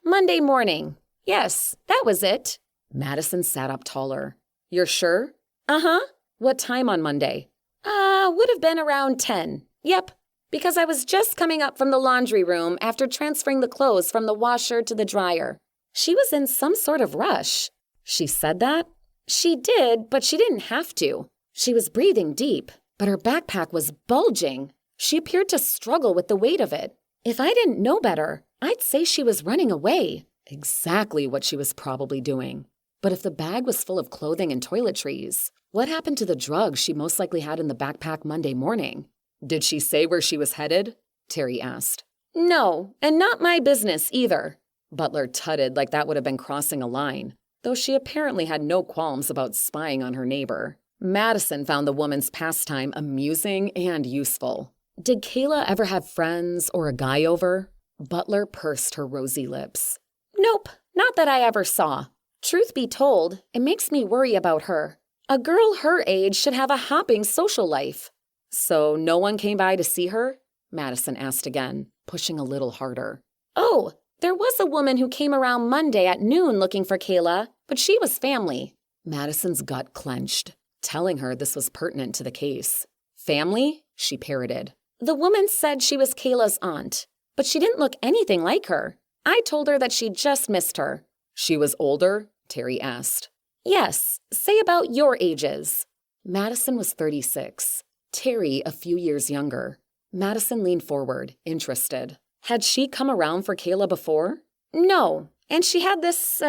[SPEAKER 3] Monday morning. Yes, that was it."
[SPEAKER 2] Madison sat up taller. "You're sure?"
[SPEAKER 3] "Uh-huh."
[SPEAKER 2] "What time on Monday?"
[SPEAKER 3] Would have been around 10. Yep, because I was just coming up from the laundry room after transferring the clothes from the washer to the dryer."
[SPEAKER 2] She was in some sort of rush. She said that?
[SPEAKER 3] "She did, but she didn't have to.
[SPEAKER 2] She was breathing deep, but her backpack was bulging. She appeared to struggle with the weight of it. If I didn't know better, I'd say she was running away." Exactly what she was probably doing. But if the bag was full of clothing and toiletries, what happened to the drugs she most likely had in the backpack Monday morning?
[SPEAKER 1] Did she say where she was headed? Terry asked.
[SPEAKER 3] "No, and not my business either."
[SPEAKER 2] Butler tutted like that would have been crossing a line, though she apparently had no qualms about spying on her neighbor. Madison found the woman's pastime amusing and useful. Did Kayla ever have friends or a guy over? Butler pursed her rosy lips.
[SPEAKER 3] "Nope, not that I ever saw. Truth be told, it makes me worry about her. A girl her age should have a hopping social life."
[SPEAKER 2] "So no one came by to see her?" Madison asked again, pushing a little harder.
[SPEAKER 3] "Oh, there was a woman who came around Monday at noon looking for Kayla, but she was family."
[SPEAKER 2] Madison's gut clenched, telling her this was pertinent to the case. "Family?" she parroted.
[SPEAKER 3] "The woman said she was Kayla's aunt, but she didn't look anything like her. I told her that she just missed her."
[SPEAKER 2] "She was older?" Terry asked.
[SPEAKER 3] "Yes, say about your ages."
[SPEAKER 2] Madison was 36, Terry a few years younger. Madison leaned forward, interested. Had she come around for Kayla before?
[SPEAKER 3] "No, and she had this,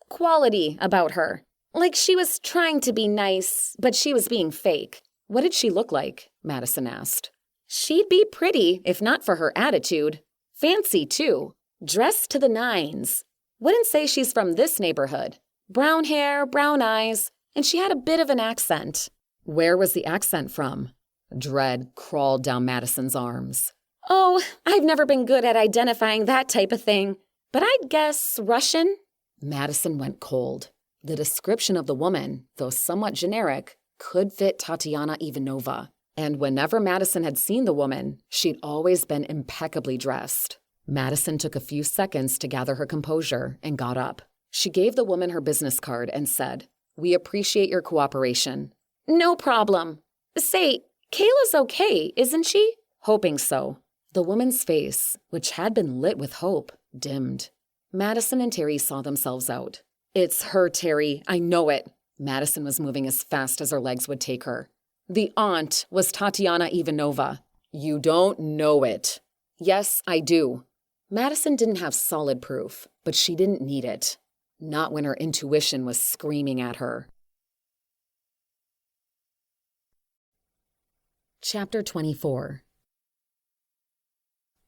[SPEAKER 3] quality about her. Like she was trying to be nice, but she was being fake."
[SPEAKER 2] "What did she look like?" Madison asked.
[SPEAKER 3] "She'd be pretty if not for her attitude. Fancy, too. Dressed to the nines. Wouldn't say she's from this neighborhood. Brown hair, brown eyes, and she had a bit of an accent."
[SPEAKER 2] "Where was the accent from?" Dread crawled down Madison's arms.
[SPEAKER 3] "Oh, I've never been good at identifying that type of thing, but I'd guess Russian."
[SPEAKER 2] Madison went cold. The description of the woman, though somewhat generic, could fit Tatiana Ivanova. And whenever Madison had seen the woman, she'd always been impeccably dressed. Madison took a few seconds to gather her composure and got up. She gave the woman her business card and said, "We appreciate your cooperation."
[SPEAKER 3] "No problem. Say, Kayla's okay, isn't she?"
[SPEAKER 2] "Hoping so." The woman's face, which had been lit with hope, dimmed. Madison and Terry saw themselves out. "It's her, Terry. I know it." Madison was moving as fast as her legs would take her. "The aunt was Tatiana Ivanova." "You don't know it." Yes, I do. Madison didn't have solid proof, but she didn't need it. Not when her intuition was screaming at her. Chapter 24.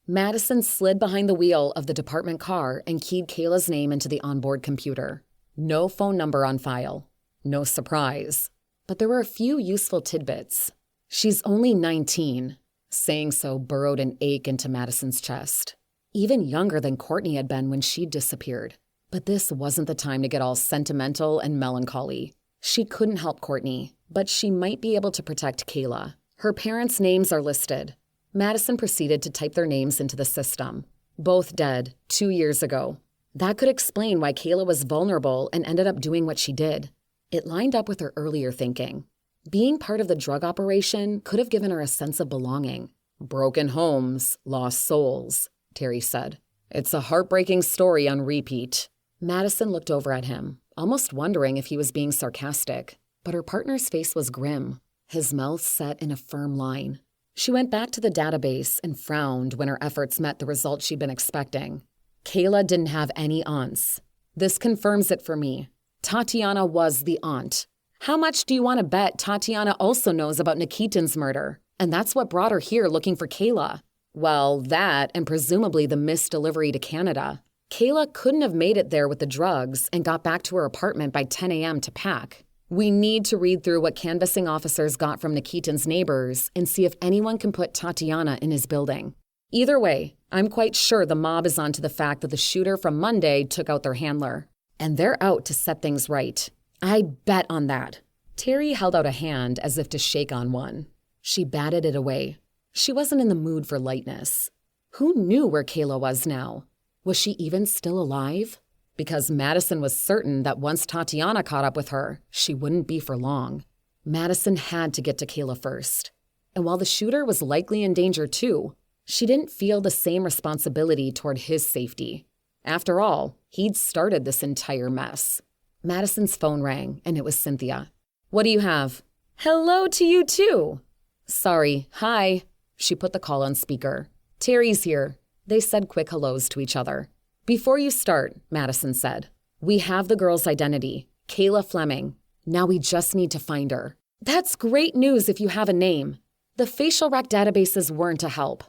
[SPEAKER 2] Madison slid behind the wheel of the department car and keyed Kayla's name into the onboard computer. No phone number on file. No surprise. But there were a few useful tidbits. She's only 19. Saying so burrowed an ache into Madison's chest. Even younger than Courtney had been when she disappeared. But this wasn't the time to get all sentimental and melancholy. She couldn't help Courtney, but she might be able to protect Kayla. Her parents' names are listed. Madison proceeded to type their names into the system. Both dead 2 years ago. That could explain why Kayla was vulnerable and ended up doing what she did. It lined up with her earlier thinking. Being part of the drug operation could have given her a sense of belonging. Broken homes, lost souls, Terry said. It's a heartbreaking story on repeat. Madison looked over at him, almost wondering if he was being sarcastic. But her partner's face was grim, his mouth set in a firm line. She went back to the database and frowned when her efforts met the result she'd been expecting. Kayla didn't have any aunts. This confirms it for me. Tatiana was the aunt. How much do you want to bet Tatiana also knows about Nikitin's murder? And that's what brought her here looking for Kayla. Well, that and presumably the missed delivery to Canada. Kayla couldn't have made it there with the drugs and got back to her apartment by 10 a.m. to pack. We need to read through what canvassing officers got from Nikitin's neighbors and see if anyone can put Tatiana in his building. Either way, I'm quite sure the mob is onto the fact that the shooter from Monday took out their handler. And they're out to set things right. I'd bet on that. Terry held out a hand as if to shake on one. She batted it away. She wasn't in the mood for lightness. Who knew where Kayla was now? Was she even still alive? Because Madison was certain that once Tatiana caught up with her, she wouldn't be for long. Madison had to get to Kayla first. And while the shooter was likely in danger too, she didn't feel the same responsibility toward his safety. After all, he'd started this entire mess. Madison's phone rang, and it was Cynthia. What do you have? Hello to you too. Sorry, hi. She put the call on speaker. Terry's here. They said quick hellos to each other. Before you start, Madison said, we have the girl's identity, Kayla Fleming. Now we just need to find her. That's great news if you have a name. The facial rec databases weren't a help.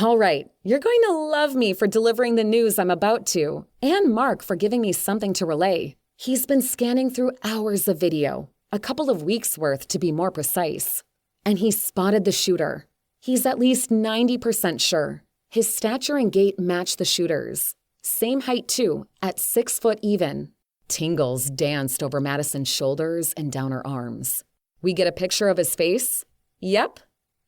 [SPEAKER 2] All right, you're going to love me for delivering the news I'm about to, and Mark for giving me something to relay. He's been scanning through hours of video, a couple of weeks' worth to be more precise. And he spotted the shooter. He's at least 90% sure. His stature and gait match the shooter's. Same height too, at 6 foot even. Tingles danced over Madison's shoulders and down her arms. We get a picture of his face? Yep,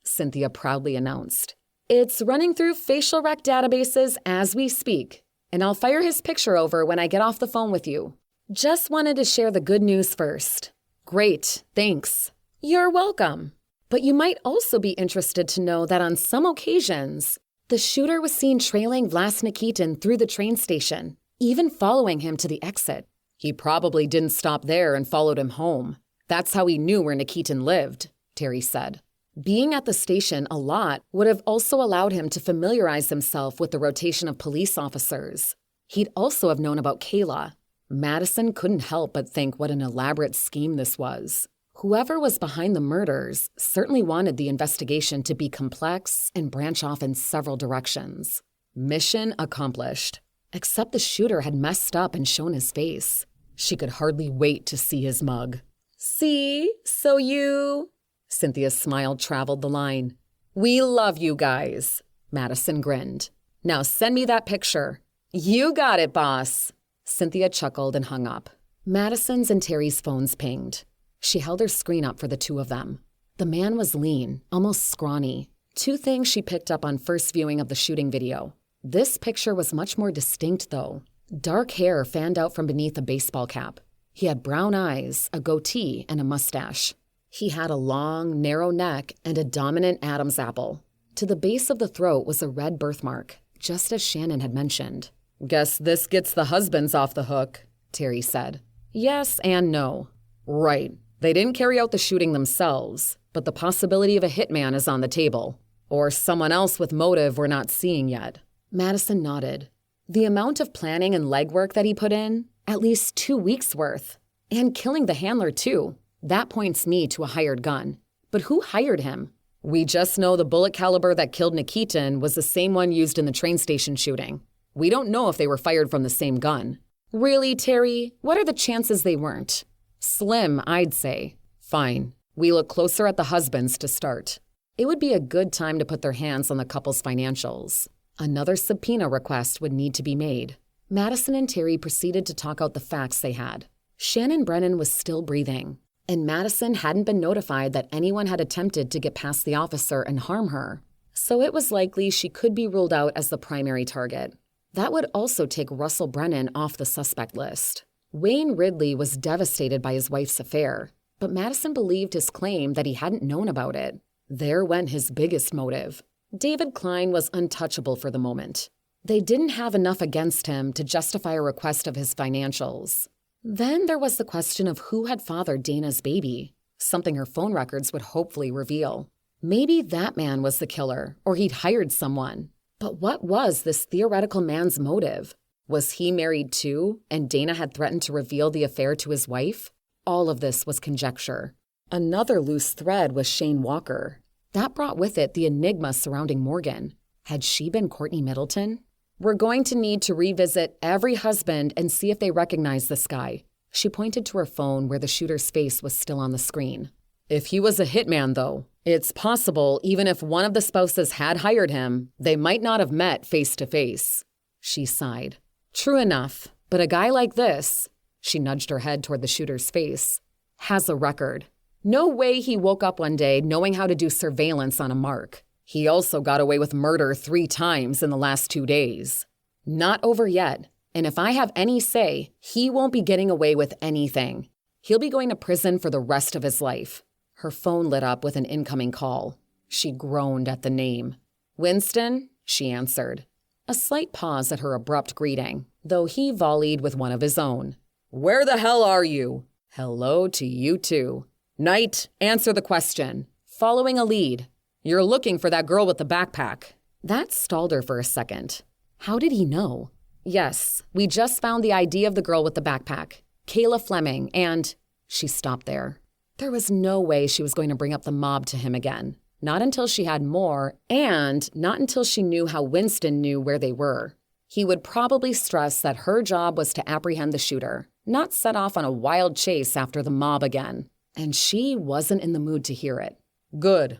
[SPEAKER 2] Cynthia proudly announced. It's running through facial rec databases as we speak, and I'll fire his picture over when I get off the phone with you. Just wanted to share the good news first. Great, thanks. You're welcome. But you might also be interested to know that on some occasions, the shooter was seen trailing Vlas Nikitin through the train station, even following him to the exit. He probably didn't stop there and followed him home. That's how he knew where Nikitin lived, Terry said. Being at the station a lot would have also allowed him to familiarize himself with the rotation of police officers. He'd also have known about Kayla. Madison couldn't help but think what an elaborate scheme this was. Whoever was behind the murders certainly wanted the investigation to be complex and branch off in several directions. Mission accomplished. Except the shooter had messed up and shown his face. She could hardly wait to see his mug. See? So you... Cynthia's smile traveled the line. We love you guys, Madison grinned. Now send me that picture. You got it, boss. Cynthia chuckled and hung up. Madison's and Terry's phones pinged. She held her screen up for the two of them. The man was lean, almost scrawny. Two things she picked up on first viewing of the shooting video. This picture was much more distinct, though. Dark hair fanned out from beneath a baseball cap. He had brown eyes, a goatee, and a mustache. He had a long, narrow neck and a dominant Adam's apple. To the base of the throat was a red birthmark, just as Shannon had mentioned. Guess this gets the husbands off the hook, Terry said. Yes and no. Right. They didn't carry out the shooting themselves, but the possibility of a hitman is on the table.
[SPEAKER 1] Or someone else with motive we're not seeing yet?
[SPEAKER 2] Madison nodded. The amount of planning and legwork that he put in, at least 2 weeks worth. And killing the handler too. That points me to a hired gun. But who hired him?
[SPEAKER 1] We just know the bullet caliber that killed Nikitin was the same one used in the train station shooting. We don't know if they were fired from the same gun.
[SPEAKER 2] Really, Terry? What are the chances they weren't?
[SPEAKER 1] Slim, I'd say. Fine. We look closer at the husbands to start. It would be a good time to put their hands on the couple's financials. Another subpoena request would need to be made.
[SPEAKER 2] Madison and Terry proceeded to talk out the facts they had. Shannon Brennan was still breathing, and Madison hadn't been notified that anyone had attempted to get past the officer and harm her, so it was likely she could be ruled out as the primary target. That would also take Russell Brennan off the suspect list. Wayne Ridley was devastated by his wife's affair, but Madison believed his claim that he hadn't known about it. There went his biggest motive. David Klein was untouchable for the moment. They didn't have enough against him to justify a request of his financials. Then there was the question of who had fathered Dana's baby, something her phone records would hopefully reveal. Maybe that man was the killer, or he'd hired someone. But what was this theoretical man's motive? Was he married too, and Dana had threatened to reveal the affair to his wife? All of this was conjecture. Another loose thread was Shane Walker. That brought with it the enigma surrounding Morgan. Had she been Courtney Middleton? We're going to need to revisit every husband and see if they recognize this guy. She pointed to her phone where the shooter's face was still on the screen. If he was a hitman, though, it's possible even if one of the spouses had hired him, they might not have met face to face. She sighed. True enough, but a guy like this, she nudged her head toward the shooter's face, has a record. No way he woke up one day knowing how to do surveillance on a mark. He also got away with murder 3 times in the last 2 days. Not over yet, and if I have any say, he won't be getting away with anything. He'll be going to prison for the rest of his life. Her phone lit up with an incoming call. She groaned at the name. Winston, she answered. A slight pause at her abrupt greeting, though he volleyed with one of his own. Where the hell are you? Hello to you too. Knight, answer the question. Following a lead. You're looking for that girl with the backpack. That stalled her for a second. How did he know? Yes, we just found the ID of the girl with the backpack. Kayla Fleming, and... She stopped there. There was no way she was going to bring up the mob to him again. Not until she had more, and not until she knew how Winston knew where they were. He would probably stress that her job was to apprehend the shooter, not set off on a wild chase after the mob again. And she wasn't in the mood to hear it. Good.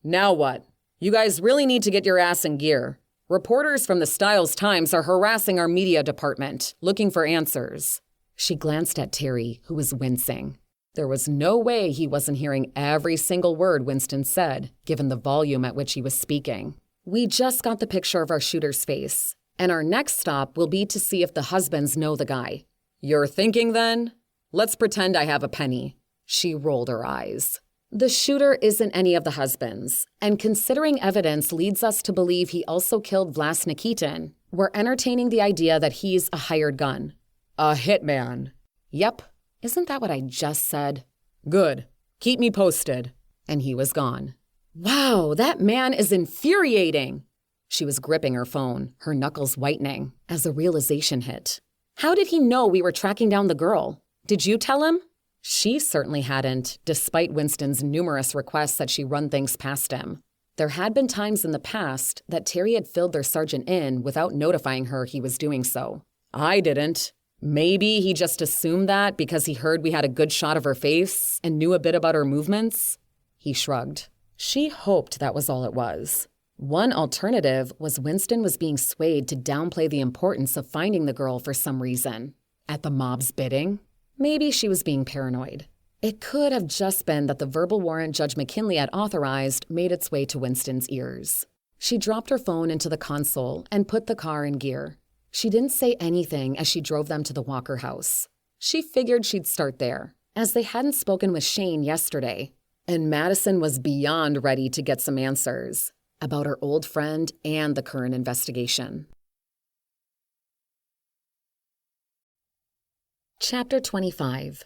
[SPEAKER 2] Now what? You guys really need to get your ass in gear. Reporters from the Styles Times are harassing our media department, looking for answers. She glanced at Terry, who was wincing. There was no way he wasn't hearing every single word Winston said, given the volume at which he was speaking. We just got the picture of our shooter's face, and our next stop will be to see if the husbands know the guy. You're thinking then? Let's pretend I have a penny. She rolled her eyes. The shooter isn't any of the husbands, and considering evidence leads us to believe he also killed Vlas Nikitin, we're entertaining the idea that he's a hired gun. A hitman. Yep. Isn't that what I just said? Good. Keep me posted. And he was gone. Wow, that man is infuriating. She was gripping her phone, her knuckles whitening, as a realization hit. How did he know we were tracking down the girl? Did you tell him? She certainly hadn't, despite Winston's numerous requests that she run things past him. There had been times in the past that Terry had filled their sergeant in without notifying her he was doing so. I didn't. Maybe he just assumed that because he heard we had a good shot of her face and knew a bit about her movements. He shrugged. She hoped that was all it was. One alternative was Winston was being swayed to downplay the importance of finding the girl for some reason. At the mob's bidding? Maybe she was being paranoid. It could have just been that the verbal warrant Judge McKinley had authorized made its way to Winston's ears. She dropped her phone into the console and put the car in gear. She didn't say anything as she drove them to the Walker house. She figured she'd start there, as they hadn't spoken with Shane yesterday, and Madison was beyond ready to get some answers about her old friend and the current investigation. Chapter 25.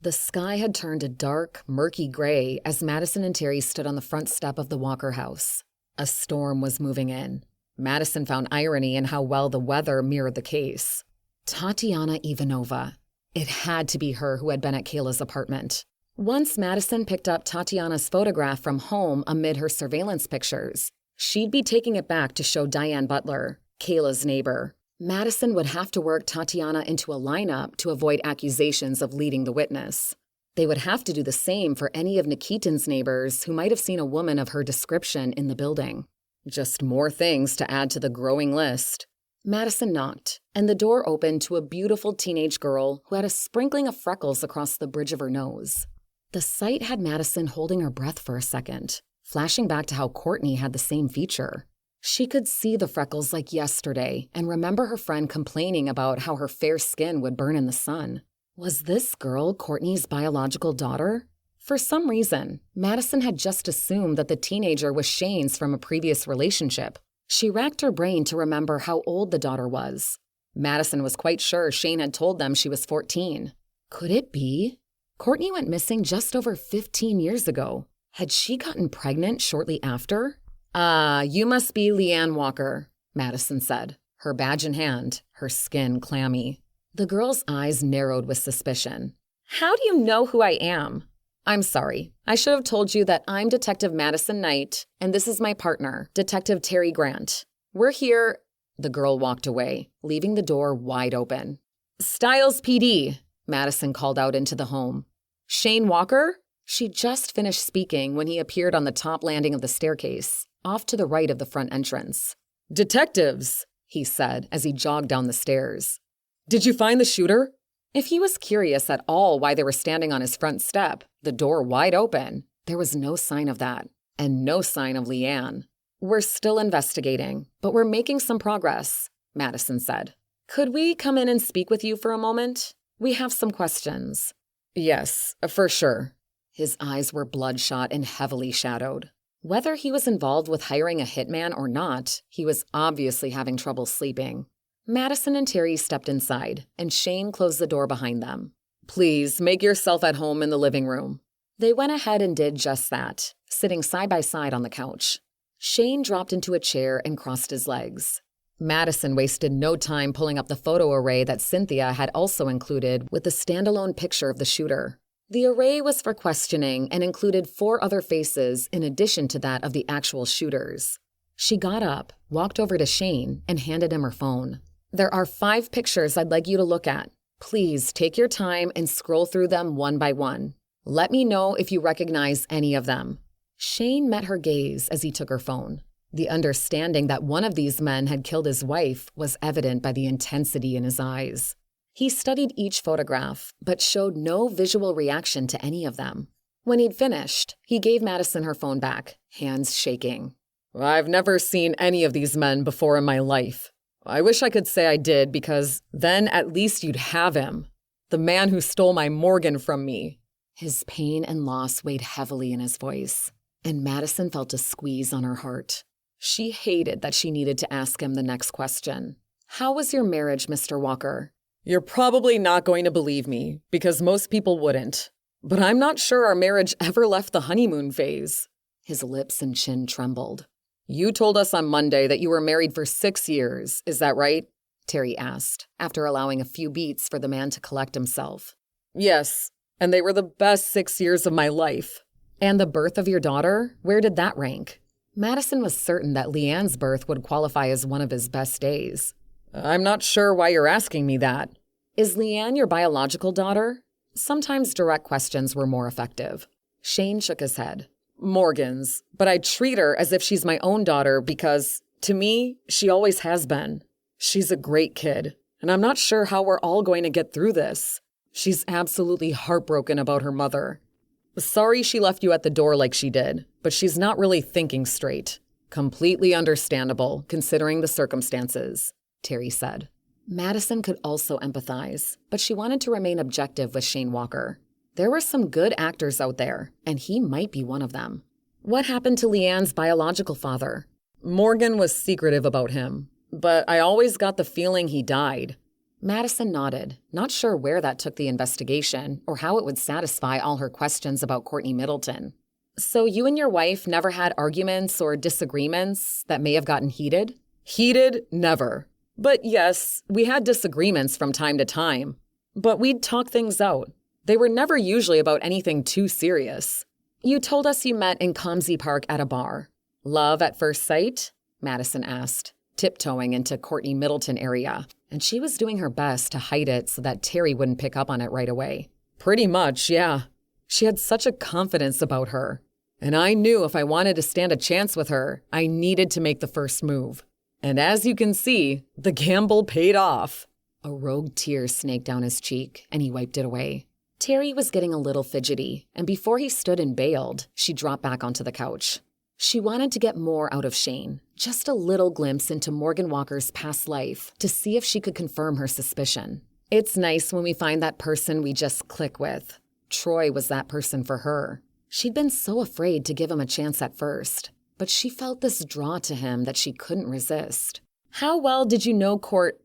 [SPEAKER 2] The sky had turned a dark, murky gray as Madison and Terry stood on the front step of the Walker house. A storm was moving in. Madison found irony in how well the weather mirrored the case. Tatiana Ivanova. It had to be her who had been at Kayla's apartment. Once Madison picked up Tatiana's photograph from home amid her surveillance pictures, she'd be taking it back to show Diane Butler, Kayla's neighbor. Madison would have to work Tatiana into a lineup to avoid accusations of leading the witness. They would have to do the same for any of Nikitin's neighbors who might have seen a woman of her description in the building. Just more things to add to the growing list. Madison knocked, and the door opened to a beautiful teenage girl who had a sprinkling of freckles across the bridge of her nose. The sight had Madison holding her breath for a second, flashing back to how Courtney had the same feature. She could see the freckles like yesterday and remember her friend complaining about how her fair skin would burn in the sun. Was this girl Courtney's biological daughter? For some reason, Madison had just assumed that the teenager was Shane's from a previous relationship. She racked her brain to remember how old the daughter was. Madison was quite sure Shane had told them she was 14. Could it be? Courtney went missing just over 15 years ago. Had she gotten pregnant shortly after? You must be Leanne Walker, Madison said, her badge in hand, her skin clammy. The girl's eyes narrowed with suspicion.
[SPEAKER 3] How do you know who I am?
[SPEAKER 2] I'm sorry. I should have told you that I'm Detective Madison Knight, and this is my partner, Detective Terry Grant. We're here. The girl walked away, leaving the door wide open. Styles PD, Madison called out into the home. Shane Walker? She just finished speaking when he appeared on the top landing of the staircase, off to the right of the front entrance. Detectives, he said as he jogged down the stairs. Did you find the shooter? If he was curious at all why they were standing on his front step, the door wide open, there was no sign of that, and no sign of Leanne. We're still investigating, but we're making some progress, Madison said. Could we come in and speak with you for a moment? We have some questions. Yes, for sure. His eyes were bloodshot and heavily shadowed. Whether he was involved with hiring a hitman or not, he was obviously having trouble sleeping. Madison and Terry stepped inside, and Shane closed the door behind them. Please, make yourself at home in the living room. They went ahead and did just that, sitting side by side on the couch. Shane dropped into a chair and crossed his legs. Madison wasted no time pulling up the photo array that Cynthia had also included with the standalone picture of the shooter. The array was for questioning and included 4 other faces in addition to that of the actual shooters. She got up, walked over to Shane, and handed him her phone. There are 5 pictures I'd like you to look at. Please take your time and scroll through them one by one. Let me know if you recognize any of them. Shane met her gaze as he took her phone. The understanding that one of these men had killed his wife was evident by the intensity in his eyes. He studied each photograph, but showed no visual reaction to any of them. When he'd finished, he gave Madison her phone back, hands shaking. I've never seen any of these men before in my life. I wish I could say I did, because then at least you'd have him. The man who stole my Morgan from me. His pain and loss weighed heavily in his voice, and Madison felt a squeeze on her heart. She hated that she needed to ask him the next question. How was your marriage, Mr. Walker? You're probably not going to believe me, because most people wouldn't. But I'm not sure our marriage ever left the honeymoon phase. His lips and chin trembled. You told us on Monday that you were married for 6 years, is that right? Terry asked, after allowing a few beats for the man to collect himself. Yes, and they were the best 6 years of my life. And the birth of your daughter? Where did that rank? Madison was certain that Leanne's birth would qualify as one of his best days. I'm not sure why you're asking me that. Is Leanne your biological daughter? Sometimes direct questions were more effective. Shane shook his head. Morgan's, but I treat her as if she's my own daughter because, to me, she always has been. She's a great kid, and I'm not sure how we're all going to get through this. She's absolutely heartbroken about her mother. Sorry she left you at the door like she did, but she's not really thinking straight. Completely understandable, considering the circumstances, Terry said. Madison could also empathize, but she wanted to remain objective with Shane Walker. There were some good actors out there, and he might be one of them. What happened to Leanne's biological father? Morgan was secretive about him, but I always got the feeling he died. Madison nodded, not sure where that took the investigation or how it would satisfy all her questions about Courtney Middleton. So you and your wife never had arguments or disagreements that may have gotten heated?
[SPEAKER 1] Heated? Never. But yes, we had disagreements from time to time. But we'd talk things out. They were never usually about anything too serious.
[SPEAKER 2] You told us you met in Comsey Park at a bar.
[SPEAKER 1] Love at first sight?
[SPEAKER 2] Madison asked, tiptoeing into Courtney Middleton area, and she was doing her best to hide it so that Terry wouldn't pick up on it right away.
[SPEAKER 1] Pretty much, yeah. She had such a confidence about her. And I knew if I wanted to stand a chance with her, I needed to make the first move. And as you can see, the gamble paid off.
[SPEAKER 2] A rogue tear snaked down his cheek, and he wiped it away. Terry was getting a little fidgety, and before he stood and bailed, she dropped back onto the couch. She wanted to get more out of Shane, just a little glimpse into Morgan Walker's past life to see if she could confirm her suspicion. It's nice when we find that person we just click with. Troy was that person for her. She'd been so afraid to give him a chance at first, but she felt this draw to him that she couldn't resist. How well did you know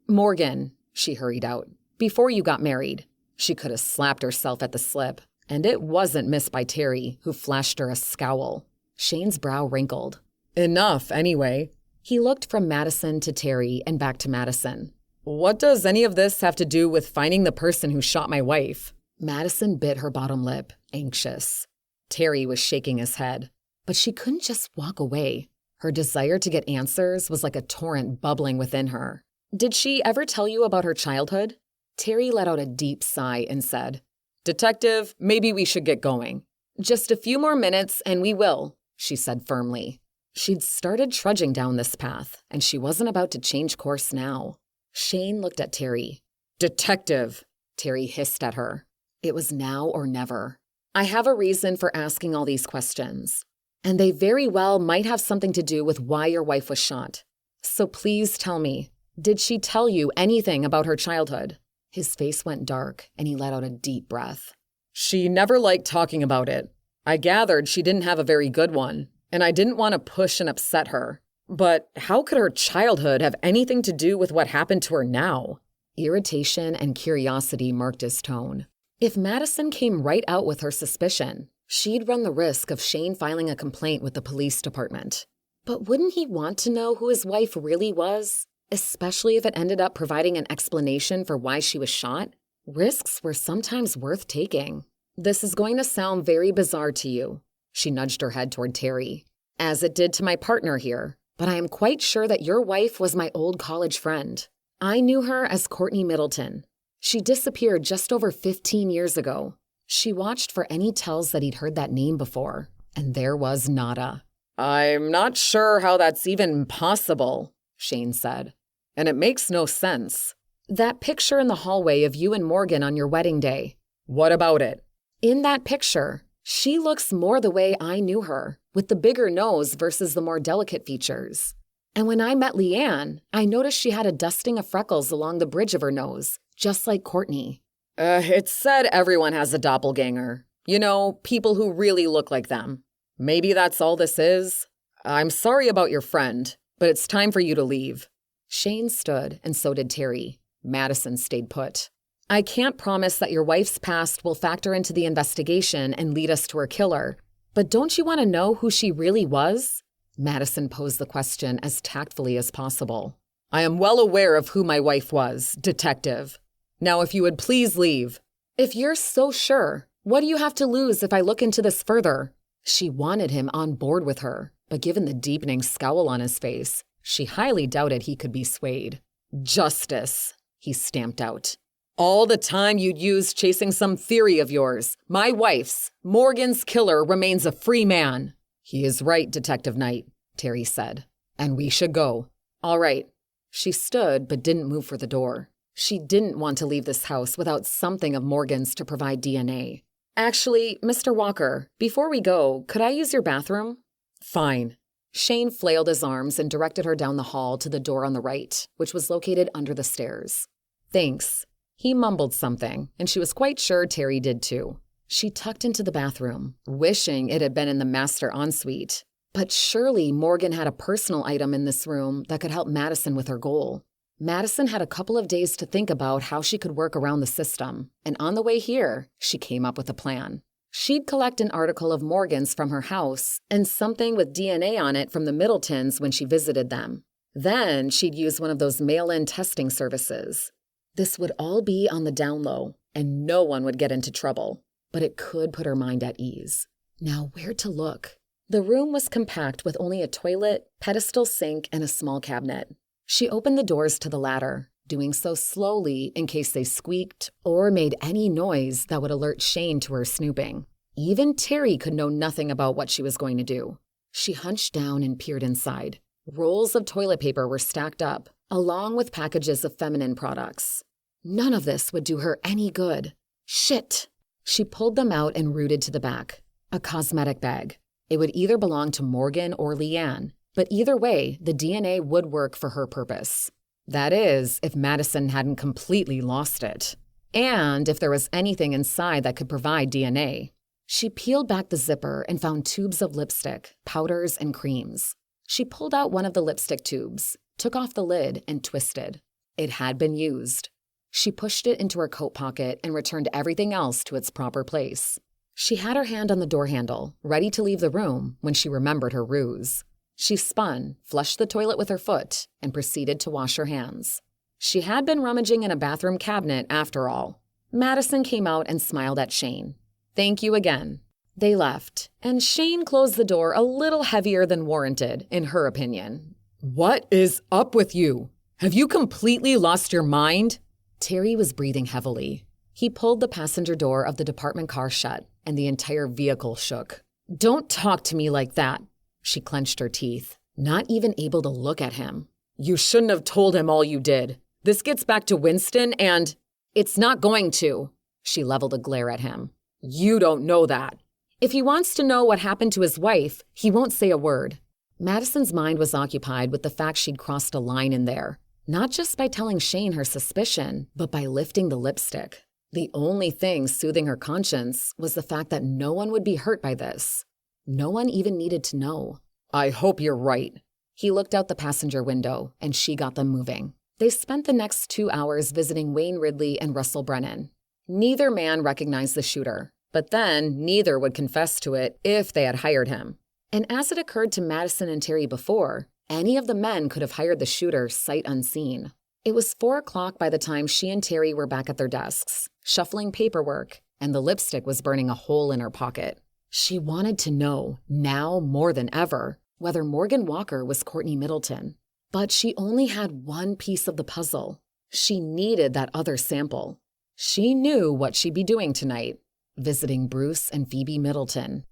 [SPEAKER 2] Morgan, she hurried out, before you got married? She could have slapped herself at the slip, and it wasn't missed by Terry, who flashed her a scowl. Shane's brow wrinkled.
[SPEAKER 1] Enough, anyway.
[SPEAKER 2] He looked from Madison to Terry and back to Madison.
[SPEAKER 1] What does any of this have to do with finding the person who shot my wife?
[SPEAKER 2] Madison bit her bottom lip, anxious.
[SPEAKER 1] Terry was shaking his head.
[SPEAKER 2] But she couldn't just walk away. Her desire to get answers was like a torrent bubbling within her.
[SPEAKER 3] Did she ever tell you about her childhood?
[SPEAKER 2] Terry let out a deep sigh and said,
[SPEAKER 1] Detective, maybe we should get going.
[SPEAKER 3] Just a few more minutes and we will, she said firmly.
[SPEAKER 2] She'd started trudging down this path, and she wasn't about to change course now. Shane looked at Terry.
[SPEAKER 1] Detective,
[SPEAKER 2] Terry hissed at her. It was now or never. I have a reason for asking all these questions, and they very well might have something to do with why your wife was shot. So please tell me, did she tell you anything about her childhood? His face went dark, and he let out a deep breath.
[SPEAKER 1] She never liked talking about it. I gathered she didn't have a very good one, and I didn't want to push and upset her. But how could her childhood have anything to do with what happened to her now?
[SPEAKER 2] Irritation and curiosity marked his tone. If Madison came right out with her suspicion, she'd run the risk of Shane filing a complaint with the police department. But wouldn't he want to know who his wife really was? Especially if it ended up providing an explanation for why she was shot? Risks were sometimes worth taking. This is going to sound very bizarre to you. She nudged her head toward Terry, as it did to my partner here. But I am quite sure that your wife was my old college friend. I knew her as Courtney Middleton. She disappeared just over 15 years ago. She watched for any tells that he'd heard that name before, and there was nada.
[SPEAKER 1] I'm not sure how that's even possible, Shane said. And it makes no sense.
[SPEAKER 2] That picture in the hallway of you and Morgan on your wedding day.
[SPEAKER 1] What about it?
[SPEAKER 2] In that picture, she looks more the way I knew her, with the bigger nose versus the more delicate features. And when I met Leanne, I noticed she had a dusting of freckles along the bridge of her nose, just like Courtney.
[SPEAKER 1] It's said everyone has a doppelganger. You know, people who really look like them. Maybe that's all this is. I'm sorry about your friend, but it's time for you to leave.
[SPEAKER 2] Shane stood, and so did Terry. Madison stayed put.
[SPEAKER 3] I can't promise that your wife's past will factor into the investigation and lead us to her killer, but don't you want to know who she really was?
[SPEAKER 2] Madison posed the question as tactfully as possible.
[SPEAKER 1] I am well aware of who my wife was, detective. Now, if you would please leave.
[SPEAKER 3] If you're so sure, what do you have to lose if I look into this further?
[SPEAKER 2] She wanted him on board with her, but given the deepening scowl on his face, she highly doubted he could be swayed.
[SPEAKER 1] Justice,
[SPEAKER 2] he stamped out.
[SPEAKER 1] All the time you'd used chasing some theory of yours, my wife's, Morgan's killer remains a free man.
[SPEAKER 2] He is right, Detective Knight, Terry said. And we should go.
[SPEAKER 3] All right.
[SPEAKER 2] She stood but didn't move for the door. She didn't want to leave this house without something of Morgan's to provide DNA.
[SPEAKER 3] Actually, Mr. Walker, before we go, could I use your bathroom?
[SPEAKER 1] Fine.
[SPEAKER 2] Shane flailed his arms and directed her down the hall to the door on the right, which was located under the stairs. Thanks. He mumbled something, and she was quite sure Terry did too. She tucked into the bathroom, wishing it had been in the master ensuite. But surely Morgan had a personal item in this room that could help Madison with her goal. Madison had a couple of days to think about how she could work around the system, and on the way here, she came up with a plan. She'd collect an article of Morgan's from her house and something with DNA on it from the Middletons when she visited them. Then she'd use one of those mail-in testing services. This would all be on the down low, and no one would get into trouble, but it could put her mind at ease. Now, where to look? The room was compact with only a toilet, pedestal sink, and a small cabinet. She opened the doors to the latter, doing so slowly in case they squeaked or made any noise that would alert Shane to her snooping. Even Terry could know nothing about what she was going to do. She hunched down and peered inside. Rolls of toilet paper were stacked up, along with packages of feminine products. None of this would do her any good. Shit! She pulled them out and rooted to the back. A cosmetic bag. It would either belong to Morgan or Leanne, but either way, the DNA would work for her purpose. That is, if Madison hadn't completely lost it. And if there was anything inside that could provide DNA. She peeled back the zipper and found tubes of lipstick, powders, and creams. She pulled out one of the lipstick tubes, took off the lid, and twisted. It had been used. She pushed it into her coat pocket and returned everything else to its proper place. She had her hand on the door handle, ready to leave the room when she remembered her ruse. She spun, flushed the toilet with her foot, and proceeded to wash her hands. She had been rummaging in a bathroom cabinet after all. Madison came out and smiled at Shane. Thank you again. They left, and Shane closed the door a little heavier than warranted, in her opinion.
[SPEAKER 1] What is up with you? Have you completely lost your mind?
[SPEAKER 2] Terry was breathing heavily. He pulled the passenger door of the department car shut, and the entire vehicle shook.
[SPEAKER 1] Don't talk to me like that.
[SPEAKER 2] She clenched her teeth, not even able to look at him.
[SPEAKER 1] You shouldn't have told him all you did. This gets back to Winston and... It's not going to.
[SPEAKER 2] She leveled a glare at him.
[SPEAKER 1] You don't know that.
[SPEAKER 2] If he wants to know what happened to his wife, he won't say a word. Madison's mind was occupied with the fact she'd crossed a line in there. Not just by telling Shane her suspicion, but by lifting the lipstick. The only thing soothing her conscience was the fact that no one would be hurt by this. No one even needed to know.
[SPEAKER 1] I hope you're right.
[SPEAKER 2] He looked out the passenger window, and she got them moving. They spent the next 2 hours visiting Wayne Ridley and Russell Brennan. Neither man recognized the shooter, but then neither would confess to it if they had hired him. And as it occurred to Madison and Terry before, any of the men could have hired the shooter sight unseen. It was 4 o'clock by the time she and Terry were back at their desks, shuffling paperwork, and the lipstick was burning a hole in her pocket. She wanted to know, now more than ever, whether Morgan Walker was Courtney Middleton. But she only had one piece of the puzzle. She needed that other sample. She knew what she'd be doing tonight, visiting Bruce and Phoebe Middleton.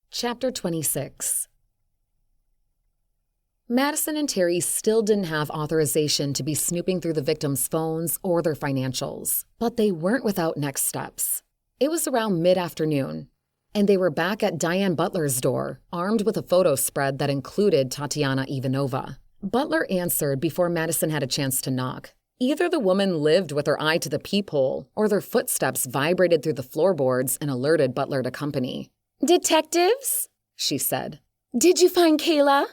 [SPEAKER 2] Chapter 26. Madison and Terry still didn't have authorization to be snooping through the victims' phones or their financials, but they weren't without next steps. It was around mid-afternoon, and they were back at Diane Butler's door, armed with a photo spread that included Tatiana Ivanova. Butler answered before Madison had a chance to knock. Either the woman lived with her eye to the peephole, or their footsteps vibrated through the floorboards and alerted Butler to company.
[SPEAKER 3] Detectives?
[SPEAKER 2] She said.
[SPEAKER 3] Did you find Kayla?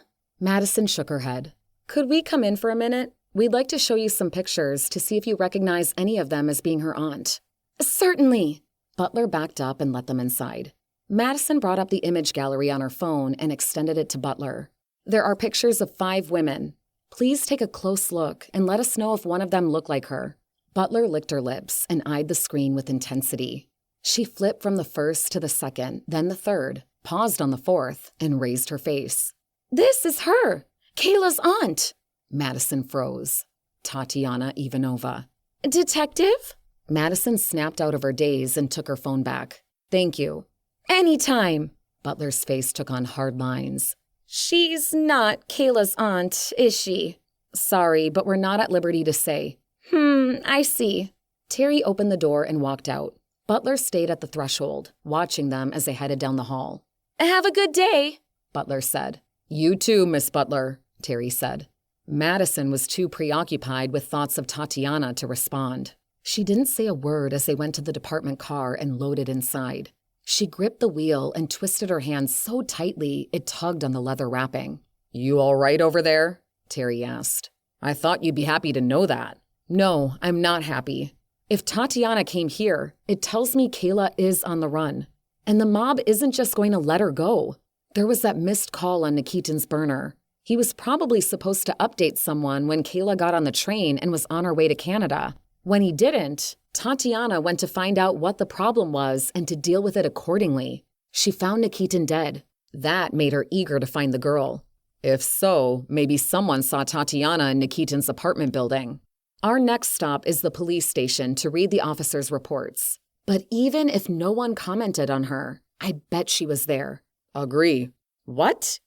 [SPEAKER 2] Madison shook her head. Could we come in for a minute? We'd like to show you some pictures to see if you recognize any of them as being her aunt.
[SPEAKER 3] Certainly.
[SPEAKER 2] Butler backed up and let them inside. Madison brought up the image gallery on her phone and extended it to Butler. There are pictures of 5 women. Please take a close look and let us know if one of them looked like her. Butler licked her lips and eyed the screen with intensity. She flipped from the first to the second, then the third, paused on the fourth, and raised her face.
[SPEAKER 3] This is her, Kayla's aunt.
[SPEAKER 2] Madison froze. Tatiana Ivanova.
[SPEAKER 3] Detective?
[SPEAKER 2] Madison snapped out of her daze and took her phone back. Thank you.
[SPEAKER 3] Anytime.
[SPEAKER 2] Butler's face took on hard lines.
[SPEAKER 3] She's not Kayla's aunt, is she?
[SPEAKER 2] Sorry, but we're not at liberty to say.
[SPEAKER 3] I see.
[SPEAKER 2] Terry opened the door and walked out. Butler stayed at the threshold, watching them as they headed down the hall.
[SPEAKER 3] Have a good day,
[SPEAKER 2] Butler said.
[SPEAKER 1] You too, Miss Butler,
[SPEAKER 2] Terry said. Madison was too preoccupied with thoughts of Tatiana to respond. She didn't say a word as they went to the department car and loaded inside. She gripped the wheel and twisted her hand so tightly it tugged on the leather wrapping.
[SPEAKER 1] You all right over there? Terry asked. I thought you'd be happy to know that.
[SPEAKER 2] No, I'm not happy. If Tatiana came here, it tells me Kayla is on the run. And the mob isn't just going to let her go. There was that missed call on Nikitin's burner. He was probably supposed to update someone when Kayla got on the train and was on her way to Canada. When he didn't, Tatiana went to find out what the problem was and to deal with it accordingly. She found Nikitin dead. That made her eager to find the girl.
[SPEAKER 1] If so, maybe someone saw Tatiana in Nikitin's apartment building.
[SPEAKER 2] Our next stop is the police station to read the officers' reports. But even if no one commented on her, I bet she was there.
[SPEAKER 1] Agree.
[SPEAKER 2] What?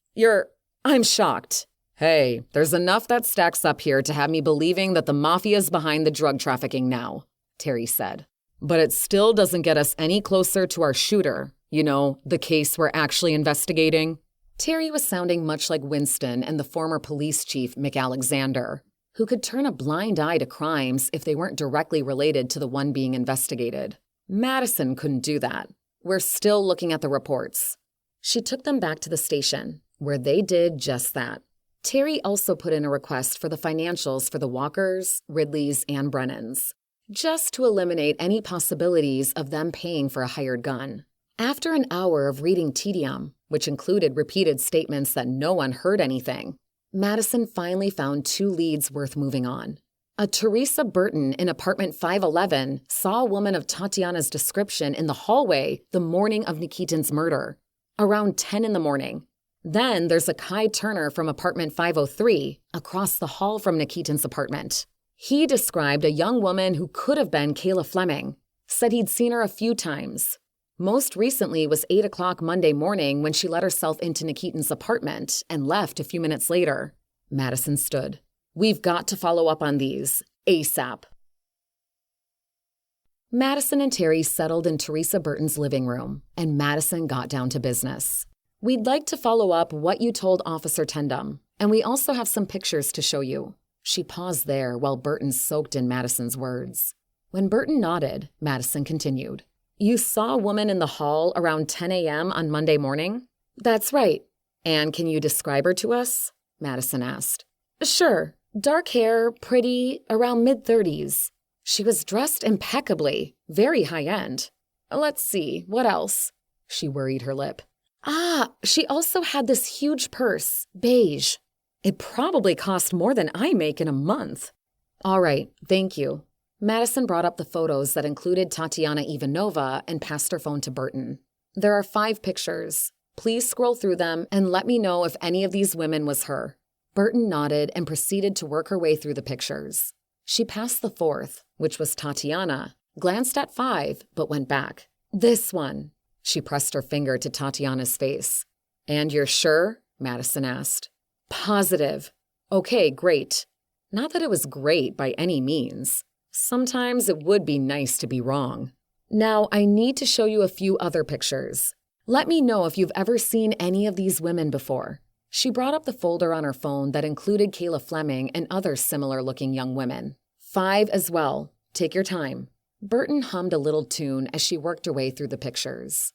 [SPEAKER 2] I'm shocked.
[SPEAKER 1] Hey, there's enough that stacks up here to have me believing that the mafia's behind the drug trafficking now, Terry said. But it still doesn't get us any closer to our shooter. You know, the case we're actually investigating.
[SPEAKER 2] Terry was sounding much like Winston and the former police chief, McAlexander, who could turn a blind eye to crimes if they weren't directly related to the one being investigated. Madison couldn't do that. We're still looking at the reports. She took them back to the station, where they did just that. Terry also put in a request for the financials for the Walkers, Ridleys, and Brennans, just to eliminate any possibilities of them paying for a hired gun. After an hour of reading tedium, which included repeated statements that no one heard anything, Madison finally found 2 leads worth moving on. A Teresa Burton in apartment 511 saw a woman of Tatiana's description in the hallway the morning of Nikitin's murder, around 10 in the morning. Then there's a Kai Turner from apartment 503, across the hall from Nikitin's apartment. He described a young woman who could have been Kayla Fleming, said he'd seen her a few times. Most recently was 8 o'clock Monday morning when she let herself into Nikitin's apartment and left a few minutes later. Madison stood. We've got to follow up on these, ASAP. Madison and Terry settled in Teresa Burton's living room, and Madison got down to business. We'd like to follow up what you told Officer Tendum, and we also have some pictures to show you. She paused there while Burton soaked in Madison's words. When Burton nodded, Madison continued. You saw a woman in the hall around 10 a.m. on Monday morning? That's right. And can you describe her to us? Madison asked. Sure. Dark hair, pretty, around mid-30s. She was dressed impeccably, very high-end. Let's see, what else? She worried her lip. She also had this huge purse, beige. It probably cost more than I make in a month. All right, thank you. Madison brought up the photos that included Tatiana Ivanova and passed her phone to Burton. There are 5 pictures. Please scroll through them and let me know if any of these women was her. Burton nodded and proceeded to work her way through the pictures. She passed the 4th, which was Tatiana, glanced at 5, but went back. This one. She pressed her finger to Tatiana's face. And you're sure? Madison asked. Positive. Okay, great. Not that it was great by any means. Sometimes it would be nice to be wrong. Now, I need to show you a few other pictures. Let me know if you've ever seen any of these women before. She brought up the folder on her phone that included Kayla Fleming and other similar-looking young women. 5 as well. Take your time. Burton hummed a little tune as she worked her way through the pictures.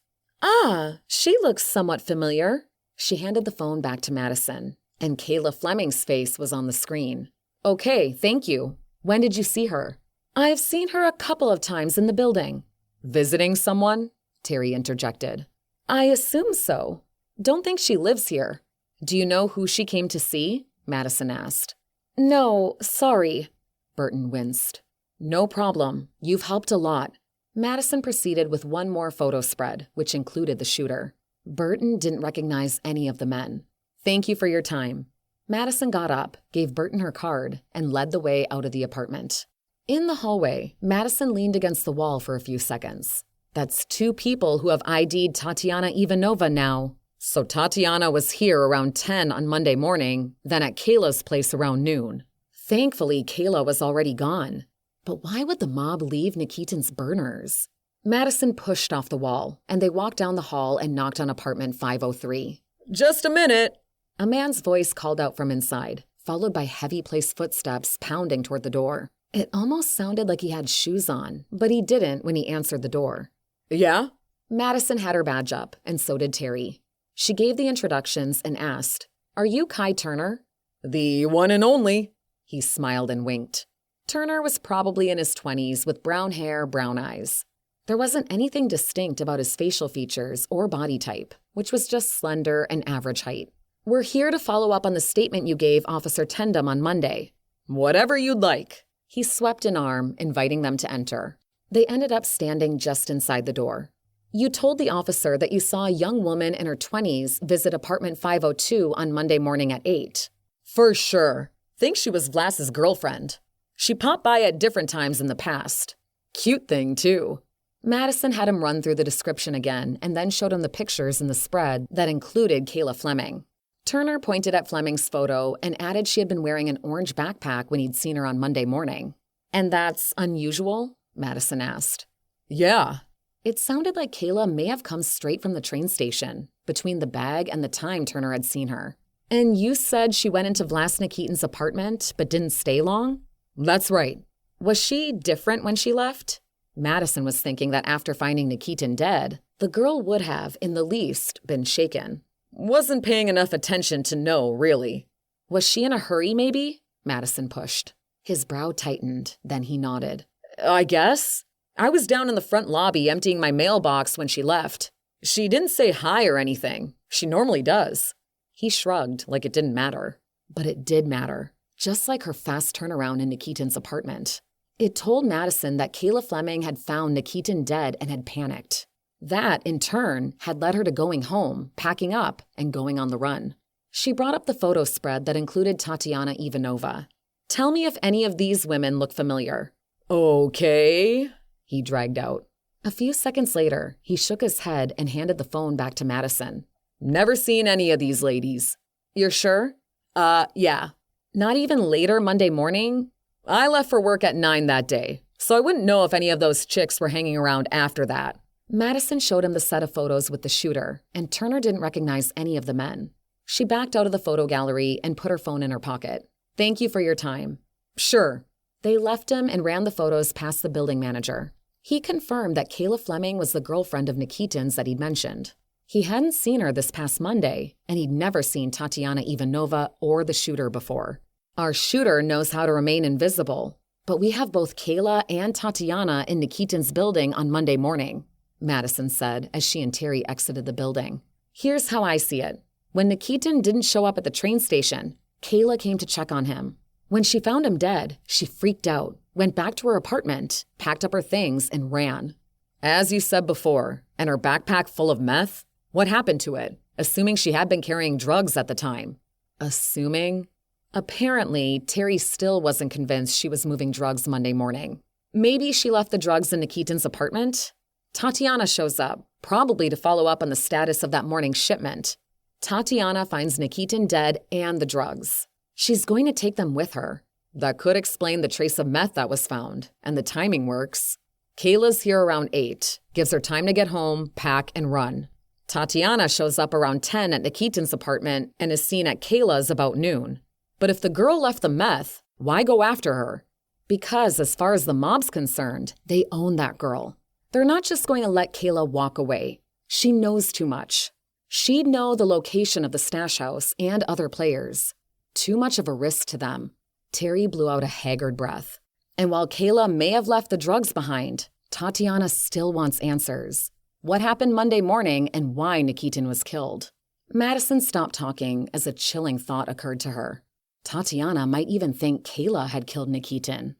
[SPEAKER 2] She looks somewhat familiar. She handed the phone back to Madison, and Kayla Fleming's face was on the screen. Okay, thank you. When did you see her? I've seen her a couple of times in the building. Visiting someone? Terry interjected. I assume so. Don't think she lives here. Do you know who she came to see? Madison asked. No, sorry. Burton winced. No problem. You've helped a lot. Madison proceeded with one more photo spread, which included the shooter. Burton didn't recognize any of the men. Thank you for your time. Madison got up, gave Burton her card, and led the way out of the apartment. In the hallway, Madison leaned against the wall for a few seconds. That's 2 people who have ID'd Tatiana Ivanova now. So Tatiana was here around 10 on Monday morning, then at Kayla's place around noon. Thankfully, Kayla was already gone. But why would the mob leave Nikitin's burners? Madison pushed off the wall, and they walked down the hall and knocked on apartment 503.
[SPEAKER 1] Just a minute.
[SPEAKER 2] A man's voice called out from inside, followed by heavy-placed footsteps pounding toward the door. It almost sounded like he had shoes on, but he didn't when he answered the door.
[SPEAKER 1] Yeah?
[SPEAKER 2] Madison had her badge up, and so did Terry. She gave the introductions and asked, Are you Kai Turner?
[SPEAKER 1] The one and only.
[SPEAKER 2] He smiled and winked. Turner was probably in his 20s with brown hair, brown eyes. There wasn't anything distinct about his facial features or body type, which was just slender and average height. We're here to follow up on the statement you gave Officer Tendam on Monday.
[SPEAKER 1] Whatever you'd like.
[SPEAKER 2] He swept an arm, inviting them to enter. They ended up standing just inside the door. You told the officer that you saw a young woman in her 20s visit apartment 502 on Monday morning at 8.
[SPEAKER 1] For sure. Think she was Vlas's girlfriend. She popped by at different times in the past. Cute thing, too.
[SPEAKER 2] Madison had him run through the description again and then showed him the pictures in the spread that included Kayla Fleming. Turner pointed at Fleming's photo and added she had been wearing an orange backpack when he'd seen her on Monday morning. And that's unusual? Madison asked.
[SPEAKER 1] Yeah.
[SPEAKER 2] It sounded like Kayla may have come straight from the train station, between the bag and the time Turner had seen her. And you said she went into Vlas Nikitin's apartment but didn't stay long?
[SPEAKER 1] That's right.
[SPEAKER 2] Was she different when she left? Madison was thinking that after finding Nikitin dead, the girl would have, in the least, been shaken.
[SPEAKER 1] Wasn't paying enough attention to know, really.
[SPEAKER 2] Was she in a hurry, maybe? Madison pushed. His brow tightened, then he nodded.
[SPEAKER 1] I guess. I was down in the front lobby emptying my mailbox when she left. She didn't say hi or anything. She normally does.
[SPEAKER 2] He shrugged like it didn't matter. But it did matter, just like her fast turnaround in Nikitin's apartment. It told Madison that Kayla Fleming had found Nikitin dead and had panicked. That, in turn, had led her to going home, packing up, and going on the run. She brought up the photo spread that included Tatiana Ivanova. Tell me if any of these women look familiar.
[SPEAKER 1] Okay,
[SPEAKER 2] he dragged out. A few seconds later, he shook his head and handed the phone back to Madison.
[SPEAKER 1] Never seen any of these ladies.
[SPEAKER 2] You're sure?
[SPEAKER 1] Yeah.
[SPEAKER 2] Not even later Monday morning?
[SPEAKER 1] I left for work at 9 that day, so I wouldn't know if any of those chicks were hanging around after that.
[SPEAKER 2] Madison showed him the set of photos with the shooter, and Turner didn't recognize any of the men. She backed out of the photo gallery and put her phone in her pocket. Thank you for your time.
[SPEAKER 1] Sure.
[SPEAKER 2] They left him and ran the photos past the building manager. He confirmed that Kayla Fleming was the girlfriend of Nikitin's that he'd mentioned. He hadn't seen her this past Monday, and he'd never seen Tatiana Ivanova or the shooter before. Our shooter knows how to remain invisible, but we have both Kayla and Tatiana in Nikitin's building on Monday morning, Madison said as she and Terry exited the building. Here's how I see it. When Nikitin didn't show up at the train station, Kayla came to check on him. When she found him dead, she freaked out, went back to her apartment, packed up her things, and ran.
[SPEAKER 1] As you said before, and her backpack full of meth? What happened to it, assuming she had been carrying drugs at the time?
[SPEAKER 2] Assuming? Apparently, Terry still wasn't convinced she was moving drugs Monday morning. Maybe she left the drugs in Nikitin's apartment? Tatiana shows up, probably to follow up on the status of that morning's shipment. Tatiana finds Nikitin dead and the drugs. She's going to take them with her.
[SPEAKER 1] That could explain the trace of meth that was found, and the timing works. Kayla's here around 8, gives her time to get home, pack, and run. Tatiana shows up around 10 at Nikitin's apartment and is seen at Kayla's about noon. But if the girl left the meth, why go after her?
[SPEAKER 2] Because as far as the mob's concerned, they own that girl. They're not just going to let Kayla walk away. She knows too much. She'd know the location of the stash house and other players. Too much of a risk to them. Terry blew out a haggard breath. And while Kayla may have left the drugs behind, Tatiana still wants answers. What happened Monday morning and why Nikitin was killed? Madison stopped talking as a chilling thought occurred to her. Tatiana might even think Kayla had killed Nikitin.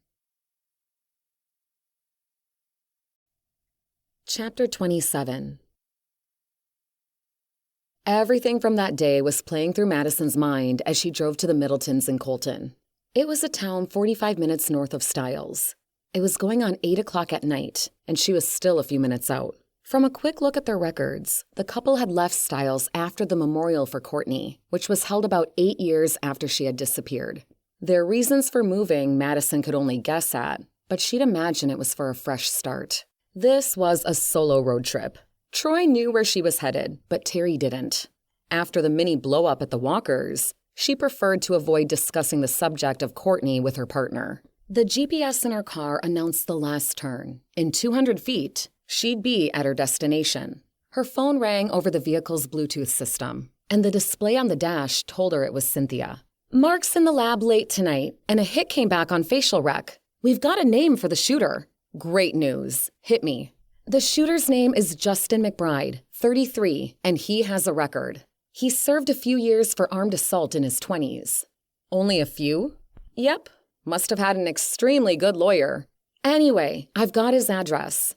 [SPEAKER 2] Chapter 27. Everything from that day was playing through Madison's mind as she drove to the Middletons in Colton. It was a town 45 minutes north of Stiles. It was going on 8 o'clock at night, and she was still a few minutes out. From a quick look at their records, the couple had left Stiles after the memorial for Courtney, which was held about 8 years after she had disappeared. Their reasons for moving Madison could only guess at, but she'd imagine it was for a fresh start. This was a solo road trip. Troy knew where she was headed, but Terry didn't. After the mini blow-up at the Walkers, she preferred to avoid discussing the subject of Courtney with her partner. The GPS in her car announced the last turn. In 200 feet, she'd be at her destination. Her phone rang over the vehicle's Bluetooth system. and the display on the dash told her it was Cynthia.
[SPEAKER 3] "Mark's in the lab late tonight, and a hit came back on facial rec. We've got a name for the shooter."
[SPEAKER 2] "Great news. Hit me."
[SPEAKER 3] "The shooter's name is Justin McBride, 33, and he has a record. He served a few years for armed assault in his 20s.
[SPEAKER 2] "Only a few?"
[SPEAKER 3] "Yep."
[SPEAKER 2] "Must have had an extremely good lawyer."
[SPEAKER 3] "Anyway, I've got his address."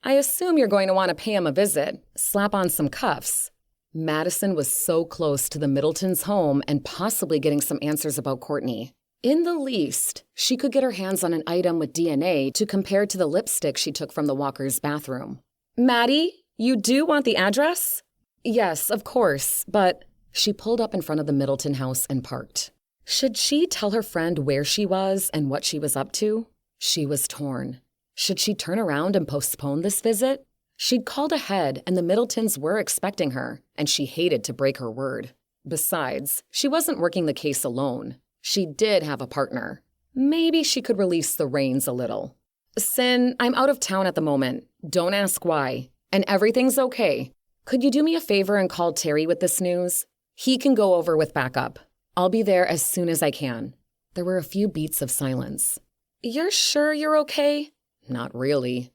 [SPEAKER 2] "I assume you're going to want to pay him a visit, slap on some cuffs."
[SPEAKER 3] Madison was so close to the Middletons' home and possibly getting some answers about Courtney. In the least, she could get her hands on an item with DNA to compare to the lipstick she took from the Walkers' bathroom.
[SPEAKER 2] "Maddie, you do want the address?"
[SPEAKER 3] "Yes, of course, but..." She pulled up in front of the Middleton house and parked. Should she tell her friend where she was and what she was up to? She was torn. Should she turn around and postpone this visit? She'd called ahead, and the Middletons were expecting her, and she hated to break her word. Besides, she wasn't working the case alone. She did have a partner. Maybe she could release the reins a little.
[SPEAKER 2] "Sin, I'm out of town at the moment. Don't ask why. And everything's okay. Could you do me a favor and call Terry with this news? He can go over with backup. I'll be there as soon as I can."
[SPEAKER 3] There were a few beats of silence.
[SPEAKER 2] "You're sure you're okay?"
[SPEAKER 3] "Not really."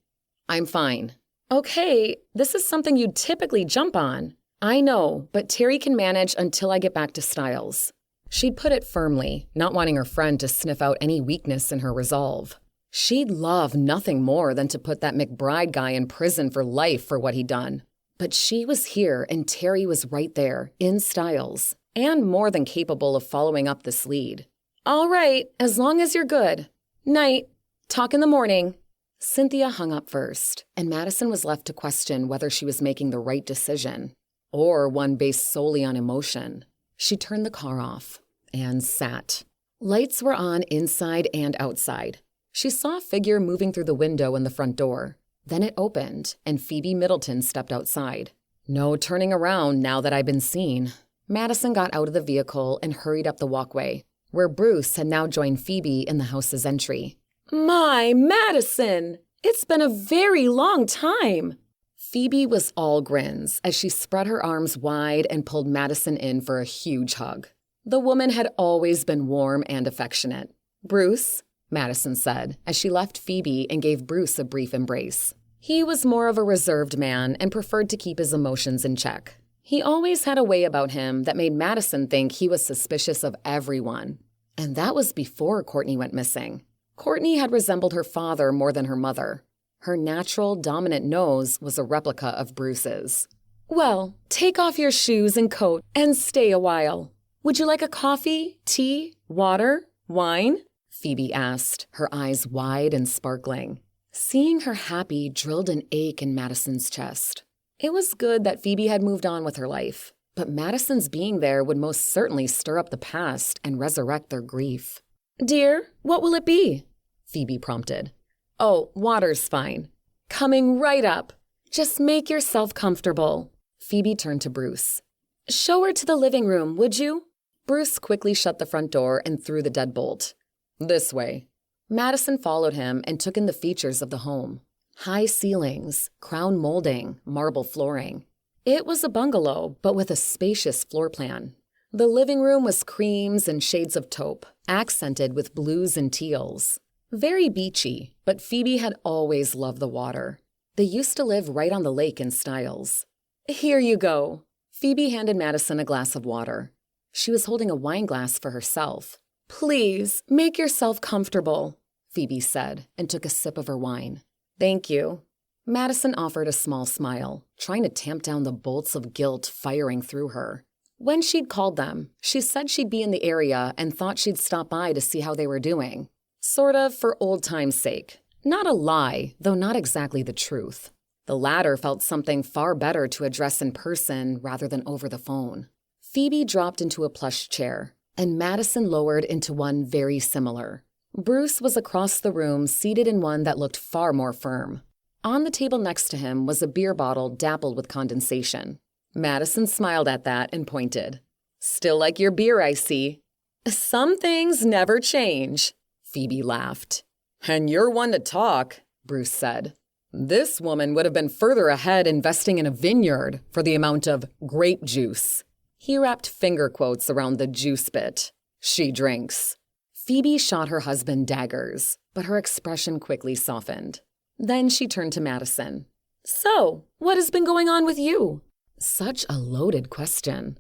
[SPEAKER 2] "I'm fine." "Okay, this is something you'd typically jump on." "I know, but Terry can manage until I get back to Styles."
[SPEAKER 3] She'd put it firmly, not wanting her friend to sniff out any weakness in her resolve. She'd love nothing more than to put that McBride guy in prison for life for what he'd done. But she was here and Terry was right there, in Styles, and more than capable of following up this lead.
[SPEAKER 2] "All right, as long as you're good. Night. Talk in the morning."
[SPEAKER 3] Cynthia hung up first, and Madison was left to question whether she was making the right decision, or one based solely on emotion. She turned the car off and sat. Lights were on inside and outside. She saw a figure moving through the window in the front door. Then it opened, and Phoebe Middleton stepped outside. "No turning around now that I've been seen." Madison got out of the vehicle and hurried up the walkway, where Bruce had now joined Phoebe in the house's entry.
[SPEAKER 2] "My Madison! It's been a very long time."
[SPEAKER 3] Phoebe was all grins as she spread her arms wide and pulled Madison in for a huge hug. The woman had always been warm and affectionate. "Bruce," Madison said, as she left Phoebe and gave Bruce a brief embrace. He was more of a reserved man and preferred to keep his emotions in check. He always had a way about him that made Madison think he was suspicious of everyone. And that was before Courtney went missing. Courtney had resembled her father more than her mother. Her natural, dominant nose was a replica of Bruce's.
[SPEAKER 2] "Well, take off your shoes and coat and stay a while. Would you like a coffee, tea, water, wine?"
[SPEAKER 3] Phoebe asked, her eyes wide and sparkling. Seeing her happy drilled an ache in Madison's chest. It was good that Phoebe had moved on with her life, but Madison's being there would most certainly stir up the past and resurrect their grief.
[SPEAKER 2] "Dear, what will it be?"
[SPEAKER 3] Phoebe prompted.
[SPEAKER 2] "Oh, water's fine. Coming right up. Just make yourself comfortable."
[SPEAKER 3] Phoebe turned to Bruce.
[SPEAKER 2] "Show her to the living room, would you?"
[SPEAKER 3] Bruce quickly shut the front door and threw the deadbolt. "This way." Madison followed him and took in the features of the home. High ceilings, crown molding, marble flooring. It was a bungalow, but with a spacious floor plan. The living room was creams and shades of taupe, accented with blues and teals. Very beachy, but Phoebe had always loved the water. They used to live right on the lake in Styles.
[SPEAKER 2] "Here you go."
[SPEAKER 3] Phoebe handed Madison a glass of water. She was holding a wine glass for herself.
[SPEAKER 2] "Please, make yourself comfortable,"
[SPEAKER 3] Phoebe said, and took a sip of her wine.
[SPEAKER 2] "Thank you."
[SPEAKER 3] Madison offered a small smile, trying to tamp down the bolts of guilt firing through her. When she'd called them, she said she'd be in the area and thought she'd stop by to see how they were doing. Sort of for old time's sake. Not a lie, though not exactly the truth. The latter felt something far better to address in person rather than over the phone. Phoebe dropped into a plush chair, and Madison lowered into one very similar. Bruce was across the room, seated in one that looked far more firm. On the table next to him was a beer bottle dappled with condensation. Madison smiled at that and pointed. "Still like your beer, I see."
[SPEAKER 2] "Some things never change,"
[SPEAKER 3] Phoebe laughed. "And you're one to talk," Bruce said. "This woman would have been further ahead investing in a vineyard for the amount of grape juice."
[SPEAKER 1] He wrapped finger quotes around the juice bit. She drinks.
[SPEAKER 2] Phoebe shot her husband daggers, but her expression quickly softened. Then she turned to Madison.
[SPEAKER 3] So, what has been going on with you?
[SPEAKER 2] Such a loaded question.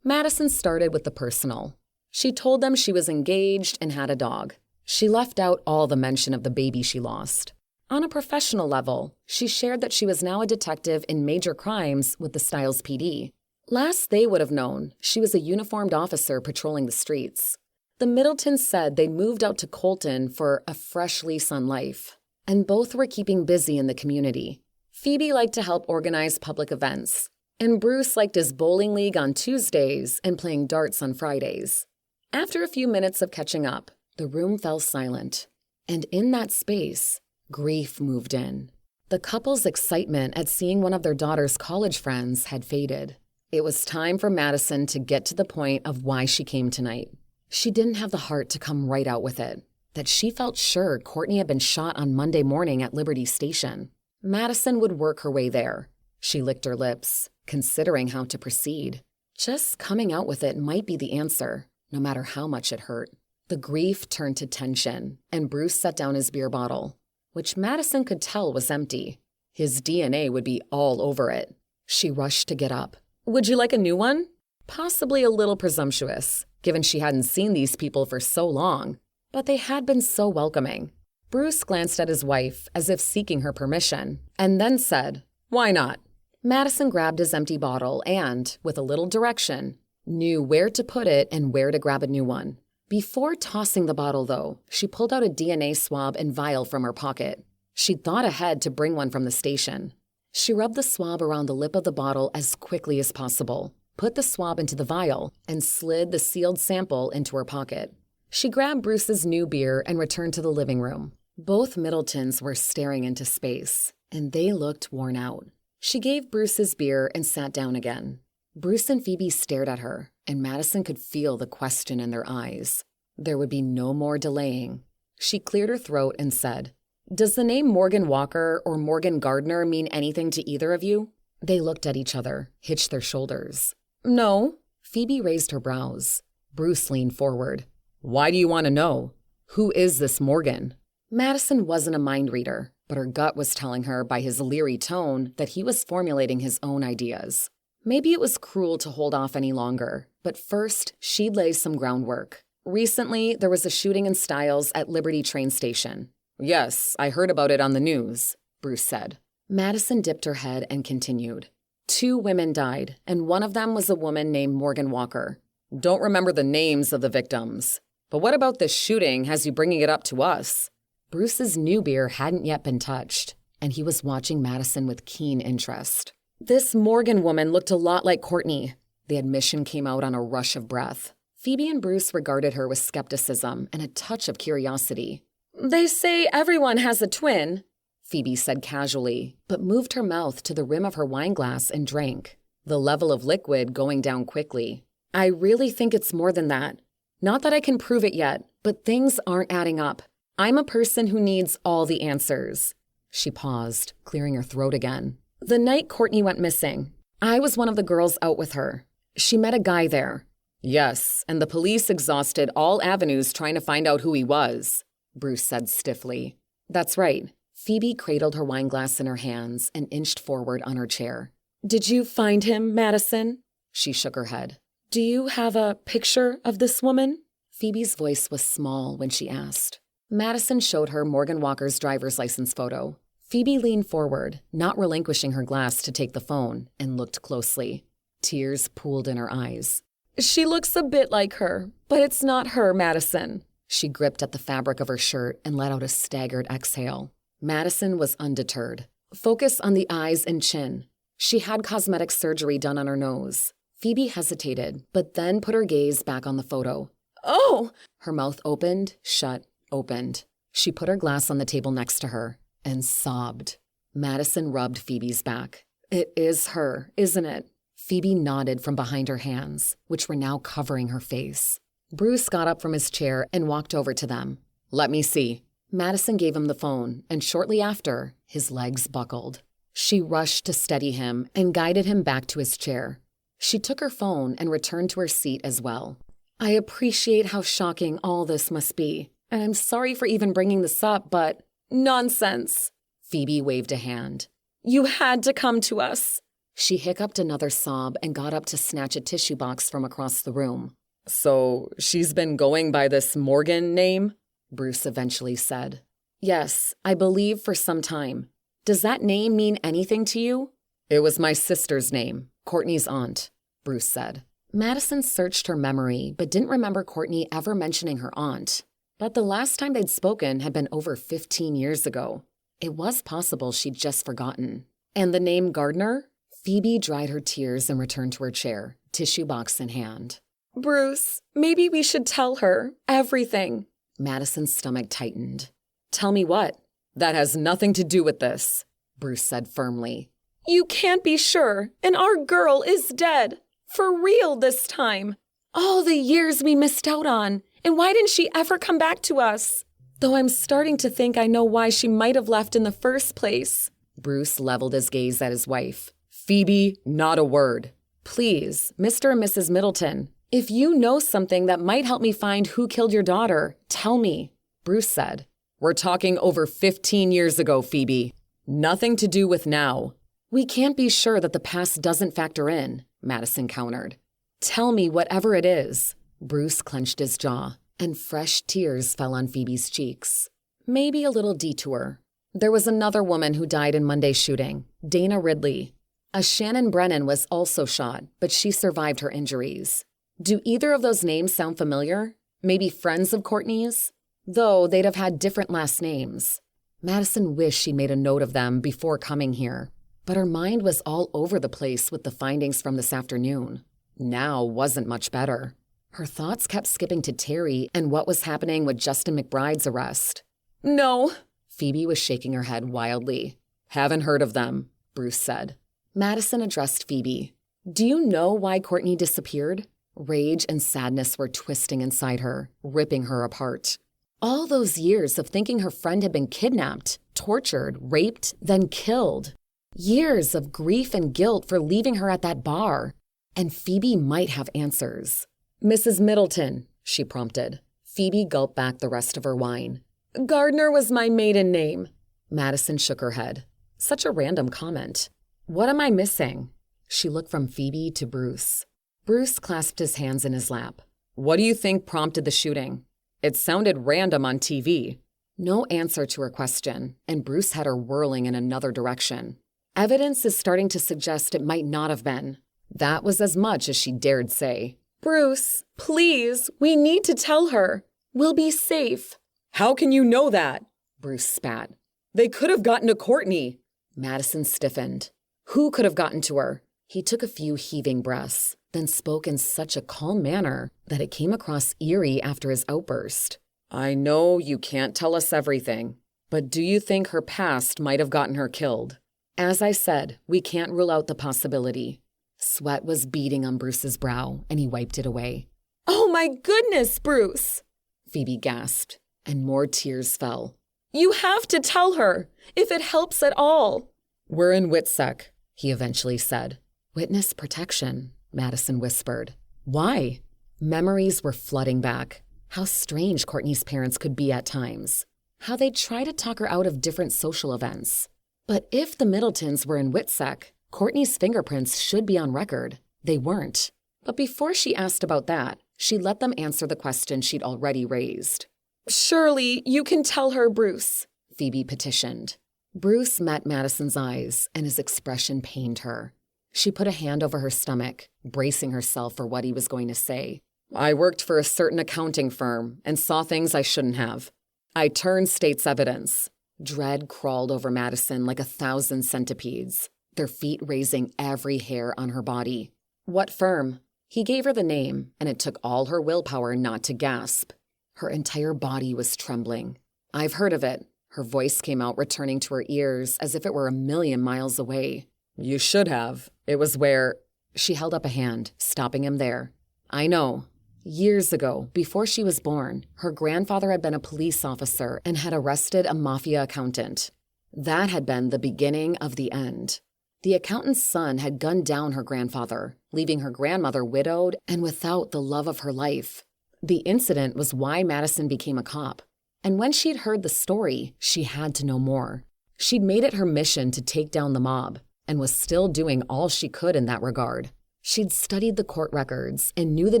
[SPEAKER 2] Madison started with the personal. She told them she was engaged and had a dog. She left out all the mention of the baby she lost. On a professional level, she shared that she was now a detective in major crimes with the Styles PD. Last they would have known, she was a uniformed officer patrolling the streets. The Middletons said they'd moved out to Colton for a fresh lease on life, and both were keeping busy in the community. Phoebe liked to help organize public events, and Bruce liked his bowling league on Tuesdays and playing darts on Fridays. After a few minutes of catching up, the room fell silent, and in that space, grief moved in. The couple's excitement at seeing one of their daughter's college friends had faded. It was time for Madison to get to the point of why she came tonight. She didn't have the heart to come right out with it, that she felt sure Courtney had been shot on Monday morning at Liberty Station. Madison would work her way there. She licked her lips, considering how to proceed. Just coming out with it might be the answer, no matter how much it hurt. The grief turned to tension, and Bruce set down his beer bottle, which Madison could tell was empty. His DNA would be all over it. She rushed to get up. Would you like a new one? Possibly a little presumptuous, given she hadn't seen these people for so long, but they had been so welcoming. Bruce glanced at his wife as if seeking her permission, and then said, "Why not?" Madison grabbed his empty bottle and, with a little direction, knew where to put it and where to grab a new one. Before tossing the bottle, though, she pulled out a DNA swab and vial from her pocket. She'd thought ahead to bring one from the station. She rubbed the swab around the lip of the bottle as quickly as possible, put the swab into the vial, and slid the sealed sample into her pocket. She grabbed Bruce's new beer and returned to the living room. Both Middletons were staring into space, and they looked worn out. She gave Bruce his beer and sat down again. Bruce and Phoebe stared at her, and Madison could feel the question in their eyes. There would be no more delaying. She cleared her throat and said, "Does the name Morgan Walker or Morgan Gardner mean anything to either of you?" They looked at each other, hitched their shoulders. "No." Phoebe raised her brows. Bruce leaned forward. "Why do you want to know? Who is this Morgan?" Madison wasn't a mind reader, but her gut was telling her by his leery tone that he was formulating his own ideas. Maybe it was cruel to hold off any longer, but first, she'd lay some groundwork. Recently, there was a shooting in Styles at Liberty train station. "Yes, I heard about it on the news," Bruce said. Madison dipped her head and continued. 2 women died, and one of them was a woman named Morgan Walker. Don't remember the names of the victims. But what about this shooting has you bringing it up to us? Bruce's new beer hadn't yet been touched, and he was watching Madison with keen interest. This Morgan woman looked a lot like Courtney. The admission came out on a rush of breath. Phoebe and Bruce regarded her with skepticism and a touch of curiosity. "They say everyone has a twin," Phoebe said casually, but moved her mouth to the rim of her wineglass and drank, the level of liquid going down quickly. "I really think it's more than that. Not that I can prove it yet, but things aren't adding up. I'm a person who needs all the answers." She paused, clearing her throat again. "The night Courtney went missing, I was one of the girls out with her. She met a guy there." "Yes, and the police exhausted all avenues trying to find out who he was," Bruce said stiffly. "That's right." Phoebe cradled her wineglass in her hands and inched forward on her chair. "Did you find him, Madison?" She shook her head. "Do you have a picture of this woman?" Phoebe's voice was small when she asked. Madison showed her Morgan Walker's driver's license photo. Phoebe leaned forward, not relinquishing her glass to take the phone, and looked closely. Tears pooled in her eyes. "She looks a bit like her, but it's not her, Madison." She gripped at the fabric of her shirt and let out a staggered exhale. Madison was undeterred. "Focus on the eyes and chin." She had cosmetic surgery done on her nose. Phoebe hesitated, but then put her gaze back on the photo. "Oh!" Her mouth opened, shut, opened. She put her glass on the table next to her and sobbed. Madison rubbed Phoebe's back. "It is her, isn't it?" Phoebe nodded from behind her hands, which were now covering her face. Bruce got up from his chair and walked over to them. "Let me see." Madison gave him the phone, and shortly after, his legs buckled. She rushed to steady him and guided him back to his chair. She took her phone and returned to her seat as well. I appreciate how shocking all this must be, and I'm sorry for even bringing this up, but
[SPEAKER 3] nonsense.
[SPEAKER 2] Phoebe waved a hand.
[SPEAKER 3] You had to come to us.
[SPEAKER 2] She hiccuped another sob and got up to snatch a tissue box from across the room.
[SPEAKER 1] So she's been going by this Morgan name?
[SPEAKER 2] Bruce eventually said. Yes, I believe for some time. Does that name mean anything to you?
[SPEAKER 1] It was my sister's name, Courtney's aunt,
[SPEAKER 2] Bruce said. Madison searched her memory, but didn't remember Courtney ever mentioning her aunt. But the last time they'd spoken had been over 15 years ago. It was possible she'd just forgotten. And the name Gardner? Phoebe dried her tears and returned to her chair, tissue box in hand.
[SPEAKER 3] Bruce, maybe we should tell her everything.
[SPEAKER 2] Madison's stomach tightened. Tell me what?
[SPEAKER 1] That has nothing to do with this,
[SPEAKER 2] Bruce said firmly.
[SPEAKER 3] You can't be sure, and our girl is dead. For real this time. All the years we missed out on, and why didn't she ever come back to us? Though I'm starting to think I know why she might have left in the first place.
[SPEAKER 2] Bruce leveled his gaze at his wife.
[SPEAKER 1] Phoebe, not a word.
[SPEAKER 2] Please, Mr. and Mrs. Middleton, if you know something that might help me find who killed your daughter, tell me, Bruce said.
[SPEAKER 1] We're talking over 15 years ago, Phoebe. Nothing to do with now.
[SPEAKER 2] We can't be sure that the past doesn't factor in, Madison countered. Tell me whatever it is. Bruce clenched his jaw, and fresh tears fell on Phoebe's cheeks. Maybe a little detour. There was another woman who died in Monday's shooting, Dana Ridley. A Shannon Brennan was also shot, but she survived her injuries. Do either of those names sound familiar? Maybe friends of Courtney's? Though they'd have had different last names. Madison wished she'd made a note of them before coming here, but her mind was all over the place with the findings from this afternoon. Now wasn't much better. Her thoughts kept skipping to Terry and what was happening with Justin McBride's arrest.
[SPEAKER 3] No.
[SPEAKER 2] Phoebe was shaking her head wildly.
[SPEAKER 1] Haven't heard of them,
[SPEAKER 2] Bruce said. Madison addressed Phoebe. Do you know why Courtney disappeared? Rage and sadness were twisting inside her, ripping her apart. All those years of thinking her friend had been kidnapped, tortured, raped, then killed. Years of grief and guilt for leaving her at that bar. And Phoebe might have answers. Mrs. Middleton, she prompted. Phoebe gulped back the rest of her wine.
[SPEAKER 3] Gardner was my maiden name.
[SPEAKER 2] Madison shook her head. Such a random comment. What am I missing? She looked from Phoebe to Bruce. Bruce clasped his hands in his lap.
[SPEAKER 1] What do you think prompted the shooting? It sounded random on TV.
[SPEAKER 2] No answer to her question, and Bruce had her whirling in another direction. Evidence is starting to suggest it might not have been. That was as much as she dared say.
[SPEAKER 3] Bruce, please, we need to tell her. We'll be safe.
[SPEAKER 1] How can you know that?
[SPEAKER 2] Bruce spat.
[SPEAKER 1] They could have gotten to Courtney.
[SPEAKER 2] Madison stiffened. Who could have gotten to her? He took a few heaving breaths, then spoke in such a calm manner that it came across eerie after his outburst.
[SPEAKER 1] I know you can't tell us everything, but do you think her past might have gotten her killed?
[SPEAKER 2] As I said, we can't rule out the possibility. Sweat was beading on Bruce's brow, and he wiped it away.
[SPEAKER 3] Oh my goodness, Bruce!
[SPEAKER 2] Phoebe gasped, and more tears fell.
[SPEAKER 3] You have to tell her, if it helps at all.
[SPEAKER 1] We're in WITSEC,
[SPEAKER 2] he eventually said. Witness protection, Madison whispered. Why? Memories were flooding back. How strange Courtney's parents could be at times. How they'd try to talk her out of different social events. But if the Middletons were in WITSEC, Courtney's fingerprints should be on record. They weren't. But before she asked about that, she let them answer the question she'd already raised.
[SPEAKER 3] Surely you can tell her, Bruce,
[SPEAKER 2] Phoebe petitioned. Bruce met Madison's eyes, and his expression pained her. She put a hand over her stomach, bracing herself for what he was going to say.
[SPEAKER 1] I worked for a certain accounting firm and saw things I shouldn't have. I turned state's evidence.
[SPEAKER 2] Dread crawled over Madison like 1,000 centipedes, their feet raising every hair on her body. What firm? He gave her the name, and it took all her willpower not to gasp. Her entire body was trembling. I've heard of it. Her voice came out, returning to her ears as if it were 1,000,000 miles away.
[SPEAKER 1] You should have. It was where...
[SPEAKER 2] She held up a hand, stopping him there. I know. Years ago, before she was born, her grandfather had been a police officer and had arrested a mafia accountant. That had been the beginning of the end. The accountant's son had gunned down her grandfather, leaving her grandmother widowed and without the love of her life. The incident was why Madison became a cop. And when she'd heard the story, she had to know more. She'd made it her mission to take down the mob and was still doing all she could in that regard. She'd studied the court records and knew the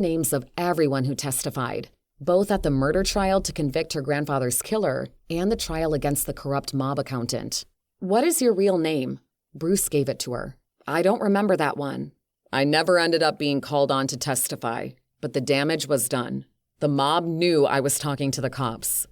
[SPEAKER 2] names of everyone who testified, both at the murder trial to convict her grandfather's killer and the trial against the corrupt mob accountant. "What is your real name?" Bruce gave it to her. "I don't remember that one."
[SPEAKER 1] I never ended up being called on to testify, but the damage was done. The mob knew I was talking to the cops.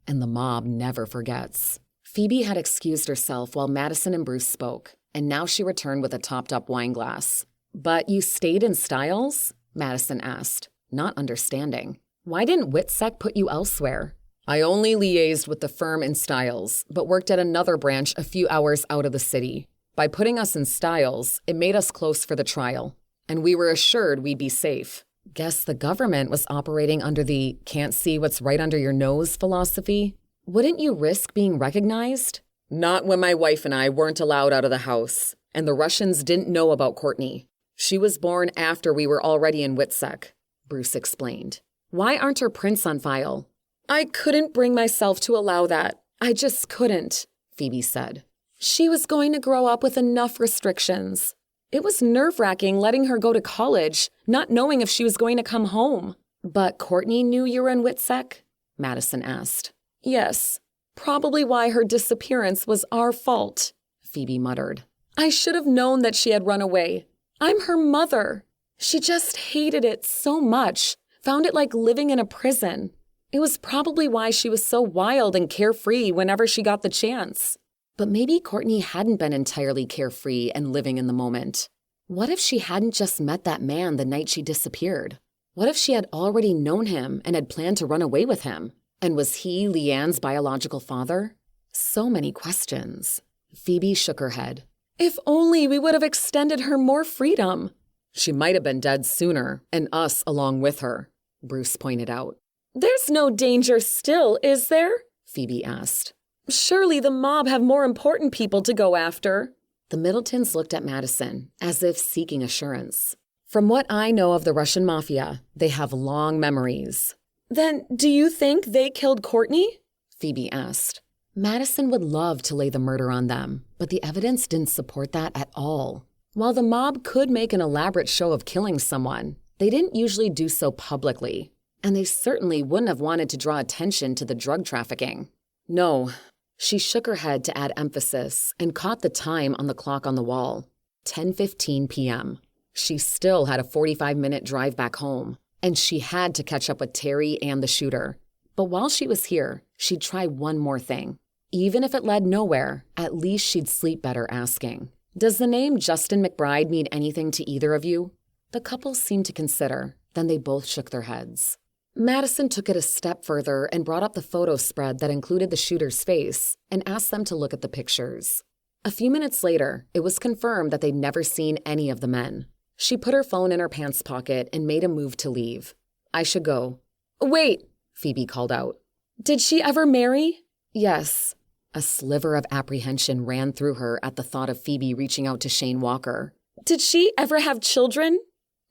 [SPEAKER 2] And the mob never forgets. Phoebe had excused herself while Madison and Bruce spoke, and now she returned with a topped-up wine glass. "But you stayed in Stiles?" Madison asked, not understanding. "Why didn't Witsec put you elsewhere?"
[SPEAKER 1] I only liaised with the firm in Stiles, but worked at another branch a few hours out of the city. By putting us in Stiles, it made us close for the trial, and we were assured we'd be safe.
[SPEAKER 2] Guess the government was operating under the can't see what's right under your nose philosophy. Wouldn't you risk being recognized?
[SPEAKER 1] Not when my wife and I weren't allowed out of the house, and the Russians didn't know about Courtney. She was born after we were already in Witsec,
[SPEAKER 2] Bruce explained. "Why aren't her prints on file?"
[SPEAKER 3] "I couldn't bring myself to allow that. I just couldn't,"
[SPEAKER 2] Phoebe said.
[SPEAKER 3] "She was going to grow up with enough restrictions. It was nerve-wracking letting her go to college, not knowing if she was going to come home."
[SPEAKER 2] "But Courtney knew you were in Witsec?" Madison asked.
[SPEAKER 3] "Yes. Probably why her disappearance was our fault,"
[SPEAKER 2] Phoebe muttered.
[SPEAKER 3] "I should have known that she had run away. I'm her mother. She just hated it so much, found it like living in a prison. It was probably why she was so wild and carefree whenever she got the chance."
[SPEAKER 2] But maybe Courtney hadn't been entirely carefree and living in the moment. What if she hadn't just met that man the night she disappeared? What if she had already known him and had planned to run away with him? And was he Leanne's biological father? So many questions. Phoebe shook her head.
[SPEAKER 3] "If only we would have extended her more freedom."
[SPEAKER 1] "She might have been dead sooner, and us along with her," Bruce pointed out.
[SPEAKER 3] "There's no danger still, is there?"
[SPEAKER 2] Phoebe asked.
[SPEAKER 3] "Surely the mob have more important people to go after."
[SPEAKER 2] The Middletons looked at Madison, as if seeking assurance. "From what I know of the Russian mafia, they have long memories."
[SPEAKER 3] "Then do you think they killed Courtney?"
[SPEAKER 2] Phoebe asked. Madison would love to lay the murder on them, but the evidence didn't support that at all. While the mob could make an elaborate show of killing someone, they didn't usually do so publicly, and they certainly wouldn't have wanted to draw attention to the drug trafficking. "No." She shook her head to add emphasis and caught the time on the clock on the wall. 10:15 p.m. She still had a 45-minute drive back home, and she had to catch up with Terry and the shooter. But while she was here, she'd try one more thing. Even if it led nowhere, at least she'd sleep better asking. "Does the name Justin McBride mean anything to either of you?" The couple seemed to consider, then they both shook their heads. Madison took it a step further and brought up the photo spread that included the shooter's face and asked them to look at the pictures. A few minutes later, it was confirmed that they'd never seen any of the men. She put her phone in her pants pocket and made a move to leave. "I should go."
[SPEAKER 3] "Wait,"
[SPEAKER 2] Phoebe called out.
[SPEAKER 3] "Did she ever marry?"
[SPEAKER 2] "Yes." A sliver of apprehension ran through her at the thought of Phoebe reaching out to Shane Walker.
[SPEAKER 3] "Did she ever have children?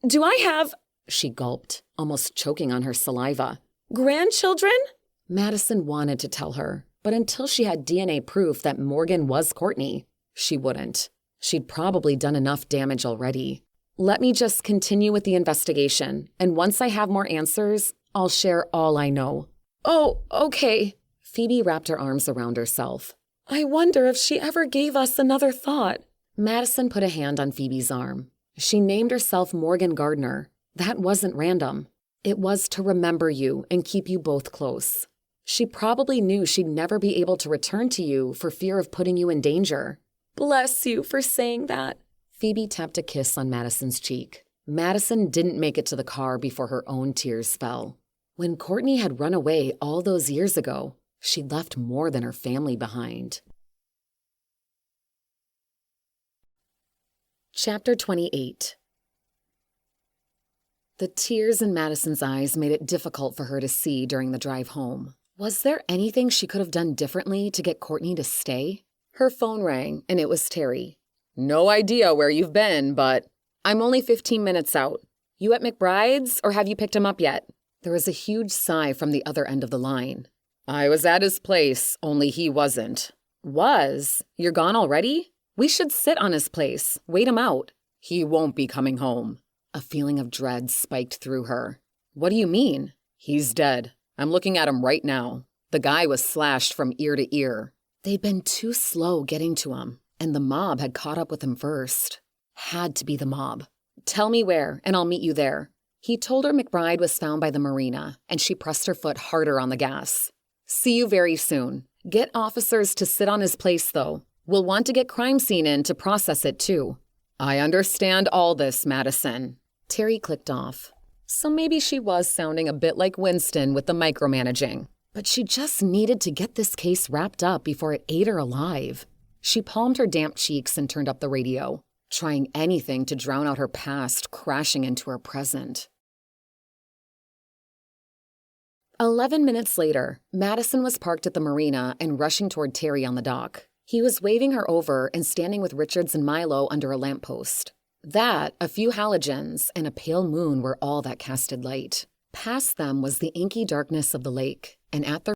[SPEAKER 3] Do I have—"
[SPEAKER 2] She gulped, almost choking on her saliva.
[SPEAKER 3] "Grandchildren?"
[SPEAKER 2] Madison wanted to tell her, but until she had DNA proof that Morgan was Courtney, she wouldn't. She'd probably done enough damage already. "Let me just continue with the investigation, and once I have more answers, I'll share all I know."
[SPEAKER 3] "Oh, okay."
[SPEAKER 2] Phoebe wrapped her arms around herself.
[SPEAKER 3] "I wonder if she ever gave us another thought."
[SPEAKER 2] Madison put a hand on Phoebe's arm. She named herself Morgan Gardner. That wasn't random. It was to remember you and keep you both close. She probably knew she'd never be able to return to you for fear of putting you in danger.
[SPEAKER 3] "Bless you for saying that."
[SPEAKER 2] Phoebe tapped a kiss on Madison's cheek. Madison didn't make it to the car before her own tears fell. When Courtney had run away all those years ago, she'd left more than her family behind. Chapter 28. The tears in Madison's eyes made it difficult for her to see during the drive home. Was there anything she could have done differently to get Courtney to stay? Her phone rang, and it was Terry.
[SPEAKER 1] "No idea where you've been, but—" I'm only 15 minutes out. You at McBride's, or have you picked him up yet?
[SPEAKER 2] There was a huge sigh from the other end of the line.
[SPEAKER 1] I was at his place, only he wasn't.
[SPEAKER 2] Was? You're gone already? We should sit on his place, wait him out.
[SPEAKER 1] He won't be coming home.
[SPEAKER 2] A feeling of dread spiked through her. What do you mean?
[SPEAKER 1] He's dead. I'm looking at him right now. The guy was slashed from ear to ear.
[SPEAKER 2] They'd been too slow getting to him, and the mob had caught up with him first. Had to be the mob.
[SPEAKER 1] Tell me where, and I'll meet you there.
[SPEAKER 2] He told her McBride was found by the marina, and she pressed her foot harder on the gas.
[SPEAKER 1] See you very soon. Get officers to sit on his place, though. We'll want to get crime scene in to process it, too. I understand all this, Madison.
[SPEAKER 2] Terry clicked off.
[SPEAKER 1] So maybe she was sounding a bit like Winston with the micromanaging.
[SPEAKER 2] But she just needed to get this case wrapped up before it ate her alive. She palmed her damp cheeks and turned up the radio, trying anything to drown out her past crashing into her present. 11 minutes later, Madison was parked at the marina and rushing toward Terry on the dock. He was waving her over and standing with Richards and Milo under a lamppost. That, a few halogens, and a pale moon were all that casted light. Past them was the inky darkness of the lake, and at their